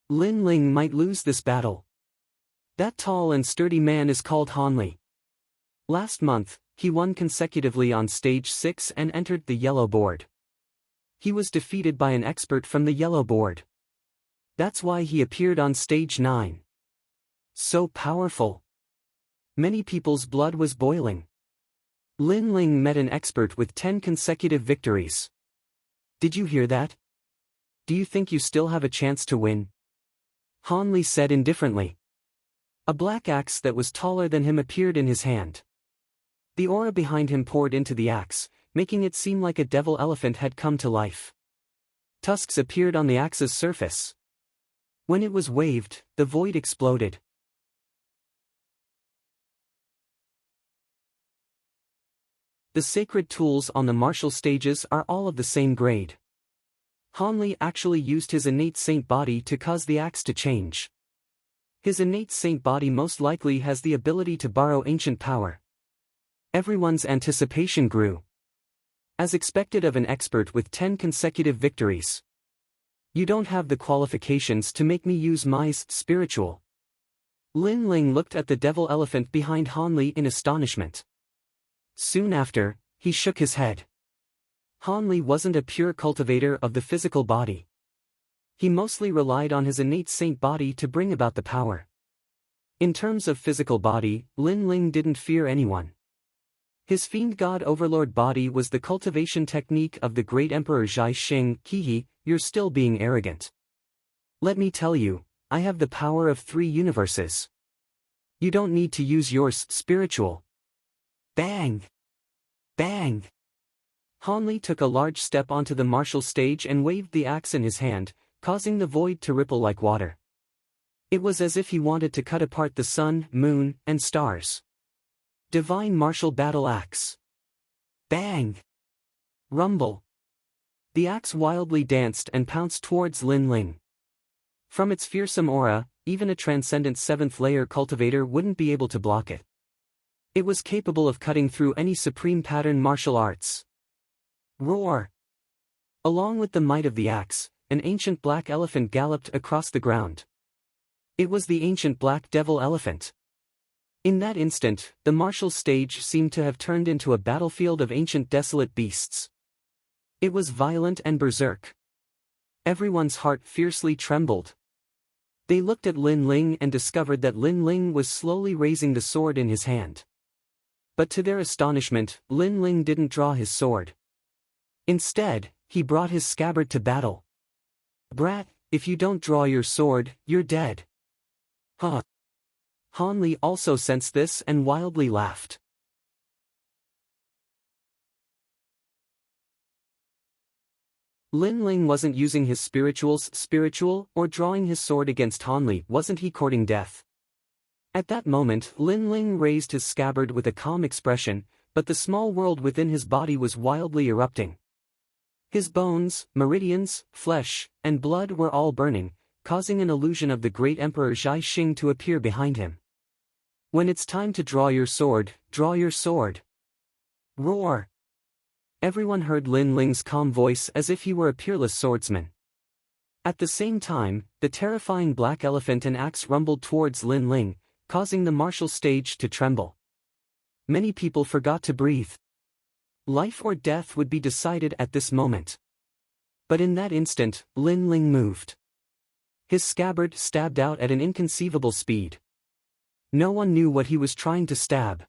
Lin Ling might lose this battle. That tall and sturdy man is called Han Li. Last month, he won consecutively on stage 6 and entered the yellow board. He was defeated by an expert from the yellow board. That's why he appeared on stage 9. So powerful. Many people's blood was boiling. Lin Ling met an expert with 10 consecutive victories. Did you hear that? Do you think you still have a chance to win? Han Li said indifferently. A black axe that was taller than him appeared in his hand. The aura behind him poured into the axe, making it seem like a devil elephant had come to life. Tusks appeared on the axe's surface. When it was waved, the void exploded. The sacred tools on the martial stages are all of the same grade. Han Li actually used his innate saint body to cause the axe to change. His innate saint body most likely has the ability to borrow ancient power. Everyone's anticipation grew. As expected of an expert with 10 consecutive victories. You don't have the qualifications to make me use my spiritual. Lin Ling looked at the devil elephant behind Han Li in astonishment. Soon after, he shook his head. Han Li wasn't a pure cultivator of the physical body. He mostly relied on his innate saint body to bring about the power. In terms of physical body, Lin Ling didn't fear anyone. His fiend god overlord body was the cultivation technique of the great emperor Zhai Xing. Kihi, you're still being arrogant. Let me tell you, I have the power of 3 universes. You don't need to use yours spiritual. Bang! Bang! Han Li took a large step onto the martial stage and waved the axe in his hand, causing the void to ripple like water. It was as if he wanted to cut apart the sun, moon, and stars. Divine martial battle axe. Bang! Rumble. The axe wildly danced and pounced towards Lin Ling. From its fearsome aura, even a transcendent 7th-layer cultivator wouldn't be able to block it. It was capable of cutting through any supreme pattern martial arts. Roar! Along with the might of the axe, an ancient black elephant galloped across the ground. It was the ancient black devil elephant. In that instant, the martial stage seemed to have turned into a battlefield of ancient desolate beasts. It was violent and berserk. Everyone's heart fiercely trembled. They looked at Lin Ling and discovered that Lin Ling was slowly raising the sword in his hand. But to their astonishment, Lin Ling didn't draw his sword. Instead, he brought his scabbard to battle. Brat, If you don't draw your sword, you're dead. Huh. Han Li also sensed this and wildly laughed. Lin Ling wasn't using his spiritual, or drawing his sword against Han Li. Wasn't he courting death? At that moment, Lin Ling raised his scabbard with a calm expression, but the small world within his body was wildly erupting. His bones, meridians, flesh, and blood were all burning, causing an illusion of the great Emperor Zhai Xing to appear behind him. When it's time to draw your sword, draw your sword. Roar! Everyone heard Lin Ling's calm voice as if he were a peerless swordsman. At the same time, the terrifying black elephant and axe rumbled towards Lin Ling, causing the martial stage to tremble. Many people forgot to breathe. Life or death would be decided at this moment. But in that instant, Lin Ling moved. His scabbard stabbed out at an inconceivable speed. No one knew what he was trying to stab.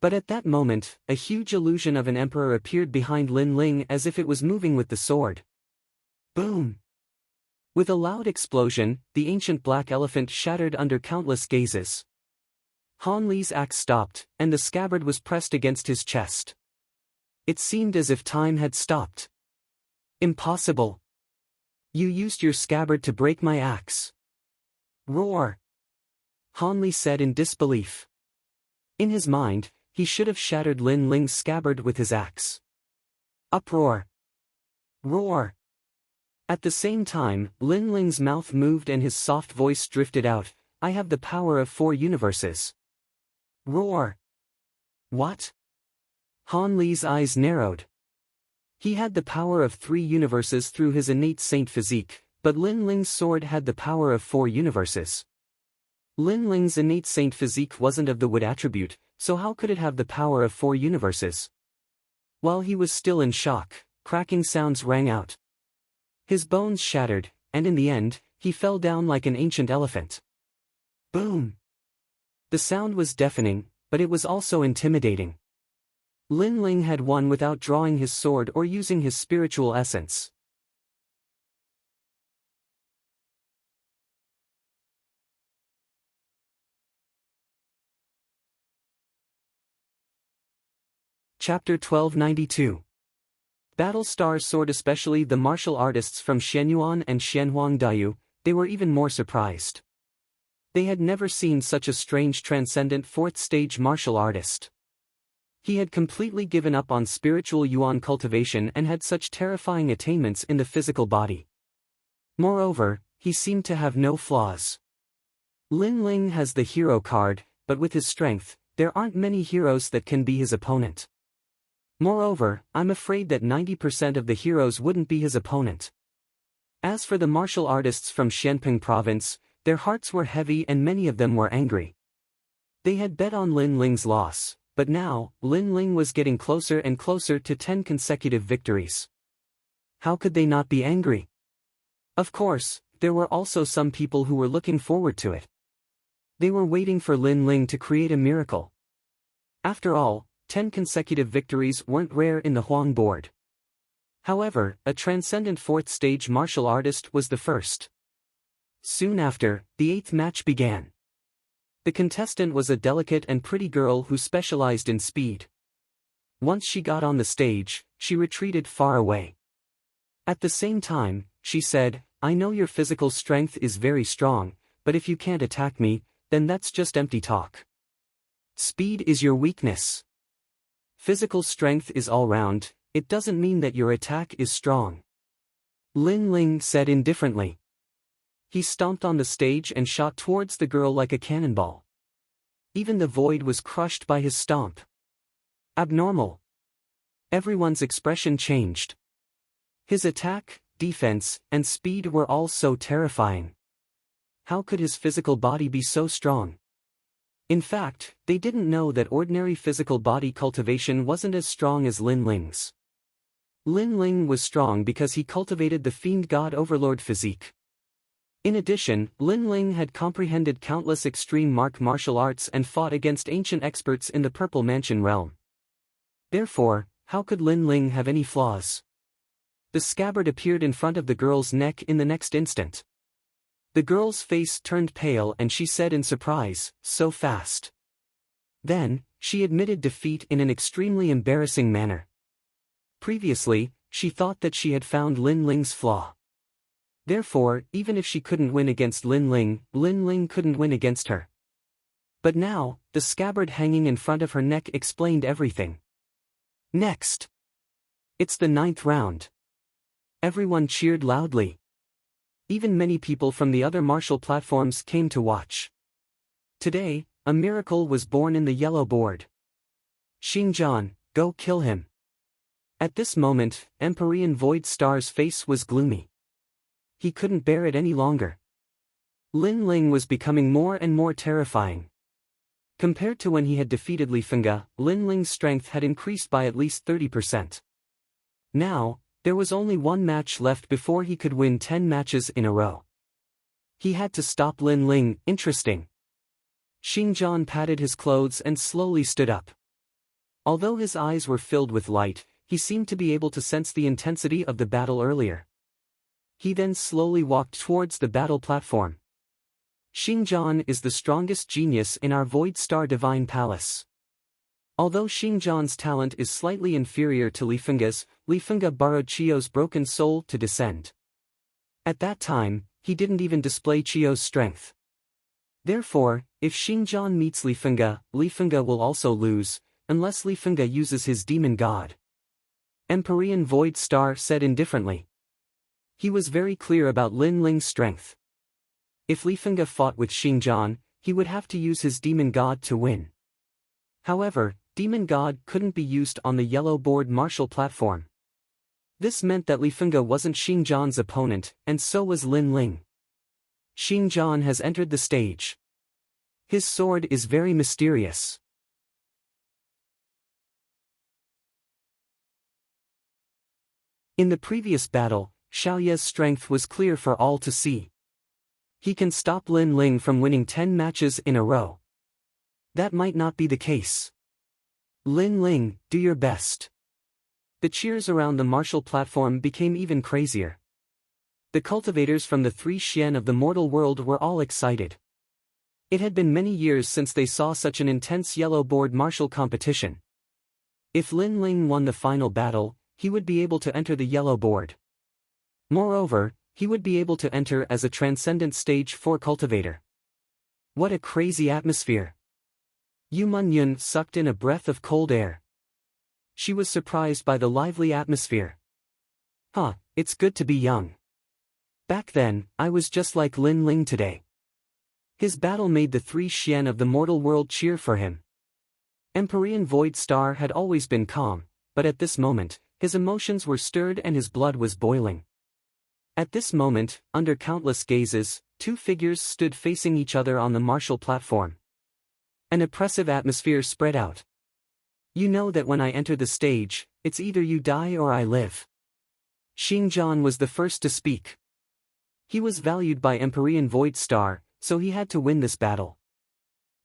But at that moment, a huge illusion of an emperor appeared behind Lin Ling as if it was moving with the sword. Boom! With a loud explosion, the ancient black elephant shattered under countless gazes. Han Li's axe stopped, and the scabbard was pressed against his chest. It seemed as if time had stopped. Impossible! You used your scabbard to break my axe. Roar! Han Li said in disbelief. In his mind, he should have shattered Lin Ling's scabbard with his axe. Uproar! Roar! At the same time, Lin Ling's mouth moved and his soft voice drifted out, I have the power of 4 universes. Roar! What? Han Li's eyes narrowed. He had the power of 3 universes through his innate saint physique, but Lin Ling's sword had the power of 4 universes. Lin Ling's innate saint physique wasn't of the wood attribute, so how could it have the power of 4 universes? While he was still in shock, cracking sounds rang out. His bones shattered, and in the end, he fell down like an ancient elephant. Boom! The sound was deafening, but it was also intimidating. Lin Ling had won without drawing his sword or using his spiritual essence. Chapter 1292. Battlestar's sword. Especially the martial artists from Xianyuan and Xianhuang Daiyu, they were even more surprised. They had never seen such a strange transcendent 4th-stage martial artist. He had completely given up on spiritual yuan cultivation and had such terrifying attainments in the physical body. Moreover, he seemed to have no flaws. Lin Ling has the hero card, but with his strength, there aren't many heroes that can be his opponent. Moreover, I'm afraid that 90% of the heroes wouldn't be his opponent. As for the martial artists from Xianping province, their hearts were heavy and many of them were angry. They had bet on Lin Ling's loss, but now, Lin Ling was getting closer and closer to 10 consecutive victories. How could they not be angry? Of course, there were also some people who were looking forward to it. They were waiting for Lin Ling to create a miracle. After all, 10 consecutive victories weren't rare in the Huang board. However, a transcendent 4th-stage martial artist was the first. Soon after, the 8th match began. The contestant was a delicate and pretty girl who specialized in speed. Once she got on the stage, she retreated far away. At the same time, she said, I know your physical strength is very strong, but if you can't attack me, then that's just empty talk. Speed is your weakness. Physical strength is all round, it doesn't mean that your attack is strong. Lin Ling said indifferently. He stomped on the stage and shot towards the girl like a cannonball. Even the void was crushed by his stomp. Abnormal. Everyone's expression changed. His attack, defense, and speed were all so terrifying. How could his physical body be so strong? In fact, they didn't know that ordinary physical body cultivation wasn't as strong as Lin Ling's. Lin Ling was strong because he cultivated the Fiend God Overlord physique. In addition, Lin Ling had comprehended countless extreme martial arts and fought against ancient experts in the Purple Mansion realm. Therefore, how could Lin Ling have any flaws? The scabbard appeared in front of the girl's neck in the next instant. The girl's face turned pale and she said in surprise, "So fast." Then, she admitted defeat in an extremely embarrassing manner. Previously, she thought that she had found Lin Ling's flaw. Therefore, even if she couldn't win against Lin Ling couldn't win against her. But now, the scabbard hanging in front of her neck explained everything. Next. It's the 9th round. Everyone cheered loudly. Even many people from the other martial platforms came to watch. Today, a miracle was born in the yellow board. Xingjian, go kill him. At this moment, Empyrean Void Star's face was gloomy. He couldn't bear it any longer. Lin Ling was becoming more and more terrifying. Compared to when he had defeated Li Fengge, Lin Ling's strength had increased by at least 30%. Now, there was only one match left before he could win 10 matches in a row. He had to stop Lin Ling. Interesting. Xingjian patted his clothes and slowly stood up. Although his eyes were filled with light, he seemed to be able to sense the intensity of the battle earlier. He then slowly walked towards the battle platform. Xingjian is the strongest genius in our Void Star Divine Palace. Although Xingjian's talent is slightly inferior to Li Fengge's, Li Fengge borrowed Qiu's broken soul to descend. At that time, he didn't even display Qiu's strength. Therefore, if Xingjian meets Li Fengge will also lose, unless Li Fengge uses his demon god. Empyrean Void Star said indifferently. He was very clear about Lin Ling's strength. If Li Fengge fought with Xingjian, he would have to use his demon god to win. However, demon god couldn't be used on the yellow board martial platform. This meant that Li Fengge wasn't Xingjian's opponent, and so was Lin Ling. Xingjian has entered the stage. His sword is very mysterious. In the previous battle, Xiaoye's strength was clear for all to see. He can stop Lin Ling from winning 10 matches in a row. That might not be the case. Lin Ling, do your best. The cheers around the martial platform became even crazier. The cultivators from the 3 Xian of the mortal world were all excited. It had been many years since they saw such an intense yellow board martial competition. If Lin Ling won the final battle, he would be able to enter the yellow board. Moreover, he would be able to enter as a transcendent stage 4 cultivator. What a crazy atmosphere! Yu Munyun sucked in a breath of cold air. She was surprised by the lively atmosphere. It's good to be young. Back then, I was just like Lin Ling today. His battle made the 3 Xian of the mortal world cheer for him. Empyrean Void Star had always been calm, but at this moment, his emotions were stirred and his blood was boiling. At this moment, under countless gazes, 2 figures stood facing each other on the martial platform. An oppressive atmosphere spread out. You know that when I enter the stage, it's either you die or I live. Xingjian was the first to speak. He was valued by Empyrean Void Star, so he had to win this battle.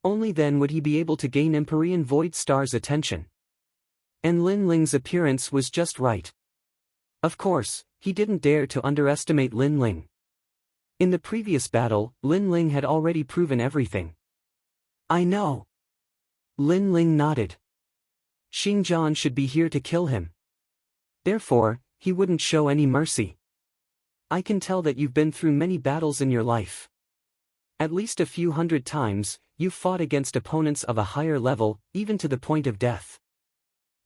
Only then would he be able to gain Empyrean Void Star's attention. And Lin Ling's appearance was just right. Of course, he didn't dare to underestimate Lin Ling. In the previous battle, Lin Ling had already proven everything. I know. Lin Ling nodded. Xingjian should be here to kill him. Therefore, he wouldn't show any mercy. I can tell that you've been through many battles in your life. At least a few hundred times, you've fought against opponents of a higher level, even to the point of death.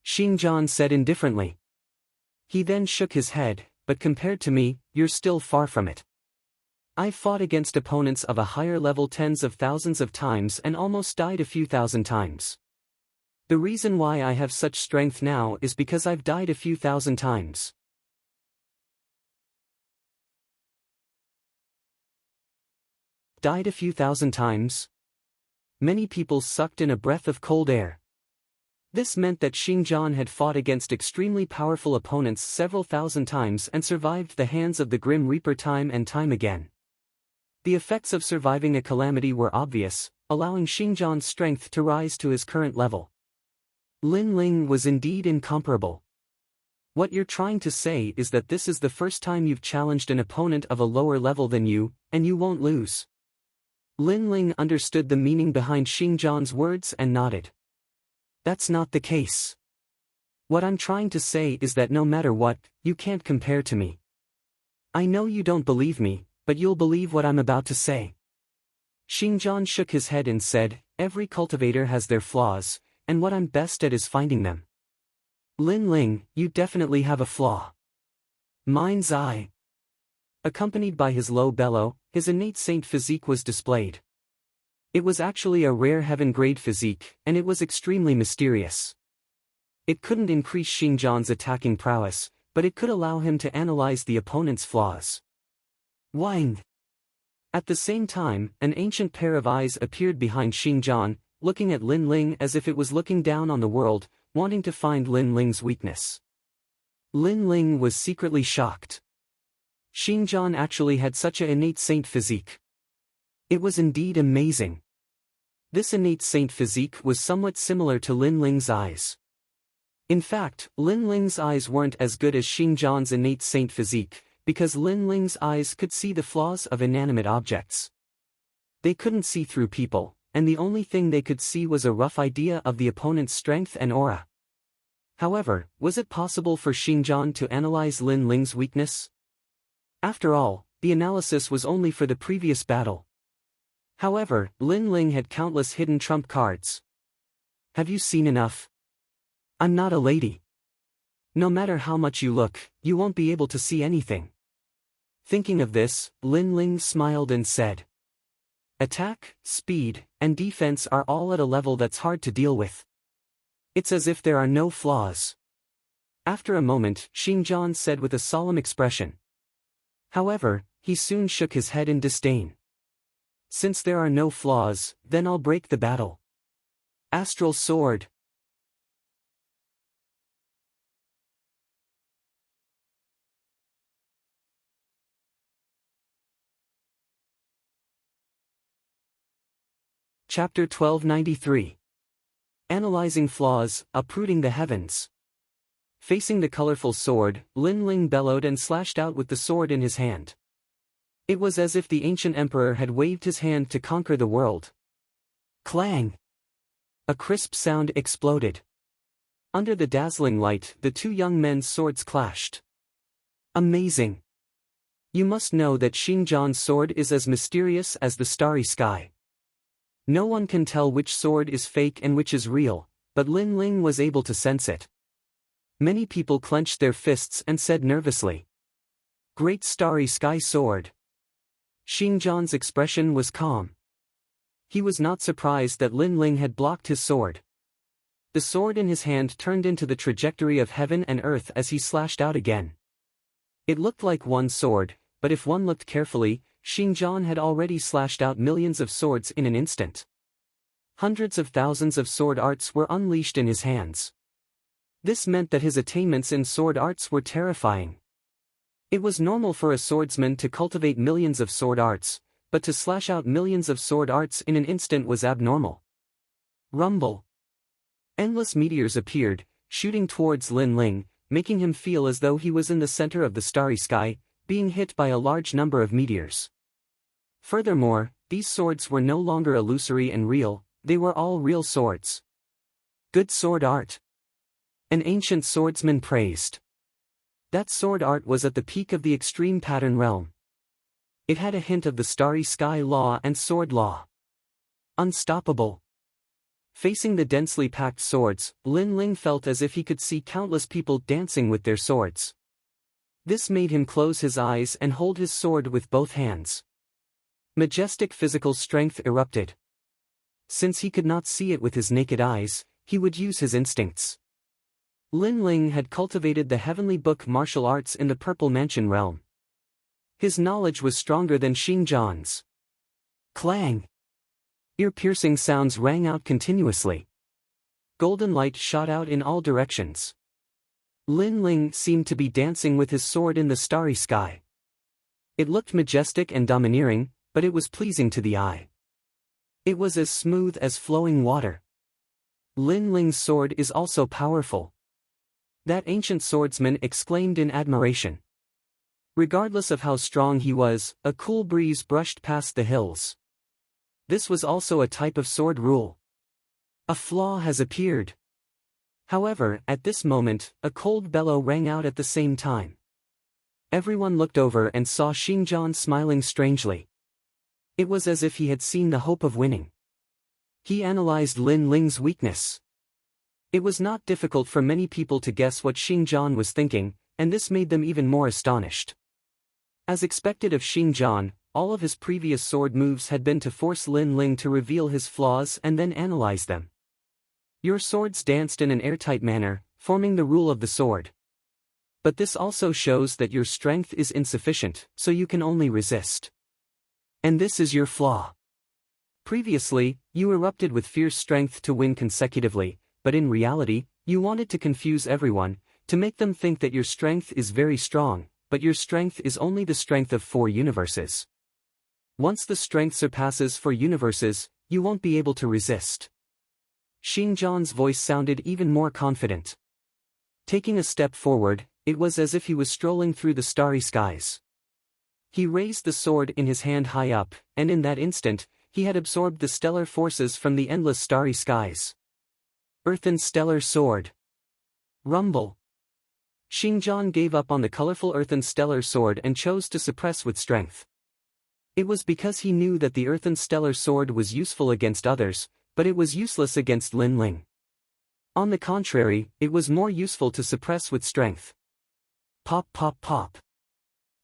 Xingjian said indifferently. He then shook his head, but compared to me, you're still far from it. I've fought against opponents of a higher level tens of thousands of times and almost died a few thousand times. The reason why I have such strength now is because I've died a few thousand times. Died a few thousand times? Many people sucked in a breath of cold air. This meant that Xingjian had fought against extremely powerful opponents several thousand times and survived the hands of the Grim Reaper time and time again. The effects of surviving a calamity were obvious, allowing Xingjian's strength to rise to his current level. Lin Ling was indeed incomparable. What you're trying to say is that this is the first time you've challenged an opponent of a lower level than you, and you won't lose. Lin Ling understood the meaning behind Xingjian's words and nodded. That's not the case. What I'm trying to say is that no matter what, you can't compare to me. I know you don't believe me, but you'll believe what I'm about to say. Xingjian shook his head and said, every cultivator has their flaws, and what I'm best at is finding them. Lin Ling, you definitely have a flaw. Mind's eye. Accompanied by his low bellow, his innate saint physique was displayed. It was actually a rare heaven-grade physique, and it was extremely mysterious. It couldn't increase Xingjian's attacking prowess, but it could allow him to analyze the opponent's flaws. Wang. At the same time, an ancient pair of eyes appeared behind Xingjian, looking at Lin Ling as if it was looking down on the world, wanting to find Lin Ling's weakness. Lin Ling was secretly shocked. Xingjian actually had such an innate saint physique. It was indeed amazing. This innate saint physique was somewhat similar to Lin Ling's eyes. In fact, Lin Ling's eyes weren't as good as Xingjian's innate saint physique, because Lin Ling's eyes could see the flaws of inanimate objects. They couldn't see through people, and the only thing they could see was a rough idea of the opponent's strength and aura. However, was it possible for Xingjian to analyze Lin Ling's weakness? After all, the analysis was only for the previous battle. However, Lin Ling had countless hidden trump cards. Have you seen enough? I'm not a lady. No matter how much you look, you won't be able to see anything. Thinking of this, Lin Ling smiled and said, attack, speed, and defense are all at a level that's hard to deal with. It's as if there are no flaws. After a moment, Xingjian said with a solemn expression. However, he soon shook his head in disdain. Since there are no flaws, then I'll break the battle. Astral Sword. Chapter 1293. Analyzing Flaws, Uprooting the Heavens. Facing the colorful sword, Lin Ling bellowed and slashed out with the sword in his hand. It was as if the ancient emperor had waved his hand to conquer the world. Clang! A crisp sound exploded. Under the dazzling light, the two young men's swords clashed. Amazing! You must know that Xingjian's sword is as mysterious as the starry sky. No one can tell which sword is fake and which is real, but Lin Ling was able to sense it. Many people clenched their fists and said nervously, Great Starry Sky Sword. Xingjian's expression was calm. He was not surprised that Lin Ling had blocked his sword. The sword in his hand turned into the trajectory of heaven and earth as he slashed out again. It looked like one sword, but if one looked carefully, Xingjian had already slashed out millions of swords in an instant. Hundreds of thousands of sword arts were unleashed in his hands. This meant that his attainments in sword arts were terrifying. It was normal for a swordsman to cultivate millions of sword arts, but to slash out millions of sword arts in an instant was abnormal. Rumble. Endless meteors appeared, shooting towards Lin Ling, making him feel as though he was in the center of the starry sky, being hit by a large number of meteors. Furthermore, these swords were no longer illusory and real, they were all real swords. Good sword art. An ancient swordsman praised. That sword art was at the peak of the extreme pattern realm. It had a hint of the starry sky law and sword law. Unstoppable. Facing the densely packed swords, Lin Ling felt as if he could see countless people dancing with their swords. This made him close his eyes and hold his sword with both hands. Majestic physical strength erupted. Since he could not see it with his naked eyes, he would use his instincts. Lin Ling had cultivated the heavenly book martial arts in the Purple Mansion realm. His knowledge was stronger than Xingjian's. Clang! Ear-piercing sounds rang out continuously. Golden light shot out in all directions. Lin Ling seemed to be dancing with his sword in the starry sky. It looked majestic and domineering, but it was pleasing to the eye. It was as smooth as flowing water. Lin Ling's sword is also powerful. That ancient swordsman exclaimed in admiration. Regardless of how strong he was, a cool breeze brushed past the hills. This was also a type of sword rule. A flaw has appeared. However, at this moment, a cold bellow rang out at the same time. Everyone looked over and saw Xingjian smiling strangely. It was as if he had seen the hope of winning. He analyzed Lin Ling's weakness. It was not difficult for many people to guess what Xingjian was thinking, and this made them even more astonished. As expected of Xingjian, all of his previous sword moves had been to force Lin Ling to reveal his flaws and then analyze them. Your swords danced in an airtight manner, forming the rule of the sword. But this also shows that your strength is insufficient, so you can only resist. And this is your flaw. Previously, you erupted with fierce strength to win consecutively, but in reality, you wanted to confuse everyone, to make them think that your strength is very strong, but your strength is only the strength of 4 universes. Once the strength surpasses 4 universes, you won't be able to resist. Xingjian's voice sounded even more confident. Taking a step forward, it was as if he was strolling through the starry skies. He raised the sword in his hand high up, and in that instant, he had absorbed the stellar forces from the endless starry skies. Earthen stellar sword. Rumble. Xingjian gave up on the colorful earthen stellar sword and chose to suppress with strength. It was because he knew that the earthen stellar sword was useful against others, but it was useless against Lin Ling. On the contrary, it was more useful to suppress with strength. Pop pop pop.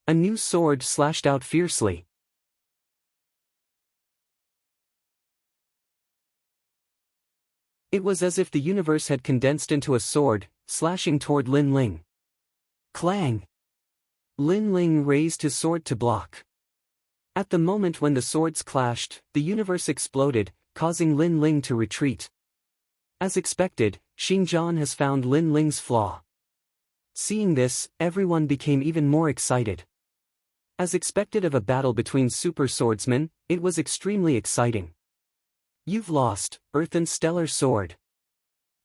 A new sword slashed out fiercely. It was as if the universe had condensed into a sword, slashing toward Lin Ling. Clang! Lin Ling raised his sword to block. At the moment when the swords clashed, the universe exploded, causing Lin Ling to retreat. As expected, Xingjian has found Lin Ling's flaw. Seeing this, everyone became even more excited. As expected of a battle between super swordsmen, it was extremely exciting. You've lost, earthen stellar sword.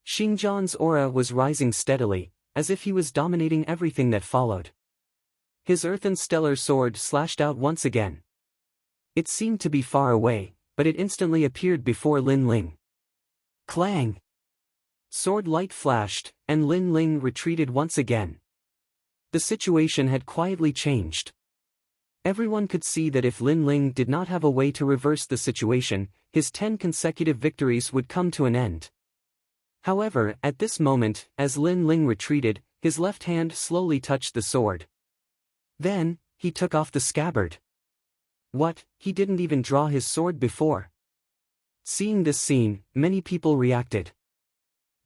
Xingjian's aura was rising steadily, as if he was dominating everything that followed. His earthen stellar sword slashed out once again. It seemed to be far away, but it instantly appeared before Lin Ling. Clang! Sword light flashed, and Lin Ling retreated once again. The situation had quietly changed. Everyone could see that if Lin Ling did not have a way to reverse the situation, his 10 consecutive victories would come to an end. However, at this moment, as Lin Ling retreated, his left hand slowly touched the sword. Then, he took off the scabbard. What, he didn't even draw his sword before? Seeing this scene, many people reacted.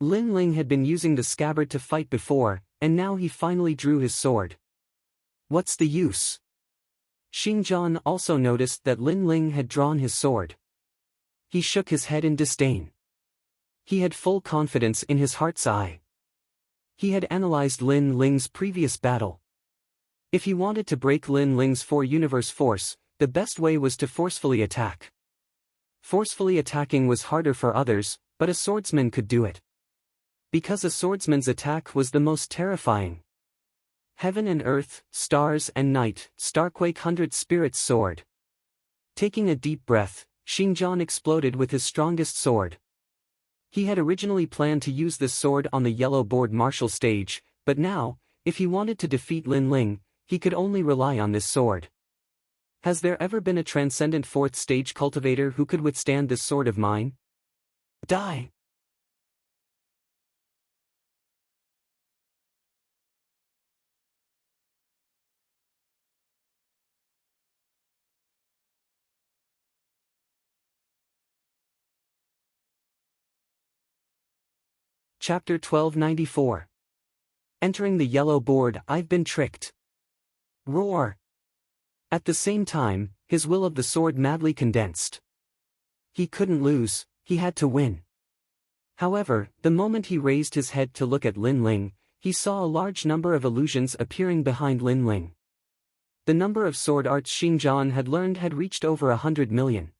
Lin Ling had been using the scabbard to fight before, and now he finally drew his sword. What's the use? Xingjian also noticed that Lin Ling had drawn his sword. He shook his head in disdain. He had full confidence in his heart's eye. He had analyzed Lin Ling's previous battle. If he wanted to break Lin Ling's 4-universe force, the best way was to forcefully attack. Forcefully attacking was harder for others, but a swordsman could do it. Because a swordsman's attack was the most terrifying. Heaven and earth, stars and night, Starquake 100 Spirit's sword. Taking a deep breath, Xingjian exploded with his strongest sword. He had originally planned to use this sword on the yellow board martial stage, but now, if he wanted to defeat Lin Ling, he could only rely on this sword. Has there ever been a transcendent 4th stage cultivator who could withstand this sword of mine? Die! Chapter 1294. Entering the yellow board, I've been tricked. Roar! At the same time, his will of the sword madly condensed. He couldn't lose, he had to win. However, the moment he raised his head to look at Lin Ling, he saw a large number of illusions appearing behind Lin Ling. The number of sword arts Xingjian had learned had reached over 100 million.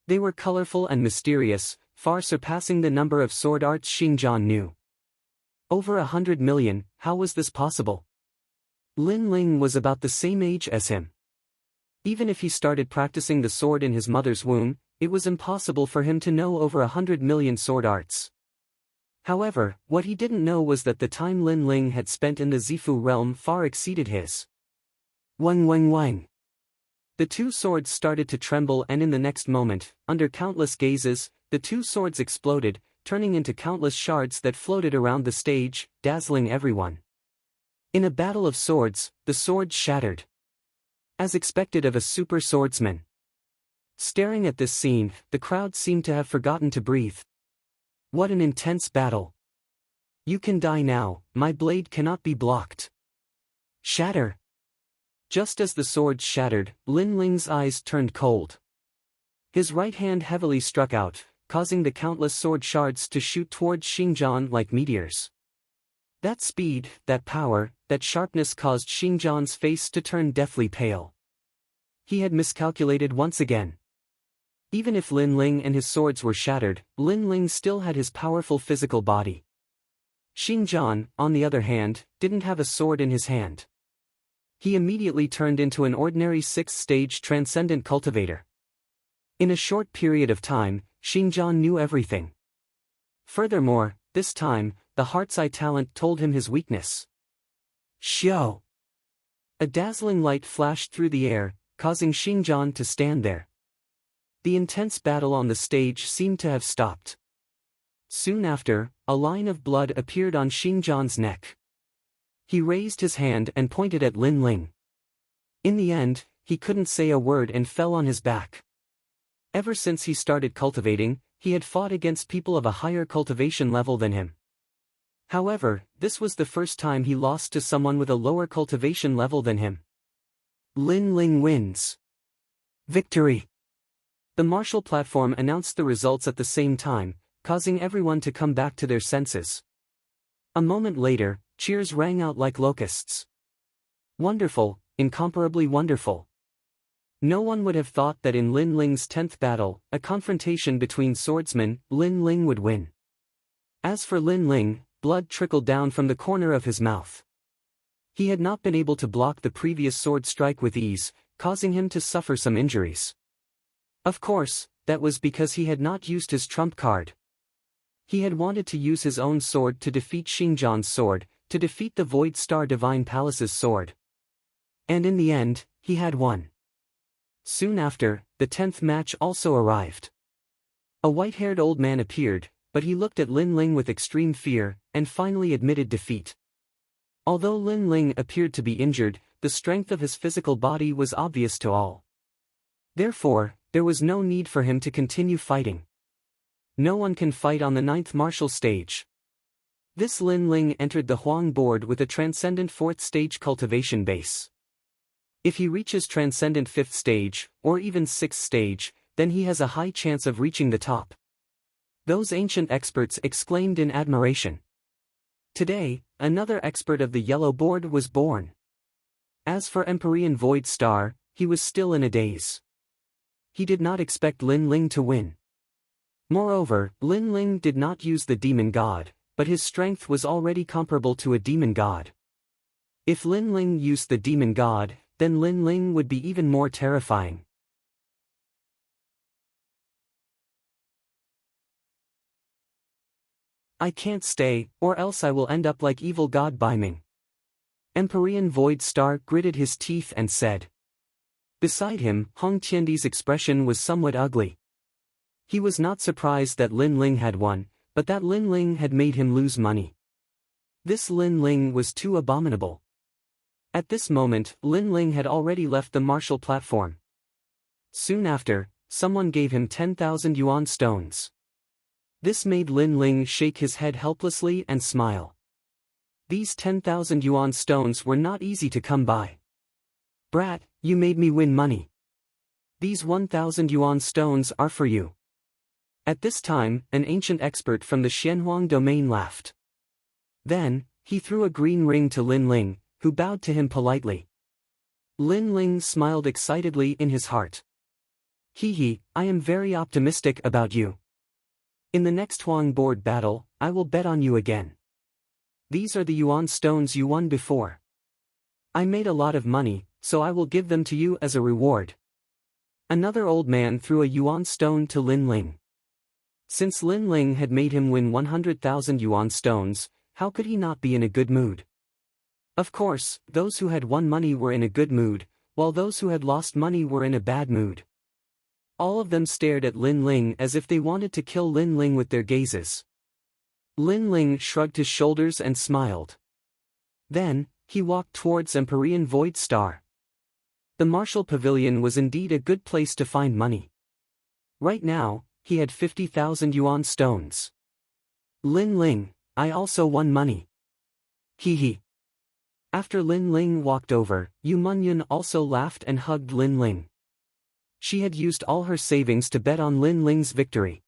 They were colorful and mysterious, far surpassing the number of sword arts Xingjian knew. Over 100 million, how was this possible? Lin Ling was about the same age as him. Even if he started practicing the sword in his mother's womb, it was impossible for him to know over 100 million sword arts. However, what he didn't know was that the time Lin Ling had spent in the Zifu realm far exceeded his. Wang wang wang. The two swords started to tremble, and in the next moment, under countless gazes, the two swords exploded, turning into countless shards that floated around the stage, dazzling everyone. In a battle of swords, the swords shattered. As expected of a super swordsman. Staring at this scene, the crowd seemed to have forgotten to breathe. What an intense battle. You can die now, my blade cannot be blocked. Shatter. Just as the swords shattered, Lin Ling's eyes turned cold. His right hand heavily struck out, causing the countless sword shards to shoot towards Xingjian like meteors. That speed, that power, that sharpness caused Xingjian's face to turn deathly pale. He had miscalculated once again. Even if Lin Ling and his swords were shattered, Lin Ling still had his powerful physical body. Xingjian, on the other hand, didn't have a sword in his hand. He immediately turned into an ordinary sixth-stage transcendent cultivator. In a short period of time, Xingjian knew everything. Furthermore, this time, the heart's eye talent told him his weakness. Xiao! A dazzling light flashed through the air, causing Xingjian to stand there. The intense battle on the stage seemed to have stopped. Soon after, a line of blood appeared on Xingjian's neck. He raised his hand and pointed at Lin Ling. In the end, he couldn't say a word and fell on his back. Ever since he started cultivating, he had fought against people of a higher cultivation level than him. However, this was the first time he lost to someone with a lower cultivation level than him. Lin Ling wins. Victory! The martial platform announced the results at the same time, causing everyone to come back to their senses. A moment later, cheers rang out like locusts. Wonderful, incomparably wonderful. No one would have thought that in Lin Ling's 10th battle, a confrontation between swordsmen, Lin Ling would win. As for Lin Ling, blood trickled down from the corner of his mouth. He had not been able to block the previous sword strike with ease, causing him to suffer some injuries. Of course, that was because he had not used his trump card. He had wanted to use his own sword to defeat Xingjian's sword, to defeat the Void Star Divine Palace's sword. And in the end, he had won. Soon after, the 10th match also arrived. A white-haired old man appeared, but he looked at Lin Ling with extreme fear, and finally admitted defeat. Although Lin Ling appeared to be injured, the strength of his physical body was obvious to all. Therefore, there was no need for him to continue fighting. No one can fight on the 9th martial stage. This Lin Ling entered the Huang board with a transcendent 4th stage cultivation base. If he reaches transcendent 5th stage, or even 6th stage, then he has a high chance of reaching the top. Those ancient experts exclaimed in admiration. Today, another expert of the yellow board was born. As for Empyrean Void Star, he was still in a daze. He did not expect Lin Ling to win. Moreover, Lin Ling did not use the demon god, but his strength was already comparable to a demon god. If Lin Ling used the demon god, then Lin Ling would be even more terrifying. I can't stay, or else I will end up like evil god Baiming. Empyrean Void Star gritted his teeth and said. Beside him, Hong Tiandi's expression was somewhat ugly. He was not surprised that Lin Ling had won, but that Lin Ling had made him lose money. This Lin Ling was too abominable. At this moment, Lin Ling had already left the martial platform. Soon after, someone gave him 10,000 yuan stones. This made Lin Ling shake his head helplessly and smile. These 10,000 yuan stones were not easy to come by. Brat, you made me win money. These 1,000 yuan stones are for you. At this time, an ancient expert from the Xianhuang domain laughed. Then, he threw a green ring to Lin Ling, who bowed to him politely. Lin Ling smiled excitedly in his heart. Hee, I am very optimistic about you. In the next Huang board battle, I will bet on you again. these are the yuan stones you won before. I made a lot of money, so I will give them to you as a reward. Another old man threw a yuan stone to Lin Ling. Since Lin Ling had made him win 100,000 yuan stones, how could he not be in a good mood? Of course, those who had won money were in a good mood, while those who had lost money were in a bad mood. All of them stared at Lin Ling as if they wanted to kill Lin Ling with their gazes. Lin Ling shrugged his shoulders and smiled. Then, he walked towards Empyrean Void Star. The Martial Pavilion was indeed a good place to find money. Right now, he had 50,000 yuan stones. Lin Ling, I also won money. Hee hee. After Lin Ling walked over, Yu Munyun also laughed and hugged Lin Ling. She had used all her savings to bet on Lin Ling's victory.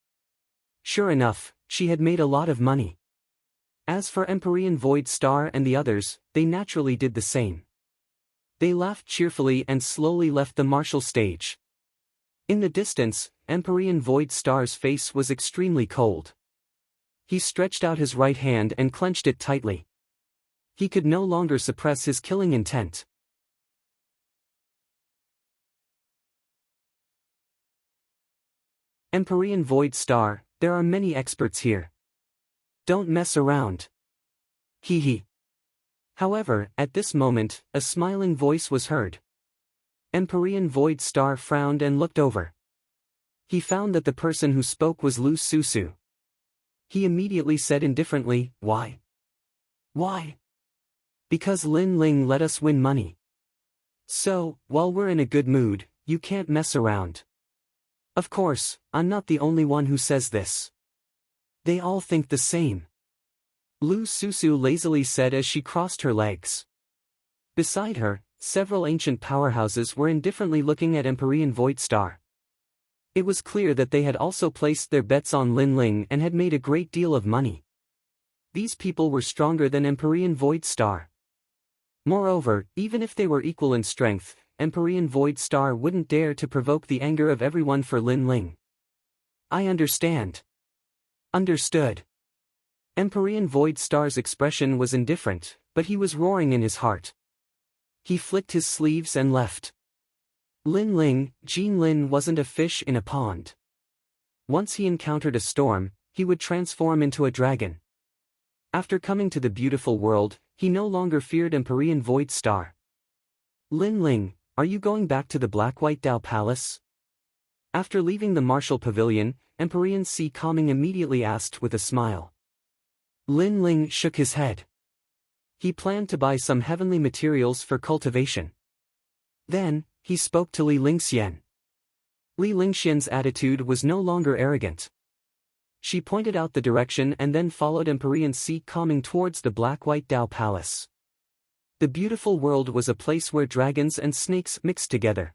Sure enough, she had made a lot of money. As for Empyrean Void Star and the others, they naturally did the same. They laughed cheerfully and slowly left the martial stage. In the distance, Empyrean Void Star's face was extremely cold. He stretched out his right hand and clenched it tightly. He could no longer suppress his killing intent. Empyrean Void Star, there are many experts here. Don't mess around. Hee hee. However, at this moment, a smiling voice was heard. Empyrean Void Star frowned and looked over. He found that the person who spoke was Lu Susu. He immediately said indifferently, "Why? Why?" "Because Lin Ling let us win money. So, while we're in a good mood, you can't mess around." Of course, I'm not the only one who says this. They all think the same. Lu Susu lazily said as she crossed her legs. Beside her, several ancient powerhouses were indifferently looking at Empyrean Void Star. It was clear that they had also placed their bets on Lin Ling and had made a great deal of money. These people were stronger than Empyrean Void Star. Moreover, even if they were equal in strength, Empyrean Void Star wouldn't dare to provoke the anger of everyone for Lin Ling. I understand. Understood. Empyrean Void Star's expression was indifferent, but he was roaring in his heart. He flicked his sleeves and left. Lin Ling, Jean Lin wasn't a fish in a pond. Once he encountered a storm, he would transform into a dragon. After coming to the beautiful world, he no longer feared Empyrean Void Star. Lin Ling, are you going back to the Black-White Dao Palace? After leaving the Martial Pavilion, Empyrean Si Calming immediately asked with a smile. Lin Ling shook his head. He planned to buy some heavenly materials for cultivation. Then, he spoke to Li Lingxian. Li Lingxian's attitude was no longer arrogant. She pointed out the direction and then followed Empyrean Si Calming towards the Black-White Dao Palace. The beautiful world was a place where dragons and snakes mixed together.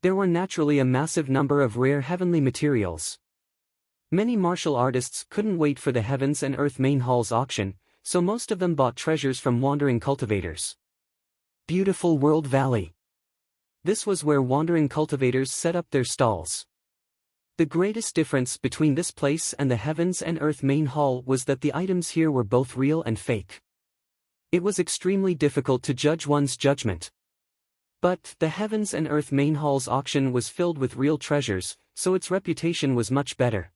There were naturally a massive number of rare heavenly materials. Many martial artists couldn't wait for the Heavens and Earth Main Hall's auction, so most of them bought treasures from wandering cultivators. Beautiful World Valley. This was where wandering cultivators set up their stalls. The greatest difference between this place and the Heavens and Earth Main Hall was that the items here were both real and fake. It was extremely difficult to judge one's judgment. But the Heavens and Earth Main Hall's auction was filled with real treasures, so its reputation was much better.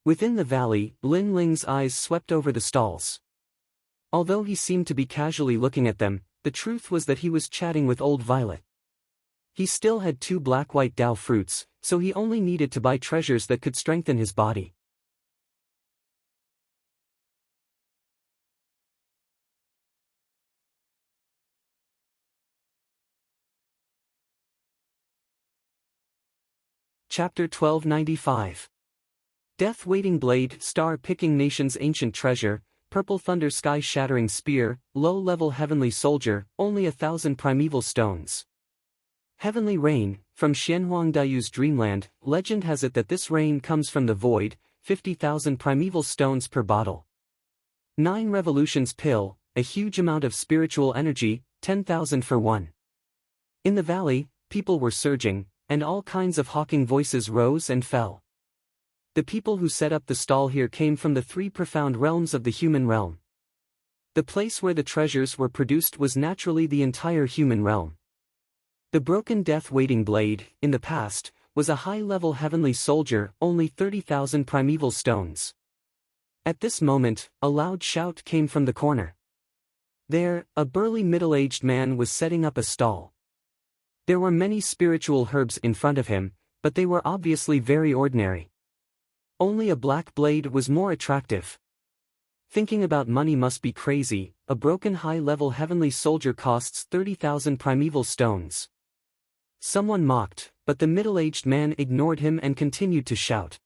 Within the valley, Lin Ling's eyes swept over the stalls. Although he seemed to be casually looking at them, the truth was that he was chatting with Old Violet. He still had 2 Black-White Dao fruits, so he only needed to buy treasures that could strengthen his body. Chapter 1295. Death Waiting Blade, Star Picking Nation's Ancient Treasure, Purple Thunder Sky Shattering Spear, Low-Level Heavenly Soldier, only 1,000 Primeval Stones. Heavenly Rain, from Xianhuangdayu's Dreamland, legend has it that this rain comes from the void, 50,000 Primeval Stones per bottle. 9 Revolutions Pill, a huge amount of spiritual energy, 10,000 for one. In the valley, people were surging, and all kinds of hawking voices rose and fell. The people who set up the stall here came from the 3 profound realms of the human realm. The place where the treasures were produced was naturally the entire human realm. The broken death-waiting blade, in the past, was a high-level heavenly soldier, only 30,000 primeval stones. At this moment, a loud shout came from the corner. There, a burly middle-aged man was setting up a stall. There were many spiritual herbs in front of him, but they were obviously very ordinary. Only a black blade was more attractive. Thinking about money must be crazy. A broken high-level heavenly soldier costs 30,000 primeval stones. Someone mocked, but the middle-aged man ignored him and continued to shout.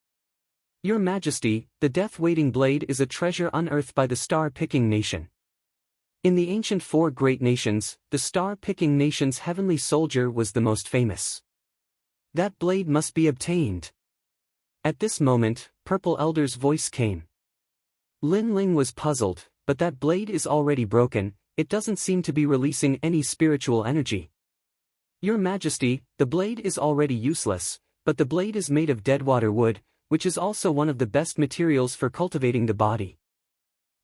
Your Majesty, the death-waiting blade is a treasure unearthed by the star-picking nation. In the ancient four great nations, the star-picking nation's heavenly soldier was the most famous. That blade must be obtained. At this moment, Purple Elder's voice came. Lin Ling was puzzled, but that blade is already broken, it doesn't seem to be releasing any spiritual energy. Your Majesty, the blade is already useless, but the blade is made of deadwater wood, which is also one of the best materials for cultivating the body.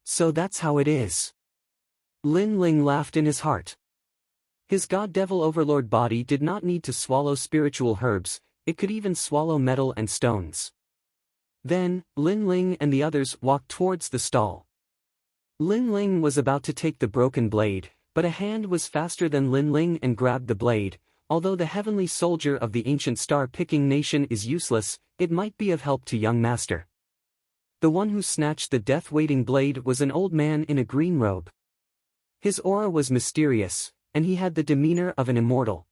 So that's how it is. Lin Ling laughed in his heart. His god-devil overlord body did not need to swallow spiritual herbs, it could even swallow metal and stones. Then, Lin Ling and the others walked towards the stall. Lin Ling was about to take the broken blade, but a hand was faster than Lin Ling and grabbed the blade. Although the heavenly soldier of the ancient star-picking nation is useless, it might be of help to young master. The one who snatched the death-waiting blade was an old man in a green robe. His aura was mysterious, and he had the demeanor of an immortal.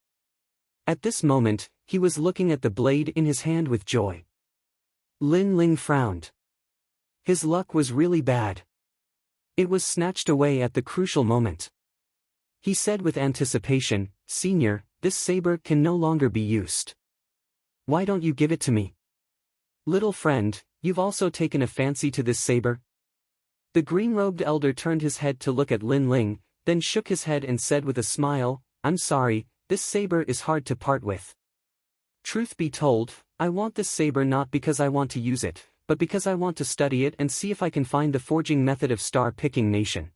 At this moment, he was looking at the blade in his hand with joy. Lin Ling frowned. His luck was really bad. It was snatched away at the crucial moment. He said with anticipation, "Senior, this saber can no longer be used. Why don't you give it to me? Little friend, you've also taken a fancy to this saber?" The green-robed elder turned his head to look at Lin Ling, then shook his head and said with a smile, "I'm sorry, this saber is hard to part with. Truth be told, I want this saber not because I want to use it, but because I want to study it and see if I can find the forging method of star-picking nation.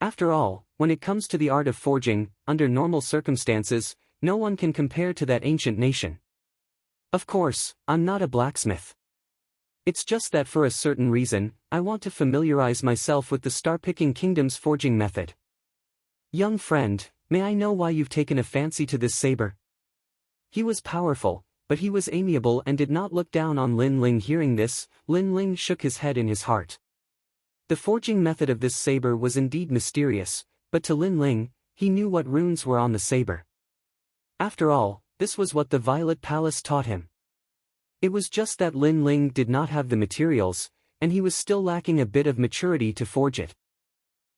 After all, when it comes to the art of forging, under normal circumstances, no one can compare to that ancient nation. Of course, I'm not a blacksmith. It's just that for a certain reason, I want to familiarize myself with the star-picking kingdom's forging method. Young friend, may I know why you've taken a fancy to this saber?" He was powerful, but he was amiable and did not look down on Lin Ling. Hearing this, Lin Ling shook his head in his heart. The forging method of this saber was indeed mysterious, but to Lin Ling, he knew what runes were on the saber. After all, this was what the Violet Palace taught him. It was just that Lin Ling did not have the materials, and he was still lacking a bit of maturity to forge it.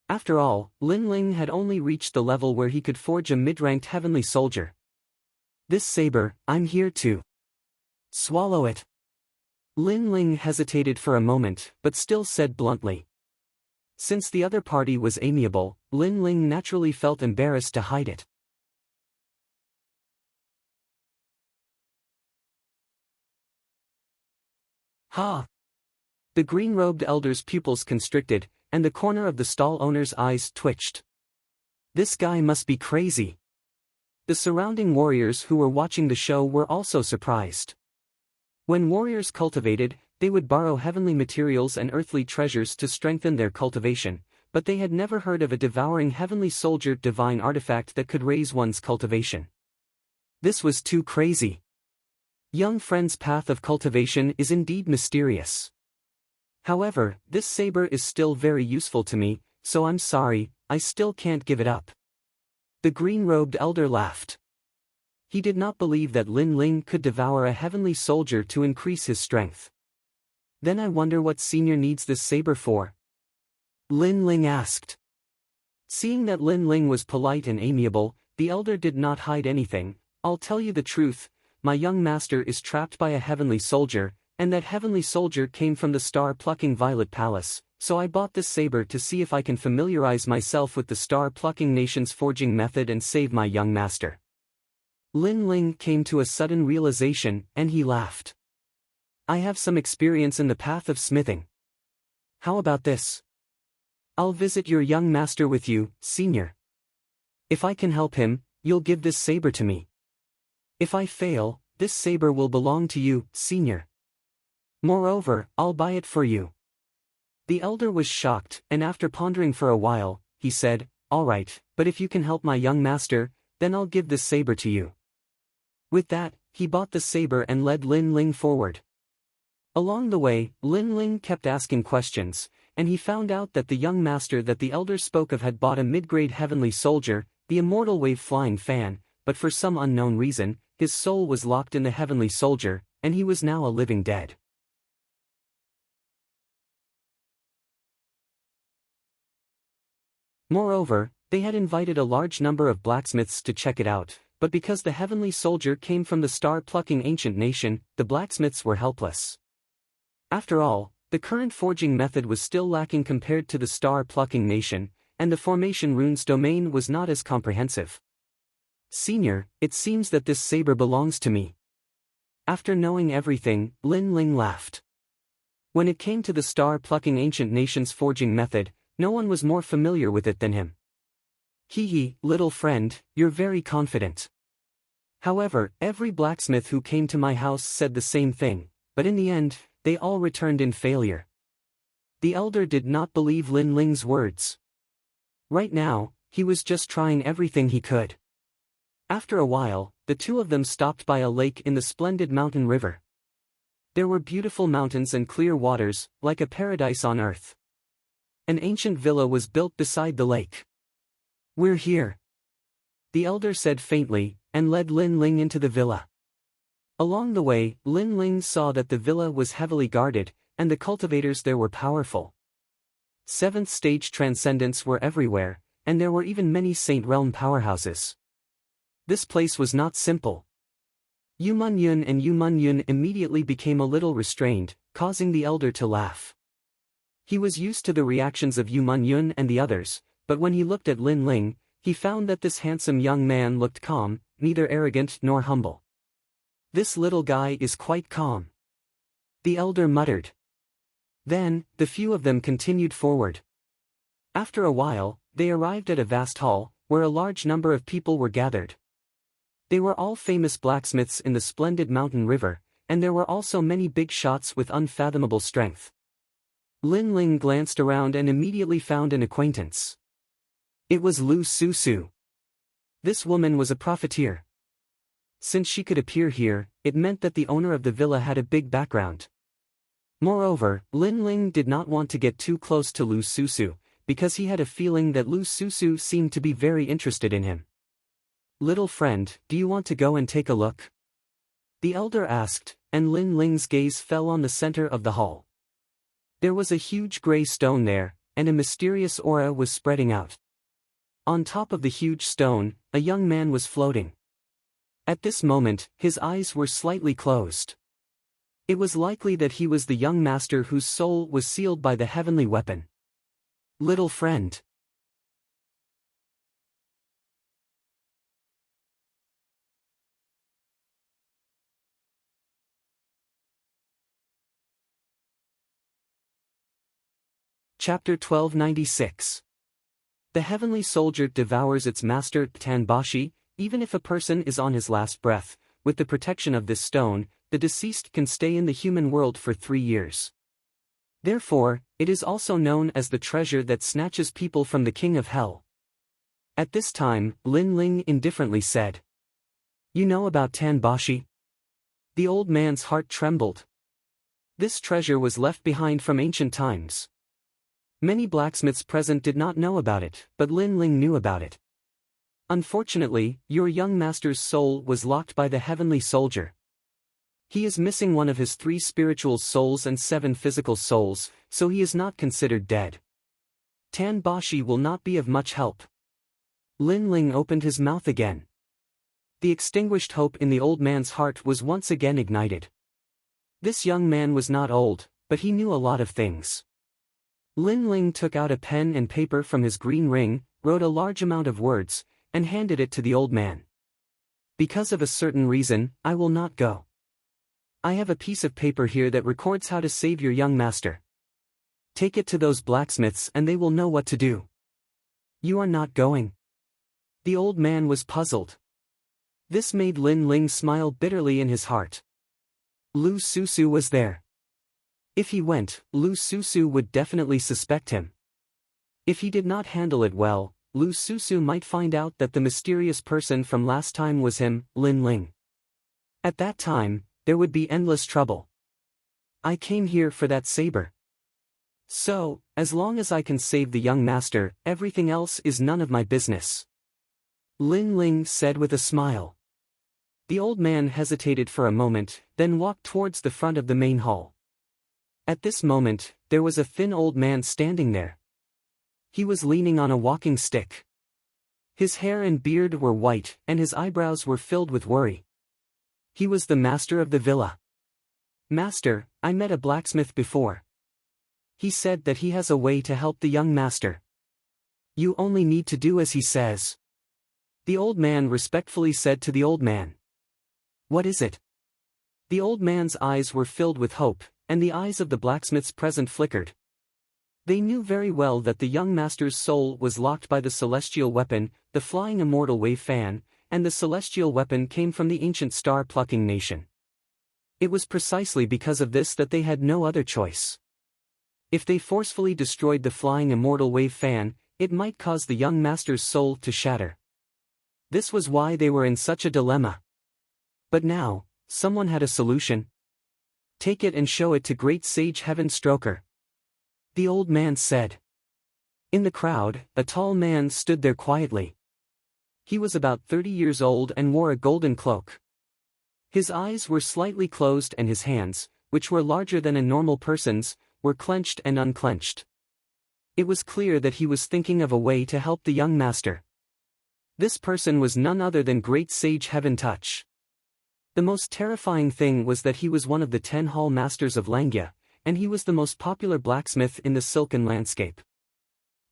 After all, Lin Ling had only reached the level where he could forge a mid-ranked heavenly soldier. "This saber, I'm here to swallow it." Lin Ling hesitated for a moment, but still said bluntly. Since the other party was amiable, Lin Ling naturally felt embarrassed to hide it. "Ha!" The green-robed elder's pupils constricted, and the corner of the stall owner's eyes twitched. This guy must be crazy. The surrounding warriors who were watching the show were also surprised. When warriors cultivated, they would borrow heavenly materials and earthly treasures to strengthen their cultivation, but they had never heard of a devouring heavenly soldier divine artifact that could raise one's cultivation. This was too crazy. Young friend's path of cultivation is indeed mysterious. However, this saber is still very useful to me, so I'm sorry, I still can't give it up. The green-robed elder laughed. He did not believe that Lin Ling could devour a heavenly soldier to increase his strength. Then I wonder what senior needs this saber for? Lin Ling asked. Seeing that Lin Ling was polite and amiable, the elder did not hide anything. "I'll tell you the truth, my young master is trapped by a heavenly soldier, and that heavenly soldier came from the star-plucking Violet Palace, so I bought this saber to see if I can familiarize myself with the star-plucking nation's forging method and save my young master." Lin Ling came to a sudden realization, and he laughed. "I have some experience in the path of smithing. How about this? I'll visit your young master with you, senior. If I can help him, you'll give this saber to me. If I fail, this saber will belong to you, senior. Moreover, I'll buy it for you. The elder was shocked, and after pondering for a while, he said, "All right, but if you can help my young master, then I'll give this saber to you." With that, he bought the saber and led Lin Ling forward. Along the way, Lin Ling kept asking questions, and he found out that the young master that the elder spoke of had bought a mid-grade heavenly soldier, the immortal wave-flying fan, but for some unknown reason, his soul was locked in the heavenly soldier, and he was now a living dead. Moreover, they had invited a large number of blacksmiths to check it out, but because the heavenly soldier came from the star-plucking ancient nation, the blacksmiths were helpless. After all, the current forging method was still lacking compared to the star-plucking nation, and the formation runes domain was not as comprehensive. "Senior, it seems that this saber belongs to me." After knowing everything, Lin Ling laughed. When it came to the star-plucking ancient nation's forging method, no one was more familiar with it than him. "Hee hee, little friend, you're very confident. However, every blacksmith who came to my house said the same thing, but in the end, they all returned in failure." The elder did not believe Lin Ling's words. Right now, he was just trying everything he could. After a while, the two of them stopped by a lake in the splendid mountain river. There were beautiful mountains and clear waters, like a paradise on earth. An ancient villa was built beside the lake. "We're here," the elder said faintly, and led Lin Ling into the villa. Along the way, Lin Ling saw that the villa was heavily guarded, and the cultivators there were powerful. Seventh stage transcendents were everywhere, and there were even many Saint Realm powerhouses. This place was not simple. Yu Man Yun and Yu Man Yun immediately became a little restrained, causing the elder to laugh. He was used to the reactions of Yu Man Yun and the others, but when he looked at Lin Ling, he found that this handsome young man looked calm, neither arrogant nor humble. "This little guy is quite calm," the elder muttered. Then, the few of them continued forward. After a while, they arrived at a vast hall, where a large number of people were gathered. They were all famous blacksmiths in the splendid mountain river, and there were also many big shots with unfathomable strength. Lin Ling glanced around and immediately found an acquaintance. It was Lu Susu. This woman was a profiteer. Since she could appear here, it meant that the owner of the villa had a big background. Moreover, Lin Ling did not want to get too close to Lu Susu, because he had a feeling that Lu Susu seemed to be very interested in him. "Little friend, do you want to go and take a look?" the elder asked, and Lin Ling's gaze fell on the center of the hall. There was a huge gray stone there, and a mysterious aura was spreading out. On top of the huge stone, a young man was floating. At this moment, his eyes were slightly closed. It was likely that he was the young master whose soul was sealed by the heavenly weapon. "Little friend." Chapter 1296. The heavenly soldier devours its master Tanbashi. Even if a person is on his last breath, with the protection of this stone, the deceased can stay in the human world for 3 years. Therefore, it is also known as the treasure that snatches people from the king of hell. At this time, Lin Ling indifferently said, "You know about Tanbashi?" The old man's heart trembled. This treasure was left behind from ancient times. Many blacksmiths present did not know about it, but Lin Ling knew about it. "Unfortunately, your young master's soul was locked by the heavenly soldier. He is missing one of his 3 spiritual souls and 7 physical souls, so he is not considered dead. Tanbashi will not be of much help." Lin Ling opened his mouth again. The extinguished hope in the old man's heart was once again ignited. This young man was not old, but he knew a lot of things. Lin Ling took out a pen and paper from his green ring, wrote a large amount of words, and handed it to the old man. "Because of a certain reason, I will not go. I have a piece of paper here that records how to save your young master. Take it to those blacksmiths and they will know what to do. You are not going. The old man was puzzled. This made Lin Ling smile bitterly in his heart. Lu Susu was there. If he went, Lu Susu would definitely suspect him. If he did not handle it well, Lu Susu might find out that the mysterious person from last time was him, Lin Ling. At that time, there would be endless trouble. I came here for that saber. So, as long as I can save the young master, everything else is none of my business. Lin Ling said with a smile. The old man hesitated for a moment, then walked towards the front of the main hall. At this moment, there was a thin old man standing there. He was leaning on a walking stick. His hair and beard were white, and his eyebrows were filled with worry. He was the master of the villa. Master, I met a blacksmith before. He said that he has a way to help the young master. You only need to do as he says. The old man respectfully said to the old man. What is it? The old man's eyes were filled with hope, and the eyes of the blacksmiths present flickered. They knew very well that the young master's soul was locked by the celestial weapon, the flying immortal wave fan, and the celestial weapon came from the ancient star-plucking nation. It was precisely because of this that they had no other choice. If they forcefully destroyed the flying immortal wave fan, it might cause the young master's soul to shatter. This was why they were in such a dilemma. But now, someone had a solution. Take it and show it to great sage Heaven Stroker. The old man said. In the crowd, a tall man stood there quietly. He was about 30 years old and wore a golden cloak. His eyes were slightly closed and his hands, which were larger than a normal person's, were clenched and unclenched. It was clear that he was thinking of a way to help the young master. This person was none other than great sage Heaven Touch. The most terrifying thing was that he was one of the 10 hall masters of Langya, and he was the most popular blacksmith in the silken landscape.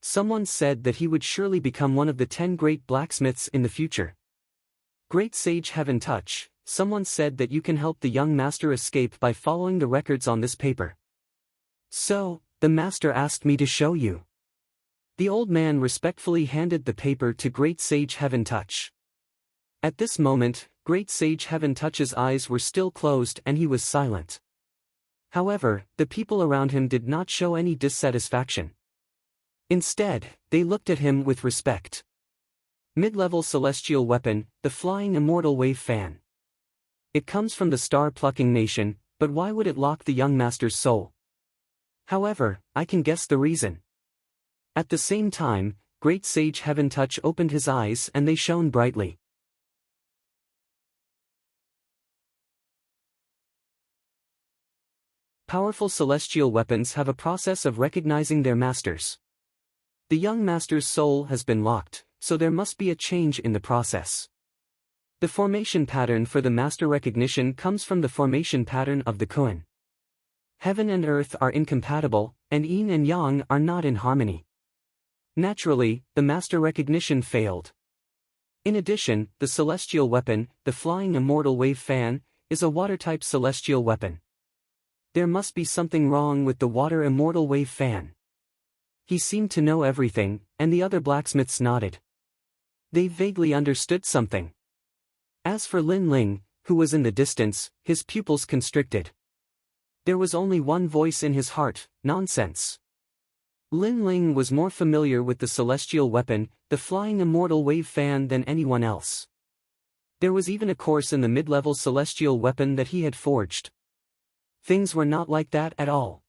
Someone said that he would surely become one of the 10 great blacksmiths in the future. Great sage Heaven Touch, someone said that you can help the young master escape by following the records on this paper. So, the master asked me to show you. The old man respectfully handed the paper to great sage Heaven Touch. At this moment, great sage Heaven Touch's eyes were still closed and he was silent. However, the people around him did not show any dissatisfaction. Instead, they looked at him with respect. Mid-level celestial weapon, the flying immortal wave fan. It comes from the star-plucking nation, but why would it lock the young master's soul? However, I can guess the reason. At the same time, great sage Heaven Touch opened his eyes and they shone brightly. Powerful celestial weapons have a process of recognizing their masters. The young master's soul has been locked, so there must be a change in the process. The formation pattern for the master recognition comes from the formation pattern of the koan. Heaven and earth are incompatible, and yin and yang are not in harmony. Naturally, the master recognition failed. In addition, the celestial weapon, the flying immortal wave fan, is a water-type celestial weapon. There must be something wrong with the water immortal wave fan. He seemed to know everything, and the other blacksmiths nodded. They vaguely understood something. As for Lin Ling, who was in the distance, his pupils constricted. There was only one voice in his heart, nonsense. Lin Ling was more familiar with the celestial weapon, the flying immortal wave fan than anyone else. There was even a course in the mid-level celestial weapon that he had forged. Things were not like that at all.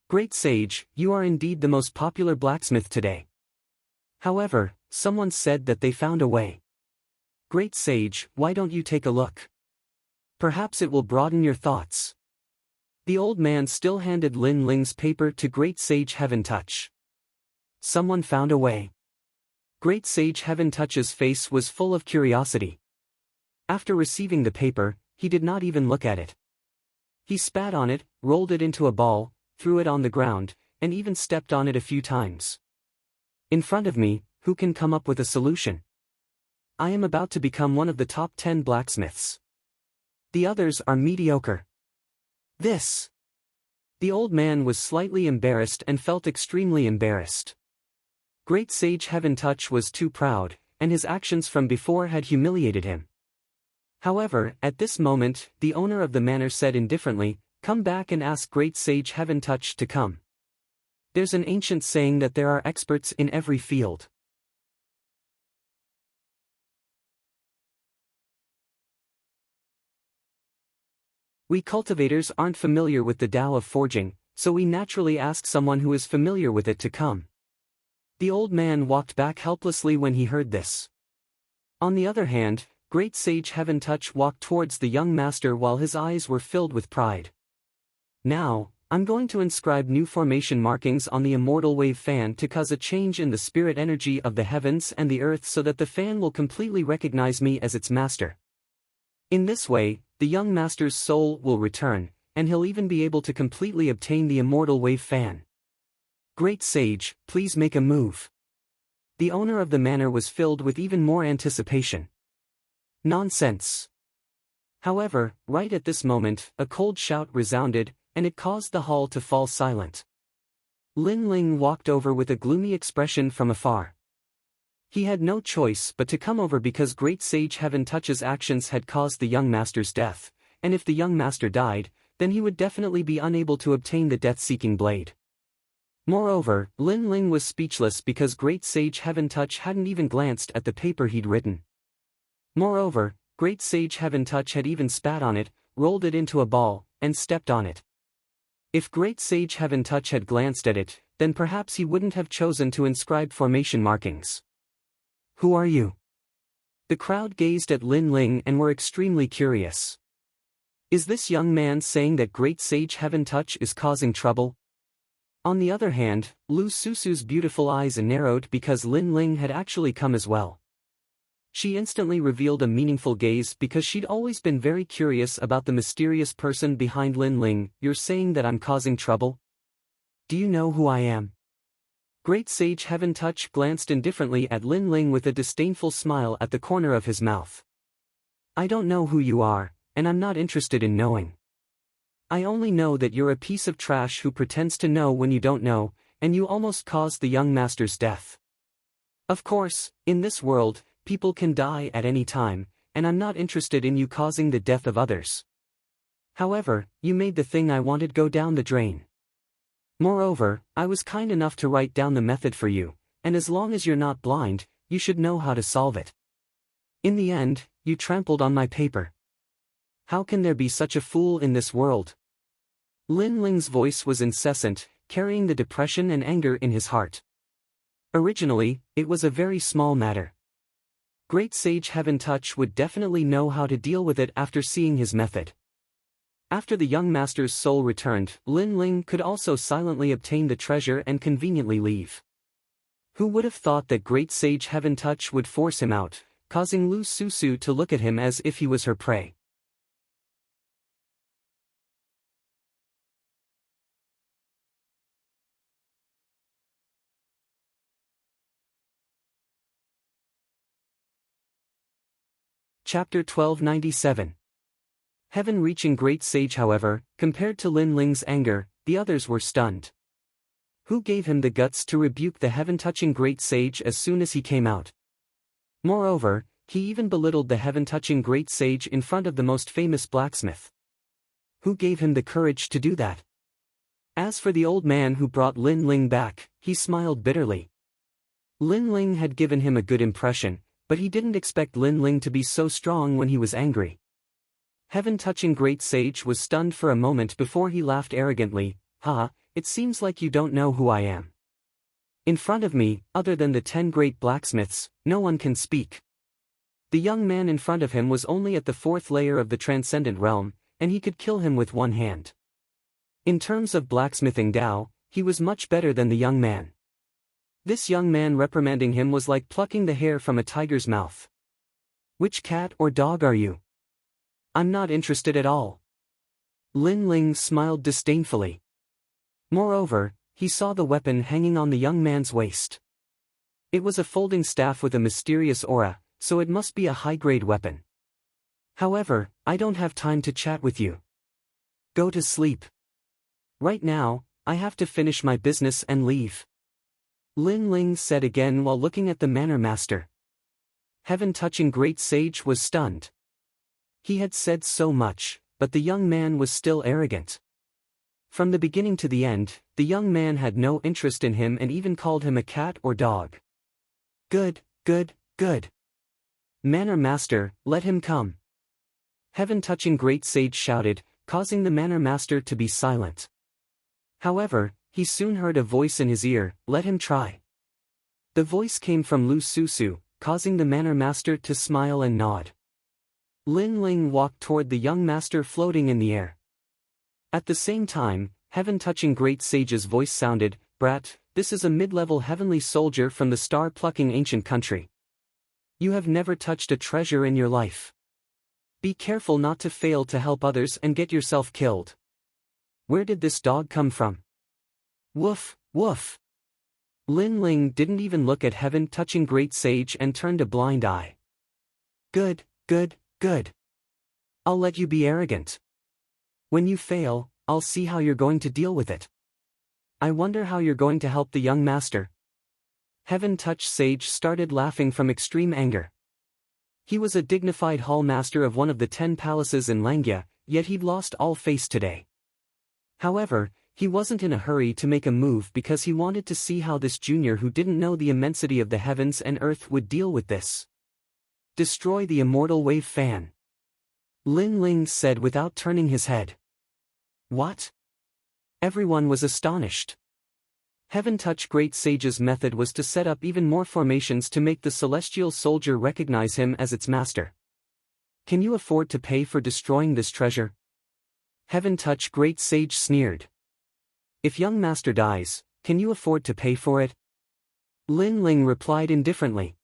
Great sage, you are indeed the most popular blacksmith today. However, someone said that they found a way. Great sage, why don't you take a look? Perhaps it will broaden your thoughts. The old man still handed Lin Ling's paper to great sage Heaven Touch. Someone found a way. Great sage Heaven Touch's face was full of curiosity. After receiving the paper, he did not even look at it. He spat on it, rolled it into a ball, threw it on the ground, and even stepped on it a few times. In front of me, who can come up with a solution? I am about to become one of the top 10 blacksmiths. The others are mediocre. This The old man was slightly embarrassed and felt extremely embarrassed. Great Sage Heaven Touch was too proud, and his actions from before had humiliated him. However, at this moment, the owner of the manor said indifferently, "Come back and ask Great Sage Heaven Touch to come." There's an ancient saying that there are experts in every field. We cultivators aren't familiar with the Tao of forging, so we naturally ask someone who is familiar with it to come. The old man walked back helplessly when he heard this. On the other hand, Great Sage Heaven Touch walked towards the young master while his eyes were filled with pride. "Now, I'm going to inscribe new formation markings on the immortal wave fan to cause a change in the spirit energy of the heavens and the earth so that the fan will completely recognize me as its master. In this way, the young master's soul will return, and he'll even be able to completely obtain the immortal wave fan. Great Sage, please make a move." The owner of the manor was filled with even more anticipation. "Nonsense." However, right at this moment, a cold shout resounded, and it caused the hall to fall silent. Lin Ling walked over with a gloomy expression from afar. He had no choice but to come over because Great Sage Heaven Touch's actions had caused the young master's death, and if the young master died, then he would definitely be unable to obtain the death-seeking blade. Moreover, Lin Ling was speechless because Great Sage Heaven Touch hadn't even glanced at the paper he'd written. Moreover, Great Sage Heaven Touch had even spat on it, rolled it into a ball, and stepped on it. If Great Sage Heaven Touch had glanced at it, then perhaps he wouldn't have chosen to inscribe formation markings. "Who are you?" The crowd gazed at Lin Ling and were extremely curious. Is this young man saying that Great Sage Heaven Touch is causing trouble? On the other hand, Lu Susu's beautiful eyes narrowed because Lin Ling had actually come as well. She instantly revealed a meaningful gaze because she'd always been very curious about the mysterious person behind Lin Ling. "You're saying that I'm causing trouble? Do you know who I am?" Great Sage Heaven Touch glanced indifferently at Lin Ling with a disdainful smile at the corner of his mouth. "I don't know who you are, and I'm not interested in knowing. I only know that you're a piece of trash who pretends to know when you don't know, and you almost caused the young master's death. Of course, in this world, people can die at any time, and I'm not interested in you causing the death of others. However, you made the thing I wanted go down the drain. Moreover, I was kind enough to write down the method for you, and as long as you're not blind, you should know how to solve it. In the end, you trampled on my paper. How can there be such a fool in this world?" Lin Ling's voice was incessant, carrying the depression and anger in his heart. Originally, it was a very small matter. Great Sage Heaven Touch would definitely know how to deal with it after seeing his method. After the young master's soul returned, Lin Ling could also silently obtain the treasure and conveniently leave. Who would have thought that Great Sage Heaven Touch would force him out, causing Lu Susu to look at him as if he was her prey. Chapter 1297. Heaven reaching Great Sage. However, compared to Lin Ling's anger, the others were stunned. Who gave him the guts to rebuke the heaven-touching Great Sage as soon as he came out? Moreover, he even belittled the heaven-touching Great Sage in front of the most famous blacksmith. Who gave him the courage to do that? As for the old man who brought Lin Ling back, he smiled bitterly. Lin Ling had given him a good impression, but he didn't expect Lin Ling to be so strong when he was angry. Heaven-touching Great Sage was stunned for a moment before he laughed arrogantly. "Ha, it seems like you don't know who I am. In front of me, other than the 10 great blacksmiths, no one can speak." The young man in front of him was only at the 4th layer of the transcendent realm, and he could kill him with one hand. In terms of blacksmithing Tao, he was much better than the young man. This young man reprimanding him was like plucking the hair from a tiger's mouth. "Which cat or dog are you? I'm not interested at all." Lin Ling smiled disdainfully. Moreover, he saw the weapon hanging on the young man's waist. It was a folding staff with a mysterious aura, so it must be a high-grade weapon. "However, I don't have time to chat with you. Go to sleep." Right now, I have to finish my business and leave. Lin Ling said again while looking at the manor master. Heaven-touching great sage was stunned. He had said so much, but the young man was still arrogant. From the beginning to the end, the young man had no interest in him and even called him a cat or dog. Good, good, good. Manor master, let him come. Heaven-touching great sage shouted, causing the manor master to be silent. However, he soon heard a voice in his ear, let him try. The voice came from Lu Susu, causing the manor master to smile and nod. Lin Ling walked toward the young master floating in the air. At the same time, heaven-touching great sage's voice sounded, Brat, this is a mid-level heavenly soldier from the star-plucking ancient country. You have never touched a treasure in your life. Be careful not to fail to help others and get yourself killed. Where did this dog come from? Woof, woof. Lin Ling didn't even look at heaven-touching great sage and turned a blind eye. Good, good, good. I'll let you be arrogant. When you fail, I'll see how you're going to deal with it. I wonder how you're going to help the young master. Heaven-touched sage started laughing from extreme anger. He was a dignified hall master of one of the 10 palaces in Langya, yet he'd lost all face today. However, he wasn't in a hurry to make a move because he wanted to see how this junior who didn't know the immensity of the heavens and earth would deal with this. Destroy the immortal wave fan. Lin Ling said without turning his head. What? Everyone was astonished. Heaven-touch great sage's method was to set up even more formations to make the celestial soldier recognize him as its master. Can you afford to pay for destroying this treasure? Heaven-touch great sage sneered. If young master dies, can you afford to pay for it? Lin Ling replied indifferently.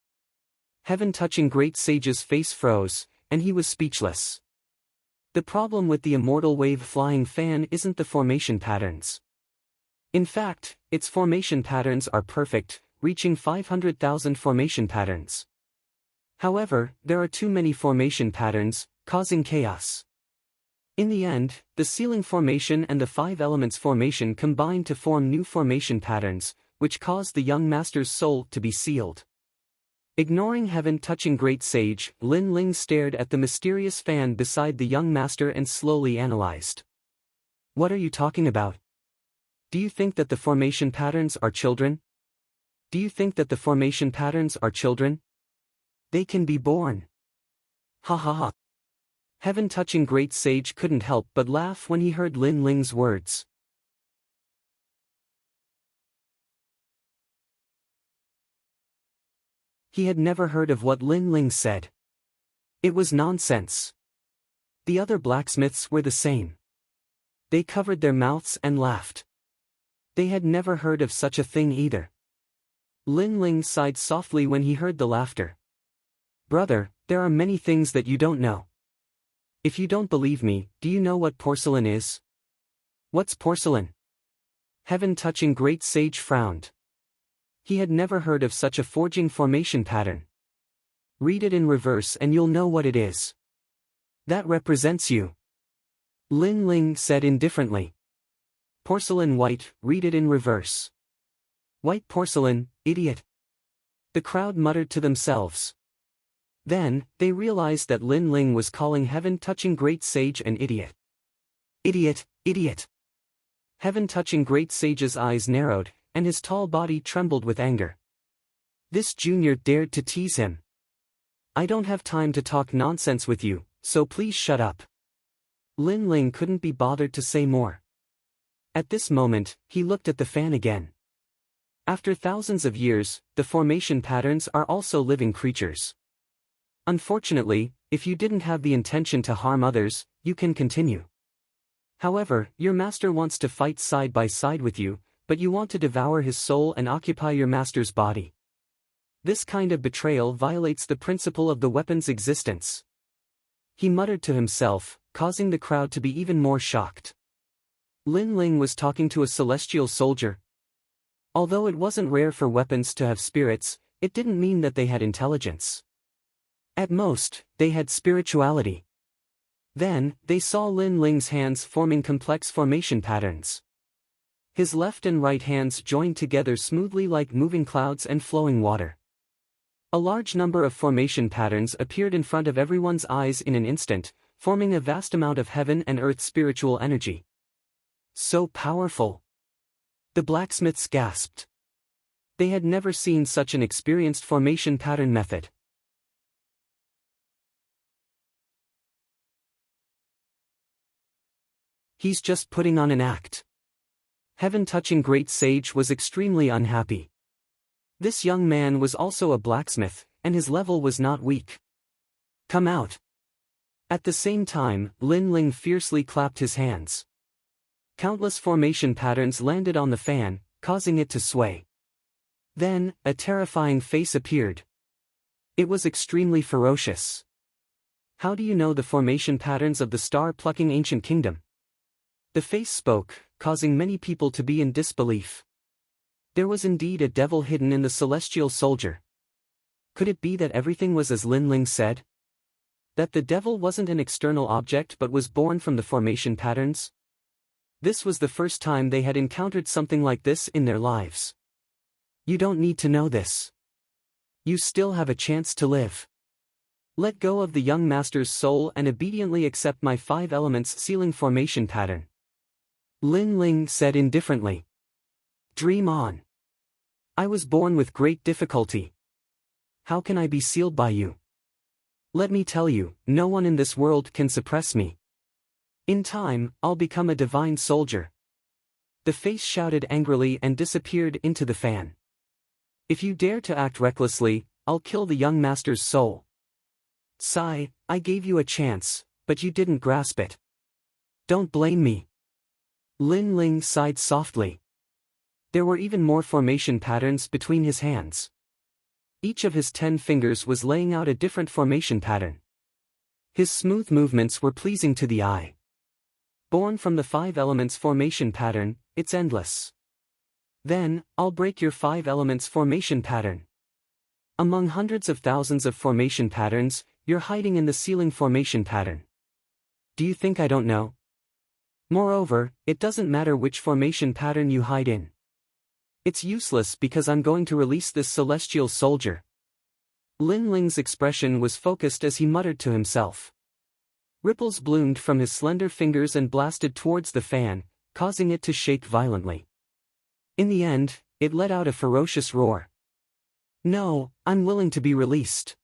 Heaven-touching great sage's face froze, and he was speechless. The problem with the immortal wave flying fan isn't the formation patterns. In fact, its formation patterns are perfect, reaching 500,000 formation patterns. However, there are too many formation patterns, causing chaos. In the end, the ceiling formation and the 5 elements formation combine to form new formation patterns, which cause the young master's soul to be sealed. Ignoring heaven-touching great sage, Lin Ling stared at the mysterious fan beside the young master and slowly analyzed. What are you talking about? Do you think that the formation patterns are children? Do you think that the formation patterns are children? They can be born. Ha ha ha. Heaven-touching great sage couldn't help but laugh when he heard Lin Ling's words. He had never heard of what Lin Ling said. It was nonsense. The other blacksmiths were the same. They covered their mouths and laughed. They had never heard of such a thing either. Lin Ling sighed softly when he heard the laughter. Brother, there are many things that you don't know. If you don't believe me, do you know what porcelain is? What's porcelain? Heaven-touching great sage frowned. He had never heard of such a forging formation pattern. Read it in reverse and you'll know what it is. That represents you. Lin Ling said indifferently. Porcelain white, read it in reverse. White porcelain, idiot. The crowd muttered to themselves. Then, they realized that Lin Ling was calling heaven-touching great sage an idiot. Idiot, idiot. Heaven-touching great sage's eyes narrowed, and his tall body trembled with anger. This junior dared to tease him. I don't have time to talk nonsense with you, so please shut up. Lin Ling couldn't be bothered to say more. At this moment, he looked at the fan again. After thousands of years, the formation patterns are also living creatures. Unfortunately, if you didn't have the intention to harm others, you can continue. However, your master wants to fight side by side with you, but you want to devour his soul and occupy your master's body. This kind of betrayal violates the principle of the weapon's existence. He muttered to himself, causing the crowd to be even more shocked. Lin Ling was talking to a celestial soldier. Although it wasn't rare for weapons to have spirits, it didn't mean that they had intelligence. At most, they had spirituality. Then, they saw Lin Ling's hands forming complex formation patterns. His left and right hands joined together smoothly like moving clouds and flowing water. A large number of formation patterns appeared in front of everyone's eyes in an instant, forming a vast amount of heaven and earth spiritual energy. So powerful! The blacksmiths gasped. They had never seen such an experienced formation pattern method. He's just putting on an act. Heaven-touching great sage was extremely unhappy. This young man was also a blacksmith, and his level was not weak. Come out. At the same time, Lin Ling fiercely clapped his hands. Countless formation patterns landed on the fan, causing it to sway. Then, a terrifying face appeared. It was extremely ferocious. How do you know the formation patterns of the star-plucking ancient kingdom? The face spoke, causing many people to be in disbelief. There was indeed a devil hidden in the celestial soldier. Could it be that everything was as Lin Ling said? That the devil wasn't an external object but was born from the formation patterns? This was the first time they had encountered something like this in their lives. You don't need to know this. You still have a chance to live. Let go of the young master's soul and obediently accept my 5 elements sealing formation pattern. Lin Ling said indifferently. Dream on. I was born with great difficulty. How can I be sealed by you? Let me tell you, no one in this world can suppress me. In time, I'll become a divine soldier. The face shouted angrily and disappeared into the fan. If you dare to act recklessly, I'll kill the young master's soul. Sigh, I gave you a chance, but you didn't grasp it. Don't blame me. Lin Ling sighed softly. There were even more formation patterns between his hands. Each of his 10 fingers was laying out a different formation pattern. His smooth movements were pleasing to the eye. Born from the 5 elements formation pattern, it's endless. Then, I'll break your 5 elements formation pattern. Among hundreds of thousands of formation patterns, you're hiding in the sealing formation pattern. Do you think I don't know? Moreover, it doesn't matter which formation pattern you hide in. It's useless because I'm going to release this celestial soldier. Lin Ling's expression was focused as he muttered to himself. Ripples bloomed from his slender fingers and blasted towards the fan, causing it to shake violently. In the end, it let out a ferocious roar. No, I'm willing to be released.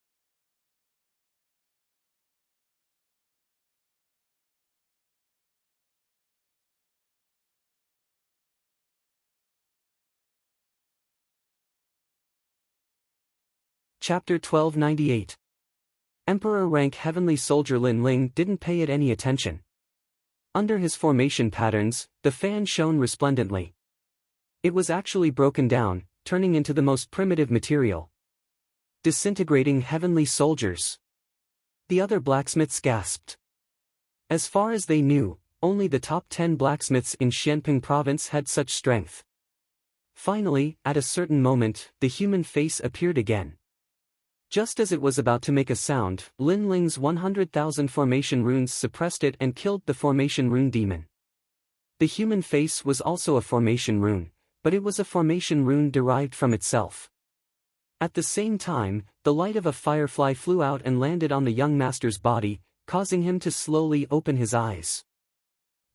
Chapter 1298. Emperor rank heavenly soldier Lin Ling didn't pay it any attention. Under his formation patterns, the fan shone resplendently. It was actually broken down, turning into the most primitive material. Disintegrating heavenly soldiers. The other blacksmiths gasped. As far as they knew, only the top 10 blacksmiths in Xianping province had such strength. Finally, at a certain moment, the human face appeared again. Just as it was about to make a sound, Lin Ling's 100,000 formation runes suppressed it and killed the formation rune demon. The human face was also a formation rune, but it was a formation rune derived from itself. At the same time, the light of a firefly flew out and landed on the young master's body, causing him to slowly open his eyes.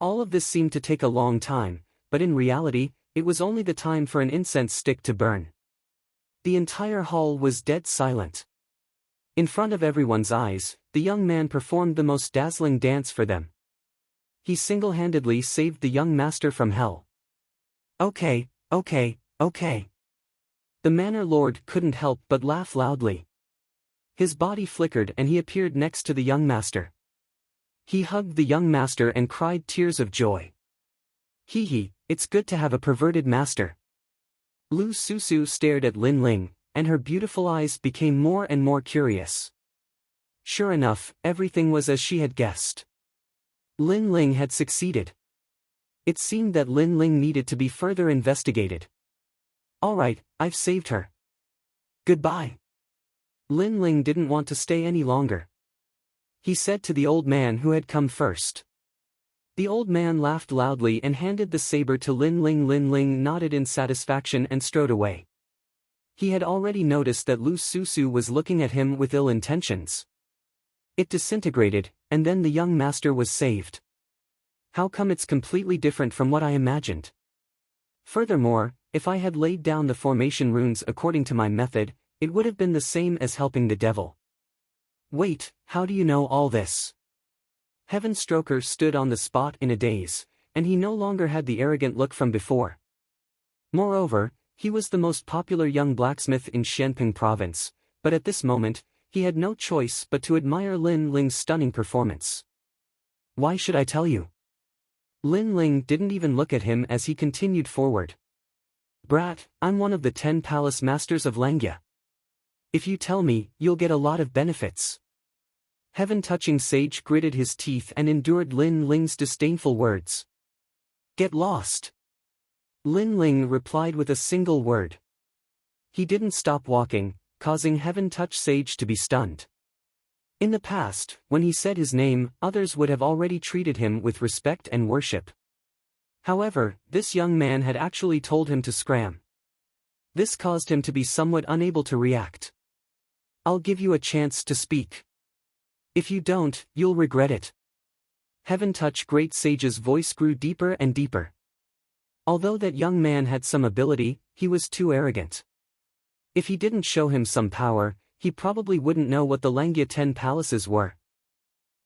All of this seemed to take a long time, but in reality, it was only the time for an incense stick to burn. The entire hall was dead silent. In front of everyone's eyes, the young man performed the most dazzling dance for them. He single-handedly saved the young master from hell. Okay. The manor lord couldn't help but laugh loudly. His body flickered and he appeared next to the young master. He hugged the young master and cried tears of joy. Hee, it's good to have a perverted master. Lu Susu stared at Lin Ling, and her beautiful eyes became more and more curious. Sure enough, everything was as she had guessed. Lin Ling had succeeded. It seemed that Lin Ling needed to be further investigated. Alright, I've saved her. Goodbye. Lin Ling didn't want to stay any longer. He said to the old man who had come first. The old man laughed loudly and handed the saber to Lin Ling. Lin Ling nodded in satisfaction and strode away. He had already noticed that Lu Susu was looking at him with ill intentions. It disintegrated, and then the young master was saved. How come it's completely different from what I imagined? Furthermore, if I had laid down the formation runes according to my method, it would have been the same as helping the devil. Wait, how do you know all this? Heaven Stroker stood on the spot in a daze, and he no longer had the arrogant look from before. Moreover, he was the most popular young blacksmith in Xianping province, but at this moment, he had no choice but to admire Lin Ling's stunning performance. Why should I tell you? Lin Ling didn't even look at him as he continued forward. Brat, I'm one of the 10 palace masters of Langya. If you tell me, you'll get a lot of benefits. Heaven-touching sage gritted his teeth and endured Lin Ling's disdainful words. Get lost. Lin Ling replied with a single word. He didn't stop walking, causing Heaven-touch sage to be stunned. In the past, when he said his name, others would have already treated him with respect and worship. However, this young man had actually told him to scram. This caused him to be somewhat unable to react. I'll give you a chance to speak. If you don't, you'll regret it. Heaven-touch great sage's voice grew deeper and deeper. Although that young man had some ability, he was too arrogant. If he didn't show him some power, he probably wouldn't know what the Langya 10 palaces were.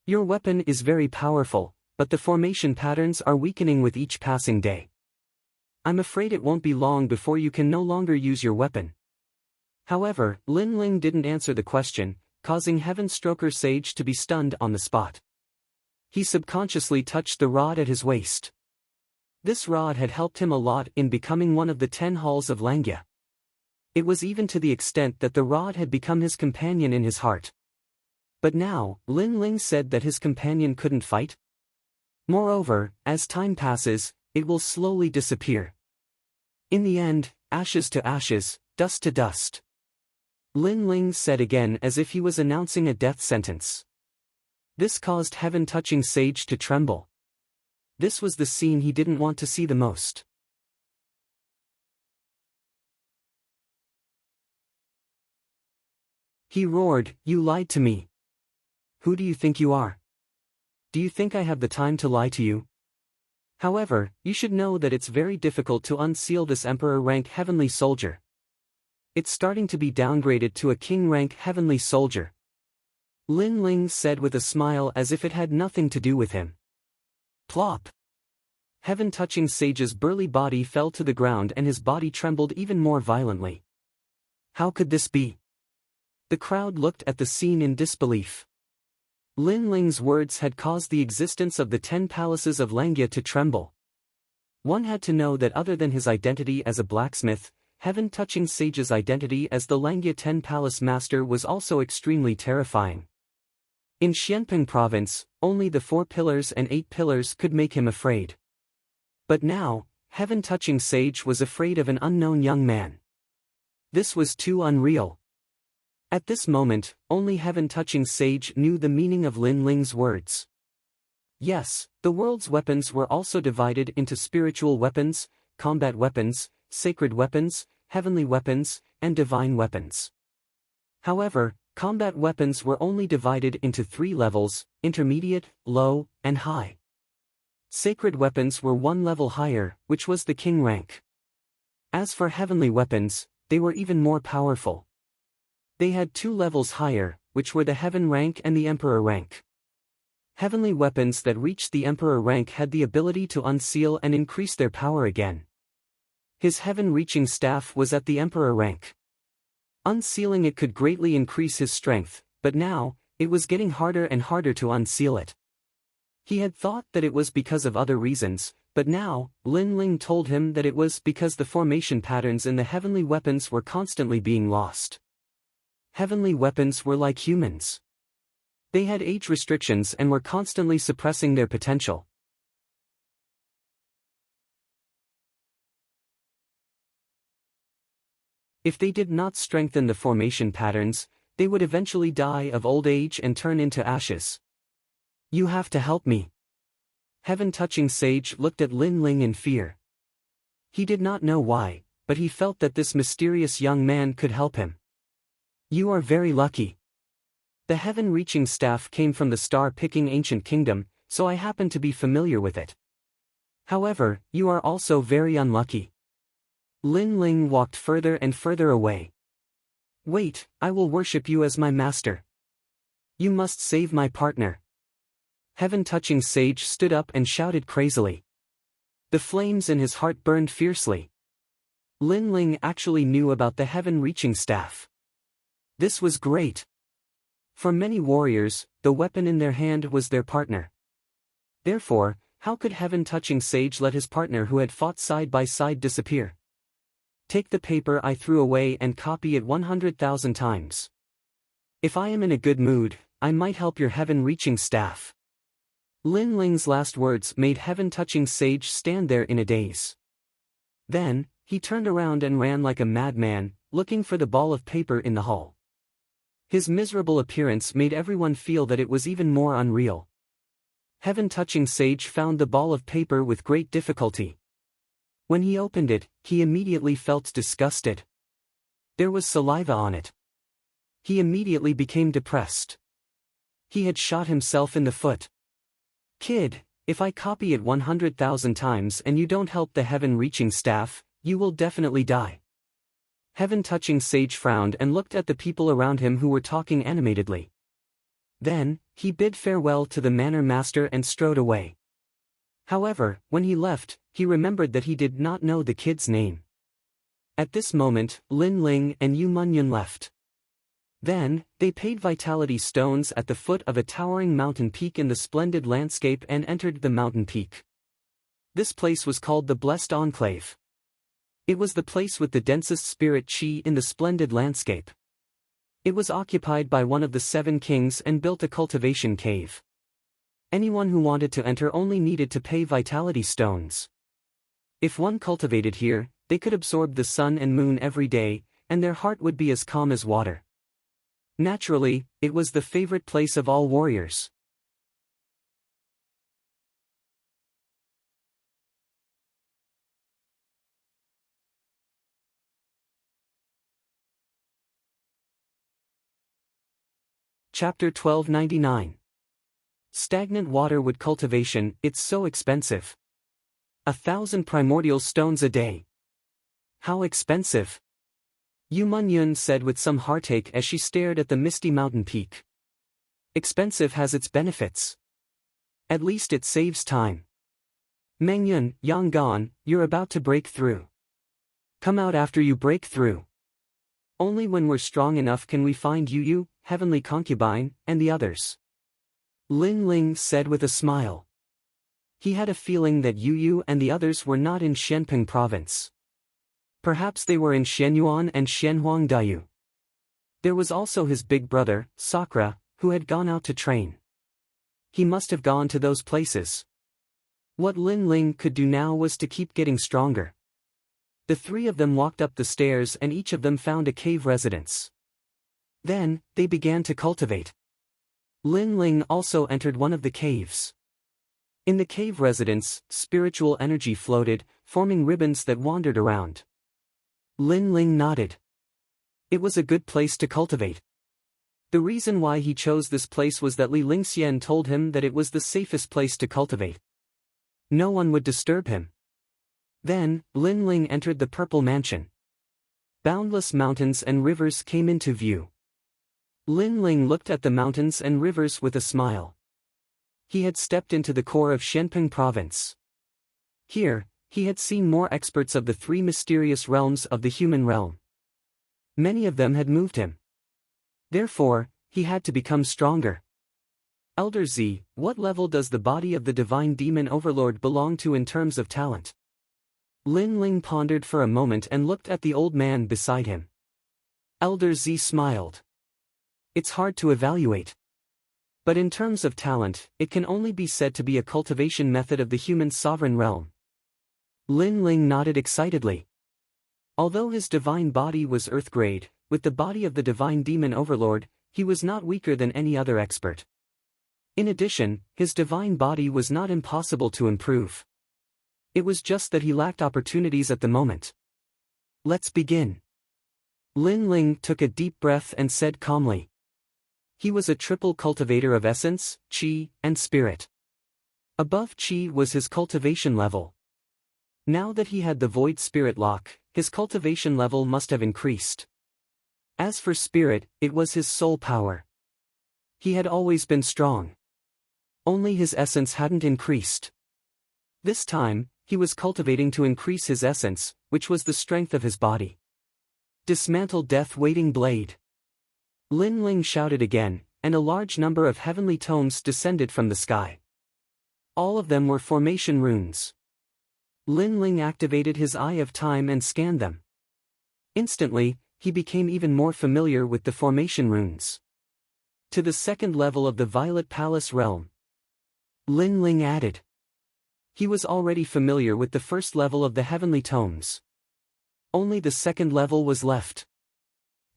Your weapon is very powerful, but the formation patterns are weakening with each passing day. I'm afraid it won't be long before you can no longer use your weapon. However, Lin Ling didn't answer the question, causing Heaven Stroker Sage to be stunned on the spot. He subconsciously touched the rod at his waist. This rod had helped him a lot in becoming one of the 10 halls of Langya. It was even to the extent that the rod had become his companion in his heart. But now, Lin Ling said that his companion couldn't fight. Moreover, as time passes, it will slowly disappear. In the end, ashes to ashes, dust to dust. Lin Ling said again as if he was announcing a death sentence. This caused Heaven-touching Sage to tremble. This was the scene he didn't want to see the most. He roared, "You lied to me. Who do you think you are? Do you think I have the time to lie to you? However, you should know that it's very difficult to unseal this Emperor rank Heavenly Soldier. It's starting to be downgraded to a King rank Heavenly Soldier." Lin Ling said with a smile as if it had nothing to do with him. Plop! Heaven-touching Sage's burly body fell to the ground and his body trembled even more violently. How could this be? The crowd looked at the scene in disbelief. Lin Ling's words had caused the existence of the 10 palaces of Langya to tremble. One had to know that other than his identity as a blacksmith, Heaven-touching Sage's identity as the Langya 10 Palace Master was also extremely terrifying. In Xianping province, only the 4 pillars and 8 pillars could make him afraid. But now, Heaven-touching Sage was afraid of an unknown young man. This was too unreal. At this moment, only Heaven-touching Sage knew the meaning of Lin Ling's words. Yes, the world's weapons were also divided into spiritual weapons, combat weapons, sacred weapons, heavenly weapons, and divine weapons. However, combat weapons were only divided into 3 levels: intermediate, low, and high. Sacred weapons were 1 level higher, which was the king rank. As for heavenly weapons, they were even more powerful. They had 2 levels higher, which were the heaven rank and the emperor rank. Heavenly weapons that reached the emperor rank had the ability to unseal and increase their power again. His heaven-reaching staff was at the emperor rank. Unsealing it could greatly increase his strength, but now, it was getting harder and harder to unseal it. He had thought that it was because of other reasons, but now, Lin Ling told him that it was because the formation patterns in the heavenly weapons were constantly being lost. Heavenly weapons were like humans. They had age restrictions and were constantly suppressing their potential. If they did not strengthen the formation patterns, they would eventually die of old age and turn into ashes. You have to help me. Heaven-touching sage looked at Lin Ling in fear. He did not know why, but he felt that this mysterious young man could help him. You are very lucky. The heaven-reaching staff came from the star-picking ancient kingdom, so I happen to be familiar with it. However, you are also very unlucky. Lin Ling walked further and further away. Wait, I will worship you as my master. You must save my partner. Heaven-touching sage stood up and shouted crazily. The flames in his heart burned fiercely. Lin Ling actually knew about the heaven-reaching staff. This was great. For many warriors, the weapon in their hand was their partner. Therefore, how could heaven-touching sage let his partner who had fought side by side disappear? Take the paper I threw away and copy it 100,000 times. If I am in a good mood, I might help your heaven-reaching staff. Lin Ling's last words made heaven-touching sage stand there in a daze. Then, he turned around and ran like a madman, looking for the ball of paper in the hall. His miserable appearance made everyone feel that it was even more unreal. Heaven-touching sage found the ball of paper with great difficulty. When he opened it, he immediately felt disgusted. There was saliva on it. He immediately became depressed. He had shot himself in the foot. Kid, if I copy it 100,000 times and you don't help the heaven-reaching staff, you will definitely die. Heaven-touching sage frowned and looked at the people around him who were talking animatedly. Then, he bid farewell to the manor master and strode away. However, when he left, he remembered that he did not know the kid's name. At this moment, Lin Ling and Yu Munyun left. Then, they paid vitality stones at the foot of a towering mountain peak in the splendid landscape and entered the mountain peak. This place was called the Blessed Enclave. It was the place with the densest spirit chi in the splendid landscape. It was occupied by one of the 7 kings and built a cultivation cave. Anyone who wanted to enter only needed to pay vitality stones. If one cultivated here, they could absorb the sun and moon every day, and their heart would be as calm as water. Naturally, it was the favorite place of all warriors. Chapter 1299. Stagnant water wood cultivation, it's so expensive. 1,000 primordial stones a day. How expensive? Yu Munyun said with some heartache as she stared at the misty mountain peak. Expensive has its benefits. At least it saves time. Mengyun, Yanggan, you're about to break through. Come out after you break through. Only when we're strong enough can we find Yu, heavenly concubine, and the others. Lin Ling said with a smile. He had a feeling that Yu and the others were not in Shenping province. Perhaps they were in Shenyuan and Shenhuangdayu. There was also his big brother, Sakura, who had gone out to train. He must have gone to those places. What Lin Ling could do now was to keep getting stronger. The 3 of them walked up the stairs and each of them found a cave residence. Then, they began to cultivate. Lin Ling also entered one of the caves. In the cave residence, spiritual energy floated, forming ribbons that wandered around. Lin Ling nodded. It was a good place to cultivate. The reason why he chose this place was that Li Lingxian told him that it was the safest place to cultivate. No one would disturb him. Then, Lin Ling entered the purple mansion. Boundless mountains and rivers came into view. Lin Ling looked at the mountains and rivers with a smile. He had stepped into the core of Shenping province. Here, he had seen more experts of the 3 mysterious realms of the human realm. Many of them had moved him. Therefore, he had to become stronger. Elder Z, what level does the body of the divine demon overlord belong to in terms of talent? Lin Ling pondered for a moment and looked at the old man beside him. Elder Z smiled. It's hard to evaluate. But in terms of talent, it can only be said to be a cultivation method of the human sovereign realm. Lin Ling nodded excitedly. Although his divine body was earth grade, with the body of the divine demon overlord, he was not weaker than any other expert. In addition, his divine body was not impossible to improve. It was just that he lacked opportunities at the moment. Let's begin. Lin Ling took a deep breath and said calmly. He was a triple cultivator of essence, qi, and spirit. Above qi was his cultivation level. Now that he had the void spirit lock, his cultivation level must have increased. As for spirit, it was his soul power. He had always been strong. Only his essence hadn't increased. This time, he was cultivating to increase his essence, which was the strength of his body. Dismantle death-waiting blade. Lin Ling shouted again, and a large number of heavenly tomes descended from the sky. All of them were formation runes. Lin Ling activated his Eye of Time and scanned them. Instantly, he became even more familiar with the formation runes. To the second level of the Violet Palace realm, Lin Ling added. He was already familiar with the first level of the heavenly tomes. Only the second level was left.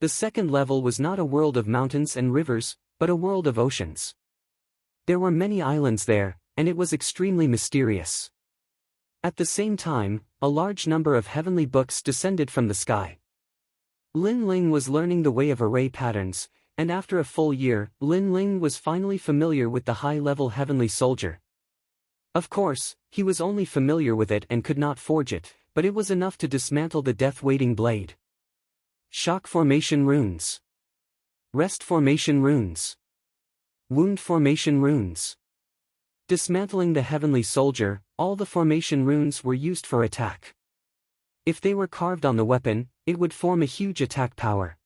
The second level was not a world of mountains and rivers, but a world of oceans. There were many islands there, and it was extremely mysterious. At the same time, a large number of heavenly books descended from the sky. Lin Ling was learning the way of array patterns, and after a full year, Lin Ling was finally familiar with the high-level heavenly soldier. Of course, he was only familiar with it and could not forge it, but it was enough to dismantle the death-waiting blade. Shock formation runes. Rest formation runes. Wound formation runes. Dismantling the heavenly soldier, all the formation runes were used for attack. If they were carved on the weapon, it would form a huge attack power.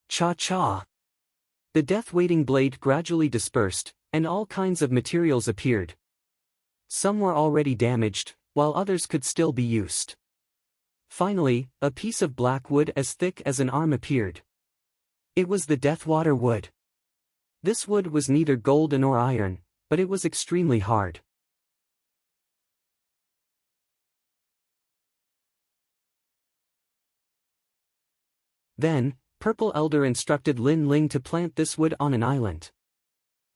Cha-cha! The death-waiting blade gradually dispersed, and all kinds of materials appeared. Some were already damaged, while others could still be used. Finally, a piece of black wood as thick as an arm appeared. It was the Deathwater wood. This wood was neither gold nor iron, but it was extremely hard. Then, Purple Elder instructed Lin Ling to plant this wood on an island.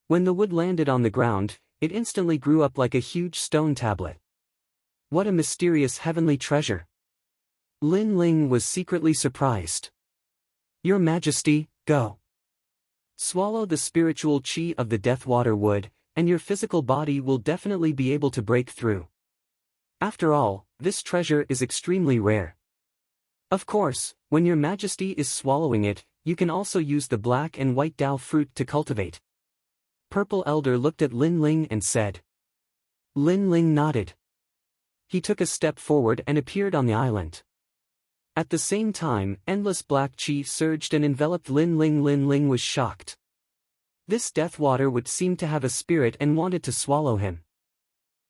When the wood landed on the ground, it instantly grew up like a huge stone tablet. What a mysterious heavenly treasure! Lin Ling was secretly surprised. Your Majesty, go. Swallow the spiritual qi of the Deathwater wood, and your physical body will definitely be able to break through. After all, this treasure is extremely rare. Of course, when your Majesty is swallowing it, you can also use the black and white Dao fruit to cultivate. Purple Elder looked at Lin Ling and said. Lin Ling nodded. He took a step forward and appeared on the island. At the same time, endless black qi surged and enveloped Lin Ling. Lin Ling was shocked. This Deathwater would seem to have a spirit and wanted to swallow him.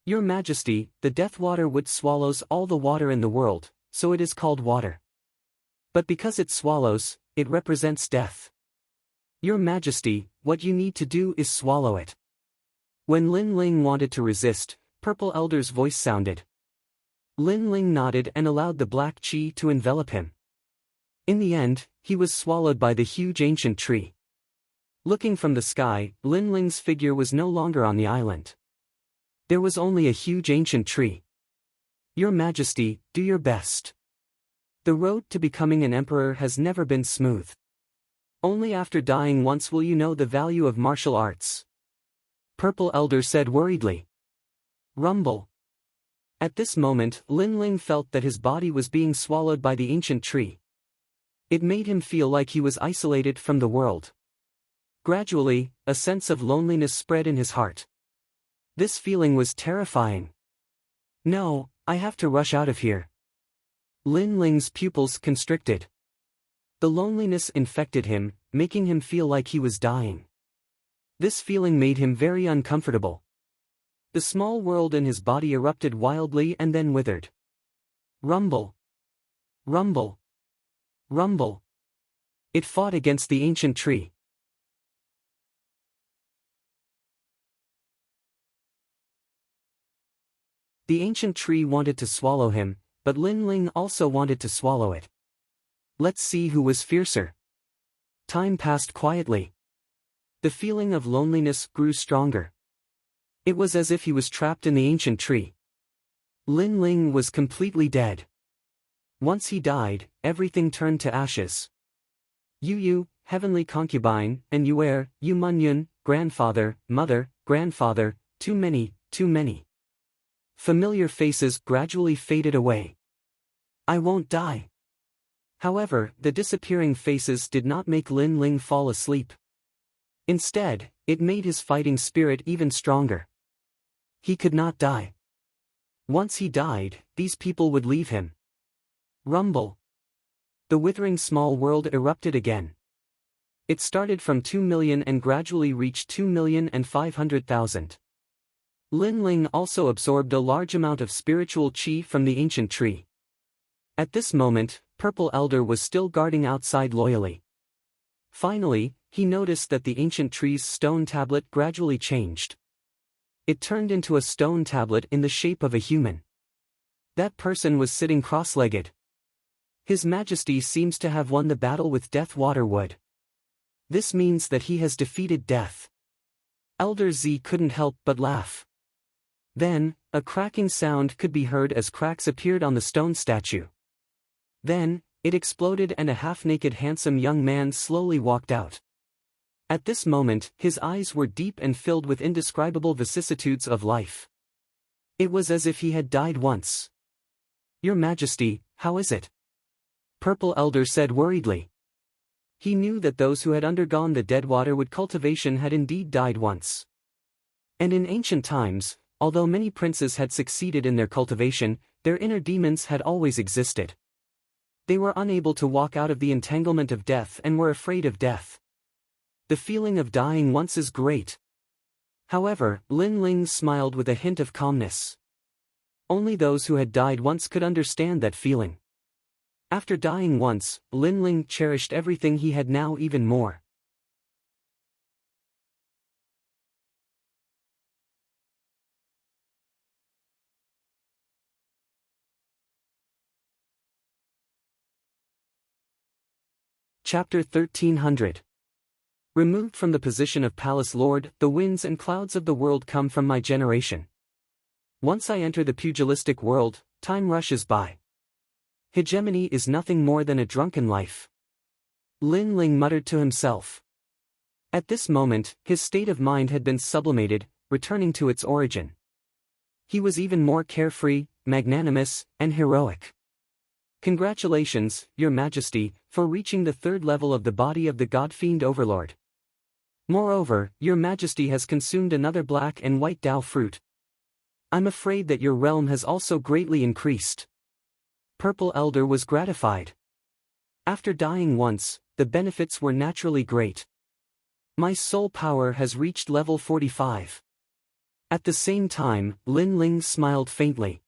Your Majesty, the Deathwater wood swallows all the water in the world, so it is called water. But because it swallows, it represents death. Your Majesty, what you need to do is swallow it. When Lin Ling wanted to resist, Purple Elder's voice sounded. Lin Ling nodded and allowed the black qi to envelop him. In the end, he was swallowed by the huge ancient tree. Looking from the sky, Lin Ling's figure was no longer on the island. There was only a huge ancient tree. Your Majesty, do your best. The road to becoming an emperor has never been smooth. Only after dying once will you know the value of martial arts. Purple Elder said worriedly. Rumble. At this moment, Lin Ling felt that his body was being swallowed by the ancient tree. It made him feel like he was isolated from the world. Gradually, a sense of loneliness spread in his heart. This feeling was terrifying. No, I have to rush out of here. Lin Ling's pupils constricted. The loneliness infected him, making him feel like he was dying. This feeling made him very uncomfortable. The small world in his body erupted wildly and then withered. Rumble. Rumble. Rumble. It fought against the ancient tree. The ancient tree wanted to swallow him, but Lin Ling also wanted to swallow it. Let's see who was fiercer. Time passed quietly. The feeling of loneliness grew stronger. It was as if he was trapped in the ancient tree. Lin Ling was completely dead. Once he died, everything turned to ashes. Yu, heavenly concubine, and Yuer, Yu Munyun, grandfather, mother, grandfather, too many, too many. Familiar faces gradually faded away. I won't die. However, the disappearing faces did not make Lin Ling fall asleep. Instead, it made his fighting spirit even stronger. He could not die. Once he died, these people would leave him. Rumble. The withering small world erupted again. It started from 2 million and gradually reached 2,500,000. Lin Ling also absorbed a large amount of spiritual qi from the ancient tree. At this moment, Purple Elder was still guarding outside loyally. Finally, he noticed that the ancient tree's stone tablet gradually changed. It turned into a stone tablet in the shape of a human. That person was sitting cross-legged. His Majesty seems to have won the battle with Death Waterwood. This means that he has defeated death. Elder Z couldn't help but laugh. Then, a cracking sound could be heard as cracks appeared on the stone statue. Then, it exploded and a half-naked handsome young man slowly walked out. At this moment, his eyes were deep and filled with indescribable vicissitudes of life. It was as if he had died once. Your Majesty, how is it? Purple Elder said worriedly. He knew that those who had undergone the Deadwaterwood cultivation had indeed died once. And in ancient times, although many princes had succeeded in their cultivation, their inner demons had always existed. They were unable to walk out of the entanglement of death and were afraid of death. The feeling of dying once is great. However, Lin Ling smiled with a hint of calmness. Only those who had died once could understand that feeling. After dying once, Lin Ling cherished everything he had now even more. Chapter 1300. Removed from the position of Palace Lord, the winds and clouds of the world come from my generation. Once I enter the pugilistic world, time rushes by. Hegemony is nothing more than a drunken life. Lin Ling muttered to himself. At this moment, his state of mind had been sublimated, returning to its origin. He was even more carefree, magnanimous, and heroic. Congratulations, Your Majesty, for reaching the third level of the body of the God-fiend Overlord. Moreover, Your Majesty has consumed another black and white Dao fruit. I'm afraid that your realm has also greatly increased. Purple Elder was gratified. After dying once, the benefits were naturally great. My soul power has reached level 45. At the same time, Lin Ling smiled faintly.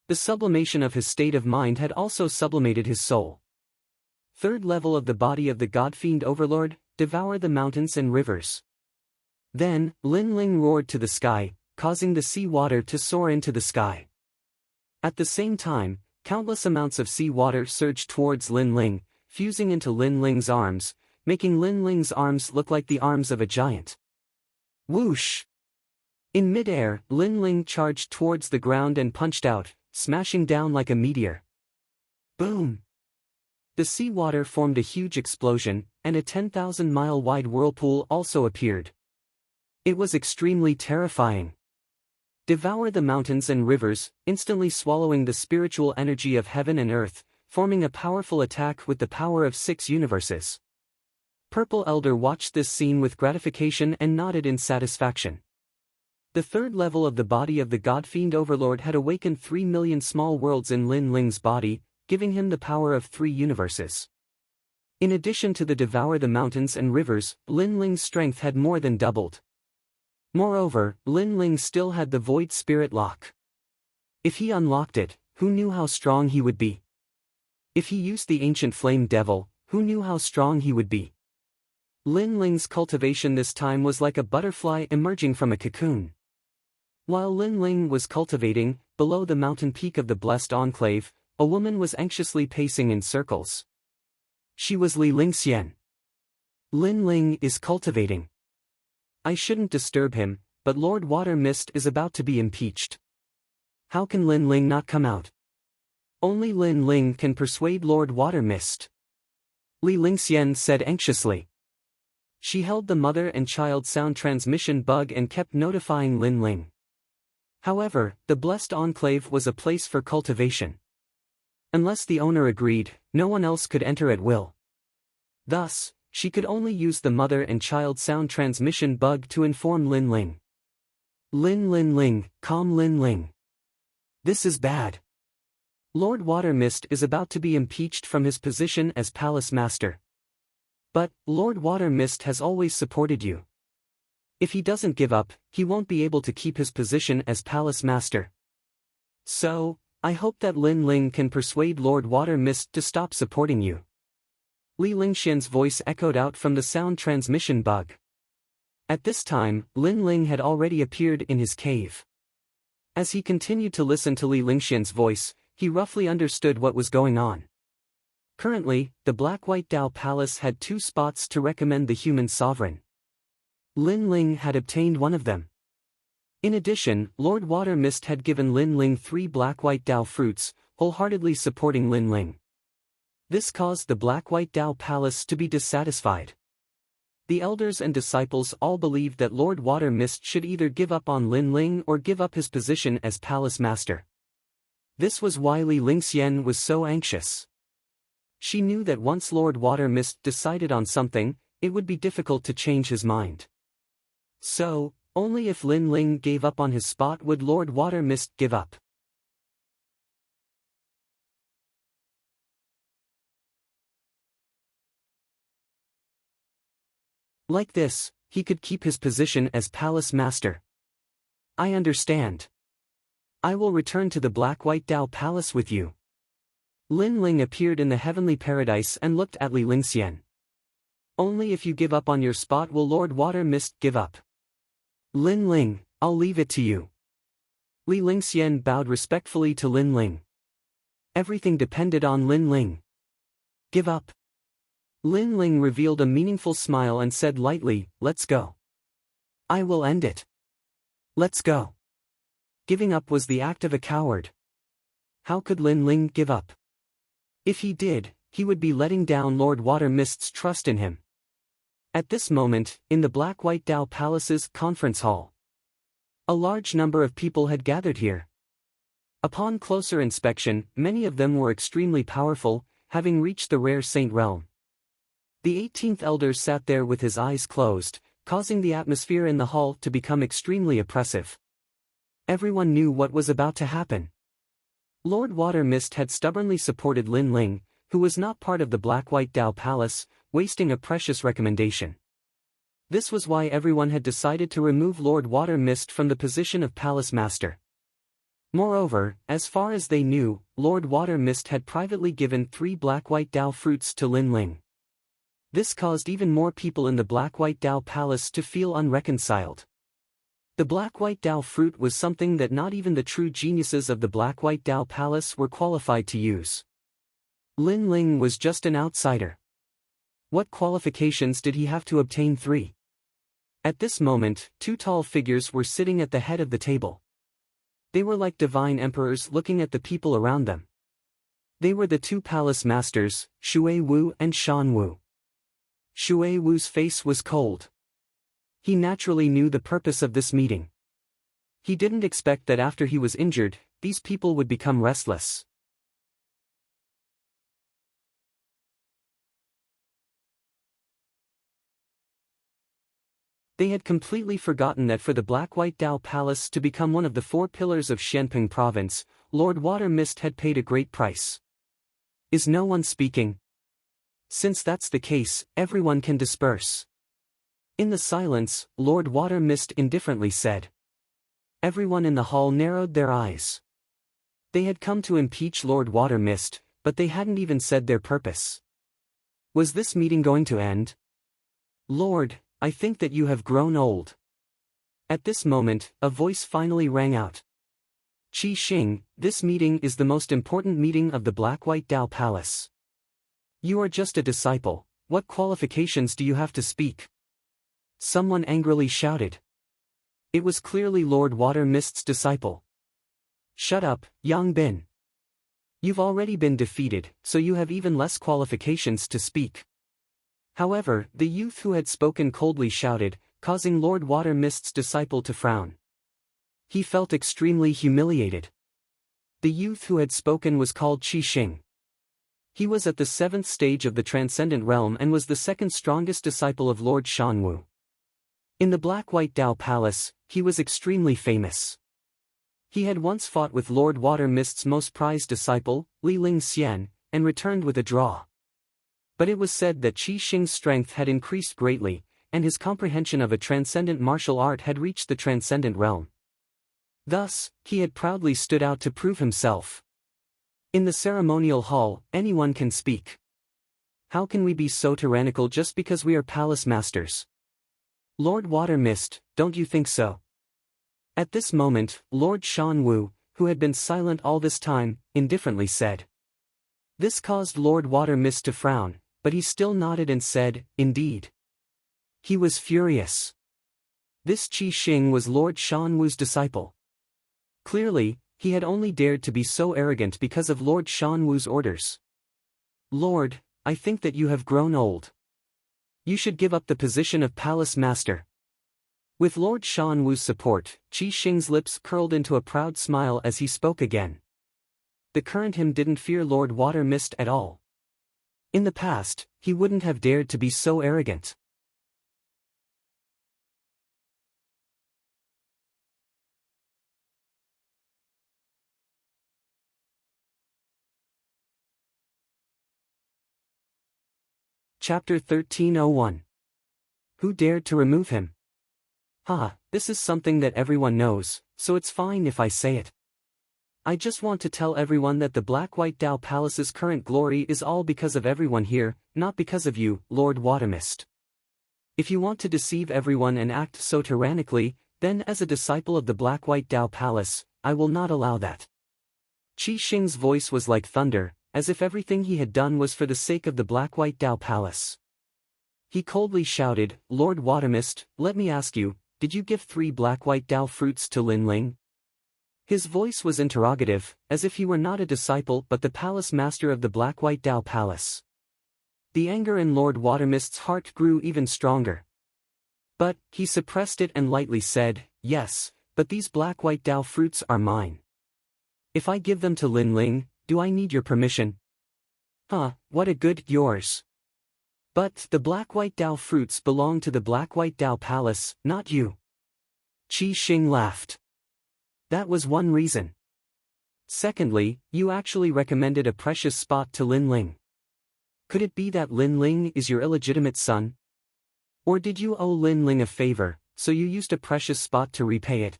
The sublimation of his state of mind had also sublimated his soul. Third level of the body of the God-fiend Overlord, devour the mountains and rivers. Then, Lin Ling roared to the sky, causing the sea water to soar into the sky. At the same time, countless amounts of sea water surged towards Lin Ling, fusing into Lin Ling's arms, making Lin Ling's arms look like the arms of a giant. Whoosh! In mid-air, Lin Ling charged towards the ground and punched out, smashing down like a meteor. Boom! The seawater formed a huge explosion, and a 10,000-mile-wide whirlpool also appeared. It was extremely terrifying. Devour the mountains and rivers, instantly swallowing the spiritual energy of heaven and earth, forming a powerful attack with the power of 6 universes. Purple Elder watched this scene with gratification and nodded in satisfaction. The third level of the body of the God-fiend Overlord had awakened 3 million small worlds in Lin Ling's body, giving him the power of 3 universes. In addition to the devour the mountains and rivers, Lin Ling's strength had more than doubled. Moreover, Lin Ling still had the Void Spirit Lock. If he unlocked it, who knew how strong he would be? If he used the ancient Flame Devil, who knew how strong he would be? Lin Ling's cultivation this time was like a butterfly emerging from a cocoon. While Lin Ling was cultivating, below the mountain peak of the Blessed Enclave, a woman was anxiously pacing in circles. She was Li Lingxian. Lin Ling is cultivating. I shouldn't disturb him, but Lord Water Mist is about to be impeached. How can Lin Ling not come out? Only Lin Ling can persuade Lord Water Mist. Li Lingxian said anxiously. She held the mother and child sound transmission bug and kept notifying Lin Ling. However, the Blessed Enclave was a place for cultivation. Unless the owner agreed, no one else could enter at will. Thus, she could only use the mother and child sound transmission bug to inform Lin Ling. Lin Ling, calm Lin Ling. This is bad. Lord Water Mist is about to be impeached from his position as Palace Master. But, Lord Water Mist has always supported you. If he doesn't give up, he won't be able to keep his position as Palace Master. So, I hope that Lin Ling can persuade Lord Water Mist to stop supporting you. Li Lingxian's voice echoed out from the sound transmission bug. At this time, Lin Ling had already appeared in his cave. As he continued to listen to Li Lingxian's voice, he roughly understood what was going on. Currently, the Black-White Dao Palace had 2 spots to recommend the human sovereign. Lin Ling had obtained one of them. In addition, Lord Water Mist had given Lin Ling 3 Black-White Dao fruits, wholeheartedly supporting Lin Ling. This caused the Black-White Dao Palace to be dissatisfied. The elders and disciples all believed that Lord Water Mist should either give up on Lin Ling or give up his position as Palace Master. This was why Li Lingxian was so anxious. She knew that once Lord Water Mist decided on something, it would be difficult to change his mind. So, only if Lin Ling gave up on his spot would Lord Water Mist give up. Like this, he could keep his position as Palace Master. I understand. I will return to the Black-White Dao Palace with you. Lin Ling appeared in the heavenly paradise and looked at Li Lingxian. Only if you give up on your spot will Lord Water Mist give up. Lin Ling, I'll leave it to you. Li Lingxian bowed respectfully to Lin Ling. Everything depended on Lin Ling. Give up. Lin Ling revealed a meaningful smile and said lightly, let's go. I will end it. Let's go. Giving up was the act of a coward. How could Lin Ling give up? If he did, he would be letting down Lord Water Mist's trust in him. At this moment, in the Black-White Dao Palace's conference hall, a large number of people had gathered here. Upon closer inspection, many of them were extremely powerful, having reached the rare saint realm. The 18th elder sat there with his eyes closed, causing the atmosphere in the hall to become extremely oppressive. Everyone knew what was about to happen. Lord Water Mist had stubbornly supported Lin Ling, who was not part of the Black-White Dao Palace, wasting a precious recommendation. This was why everyone had decided to remove Lord Water Mist from the position of Palace Master. Moreover, as far as they knew, Lord Water Mist had privately given 3 Black-White Dao fruits to Lin Ling. This caused even more people in the Black-White Dao Palace to feel unreconciled. The Black-White Dao fruit was something that not even the true geniuses of the Black-White Dao Palace were qualified to use. Lin Ling was just an outsider. What qualifications did he have to obtain 3? At this moment, 2 tall figures were sitting at the head of the table. They were like divine emperors looking at the people around them. They were the 2 palace masters, Shui Wu and Shan Wu. Shui Wu's face was cold. He naturally knew the purpose of this meeting. He didn't expect that after he was injured, these people would become restless. They had completely forgotten that for the Black-White Dao Palace to become one of the 4 pillars of Xianping Province, Lord Water Mist had paid a great price. Is no one speaking? Since that's the case, everyone can disperse. In the silence, Lord Water Mist indifferently said. Everyone in the hall narrowed their eyes. They had come to impeach Lord Water Mist, but they hadn't even said their purpose. Was this meeting going to end? Lord, I think that you have grown old. At this moment, a voice finally rang out. Qi Xing, this meeting is the most important meeting of the Black-White Dao Palace. You are just a disciple, what qualifications do you have to speak? Someone angrily shouted. It was clearly Lord Water Mist's disciple. Shut up, Yang Bin. You've already been defeated, so you have even less qualifications to speak. However, the youth who had spoken coldly shouted, causing Lord Water Mist's disciple to frown. He felt extremely humiliated. The youth who had spoken was called Qi Xing. He was at the 7th stage of the Transcendent Realm and was the second strongest disciple of Lord Shanwu. In the Black-White Dao Palace, he was extremely famous. He had once fought with Lord Water Mist's most prized disciple, Li Ling Xian, and returned with a draw. But it was said that Qi Xing's strength had increased greatly, and his comprehension of a transcendent martial art had reached the Transcendent Realm. Thus, he had proudly stood out to prove himself. In the ceremonial hall, anyone can speak. How can we be so tyrannical just because we are palace masters? Lord Water Mist, don't you think so? At this moment, Lord Shanwu, who had been silent all this time, indifferently said. This caused Lord Water Mist to frown, but he still nodded and said, indeed. He was furious. This Qi Xing was Lord Shanwu's disciple. Clearly, he had only dared to be so arrogant because of Lord Shanwu's orders. Lord, I think that you have grown old. You should give up the position of palace master. With Lord Shanwu's support, Qi Xing's lips curled into a proud smile as he spoke again. The current him didn't fear Lord Water Mist at all. In the past, he wouldn't have dared to be so arrogant. Chapter 1301. Who dared to remove him? This is something that everyone knows, so it's fine if I say it. I just want to tell everyone that the Black-White Dao Palace's current glory is all because of everyone here, not because of you, Lord Watermist. If you want to deceive everyone and act so tyrannically, then as a disciple of the Black-White Dao Palace, I will not allow that. Qi Xing's voice was like thunder, as if everything he had done was for the sake of the Black-White Dao Palace. He coldly shouted, Lord Watermist, let me ask you, did you give 3 Black-White Dao fruits to Lin Ling? His voice was interrogative, as if he were not a disciple but the palace master of the Black-White Dao Palace. The anger in Lord Watermist's heart grew even stronger. But, he suppressed it and lightly said, yes, but these Black-White Dao fruits are mine. If I give them to Lin Ling, do I need your permission? What a good yours. But the Black-White Dao fruits belong to the Black-White Dao Palace, not you. Qi Xing laughed. That was one reason. Secondly, you actually recommended a precious spot to Lin Ling. Could it be that Lin Ling is your illegitimate son? Or did you owe Lin Ling a favor, so you used a precious spot to repay it?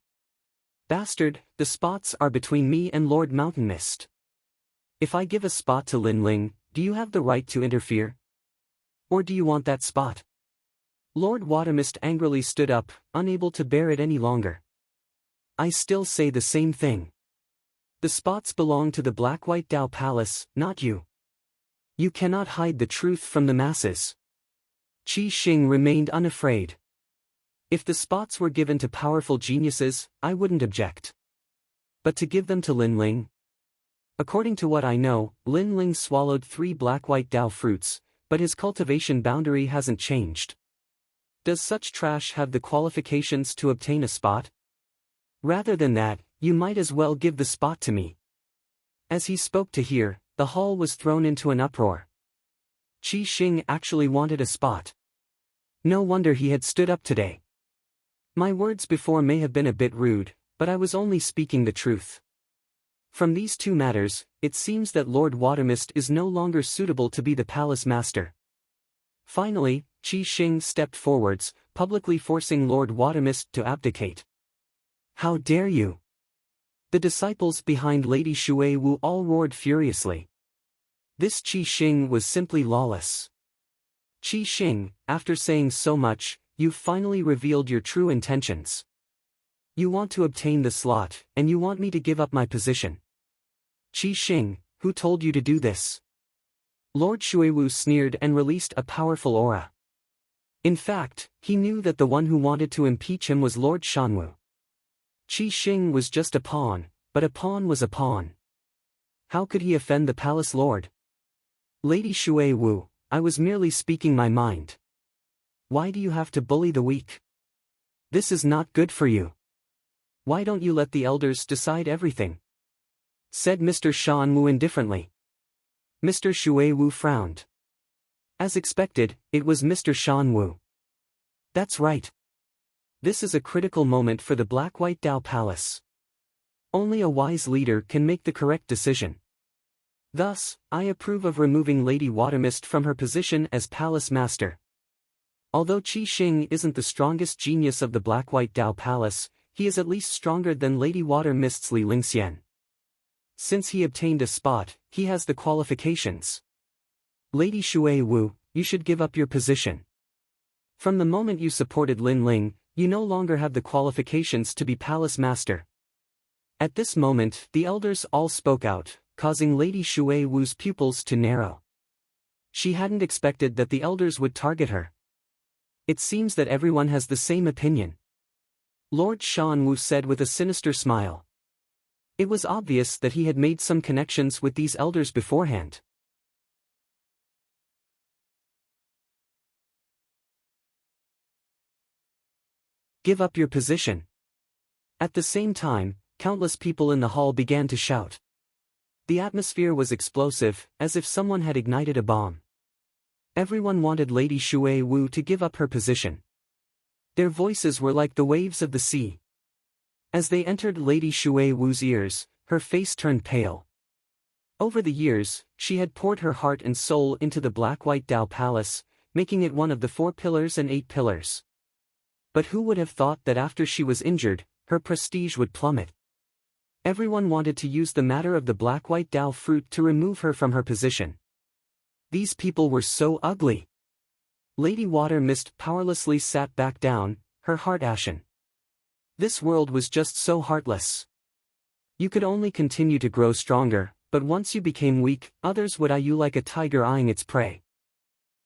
Bastard, the spots are between me and Lord Mountain Mist. If I give a spot to Lin Ling, do you have the right to interfere? Or do you want that spot? Lord Watermist angrily stood up, unable to bear it any longer. I still say the same thing. The spots belong to the Black-White Dao Palace, not you. You cannot hide the truth from the masses. Qi Xing remained unafraid. If the spots were given to powerful geniuses, I wouldn't object. But to give them to Lin Ling? According to what I know, Lin Ling swallowed 3 Black-White Dao fruits, but his cultivation boundary hasn't changed. Does such trash have the qualifications to obtain a spot? Rather than that, you might as well give the spot to me. As he spoke to hear, the hall was thrown into an uproar. Qi Xing actually wanted a spot. No wonder he had stood up today. My words before may have been a bit rude, but I was only speaking the truth. From these 2 matters, it seems that Lord Watermist is no longer suitable to be the palace master. Finally, Qi Xing stepped forwards, publicly forcing Lord Watermist to abdicate. How dare you? The disciples behind Lady Shui Wu all roared furiously. This Qi Xing was simply lawless. Qi Xing, after saying so much, you've finally revealed your true intentions. You want to obtain the slot, and you want me to give up my position. Qi Xing, who told you to do this? Lord Shuiwu sneered and released a powerful aura. In fact, he knew that the one who wanted to impeach him was Lord Shanwu. Qi Xing was just a pawn, but a pawn was a pawn. How could he offend the palace lord? Lady Shui Wu, I was merely speaking my mind. Why do you have to bully the weak? This is not good for you. Why don't you let the elders decide everything? Said Mr. Shan Wu indifferently. Mr. Shui Wu frowned. As expected, it was Mr. Shan Wu. That's right. This is a critical moment for the Black-White Dao Palace. Only a wise leader can make the correct decision. Thus, I approve of removing Lady Watermist from her position as Palace Master. Although Qi Xing isn't the strongest genius of the Black-White Dao Palace, he is at least stronger than Lady Watermist's Li Lingxian. Since he obtained a spot, he has the qualifications. Lady Shui Wu, you should give up your position. From the moment you supported Lin Ling, you no longer have the qualifications to be Palace Master. At this moment, the elders all spoke out, causing Lady Shui Wu's pupils to narrow. She hadn't expected that the elders would target her. It seems that everyone has the same opinion. Lord Shan Wu said with a sinister smile. It was obvious that he had made some connections with these elders beforehand. Give up your position. At the same time, countless people in the hall began to shout. The atmosphere was explosive, as if someone had ignited a bomb. Everyone wanted Lady Shui Wu to give up her position. Their voices were like the waves of the sea. As they entered Lady Shui Wu's ears, her face turned pale. Over the years, she had poured her heart and soul into the Black-White Dao Palace, making it one of the 4 pillars and 8 pillars. But who would have thought that after she was injured, her prestige would plummet? Everyone wanted to use the matter of the Black-White Dao fruit to remove her from her position. These people were so ugly. Lady Watermist powerlessly sat back down, her heart ashen. This world was just so heartless. You could only continue to grow stronger, but once you became weak, others would eye you like a tiger eyeing its prey.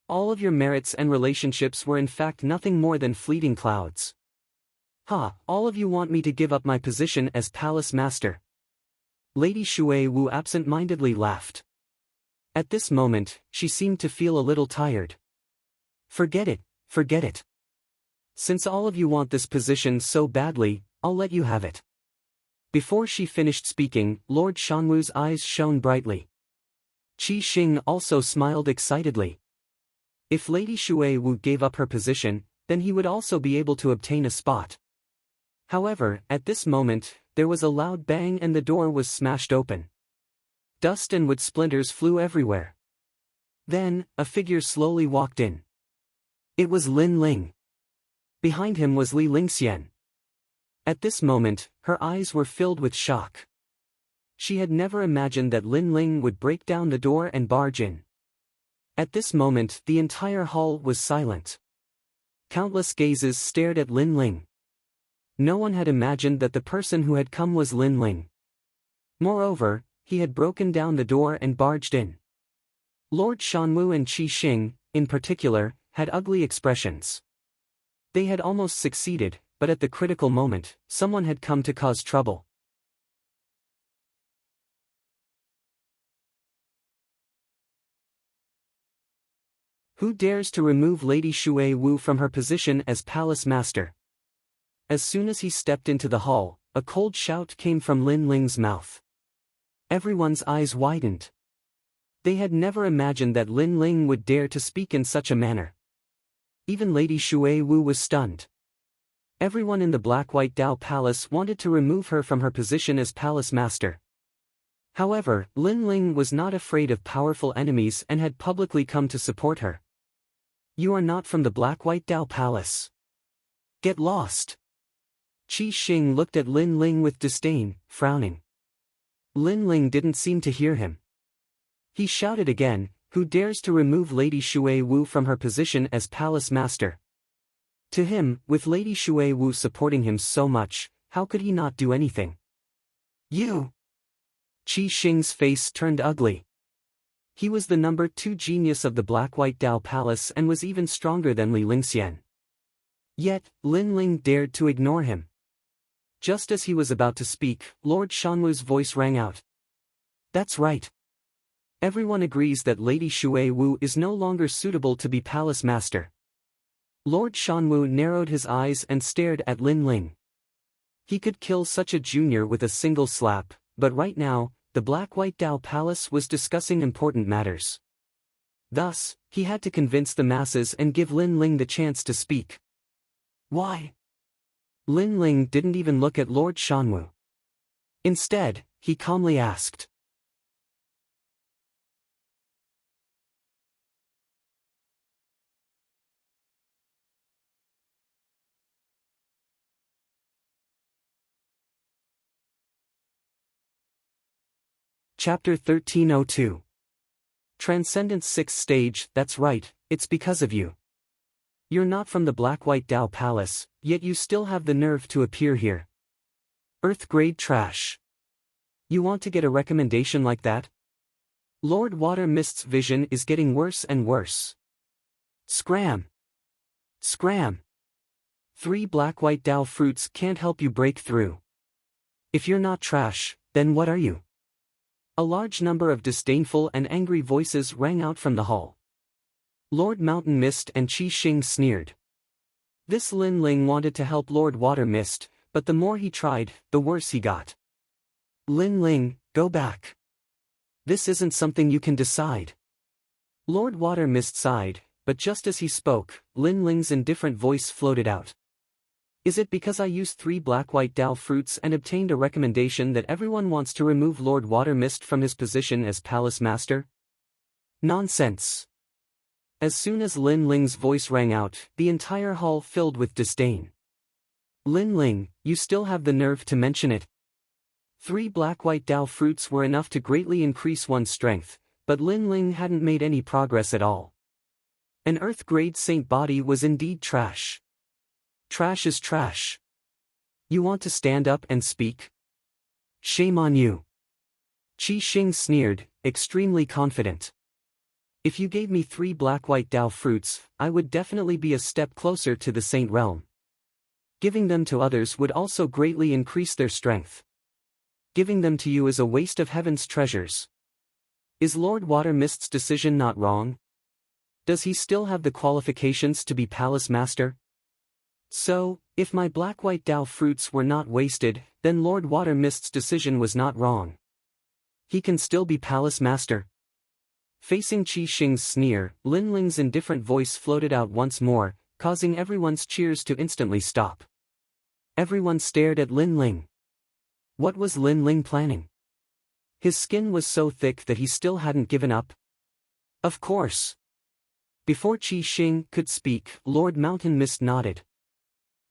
All of your merits and relationships were in fact nothing more than fleeting clouds. All of you want me to give up my position as Palace Master. Lady Shui Wu absent-mindedly laughed. At this moment, she seemed to feel a little tired. Forget it, forget it. Since all of you want this position so badly, I'll let you have it. Before she finished speaking, Lord Shanwu's eyes shone brightly. Qi Xing also smiled excitedly. If Lady Shui Wu gave up her position, then he would also be able to obtain a spot. However, at this moment, there was a loud bang and the door was smashed open. Dust and wood splinters flew everywhere. Then, a figure slowly walked in. It was Lin Ling. Behind him was Li Lingxian. At this moment, her eyes were filled with shock. She had never imagined that Lin Ling would break down the door and barge in. At this moment, the entire hall was silent. Countless gazes stared at Lin Ling. No one had imagined that the person who had come was Lin Ling. Moreover, he had broken down the door and barged in. Lord Shanwu and Qi Xing, in particular, had ugly expressions. They had almost succeeded, but at the critical moment, someone had come to cause trouble. Who dares to remove Lady Shui Wu from her position as Palace Master? As soon as he stepped into the hall, a cold shout came from Lin Ling's mouth. Everyone's eyes widened. They had never imagined that Lin Ling would dare to speak in such a manner. Even Lady Shui Wu was stunned. Everyone in the Black-White Dao Palace wanted to remove her from her position as Palace Master. However, Lin Ling was not afraid of powerful enemies and had publicly come to support her. You are not from the Black-White Dao Palace. Get lost. Qi Xing looked at Lin Ling with disdain, frowning. Lin Ling didn't seem to hear him. He shouted again, who dares to remove Lady Shui Wu from her position as Palace Master? To him, with Lady Shui Wu supporting him so much, how could he not do anything? You! Qi Xing's face turned ugly. He was the number 2 genius of the Black-White Dao Palace and was even stronger than Li Lingxian. Yet, Lin Ling dared to ignore him. Just as he was about to speak, Lord Shanwu's voice rang out. That's right. Everyone agrees that Lady Shui Wu is no longer suitable to be palace master. Lord Shanwu narrowed his eyes and stared at Lin Ling. He could kill such a junior with a single slap, but right now, the Black-White Dao Palace was discussing important matters. Thus, he had to convince the masses and give Lin Ling the chance to speak. Why? Lin Ling didn't even look at Lord Shanwu. Instead, he calmly asked. Chapter 1302. Transcendence 6th Stage. That's right, it's because of you. You're not from the Black-White Dao Palace, yet you still have the nerve to appear here. Earth-grade trash. You want to get a recommendation like that? Lord Water Mist's vision is getting worse and worse. Scram! Scram! 3 Black-White Dao fruits can't help you break through. If you're not trash, then what are you? A large number of disdainful and angry voices rang out from the hall. Lord Mountain Mist and Qi Xing sneered. This Lin Ling wanted to help Lord Water Mist, but the more he tried, the worse he got. Lin Ling, go back. This isn't something you can decide. Lord Water Mist sighed, but just as he spoke, Lin Ling's indifferent voice floated out. Is it because I used 3 Black-White Dao fruits and obtained a recommendation that everyone wants to remove Lord Water Mist from his position as Palace Master? Nonsense. As soon as Lin Ling's voice rang out, the entire hall filled with disdain. Lin Ling, you still have the nerve to mention it. 3 Black-White Dao fruits were enough to greatly increase one's strength, but Lin Ling hadn't made any progress at all. An Earth-grade saint body was indeed trash. Trash is trash. You want to stand up and speak? Shame on you. Qi Xing sneered, extremely confident. If you gave me 3 Black-White Dao fruits, I would definitely be a step closer to the saint realm. Giving them to others would also greatly increase their strength. Giving them to you is a waste of heaven's treasures. Is Lord Water Mist's decision not wrong? Does he still have the qualifications to be Palace Master? So, if my Black-White Dao fruits were not wasted, then Lord Water Mist's decision was not wrong. He can still be Palace Master. Facing Qi Xing's sneer, Lin Ling's indifferent voice floated out once more, causing everyone's cheers to instantly stop. Everyone stared at Lin Ling. What was Lin Ling planning? His skin was so thick that he still hadn't given up. Of course. Before Qi Xing could speak, Lord Mountain Mist nodded.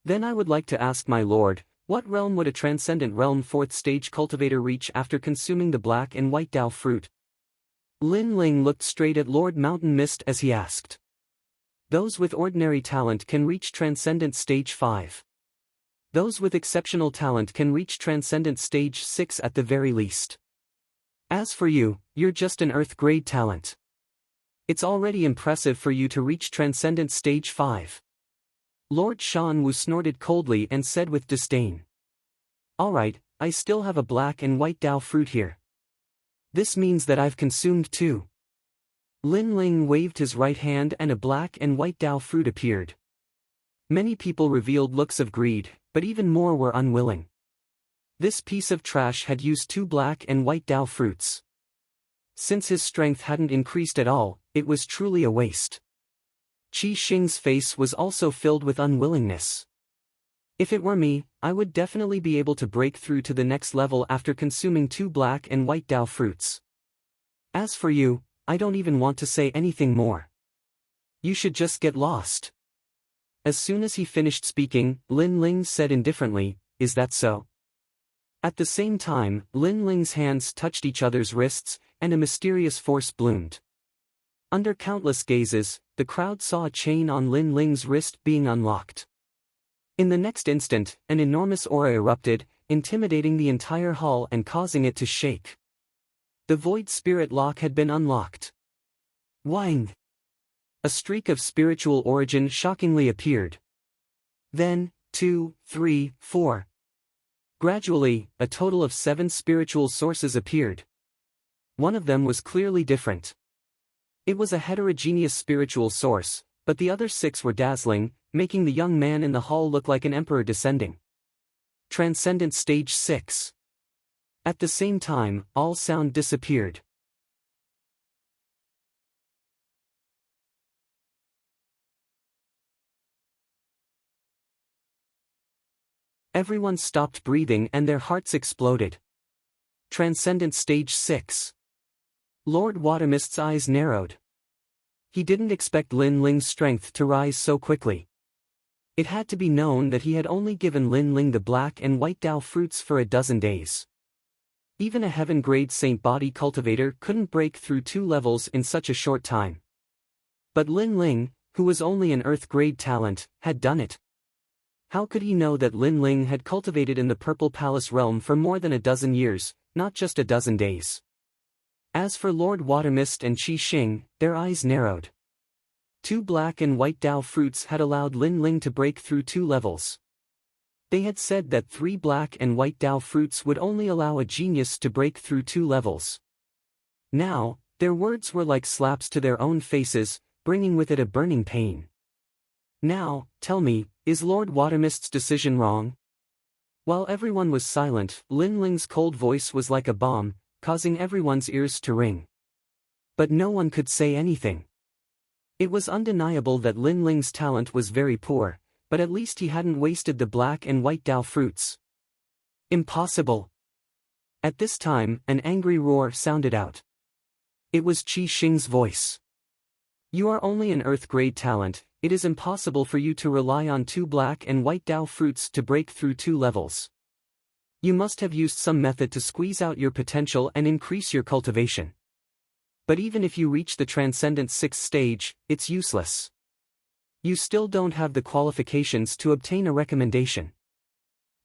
Then I would like to ask my lord, what realm would a transcendent realm 4th stage cultivator reach after consuming the Black and White Dao fruit? Lin Ling looked straight at Lord Mountain Mist as he asked. Those with ordinary talent can reach Transcendent Stage 5. Those with exceptional talent can reach Transcendent Stage 6 at the very least. As for you, you're just an Earth-grade talent. It's already impressive for you to reach Transcendent Stage 5. Lord Shanwu snorted coldly and said with disdain. Alright, I still have a Black and White Dao fruit here. This means that I've consumed 2. Lin Ling waved his right hand and a Black and White Dao fruit appeared. Many people revealed looks of greed, but even more were unwilling. This piece of trash had used 2 Black and White Dao fruits. Since his strength hadn't increased at all, it was truly a waste. Qi Xing's face was also filled with unwillingness. If it were me, I would definitely be able to break through to the next level after consuming 2 Black and White Dao fruits. As for you, I don't even want to say anything more. You should just get lost. As soon as he finished speaking, Lin Ling said indifferently, is that so? At the same time, Lin Ling's hands touched each other's wrists, and a mysterious force bloomed. Under countless gazes, the crowd saw a chain on Lin Ling's wrist being unlocked. In the next instant, an enormous aura erupted, intimidating the entire hall and causing it to shake. The Void Spirit Lock had been unlocked. Wang! A streak of spiritual origin shockingly appeared. Then, 2, 3, 4. Gradually, a total of 7 spiritual sources appeared. One of them was clearly different. It was a heterogeneous spiritual source, but the other 6 were dazzling, making the young man in the hall look like an emperor descending. Transcendent Stage 6. At the same time, all sound disappeared. Everyone stopped breathing and their hearts exploded. Transcendent Stage 6. Lord Watermist's eyes narrowed. He didn't expect Lin Ling's strength to rise so quickly. It had to be known that he had only given Lin Ling the black and white Dao fruits for a dozen days. Even a heaven-grade saint body cultivator couldn't break through 2 levels in such a short time. But Lin Ling, who was only an earth-grade talent, had done it. How could he know that Lin Ling had cultivated in the Purple Palace realm for more than a dozen years, not just a dozen days? As for Lord Watermist and Qi Xing, their eyes narrowed. 2 black and white Dao fruits had allowed Lin Ling to break through 2 levels. They had said that 3 black and white Dao fruits would only allow a genius to break through 2 levels. Now, their words were like slaps to their own faces, bringing with it a burning pain. Now, tell me, is Lord Watermist's decision wrong? While everyone was silent, Lin Ling's cold voice was like a bomb, causing everyone's ears to ring. But no one could say anything. It was undeniable that Lin Ling's talent was very poor, but at least he hadn't wasted the black and white Dao fruits. Impossible! At this time, an angry roar sounded out. It was Qi Xing's voice. You are only an earth-grade talent. It is impossible for you to rely on 2 black and white Dao fruits to break through 2 levels. You must have used some method to squeeze out your potential and increase your cultivation. But even if you reach the Transcendent 6th stage, it's useless. You still don't have the qualifications to obtain a recommendation.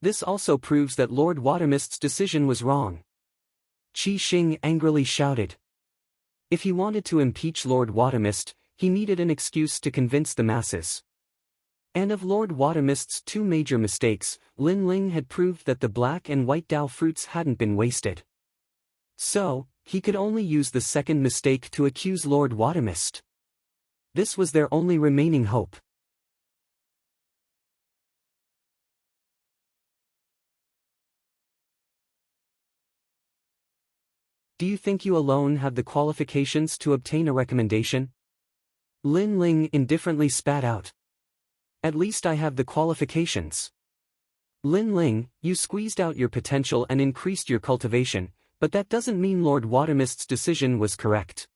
This also proves that Lord Watermist's decision was wrong. Qi Xing angrily shouted. If he wanted to impeach Lord Watermist, he needed an excuse to convince the masses. And of Lord Watermist's 2 major mistakes, Lin Ling had proved that the black and white Dao fruits hadn't been wasted. So, he could only use the second mistake to accuse Lord Watermist. This was their only remaining hope. Do you think you alone have the qualifications to obtain a recommendation? Lin Ling indifferently spat out. At least I have the qualifications. Lin Ling, you squeezed out your potential and increased your cultivation, but that doesn't mean Lord Watermist's decision was correct.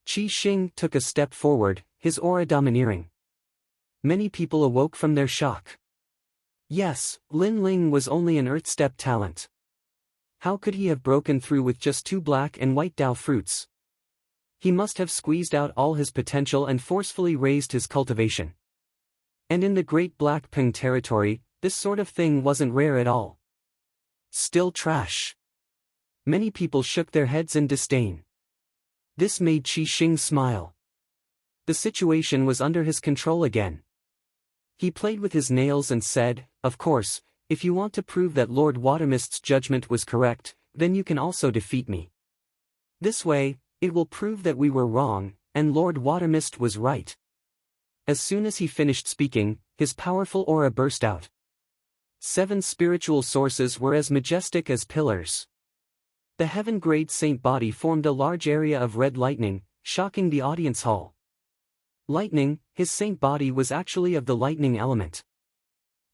Qi Xing took a step forward, his aura domineering. Many people awoke from their shock. Yes, Lin Ling was only an Earth-step talent. How could he have broken through with just 2 black and white Dao fruits? He must have squeezed out all his potential and forcefully raised his cultivation. And in the Great Black Ping territory, this sort of thing wasn't rare at all. Still trash. Many people shook their heads in disdain. This made Qi Xing smile. The situation was under his control again. He played with his nails and said, of course, if you want to prove that Lord Watermist's judgment was correct, then you can also defeat me. This way, it will prove that we were wrong, and Lord Watermist was right. As soon as he finished speaking, his powerful aura burst out. 7 spiritual sources were as majestic as pillars. The heaven-grade saint body formed a large area of red lightning, shocking the audience hall. Lightning, his saint body was actually of the lightning element.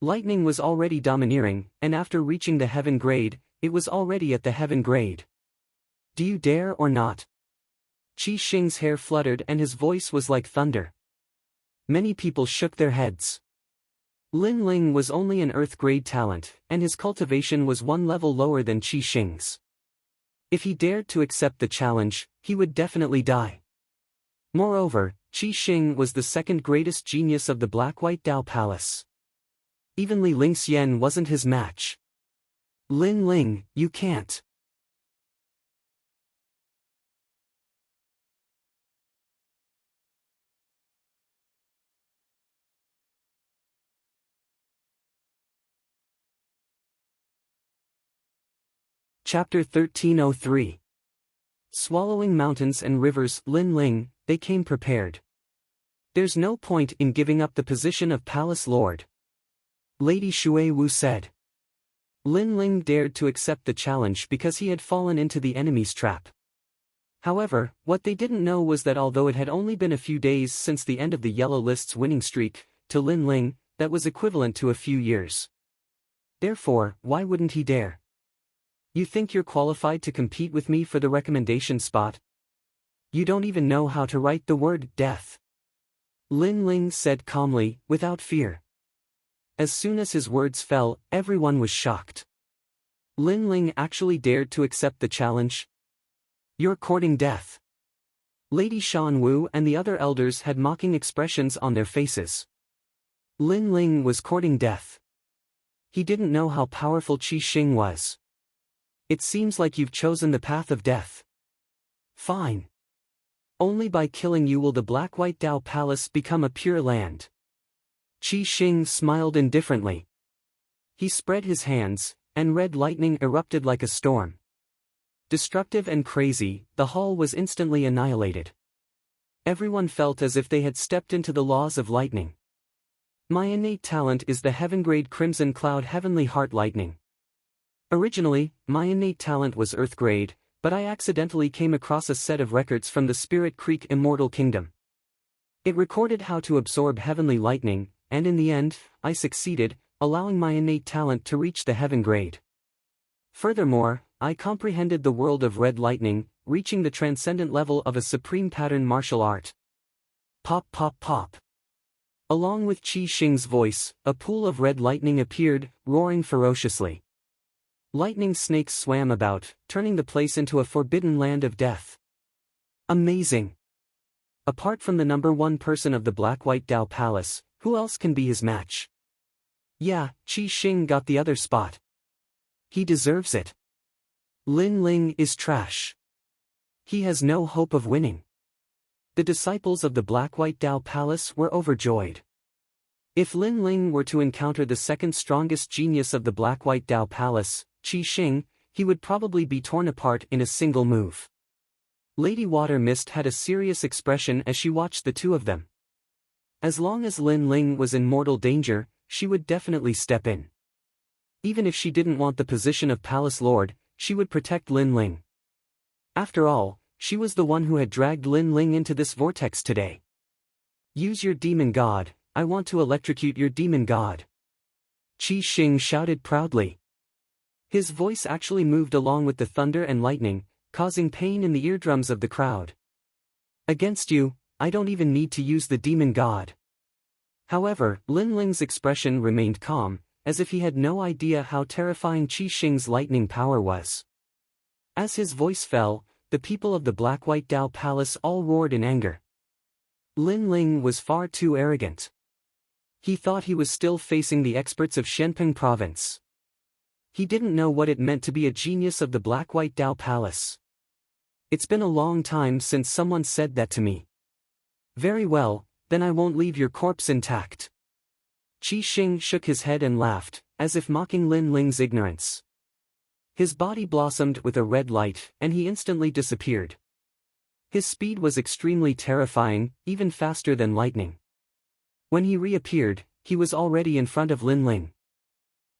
Lightning was already domineering, and after reaching the heaven grade, it was already at the heaven grade. Do you dare or not? Qi Xing's hair fluttered and his voice was like thunder. Many people shook their heads. Lin Ling was only an earth-grade talent, and his cultivation was 1 level lower than Qi Xing's. If he dared to accept the challenge, he would definitely die. Moreover, Qi Xing was the second greatest genius of the Black-White Dao Palace. Even Li Lingxian wasn't his match. Lin Ling, you can't. Chapter 1303. Swallowing mountains and rivers. Lin Ling, they came prepared. There's no point in giving up the position of Palace Lord, Lady Shui Wu said. Lin Ling dared to accept the challenge because he had fallen into the enemy's trap. However, what they didn't know was that although it had only been a few days since the end of the Yellow List's winning streak, to Lin Ling, that was equivalent to a few years. Therefore, why wouldn't he dare? You think you're qualified to compete with me for the recommendation spot? You don't even know how to write the word death. Lin Ling said calmly, without fear. As soon as his words fell, everyone was shocked. Lin Ling actually dared to accept the challenge? You're courting death. Lady Shan Wu and the other elders had mocking expressions on their faces. Lin Ling was courting death. He didn't know how powerful Qi Xing was. It seems like you've chosen the path of death. Fine. Only by killing you will the Black-White Dao Palace become a pure land. Qi Xing smiled indifferently. He spread his hands, and red lightning erupted like a storm. Destructive and crazy, the hall was instantly annihilated. Everyone felt as if they had stepped into the laws of lightning. My innate talent is the Heaven-grade Crimson Cloud Heavenly Heart Lightning. Originally, my innate talent was Earth-grade, but I accidentally came across a set of records from the Spirit Creek Immortal Kingdom. It recorded how to absorb heavenly lightning, and in the end, I succeeded, allowing my innate talent to reach the Heaven grade. Furthermore, I comprehended the world of red lightning, reaching the transcendent level of a supreme pattern martial art. Pop pop pop. Along with Qi Xing's voice, a pool of red lightning appeared, roaring ferociously. Lightning snakes swam about, turning the place into a forbidden land of death. Amazing! Apart from the number one person of the Black-White Dao Palace, who else can be his match? Yeah, Qi Xing got the other spot. He deserves it. Lin Ling is trash. He has no hope of winning. The disciples of the Black-White Dao Palace were overjoyed. If Lin Ling were to encounter the second strongest genius of the Black-White Dao Palace, Qi Xing, he would probably be torn apart in a single move. Lady Water Mist had a serious expression as she watched the two of them. As long as Lin Ling was in mortal danger, she would definitely step in. Even if she didn't want the position of Palace Lord, she would protect Lin Ling. After all, she was the one who had dragged Lin Ling into this vortex today. Use your demon god, I want to electrocute your demon god. Qi Xing shouted proudly. His voice actually moved along with the thunder and lightning, causing pain in the eardrums of the crowd. Against you, I don't even need to use the demon god. However, Lin Ling's expression remained calm, as if he had no idea how terrifying Qi Xing's lightning power was. As his voice fell, the people of the Black-White Dao Palace all roared in anger. Lin Ling was far too arrogant. He thought he was still facing the experts of Shenping Province. He didn't know what it meant to be a genius of the Black-White Dao Palace. It's been a long time since someone said that to me. Very well, then I won't leave your corpse intact. Qi Xing shook his head and laughed, as if mocking Lin Ling's ignorance. His body blossomed with a red light, and he instantly disappeared. His speed was extremely terrifying, even faster than lightning. When he reappeared, he was already in front of Lin Ling.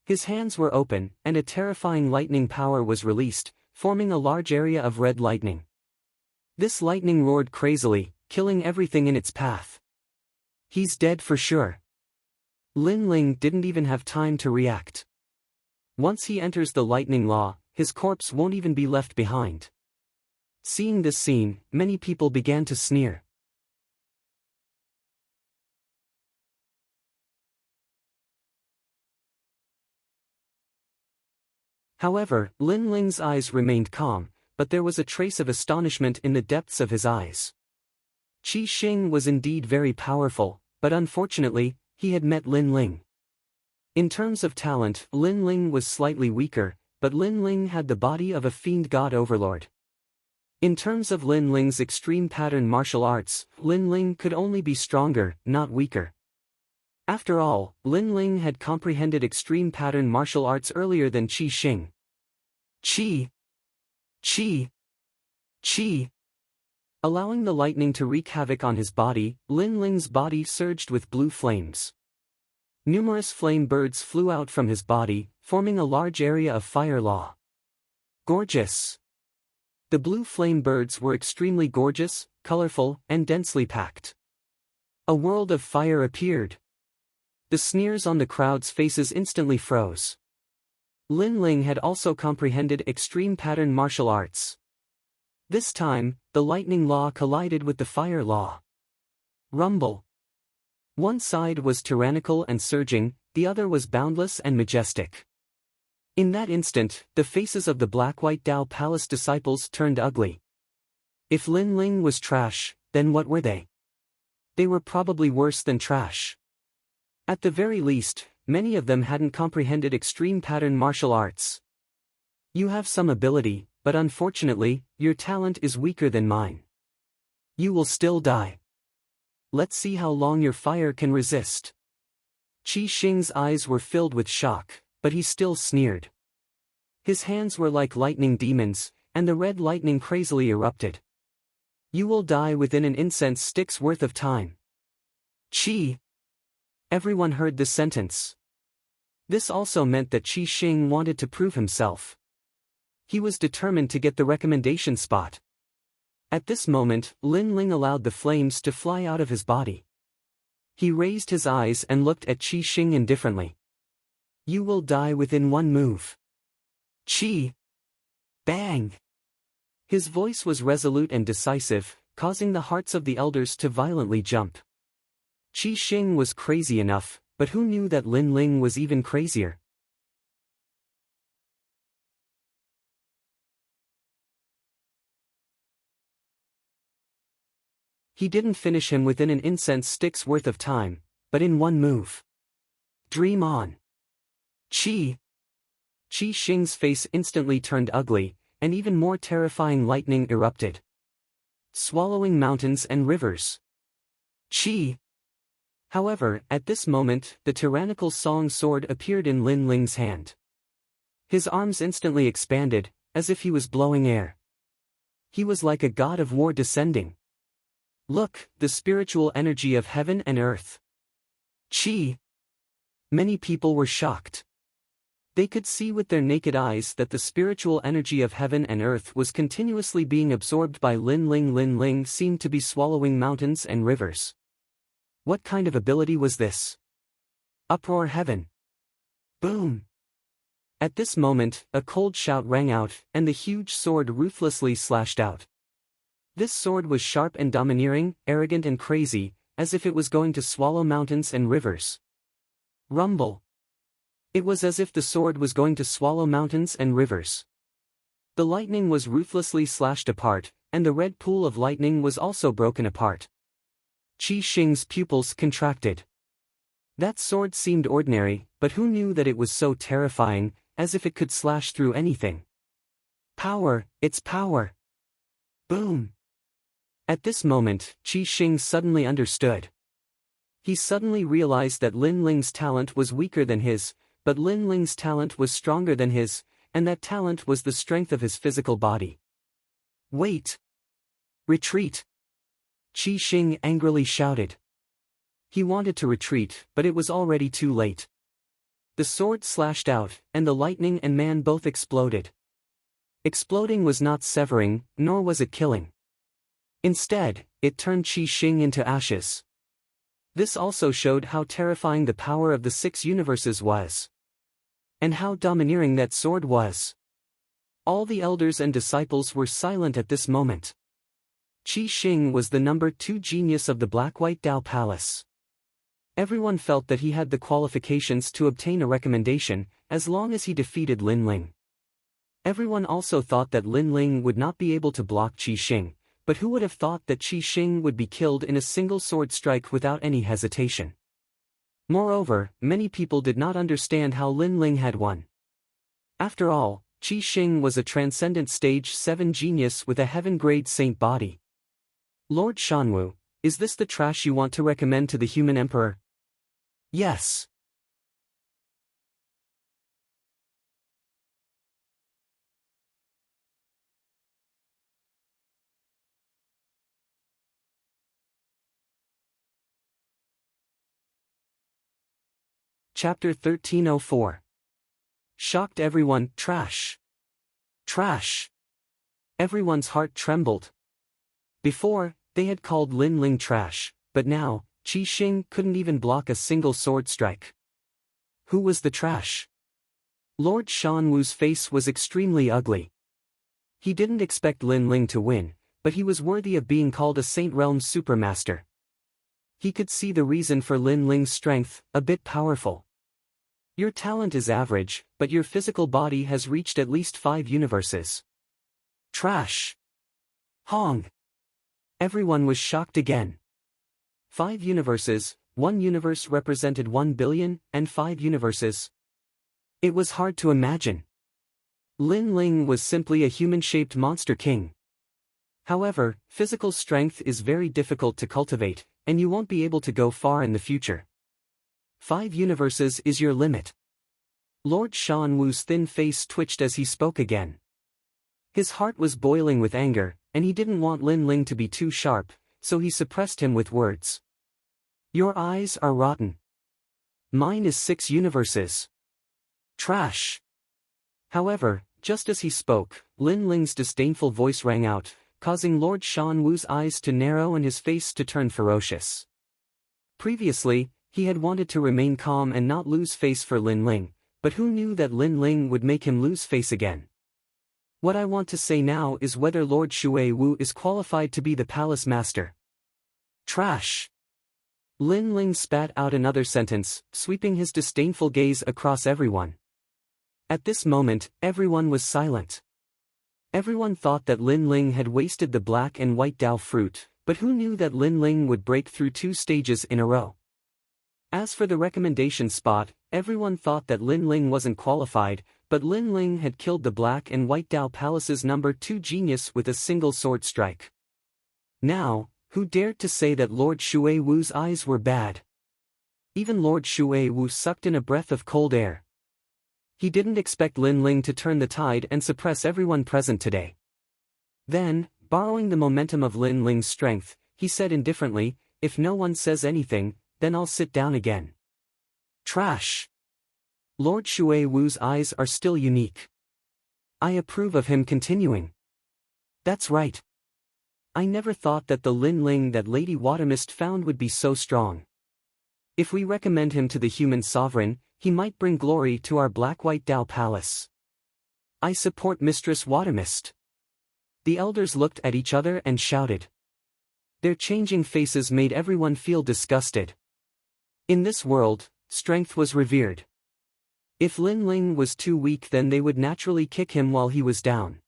His hands were open, and a terrifying lightning power was released, forming a large area of red lightning. This lightning roared crazily, killing everything in its path. He's dead for sure. Lin Ling didn't even have time to react. Once he enters the lightning law, his corpse won't even be left behind. Seeing this scene, many people began to sneer. However, Lin Ling's eyes remained calm, but there was a trace of astonishment in the depths of his eyes. Qi Xing was indeed very powerful, but unfortunately, he had met Lin Ling. In terms of talent, Lin Ling was slightly weaker, but Lin Ling had the body of a fiend god overlord. In terms of Lin Ling's extreme pattern martial arts, Lin Ling could only be stronger, not weaker. After all, Lin Ling had comprehended extreme pattern martial arts earlier than Qi Xing. Qi, Chi! Chi! Allowing the lightning to wreak havoc on his body, Lin Ling's body surged with blue flames. Numerous flame birds flew out from his body, forming a large area of fire law. Gorgeous! The blue flame birds were extremely gorgeous, colorful, and densely packed. A world of fire appeared. The sneers on the crowd's faces instantly froze. Lin Ling had also comprehended extreme pattern martial arts. This time, the lightning law collided with the fire law. Rumble. One side was tyrannical and surging, the other was boundless and majestic. In that instant, the faces of the Black-White Dao Palace disciples turned ugly. If Lin Ling was trash, then what were they? They were probably worse than trash. At the very least, many of them hadn't comprehended extreme pattern martial arts. You have some ability, but unfortunately, your talent is weaker than mine. You will still die. Let's see how long your fire can resist. Qi Xing's eyes were filled with shock, but he still sneered. His hands were like lightning demons, and the red lightning crazily erupted. You will die within an incense stick's worth of time. Qi! Everyone heard this sentence. This also meant that Qi Xing wanted to prove himself. He was determined to get the recommendation spot. At this moment, Lin Ling allowed the flames to fly out of his body. He raised his eyes and looked at Qi Xing indifferently. You will die within one move. Qi! Bang! His voice was resolute and decisive, causing the hearts of the elders to violently jump. Qi Xing was crazy enough, but who knew that Lin Ling was even crazier? He didn't finish him within an incense stick's worth of time, but in one move. Dream on. Qi! Qi Xing's face instantly turned ugly, and even more terrifying lightning erupted, swallowing mountains and rivers. Qi! However, at this moment, the tyrannical song sword appeared in Lin Ling's hand. His arms instantly expanded, as if he was blowing air. He was like a god of war descending. Look, the spiritual energy of heaven and earth. Qi! Many people were shocked. They could see with their naked eyes that the spiritual energy of heaven and earth was continuously being absorbed by Lin Ling. Lin Ling seemed to be swallowing mountains and rivers. What kind of ability was this? Uproar heaven. Boom! At this moment, a cold shout rang out, and the huge sword ruthlessly slashed out. This sword was sharp and domineering, arrogant and crazy, as if it was going to swallow mountains and rivers. Rumble. It was as if the sword was going to swallow mountains and rivers. The lightning was ruthlessly slashed apart, and the red pool of lightning was also broken apart. Qi Xing's pupils contracted. That sword seemed ordinary, but who knew that it was so terrifying, as if it could slash through anything. Power, it's power! Boom! At this moment, Qi Xing suddenly understood. He suddenly realized that Lin Ling's talent was weaker than his, but Lin Ling's talent was stronger than his, and that talent was the strength of his physical body. Wait! Retreat! Qi Xing angrily shouted. He wanted to retreat, but it was already too late. The sword slashed out, and the lightning and man both exploded. Exploding was not severing, nor was it killing. Instead, it turned Qi Xing into ashes. This also showed how terrifying the power of the 6 universes was. And how domineering that sword was. All the elders and disciples were silent at this moment. Qi Xing was the number 2 genius of the Black-White Dao Palace. Everyone felt that he had the qualifications to obtain a recommendation, as long as he defeated Lin Ling. Everyone also thought that Lin Ling would not be able to block Qi Xing, but who would have thought that Qi Xing would be killed in a single sword strike without any hesitation? Moreover, many people did not understand how Lin Ling had won. After all, Qi Xing was a transcendent stage 7 genius with a heaven-grade saint body. Lord Shanwu, is this the trash you want to recommend to the human emperor? Yes. Chapter 1304. Shocked everyone, trash. Trash. Everyone's heart trembled. Before, they had called Lin Ling trash, but now, Qi Xing couldn't even block a single sword strike. Who was the trash? Lord Shan Wu's face was extremely ugly. He didn't expect Lin Ling to win, but he was worthy of being called a Saint Realm Supermaster. He could see the reason for Lin Ling's strength, a bit powerful. Your talent is average, but your physical body has reached at least 5 universes. Trash. Hong. Everyone was shocked again. 5 universes, 1 universe represented 1 billion, and 5 universes. It was hard to imagine. Lin Ling was simply a human-shaped monster king. However, physical strength is very difficult to cultivate, and you won't be able to go far in the future. 5 universes is your limit. Lord Shan Wu's thin face twitched as he spoke again. His heart was boiling with anger, and he didn't want Lin Ling to be too sharp, so he suppressed him with words. Your eyes are rotten. Mine is 6 universes. Trash. However, just as he spoke, Lin Ling's disdainful voice rang out, causing Lord Shan Wu's eyes to narrow and his face to turn ferocious. Previously, he had wanted to remain calm and not lose face for Lin Ling, but who knew that Lin Ling would make him lose face again? What I want to say now is whether Lord Shui Wu is qualified to be the palace master. Trash. Lin Ling spat out another sentence, sweeping his disdainful gaze across everyone. At this moment, everyone was silent. Everyone thought that Lin Ling had wasted the black and white Dao fruit, but who knew that Lin Ling would break through 2 stages in a row? As for the recommendation spot, everyone thought that Lin Ling wasn't qualified, but Lin Ling had killed the Black and White Dao Palace's number 2 genius with a single sword strike. Now, who dared to say that Lord Shui Wu's eyes were bad? Even Lord Shui Wu sucked in a breath of cold air. He didn't expect Lin Ling to turn the tide and suppress everyone present today. Then, borrowing the momentum of Lin Ling's strength, he said indifferently, if no one says anything, then I'll sit down again. Trash. Lord Shui Wu's eyes are still unique. I approve of him continuing. That's right. I never thought that the Lin Ling that Lady Watermist found would be so strong. If we recommend him to the human sovereign, he might bring glory to our Black-White Dao Palace. I support Mistress Watermist. The elders looked at each other and shouted. Their changing faces made everyone feel disgusted. In this world, strength was revered. If Lin Ling was too weak, then they would naturally kick him while he was down.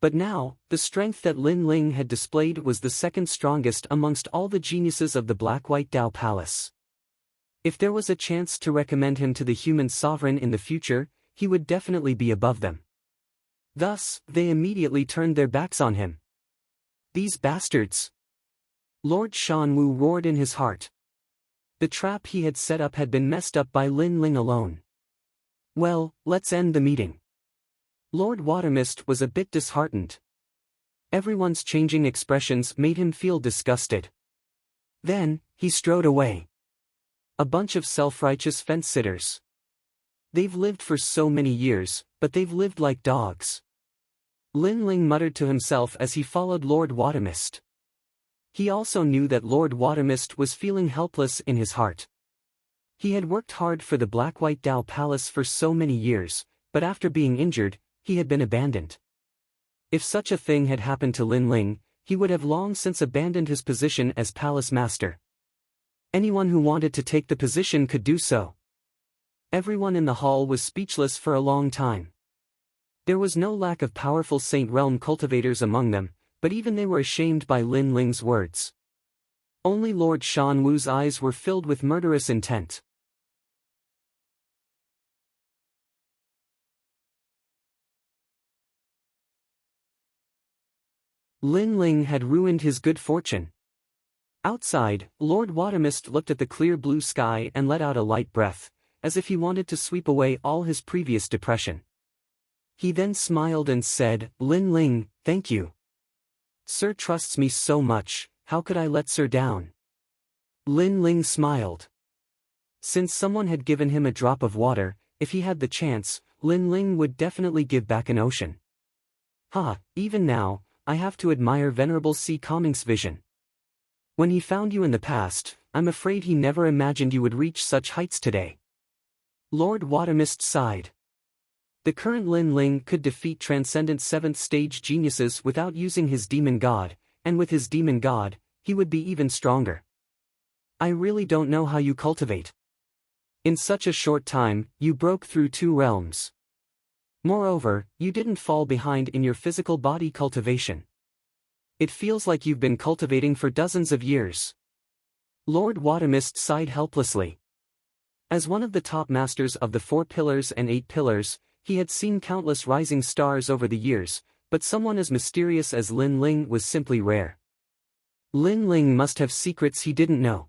But now, the strength that Lin Ling had displayed was the second strongest amongst all the geniuses of the Black-White Dao Palace. If there was a chance to recommend him to the human sovereign in the future, he would definitely be above them. Thus, they immediately turned their backs on him. These bastards! Lord Shan Wu roared in his heart. The trap he had set up had been messed up by Lin Ling alone. Well, let's end the meeting. Lord Watermist was a bit disheartened. Everyone's changing expressions made him feel disgusted. Then, he strode away. A bunch of self-righteous fence-sitters. They've lived for so many years, but they've lived like dogs. Lin Ling muttered to himself as he followed Lord Watermist. He also knew that Lord Watermist was feeling helpless in his heart. He had worked hard for the Black-White Dao Palace for so many years, but after being injured, he had been abandoned. If such a thing had happened to Lin Ling, he would have long since abandoned his position as palace master. Anyone who wanted to take the position could do so. Everyone in the hall was speechless for a long time. There was no lack of powerful Saint Realm cultivators among them, but even they were ashamed by Lin Ling's words. Only Lord Shan Wu's eyes were filled with murderous intent. Lin Ling had ruined his good fortune. Outside, Lord Watermist looked at the clear blue sky and let out a light breath, as if he wanted to sweep away all his previous depression. He then smiled and said, Lin Ling, thank you. Sir trusts me so much, how could I let Sir down? Lin Ling smiled. Since someone had given him a drop of water, if he had the chance, Lin Ling would definitely give back an ocean. Even now, I have to admire Venerable C. Kongming's vision. When he found you in the past, I'm afraid he never imagined you would reach such heights today. Lord Watermist sighed. The current Lin Ling could defeat transcendent 7th stage geniuses without using his demon god, and with his demon god, he would be even stronger. I really don't know how you cultivate. In such a short time, you broke through 2 realms. Moreover, you didn't fall behind in your physical body cultivation. It feels like you've been cultivating for dozens of years. Lord Watermist sighed helplessly. As one of the top masters of the 4 pillars and 8 pillars, he had seen countless rising stars over the years, but someone as mysterious as Lin Ling was simply rare. Lin Ling must have secrets he didn't know.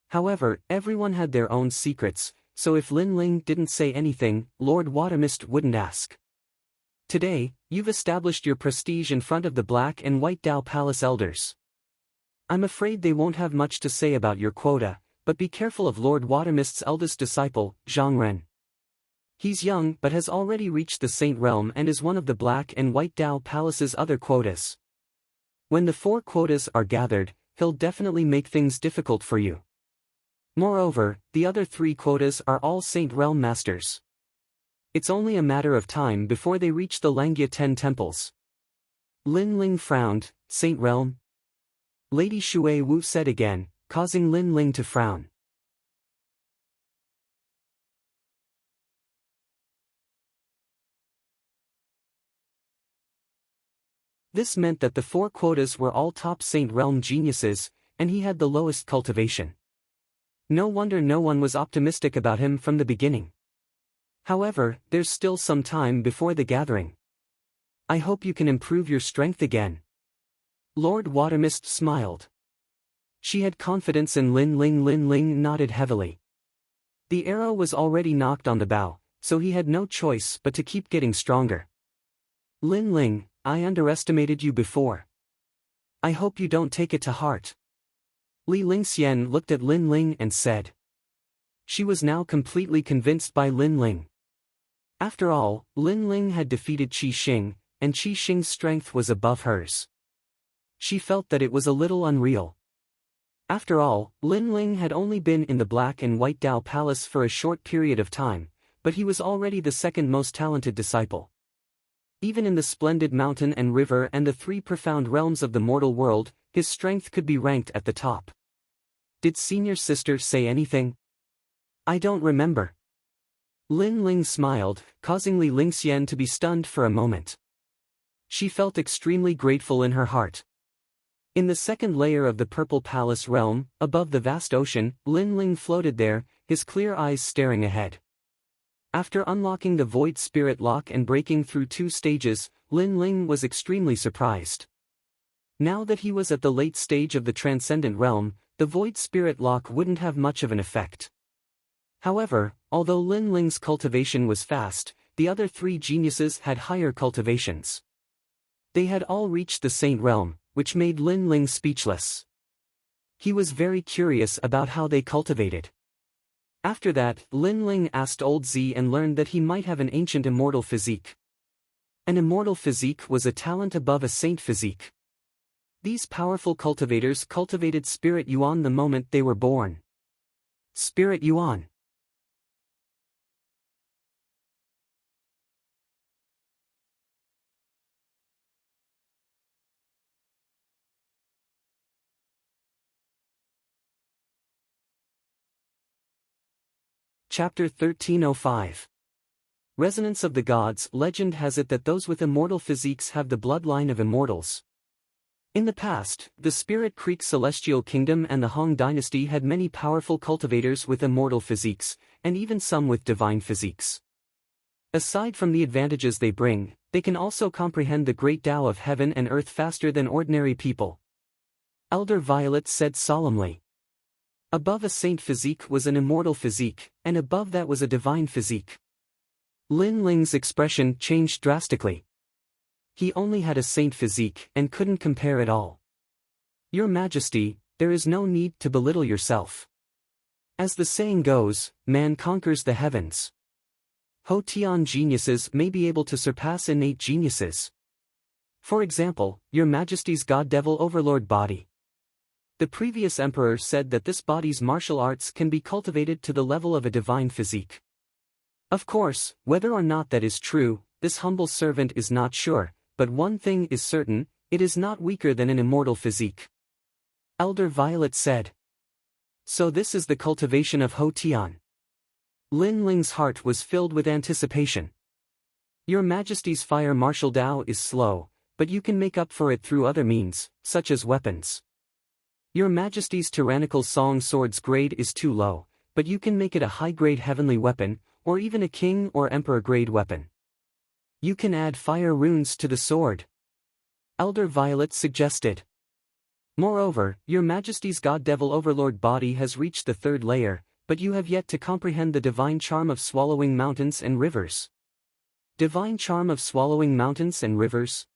However, everyone had their own secrets, so if Lin Ling didn't say anything, Lord Watermist wouldn't ask. Today, you've established your prestige in front of the Black and White Dao Palace elders. I'm afraid they won't have much to say about your quota, but be careful of Lord Watermist's eldest disciple, Zhang Ren. He's young but has already reached the Saint Realm and is one of the Black and White Dao Palace's other quotas. When the 4 quotas are gathered, he'll definitely make things difficult for you. Moreover, the other 3 quotas are all Saint Realm masters. It's only a matter of time before they reach the Langya 10 temples. Lin Ling frowned. Saint Realm? Lady Shui Wu said again, causing Lin Ling to frown. This meant that the 4 quotas were all top Saint Realm geniuses, and he had the lowest cultivation. No wonder no one was optimistic about him from the beginning. However, there's still some time before the gathering. I hope you can improve your strength again. Lord Watermist smiled. She had confidence in Lin Ling. Lin Ling nodded heavily. The arrow was already knocked on the bow, so he had no choice but to keep getting stronger. Lin Ling, I underestimated you before. I hope you don't take it to heart. Li Lingxian looked at Lin Ling and said. She was now completely convinced by Lin Ling. After all, Lin Ling had defeated Qi Xing, and Qi Xing's strength was above hers. She felt that it was a little unreal. After all, Lin Ling had only been in the Black and White Dao Palace for a short period of time, but he was already the 2nd most talented disciple. Even in the splendid mountain and river and the 3 profound realms of the mortal world, his strength could be ranked at the top. Did senior sister say anything? I don't remember. Lin Ling smiled, causing Li Lingxian to be stunned for a moment. She felt extremely grateful in her heart. In the 2nd layer of the Purple Palace realm, above the vast ocean, Lin Ling floated there, his clear eyes staring ahead. After unlocking the Void Spirit Lock and breaking through 2 stages, Lin Ling was extremely surprised. Now that he was at the late stage of the Transcendent Realm, the Void Spirit Lock wouldn't have much of an effect. However, although Lin Ling's cultivation was fast, the other 3 geniuses had higher cultivations. They had all reached the Saint Realm, which made Lin Ling speechless. He was very curious about how they cultivated. After that, Lin Ling asked Old Z and learned that he might have an ancient immortal physique. An immortal physique was a talent above a saint physique. These powerful cultivators cultivated Spirit Yuan the moment they were born. Spirit Yuan. Chapter 1305. Resonance of the Gods. Legend has it that those with immortal physiques have the bloodline of immortals. In the past, the Spirit Creek Celestial Kingdom and the Hong Dynasty had many powerful cultivators with immortal physiques, and even some with divine physiques. Aside from the advantages they bring, they can also comprehend the great Tao of heaven and earth faster than ordinary people. Elder Violet said solemnly. Above a saint physique was an immortal physique, and above that was a divine physique. Lin Ling's expression changed drastically. He only had a saint physique and couldn't compare at all. Your Majesty, there is no need to belittle yourself. As the saying goes, man conquers the heavens. Ho-Tian geniuses may be able to surpass innate geniuses. For example, Your Majesty's God-Devil Overlord body. The previous emperor said that this body's martial arts can be cultivated to the level of a divine physique. Of course, whether or not that is true, this humble servant is not sure, but one thing is certain, it is not weaker than an immortal physique. Elder Violet said. So this is the cultivation of Ho-Tian. Lin Ling's heart was filled with anticipation. Your Majesty's fire martial Dao is slow, but you can make up for it through other means, such as weapons. Your Majesty's tyrannical song sword's grade is too low, but you can make it a high-grade heavenly weapon, or even a king or emperor-grade weapon. You can add fire runes to the sword. Elder Violet suggested. Moreover, Your Majesty's God-Devil Overlord body has reached the 3rd layer, but you have yet to comprehend the divine charm of swallowing mountains and rivers. Divine charm of swallowing mountains and rivers?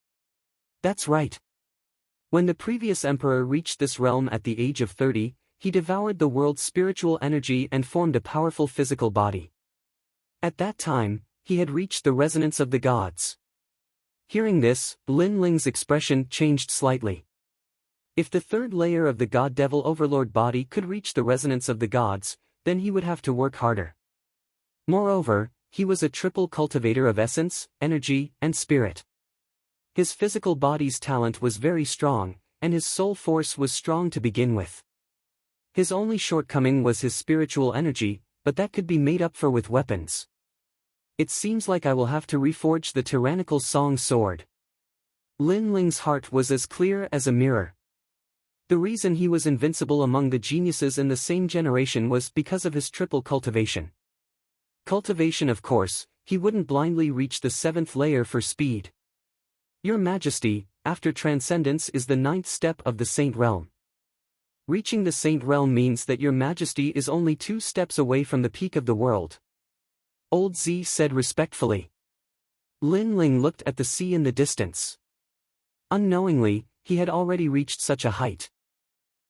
That's right. When the previous emperor reached this realm at the age of 30, he devoured the world's spiritual energy and formed a powerful physical body. At that time, he had reached the resonance of the gods. Hearing this, Lin Ling's expression changed slightly. If the 3rd layer of the God-Devil Overlord body could reach the resonance of the gods, then he would have to work harder. Moreover, he was a triple cultivator of essence, energy, and spirit. His physical body's talent was very strong, and his soul force was strong to begin with. His only shortcoming was his spiritual energy, but that could be made up for with weapons. It seems like I will have to reforge the tyrannical song sword. Lin Ling's heart was as clear as a mirror. The reason he was invincible among the geniuses in the same generation was because of his triple cultivation. Cultivation, of course, he wouldn't blindly reach the 7th layer for speed. Your Majesty, after transcendence is the 9th step of the Saint Realm. Reaching the Saint Realm means that Your Majesty is only 2 steps away from the peak of the world. Old Z said respectfully. Lin Ling looked at the sea in the distance. Unknowingly, he had already reached such a height.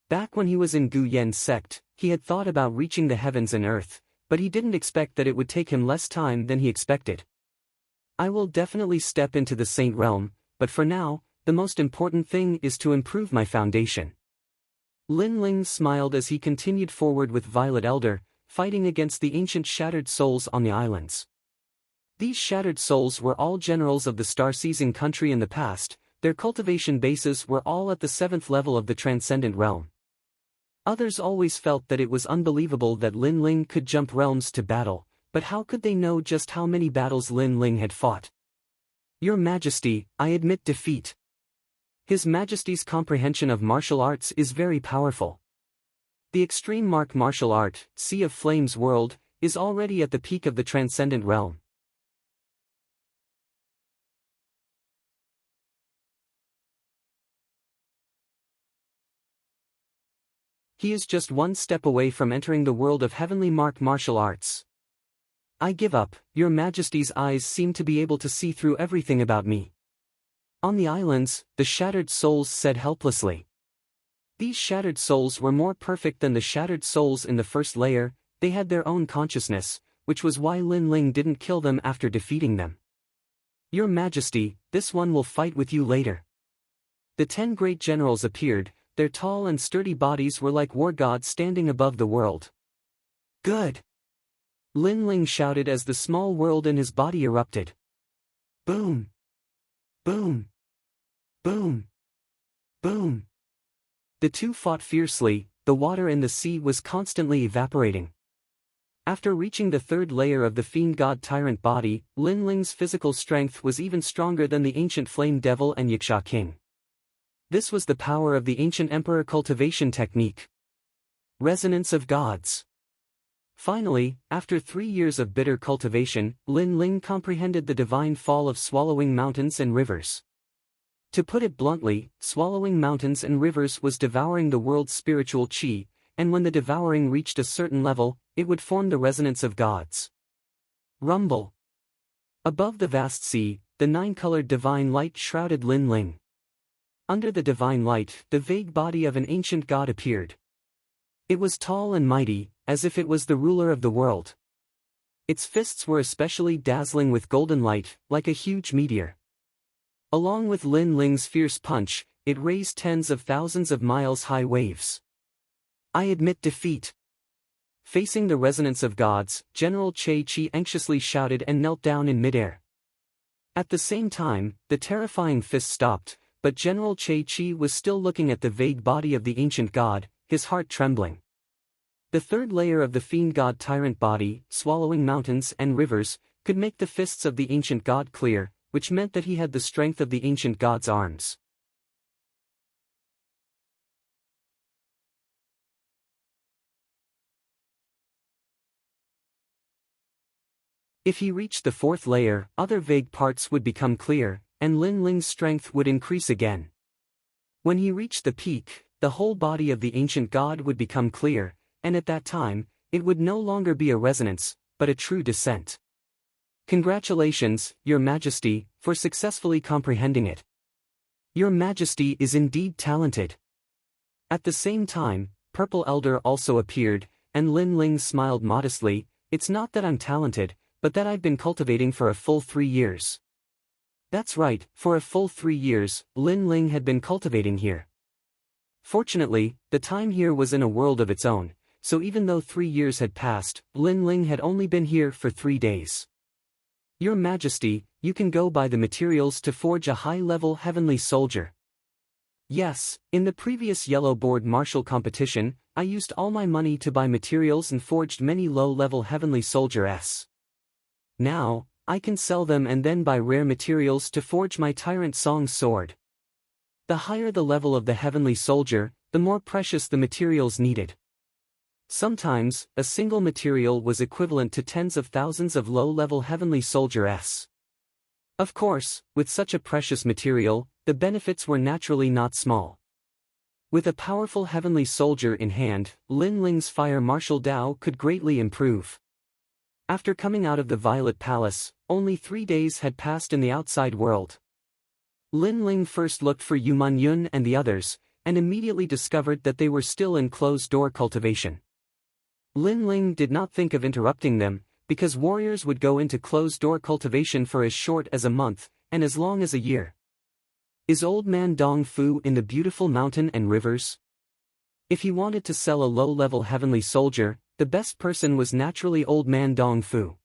Back when he was in Gu Yen's sect, he had thought about reaching the heavens and earth, but he didn't expect that it would take him less time than he expected. I will definitely step into the Saint Realm, but for now, the most important thing is to improve my foundation. Lin Ling smiled as he continued forward with Violet Elder, fighting against the ancient shattered souls on the islands. These shattered souls were all generals of the star-seizing country in the past. Their cultivation bases were all at the 7th level of the transcendent realm. Others always felt that it was unbelievable that Lin Ling could jump realms to battle, but how could they know just how many battles Lin Ling had fought? Your Majesty, I admit defeat. His Majesty's comprehension of martial arts is very powerful. The extreme martial art, Sea of Flames world, is already at the peak of the transcendent realm. He is just 1 step away from entering the world of heavenly martial arts. I give up. Your Majesty's eyes seem to be able to see through everything about me. On the islands, the shattered souls said helplessly. These shattered souls were more perfect than the shattered souls in the 1st layer. They had their own consciousness, which was why Lin Ling didn't kill them after defeating them. Your Majesty, this one will fight with you later. The 10 great generals appeared. Their tall and sturdy bodies were like war gods standing above the world. Good! Lin Ling shouted as the small world in his body erupted. Boom! Boom! Boom! Boom! The two fought fiercely. The water in the sea was constantly evaporating. After reaching the 3rd layer of the Fiend God Tyrant body, Lin Ling's physical strength was even stronger than the ancient Flame Devil and Yiksha King. This was the power of the ancient Emperor cultivation technique. Resonance of Gods. Finally, after 3 years of bitter cultivation, Lin Ling comprehended the divine fall of swallowing mountains and rivers. To put it bluntly, swallowing mountains and rivers was devouring the world's spiritual chi, and when the devouring reached a certain level, it would form the resonance of gods. Rumble. Above the vast sea, the 9-colored divine light shrouded Lin Ling. Under the divine light, the vague body of an ancient god appeared. It was tall and mighty, as if it was the ruler of the world. Its fists were especially dazzling with golden light, like a huge meteor. Along with Lin Ling's fierce punch, it raised tens of thousands of miles-high waves. I admit defeat. Facing the resonance of gods, General Che Chi anxiously shouted and knelt down in midair. At the same time, the terrifying fist stopped, but General Che Chi was still looking at the vague body of the ancient god, his heart trembling. The third layer of the fiend god tyrant body, swallowing mountains and rivers, could make the fists of the ancient god clear, which meant that he had the strength of the ancient god's arms. If he reached the fourth layer, other vague parts would become clear, and Lin Ling's strength would increase again. When he reached the peak, the whole body of the ancient god would become clear, and at that time, it would no longer be a resonance, but a true descent. Congratulations, Your Majesty, for successfully comprehending it. Your Majesty is indeed talented. At the same time, Purple Elder also appeared, and Lin Ling smiled modestly. It's not that I'm talented, but that I've been cultivating for a full 3 years. That's right, for a full 3 years, Lin Ling had been cultivating here. Fortunately, the time here was in a world of its own, so even though 3 years had passed, Lin Ling had only been here for 3 days. Your Majesty, you can go buy the materials to forge a high-level heavenly soldier. Yes, in the previous Yellow Board martial competition, I used all my money to buy materials and forged many low-level heavenly soldiers. Now, I can sell them and then buy rare materials to forge my Tyrant Song sword. The higher the level of the heavenly soldier, the more precious the materials needed. Sometimes, a single material was equivalent to tens of thousands of low-level heavenly soldiers. Of course, with such a precious material, the benefits were naturally not small. With a powerful heavenly soldier in hand, Lin Ling's fire martial Dao could greatly improve. After coming out of the Violet Palace, only 3 days had passed in the outside world. Lin Ling first looked for Yu Man Yun and the others, and immediately discovered that they were still in closed-door cultivation. Lin Ling did not think of interrupting them, because warriors would go into closed-door cultivation for as short as a month, and as long as a year. Is Old Man Dong Fu in the beautiful mountain and rivers? If he wanted to sell a low-level heavenly soldier, the best person was naturally Old Man Dong Fu.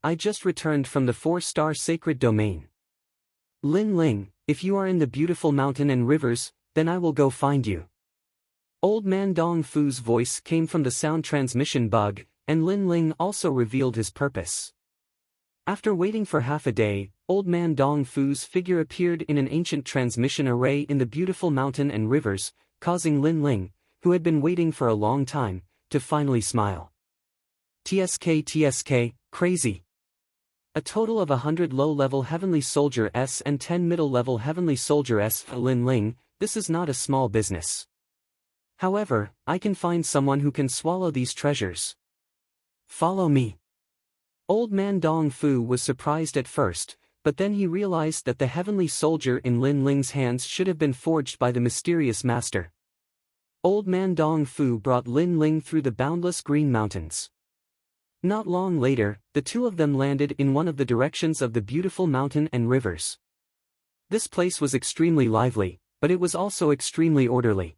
I just returned from the 4-star sacred domain. Lin Ling, if you are in the beautiful mountain and rivers, then I will go find you. Old Man Dong Fu's voice came from the sound transmission bug, and Lin Ling also revealed his purpose. After waiting for half a day, Old Man Dong Fu's figure appeared in an ancient transmission array in the beautiful mountain and rivers, causing Lin Ling, who had been waiting for a long time, to finally smile. TSK, crazy. A total of 100 low-level heavenly soldier S and 10 middle-level heavenly soldier S for Lin Ling, this is not a small business. However, I can find someone who can swallow these treasures. Follow me. Old Man Dong Fu was surprised at first, but then he realized that the heavenly soldier in Lin Ling's hands should have been forged by the mysterious master. Old Man Dong Fu brought Lin Ling through the boundless green mountains. Not long later, the two of them landed in one of the directions of the beautiful mountain and rivers. This place was extremely lively, but it was also extremely orderly.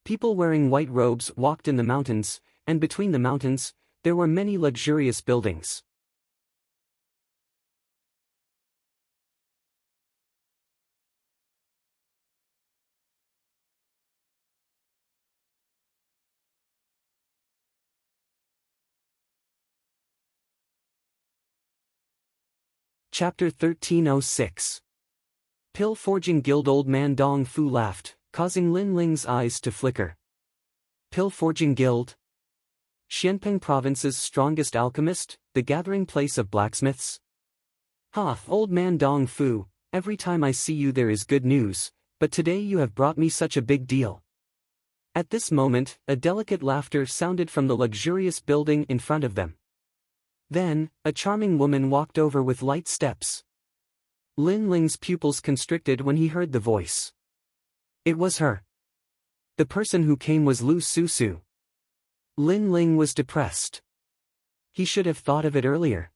People wearing white robes walked in the mountains, and between the mountains, there were many luxurious buildings. Chapter 1306. Pill Forging Guild. Old Man Dong Fu laughed, causing Lin Ling's eyes to flicker. Pill Forging Guild? Xianpeng Province's strongest alchemist, the gathering place of blacksmiths? Ha, Old Man Dong Fu, every time I see you there is good news, but today you have brought me such a big deal. At this moment, a delicate laughter sounded from the luxurious building in front of them. Then, a charming woman walked over with light steps. Lin Ling's pupils constricted when he heard the voice. It was her. The person who came was Lu Susu. Lin Ling was depressed. He should have thought of it earlier.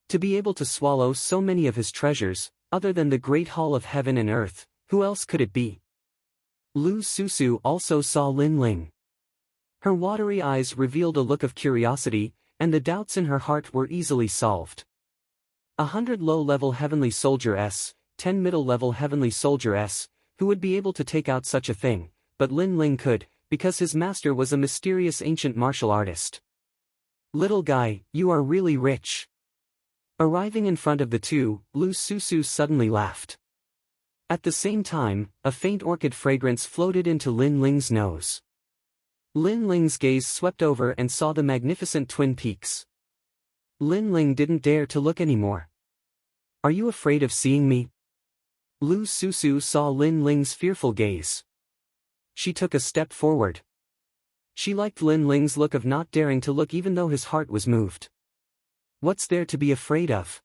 To be able to swallow so many of his treasures, other than the great hall of heaven and earth, who else could it be? Lu Susu also saw Lin Ling. Her watery eyes revealed a look of curiosity, and the doubts in her heart were easily solved. 100 low-level heavenly soldier S, 10 middle-level heavenly soldier S, who would be able to take out such a thing, but Lin Ling could, because his master was a mysterious ancient martial artist. Little guy, you are really rich. Arriving in front of the two, Lu Susu suddenly laughed. At the same time, a faint orchid fragrance floated into Lin Ling's nose. Lin Ling's gaze swept over and saw the magnificent twin peaks. Lin Ling didn't dare to look anymore. Are you afraid of seeing me? Lu Susu saw Lin Ling's fearful gaze. She took a step forward. She liked Lin Ling's look of not daring to look even though his heart was moved. What's there to be afraid of?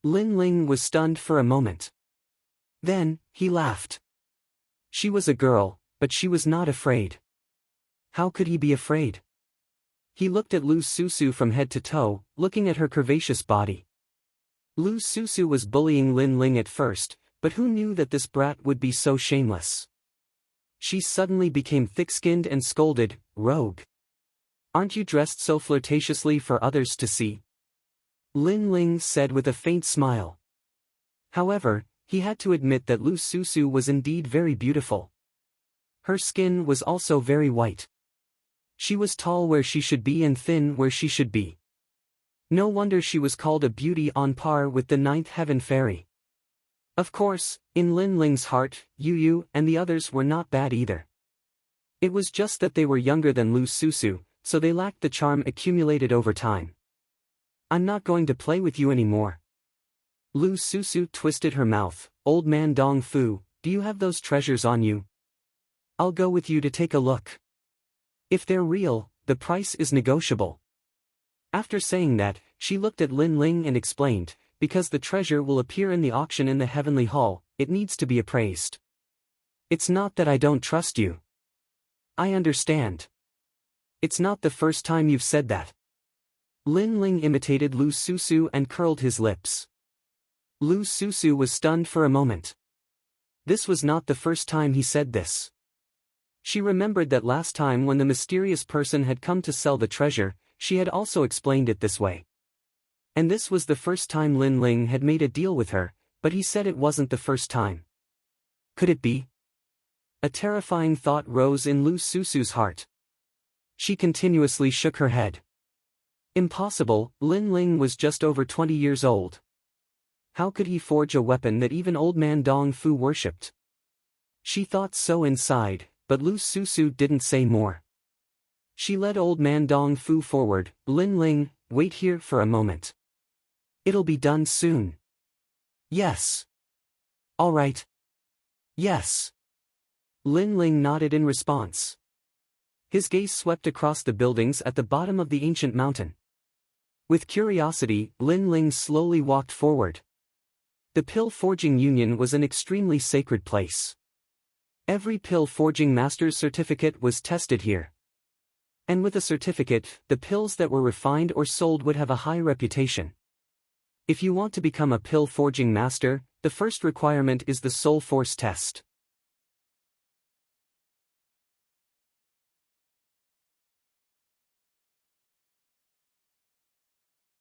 Lin Ling was stunned for a moment. Then, he laughed. She was a girl, but she was not afraid. How could he be afraid? He looked at Lu Susu from head to toe, looking at her curvaceous body. Lu Susu was bullying Lin Ling at first, but who knew that this brat would be so shameless? She suddenly became thick-skinned and scolded, "Rogue! Aren't you dressed so flirtatiously for others to see?" Lin Ling said with a faint smile. However, he had to admit that Lu Susu was indeed very beautiful. Her skin was also very white. She was tall where she should be and thin where she should be. No wonder she was called a beauty on par with the ninth heaven fairy. Of course, in Lin Ling's heart, Yu and the others were not bad either. It was just that they were younger than Lu Susu, so they lacked the charm accumulated over time. I'm not going to play with you anymore. Lu Susu twisted her mouth. Old man Dong Fu, do you have those treasures on you? I'll go with you to take a look. If they're real, the price is negotiable. After saying that, she looked at Lin Ling and explained, because the treasure will appear in the auction in the heavenly hall, it needs to be appraised. It's not that I don't trust you. I understand. It's not the first time you've said that. Lin Ling imitated Lu Susu and curled his lips. Lu Susu was stunned for a moment. This was not the first time he said this. She remembered that last time when the mysterious person had come to sell the treasure, she had also explained it this way. And this was the first time Lin Ling had made a deal with her, but he said it wasn't the first time. Could it be? A terrifying thought rose in Lu Susu's heart. She continuously shook her head. Impossible, Lin Ling was just over 20 years old. How could he forge a weapon that even old man Dong Fu worshipped? She thought so inside, but Lu Susu didn't say more. She led old man Dong Fu forward. Lin Ling, wait here for a moment. It'll be done soon. Yes. All right. Yes. Lin Ling nodded in response. His gaze swept across the buildings at the bottom of the ancient mountain. With curiosity, Lin Ling slowly walked forward. The Pill Forging Union was an extremely sacred place. Every pill forging master's certificate was tested here. And with a certificate, the pills that were refined or sold would have a high reputation. If you want to become a pill forging master, the first requirement is the Soul Force test.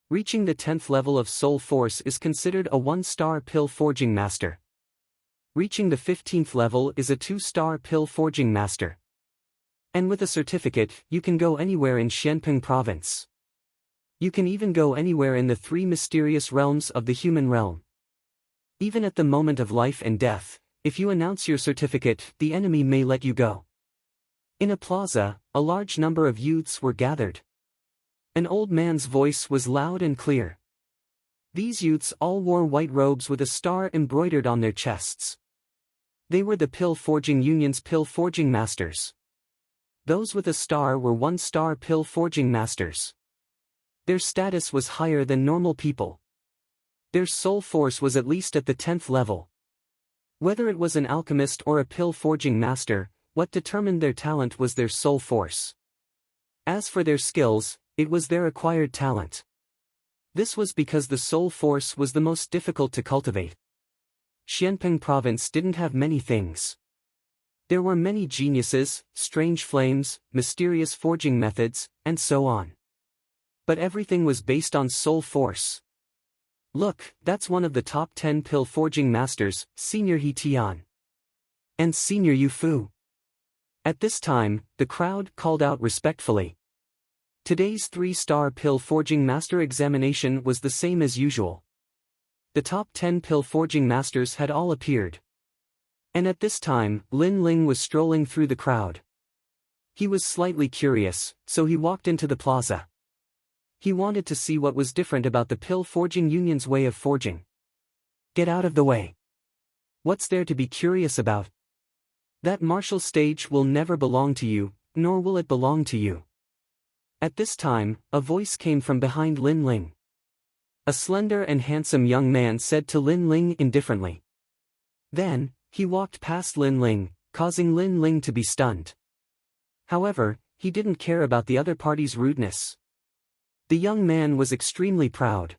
Reaching the 10th level of Soul Force is considered a 1-star pill forging master. Reaching the 15th level is a 2-star pill forging master. And with a certificate, you can go anywhere in Xianping province. You can even go anywhere in the 3 mysterious realms of the human realm. Even at the moment of life and death, if you announce your certificate, the enemy may let you go. In a plaza, a large number of youths were gathered. An old man's voice was loud and clear. These youths all wore white robes with a star embroidered on their chests. They were the Pill Forging Union's pill forging masters. Those with a star were 1-star pill forging masters. Their status was higher than normal people. Their soul force was at least at the 10th level. Whether it was an alchemist or a pill forging master, what determined their talent was their soul force. As for their skills, it was their acquired talent. This was because the soul force was the most difficult to cultivate. Xianping province didn't have many things. There were many geniuses, strange flames, mysterious forging methods, and so on. But everything was based on soul force. Look, that's one of the top 10 pill forging masters, Senior He Tian. And Senior Yu Fu. At this time, the crowd called out respectfully. Today's 3-star pill forging master examination was the same as usual. The top 10 pill forging masters had all appeared. And at this time, Lin Ling was strolling through the crowd. He was slightly curious, so he walked into the plaza. He wanted to see what was different about the pill forging union's way of forging. Get out of the way. What's there to be curious about? That martial stage will never belong to you, nor will it belong to you. At this time, a voice came from behind Lin Ling. A slender and handsome young man said to Lin Ling indifferently. Then, he walked past Lin Ling, causing Lin Ling to be stunned. However, he didn't care about the other party's rudeness. The young man was extremely proud.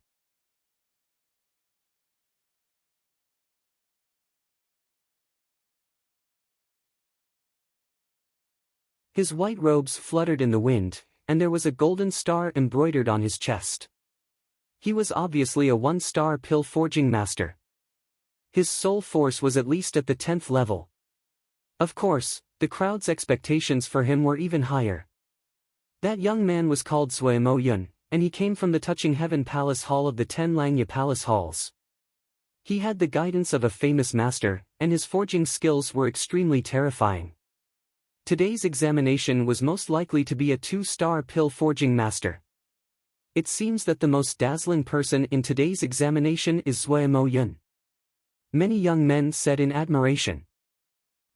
His white robes fluttered in the wind, and there was a golden star embroidered on his chest. He was obviously a 1-star pill forging master. His soul force was at least at the 10th level. Of course, the crowd's expectations for him were even higher. That young man was called Zui Mo Yun, and he came from the Touching Heaven Palace Hall of the 10 Langya Palace Halls. He had the guidance of a famous master, and his forging skills were extremely terrifying. Today's examination was most likely to be a 2-star pill forging master. It seems that the most dazzling person in today's examination is Zui Mo Yun. Many young men said in admiration.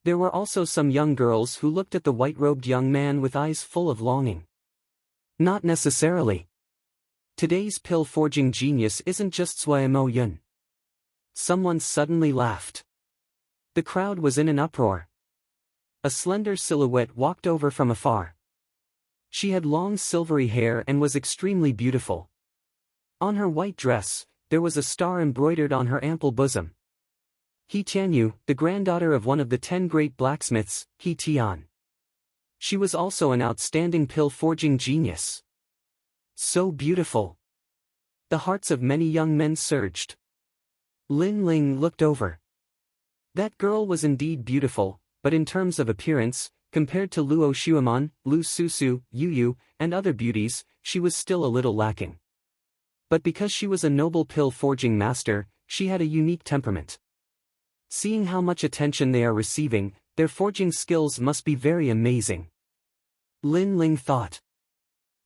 There were also some young girls who looked at the white-robed young man with eyes full of longing. Not necessarily. Today's pill forging genius isn't just Zui Mo Yun. Someone suddenly laughed. The crowd was in an uproar. A slender silhouette walked over from afar. She had long silvery hair and was extremely beautiful. On her white dress, there was a star embroidered on her ample bosom. He Tianyu, the granddaughter of one of the 10 great blacksmiths, He Tian. She was also an outstanding pill forging genius. So beautiful. The hearts of many young men surged. Lin Ling looked over. That girl was indeed beautiful, but in terms of appearance, compared to Luo Xuemon, Lu Susu, Yu Yu, and other beauties, she was still a little lacking. But because she was a noble pill forging master, she had a unique temperament. Seeing how much attention they are receiving, their forging skills must be very amazing. Lin Ling thought.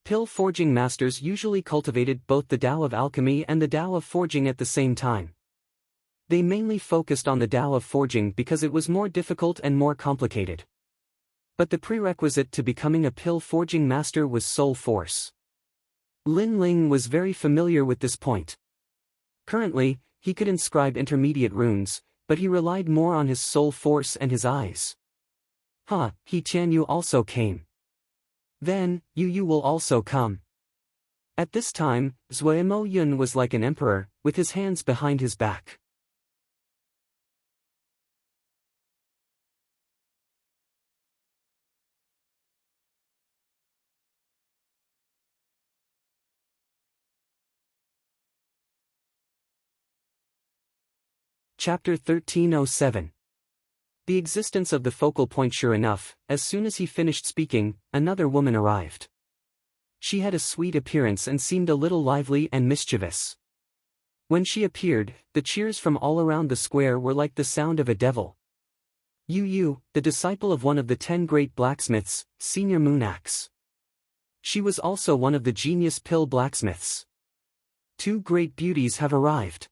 Pill forging masters usually cultivated both the Tao of alchemy and the Tao of forging at the same time. They mainly focused on the Tao of forging because it was more difficult and more complicated. But the prerequisite to becoming a pill forging master was soul force. Lin Ling was very familiar with this point. Currently, he could inscribe intermediate runes, but he relied more on his soul force and his eyes. He Tianyu also came. Then, Yu Yu will also come. At this time, Zui Mo Yun was like an emperor, with his hands behind his back. Chapter 1307. The existence of the focal point. Sure enough, as soon as he finished speaking, another woman arrived. She had a sweet appearance and seemed a little lively and mischievous. When she appeared, the cheers from all around the square were like the sound of a devil. Yu Yu, the disciple of one of the 10 great blacksmiths, Senior Moonax. She was also one of the genius pill blacksmiths. 2 great beauties have arrived.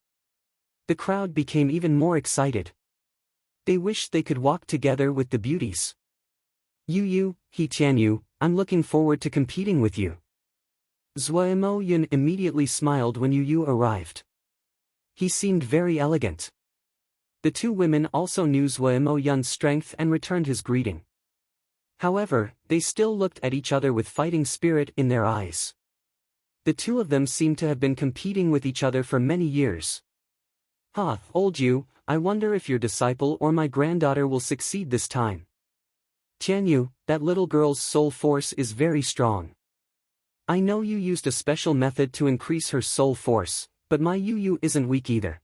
The crowd became even more excited. They wished they could walk together with the beauties. Yu Yu, He Tianyu, I'm looking forward to competing with you. Zui Mo Yun immediately smiled when Yu Yu arrived. He seemed very elegant. The 2 women also knew Zui Mo Yun's strength and returned his greeting. However, they still looked at each other with fighting spirit in their eyes. The two of them seemed to have been competing with each other for many years. Old you, I wonder if your disciple or my granddaughter will succeed this time. Tianyu, that little girl's soul force is very strong. I know you used a special method to increase her soul force, but my Yu isn't weak either.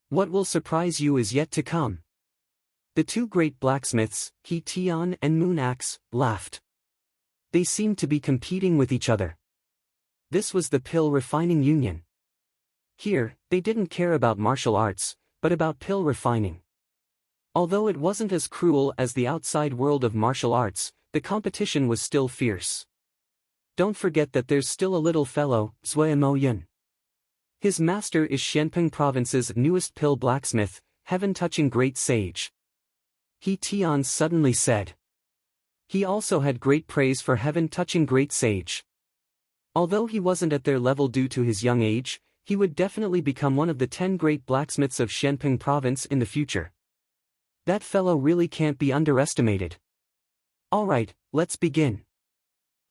What will surprise you is yet to come. The two great blacksmiths, He Tian and Moon Axe, laughed. They seemed to be competing with each other. This was the pill refining union. Here, they didn't care about martial arts, but about pill refining. Although it wasn't as cruel as the outside world of martial arts, the competition was still fierce. Don't forget that there's still a little fellow, Zui Mo Yun. His master is Xianping Province's newest pill blacksmith, heaven-touching great sage. He Tian suddenly said. He also had great praise for heaven-touching great sage. Although he wasn't at their level due to his young age, he would definitely become one of the 10 great blacksmiths of Xianping Province in the future. That fellow really can't be underestimated. Alright, let's begin.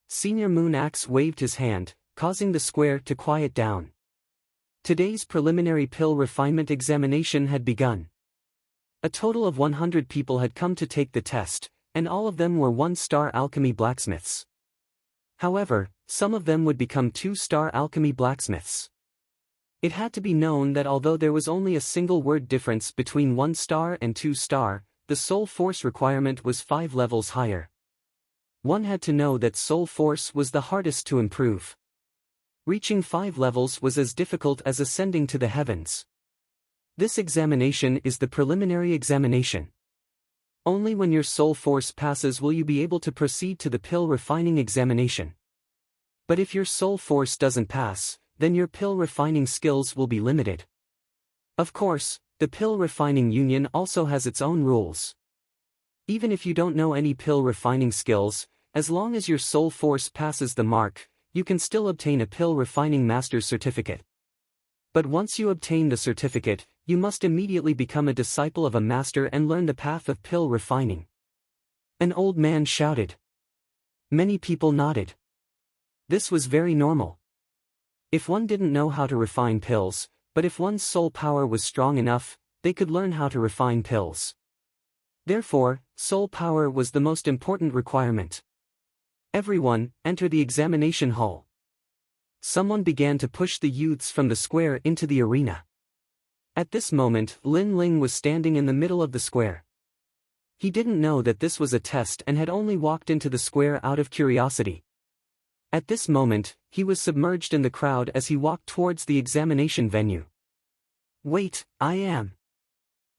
Senior Moon Axe waved his hand, causing the square to quiet down. Today's preliminary pill refinement examination had begun. A total of 100 people had come to take the test, and all of them were 1-star alchemy blacksmiths. However, some of them would become 2-star alchemy blacksmiths. It had to be known that although there was only a single word difference between 1-star and 2-star, the soul force requirement was 5 levels higher. One had to know that soul force was the hardest to improve. Reaching 5 levels was as difficult as ascending to the heavens. This examination is the preliminary examination. Only when your soul force passes will you be able to proceed to the pill refining examination. But if your soul force doesn't pass, then your pill refining skills will be limited. Of course, the pill refining union also has its own rules. Even if you don't know any pill refining skills, as long as your soul force passes the mark, you can still obtain a pill refining master's certificate. But once you obtain the certificate, you must immediately become a disciple of a master and learn the path of pill refining. An old man shouted. Many people nodded. This was very normal. If one didn't know how to refine pills, but if one's soul power was strong enough, they could learn how to refine pills. Therefore, soul power was the most important requirement. Everyone, enter the examination hall. Someone began to push the youths from the square into the arena. At this moment, Lin Ling was standing in the middle of the square. He didn't know that this was a test and had only walked into the square out of curiosity. At this moment, he was submerged in the crowd as he walked towards the examination venue. Wait, I am.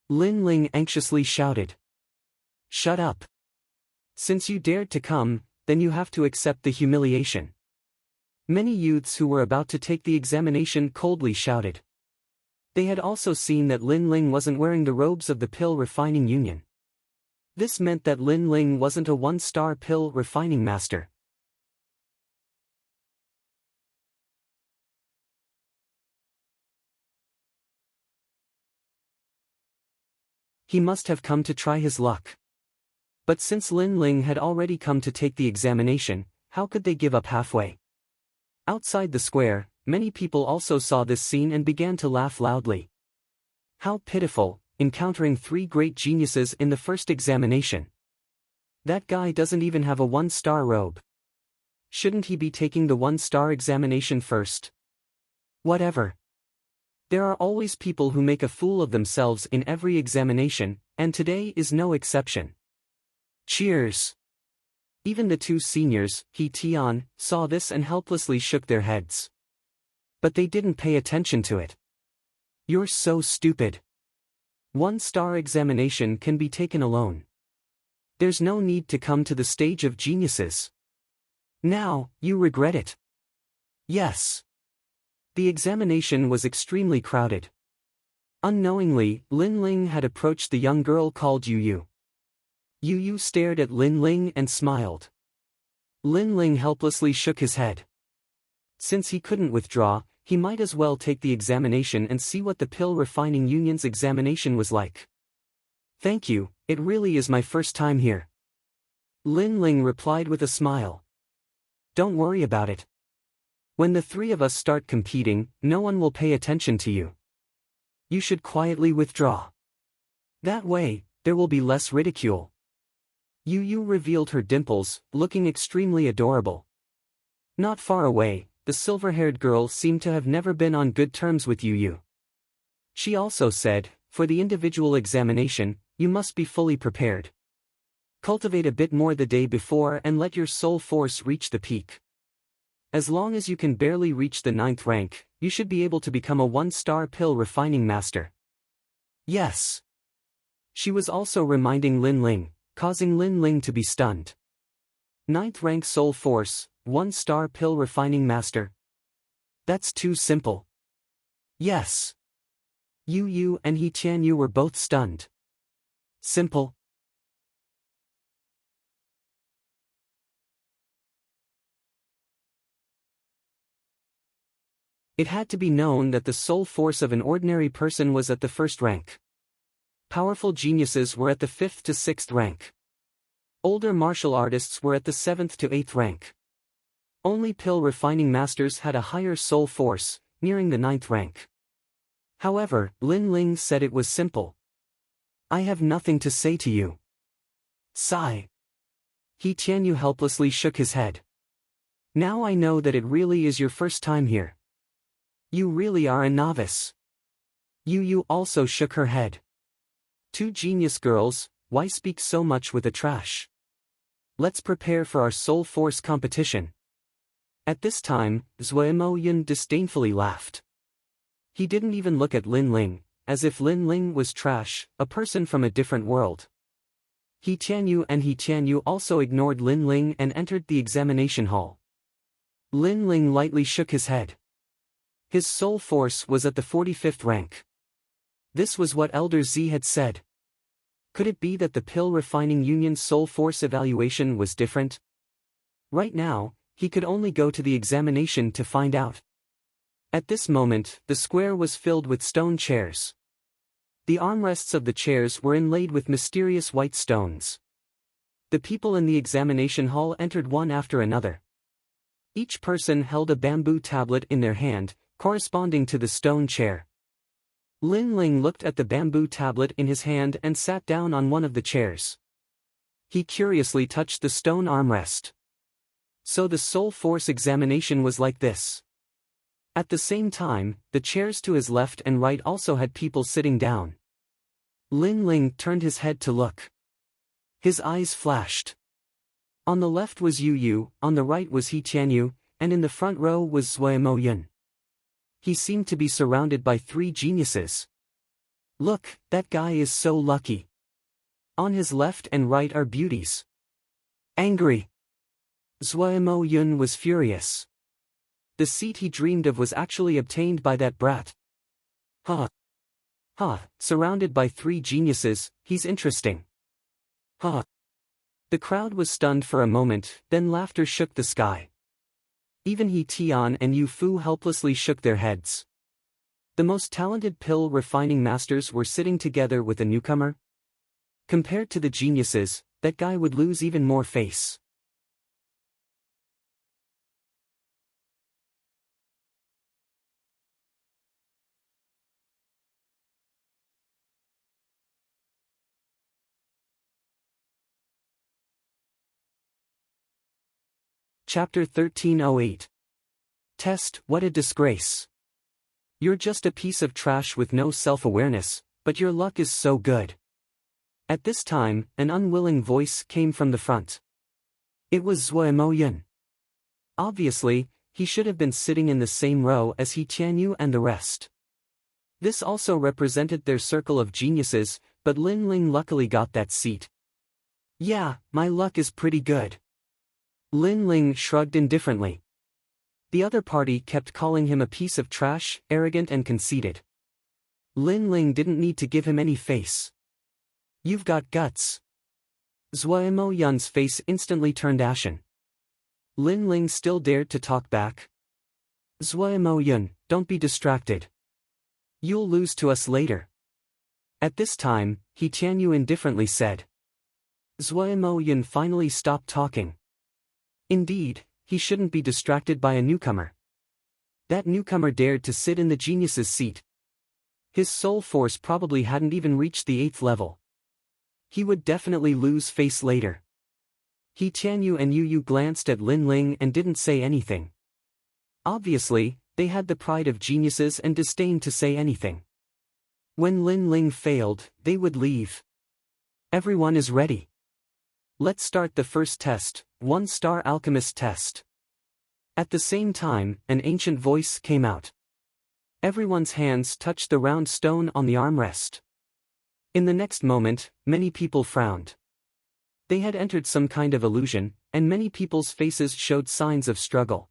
Lin Ling anxiously shouted. Shut up. Since you dared to come, then you have to accept the humiliation. Many youths who were about to take the examination coldly shouted. They had also seen that Lin Ling wasn't wearing the robes of the pill refining union. This meant that Lin Ling wasn't a 1-star pill refining master. He must have come to try his luck. But since Lin Ling had already come to take the examination, how could they give up halfway? Outside the square, many people also saw this scene and began to laugh loudly. How pitiful, encountering 3 great geniuses in the first examination. That guy doesn't even have a 1-star robe. Shouldn't he be taking the 1-star examination first? Whatever. There are always people who make a fool of themselves in every examination, and today is no exception. Cheers! Even the 2 seniors, He Tian, saw this and helplessly shook their heads. But they didn't pay attention to it. You're so stupid. 1-star examination can be taken alone. There's no need to come to the stage of geniuses. Now, you regret it. Yes. The examination was extremely crowded. Unknowingly, Lin Ling had approached the young girl called Yu Yu. Yu Yu stared at Lin Ling and smiled. Lin Ling helplessly shook his head. Since he couldn't withdraw, he might as well take the examination and see what the pill refining union's examination was like. Thank you, it really is my first time here. Lin Ling replied with a smile. Don't worry about it. When the three of us start competing, no one will pay attention to you. You should quietly withdraw. That way, there will be less ridicule. Yu Yu revealed her dimples, looking extremely adorable. Not far away, the silver-haired girl seemed to have never been on good terms with Yu Yu. She also said, for the individual examination, you must be fully prepared. Cultivate a bit more the day before and let your soul force reach the peak. As long as you can barely reach the 9th rank, you should be able to become a 1-star pill refining master. Yes. She was also reminding Lin Ling, causing Lin Ling to be stunned. 9th rank soul force, 1-star pill refining master. That's too simple. Yes. Yu Yu and He Tianyu were both stunned. Simple. It had to be known that the soul force of an ordinary person was at the 1st rank. Powerful geniuses were at the 5th to 6th rank. Older martial artists were at the 7th to 8th rank. Only pill refining masters had a higher soul force, nearing the 9th rank. However, Lin Ling said it was simple. I have nothing to say to you. Sigh. He Tianyu helplessly shook his head. Now I know that it really is your first time here. You really are a novice. Yu Yu also shook her head. Two genius girls, why speak so much with a trash? Let's prepare for our soul force competition. At this time, Zuemo Yun disdainfully laughed. He didn't even look at Lin Ling, as if Lin Ling was trash, a person from a different world. He Tianyu also ignored Lin Ling and entered the examination hall. Lin Ling lightly shook his head. His soul force was at the 45th rank. This was what Elder Z had said. Could it be that the pill refining union's soul force evaluation was different? Right now, he could only go to the examination to find out. At this moment, the square was filled with stone chairs. The armrests of the chairs were inlaid with mysterious white stones. The people in the examination hall entered one after another. Each person held a bamboo tablet in their hand, corresponding to the stone chair. Lin Ling looked at the bamboo tablet in his hand and sat down on one of the chairs. He curiously touched the stone armrest. So the soul force examination was like this. At the same time, the chairs to his left and right also had people sitting down. Lin Ling turned his head to look. His eyes flashed. On the left was Yu Yu, on the right was He Tianyu, and in the front row was Zuemo Yun. He seemed to be surrounded by 3 geniuses. Look, that guy is so lucky. On his left and right are beauties. Angry. Zuemo Yun was furious. The seat he dreamed of was actually obtained by that brat. Surrounded by 3 geniuses, he's interesting. The crowd was stunned for a moment, then laughter shook the sky. Even He Tian and Yu Fu helplessly shook their heads. The most talented pill refining masters were sitting together with a newcomer. Compared to the geniuses, that guy would lose even more face. Chapter 1308. Test, what a disgrace. You're just a piece of trash with no self-awareness, but your luck is so good. At this time, an unwilling voice came from the front. It was Zuemo Yun. Obviously, he should have been sitting in the same row as He Tianyu and the rest. This also represented their circle of geniuses, but Lin Ling luckily got that seat. Yeah, my luck is pretty good. Lin Ling shrugged indifferently. The other party kept calling him a piece of trash, arrogant and conceited. Lin Ling didn't need to give him any face. You've got guts. Zuemo Yun's face instantly turned ashen. Lin Ling still dared to talk back. Zuemo Yun, don't be distracted. You'll lose to us later. At this time, He Tianyu indifferently said. Zhuemo finally stopped talking. Indeed, he shouldn't be distracted by a newcomer. That newcomer dared to sit in the genius's seat. His soul force probably hadn't even reached the 8th level. He would definitely lose face later. He Tianyu and Yu glanced at Lin Ling and didn't say anything. Obviously, they had the pride of geniuses and disdained to say anything. When Lin Ling failed, they would leave. Everyone is ready. Let's start the first test, 1-star alchemist test. At the same time, an ancient voice came out. Everyone's hands touched the round stone on the armrest. In the next moment, many people frowned. They had entered some kind of illusion, and many people's faces showed signs of struggle.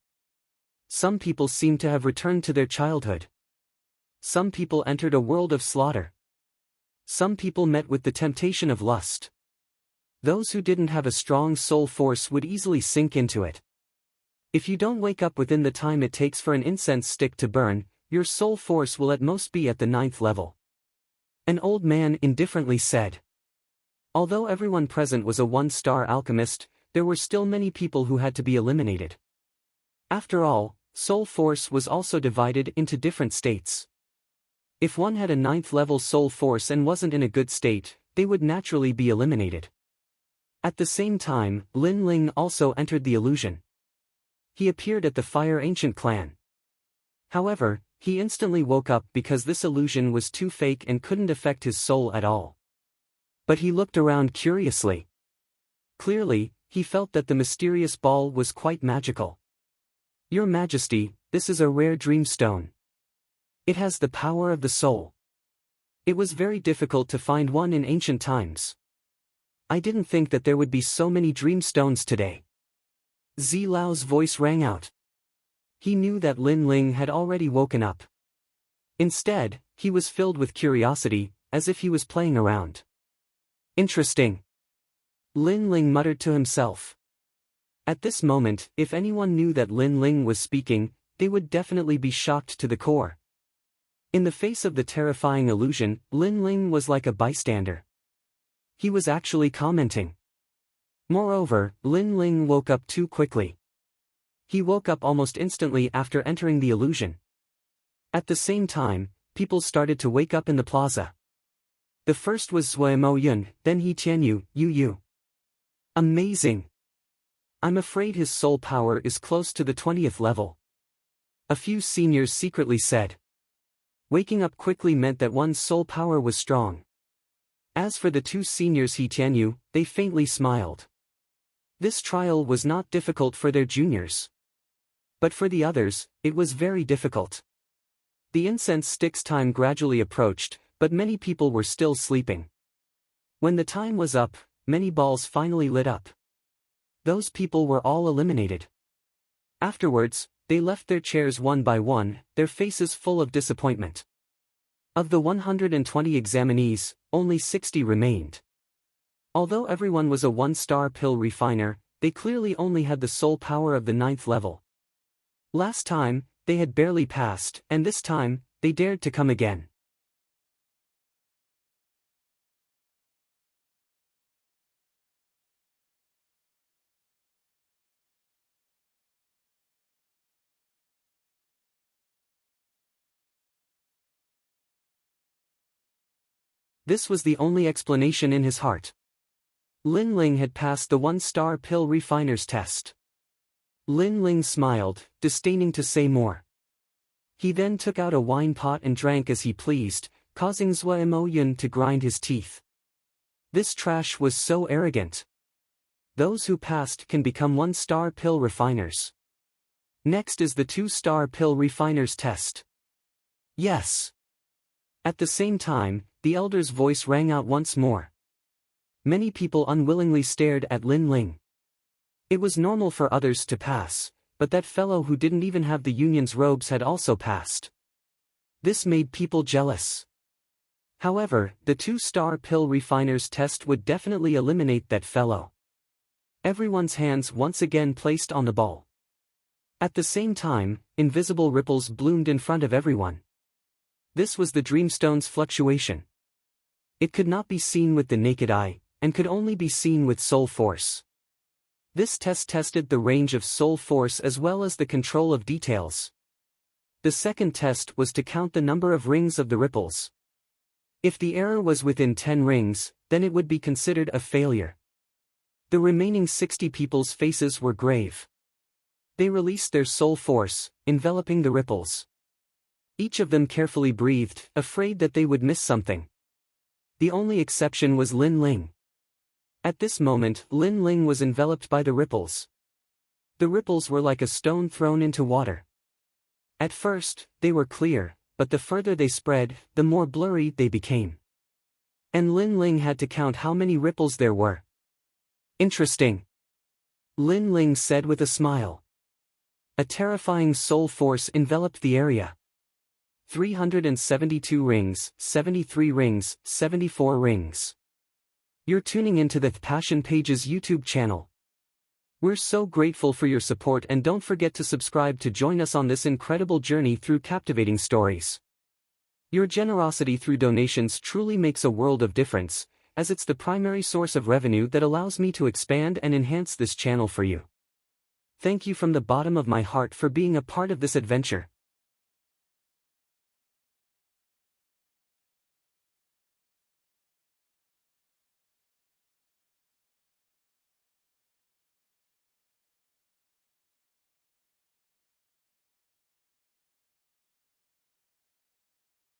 Some people seemed to have returned to their childhood. Some people entered a world of slaughter. Some people met with the temptation of lust. Those who didn't have a strong soul force would easily sink into it. If you don't wake up within the time it takes for an incense stick to burn, your soul force will at most be at the 9th level. An old man indifferently said. Although everyone present was a 1-star alchemist, there were still many people who had to be eliminated. After all, soul force was also divided into different states. If one had a 9th level soul force and wasn't in a good state, they would naturally be eliminated. At the same time, Lin Ling also entered the illusion. He appeared at the Fire Ancient clan. However, he instantly woke up because this illusion was too fake and couldn't affect his soul at all. But he looked around curiously. Clearly, he felt that the mysterious ball was quite magical. Your Majesty, this is a rare dream stone. It has the power of the soul. It was very difficult to find one in ancient times. I didn't think that there would be so many dream stones today. Zi Lao's voice rang out. He knew that Lin Ling had already woken up. Instead, he was filled with curiosity, as if he was playing around. Interesting. Lin Ling muttered to himself. At this moment, if anyone knew that Lin Ling was speaking, they would definitely be shocked to the core. In the face of the terrifying illusion, Lin Ling was like a bystander. He was actually commenting. Moreover, Lin Ling woke up too quickly. He woke up almost instantly after entering the illusion. At the same time, people started to wake up in the plaza. The first was Zhuemo, then He Tianyu, Yu. Amazing! I'm afraid his soul power is close to the 20th level. A few seniors secretly said. Waking up quickly meant that one's soul power was strong. As for the 2 seniors He Tianyu, they faintly smiled. This trial was not difficult for their juniors. But for the others, it was very difficult. The incense stick's time gradually approached, but many people were still sleeping. When the time was up, many balls finally lit up. Those people were all eliminated. Afterwards, they left their chairs one by one, their faces full of disappointment. Of the 120 examinees, only 60 remained. Although everyone was a 1-star pill refiner, they clearly only had the soul power of the 9th level. Last time, they had barely passed, and this time, they dared to come again. This was the only explanation in his heart. Lin Ling had passed the 1-star pill refiner's test. Lin Ling smiled, disdaining to say more. He then took out a wine pot and drank as he pleased, causing Zhuemo to grind his teeth. This trash was so arrogant. Those who passed can become 1-star pill refiners. Next is the 2-star pill refiner's test. Yes. At the same time, the elder's voice rang out once more. Many people unwillingly stared at Lin Ling. It was normal for others to pass, but that fellow who didn't even have the union's robes had also passed. This made people jealous. However, the 2-star pill refiner's test would definitely eliminate that fellow. Everyone's hands once again placed on the ball. At the same time, invisible ripples bloomed in front of everyone. This was the Dreamstone's fluctuation. It could not be seen with the naked eye, and could only be seen with soul force. This test tested the range of soul force as well as the control of details. The second test was to count the number of rings of the ripples. If the error was within 10 rings, then it would be considered a failure. The remaining 60 people's faces were grave. They released their soul force, enveloping the ripples. Each of them carefully breathed, afraid that they would miss something. The only exception was Lin Ling. At this moment, Lin Ling was enveloped by the ripples. The ripples were like a stone thrown into water. At first, they were clear, but the further they spread, the more blurry they became. And Lin Ling had to count how many ripples there were. Interesting, Lin Ling said with a smile. A terrifying soul force enveloped the area. 372 rings, 73 rings, 74 rings. You're tuning into the Passion Pages YouTube channel. We're so grateful for your support, and don't forget to subscribe to join us on this incredible journey through captivating stories. Your generosity through donations truly makes a world of difference, as it's the primary source of revenue that allows me to expand and enhance this channel for you. Thank you from the bottom of my heart for being a part of this adventure.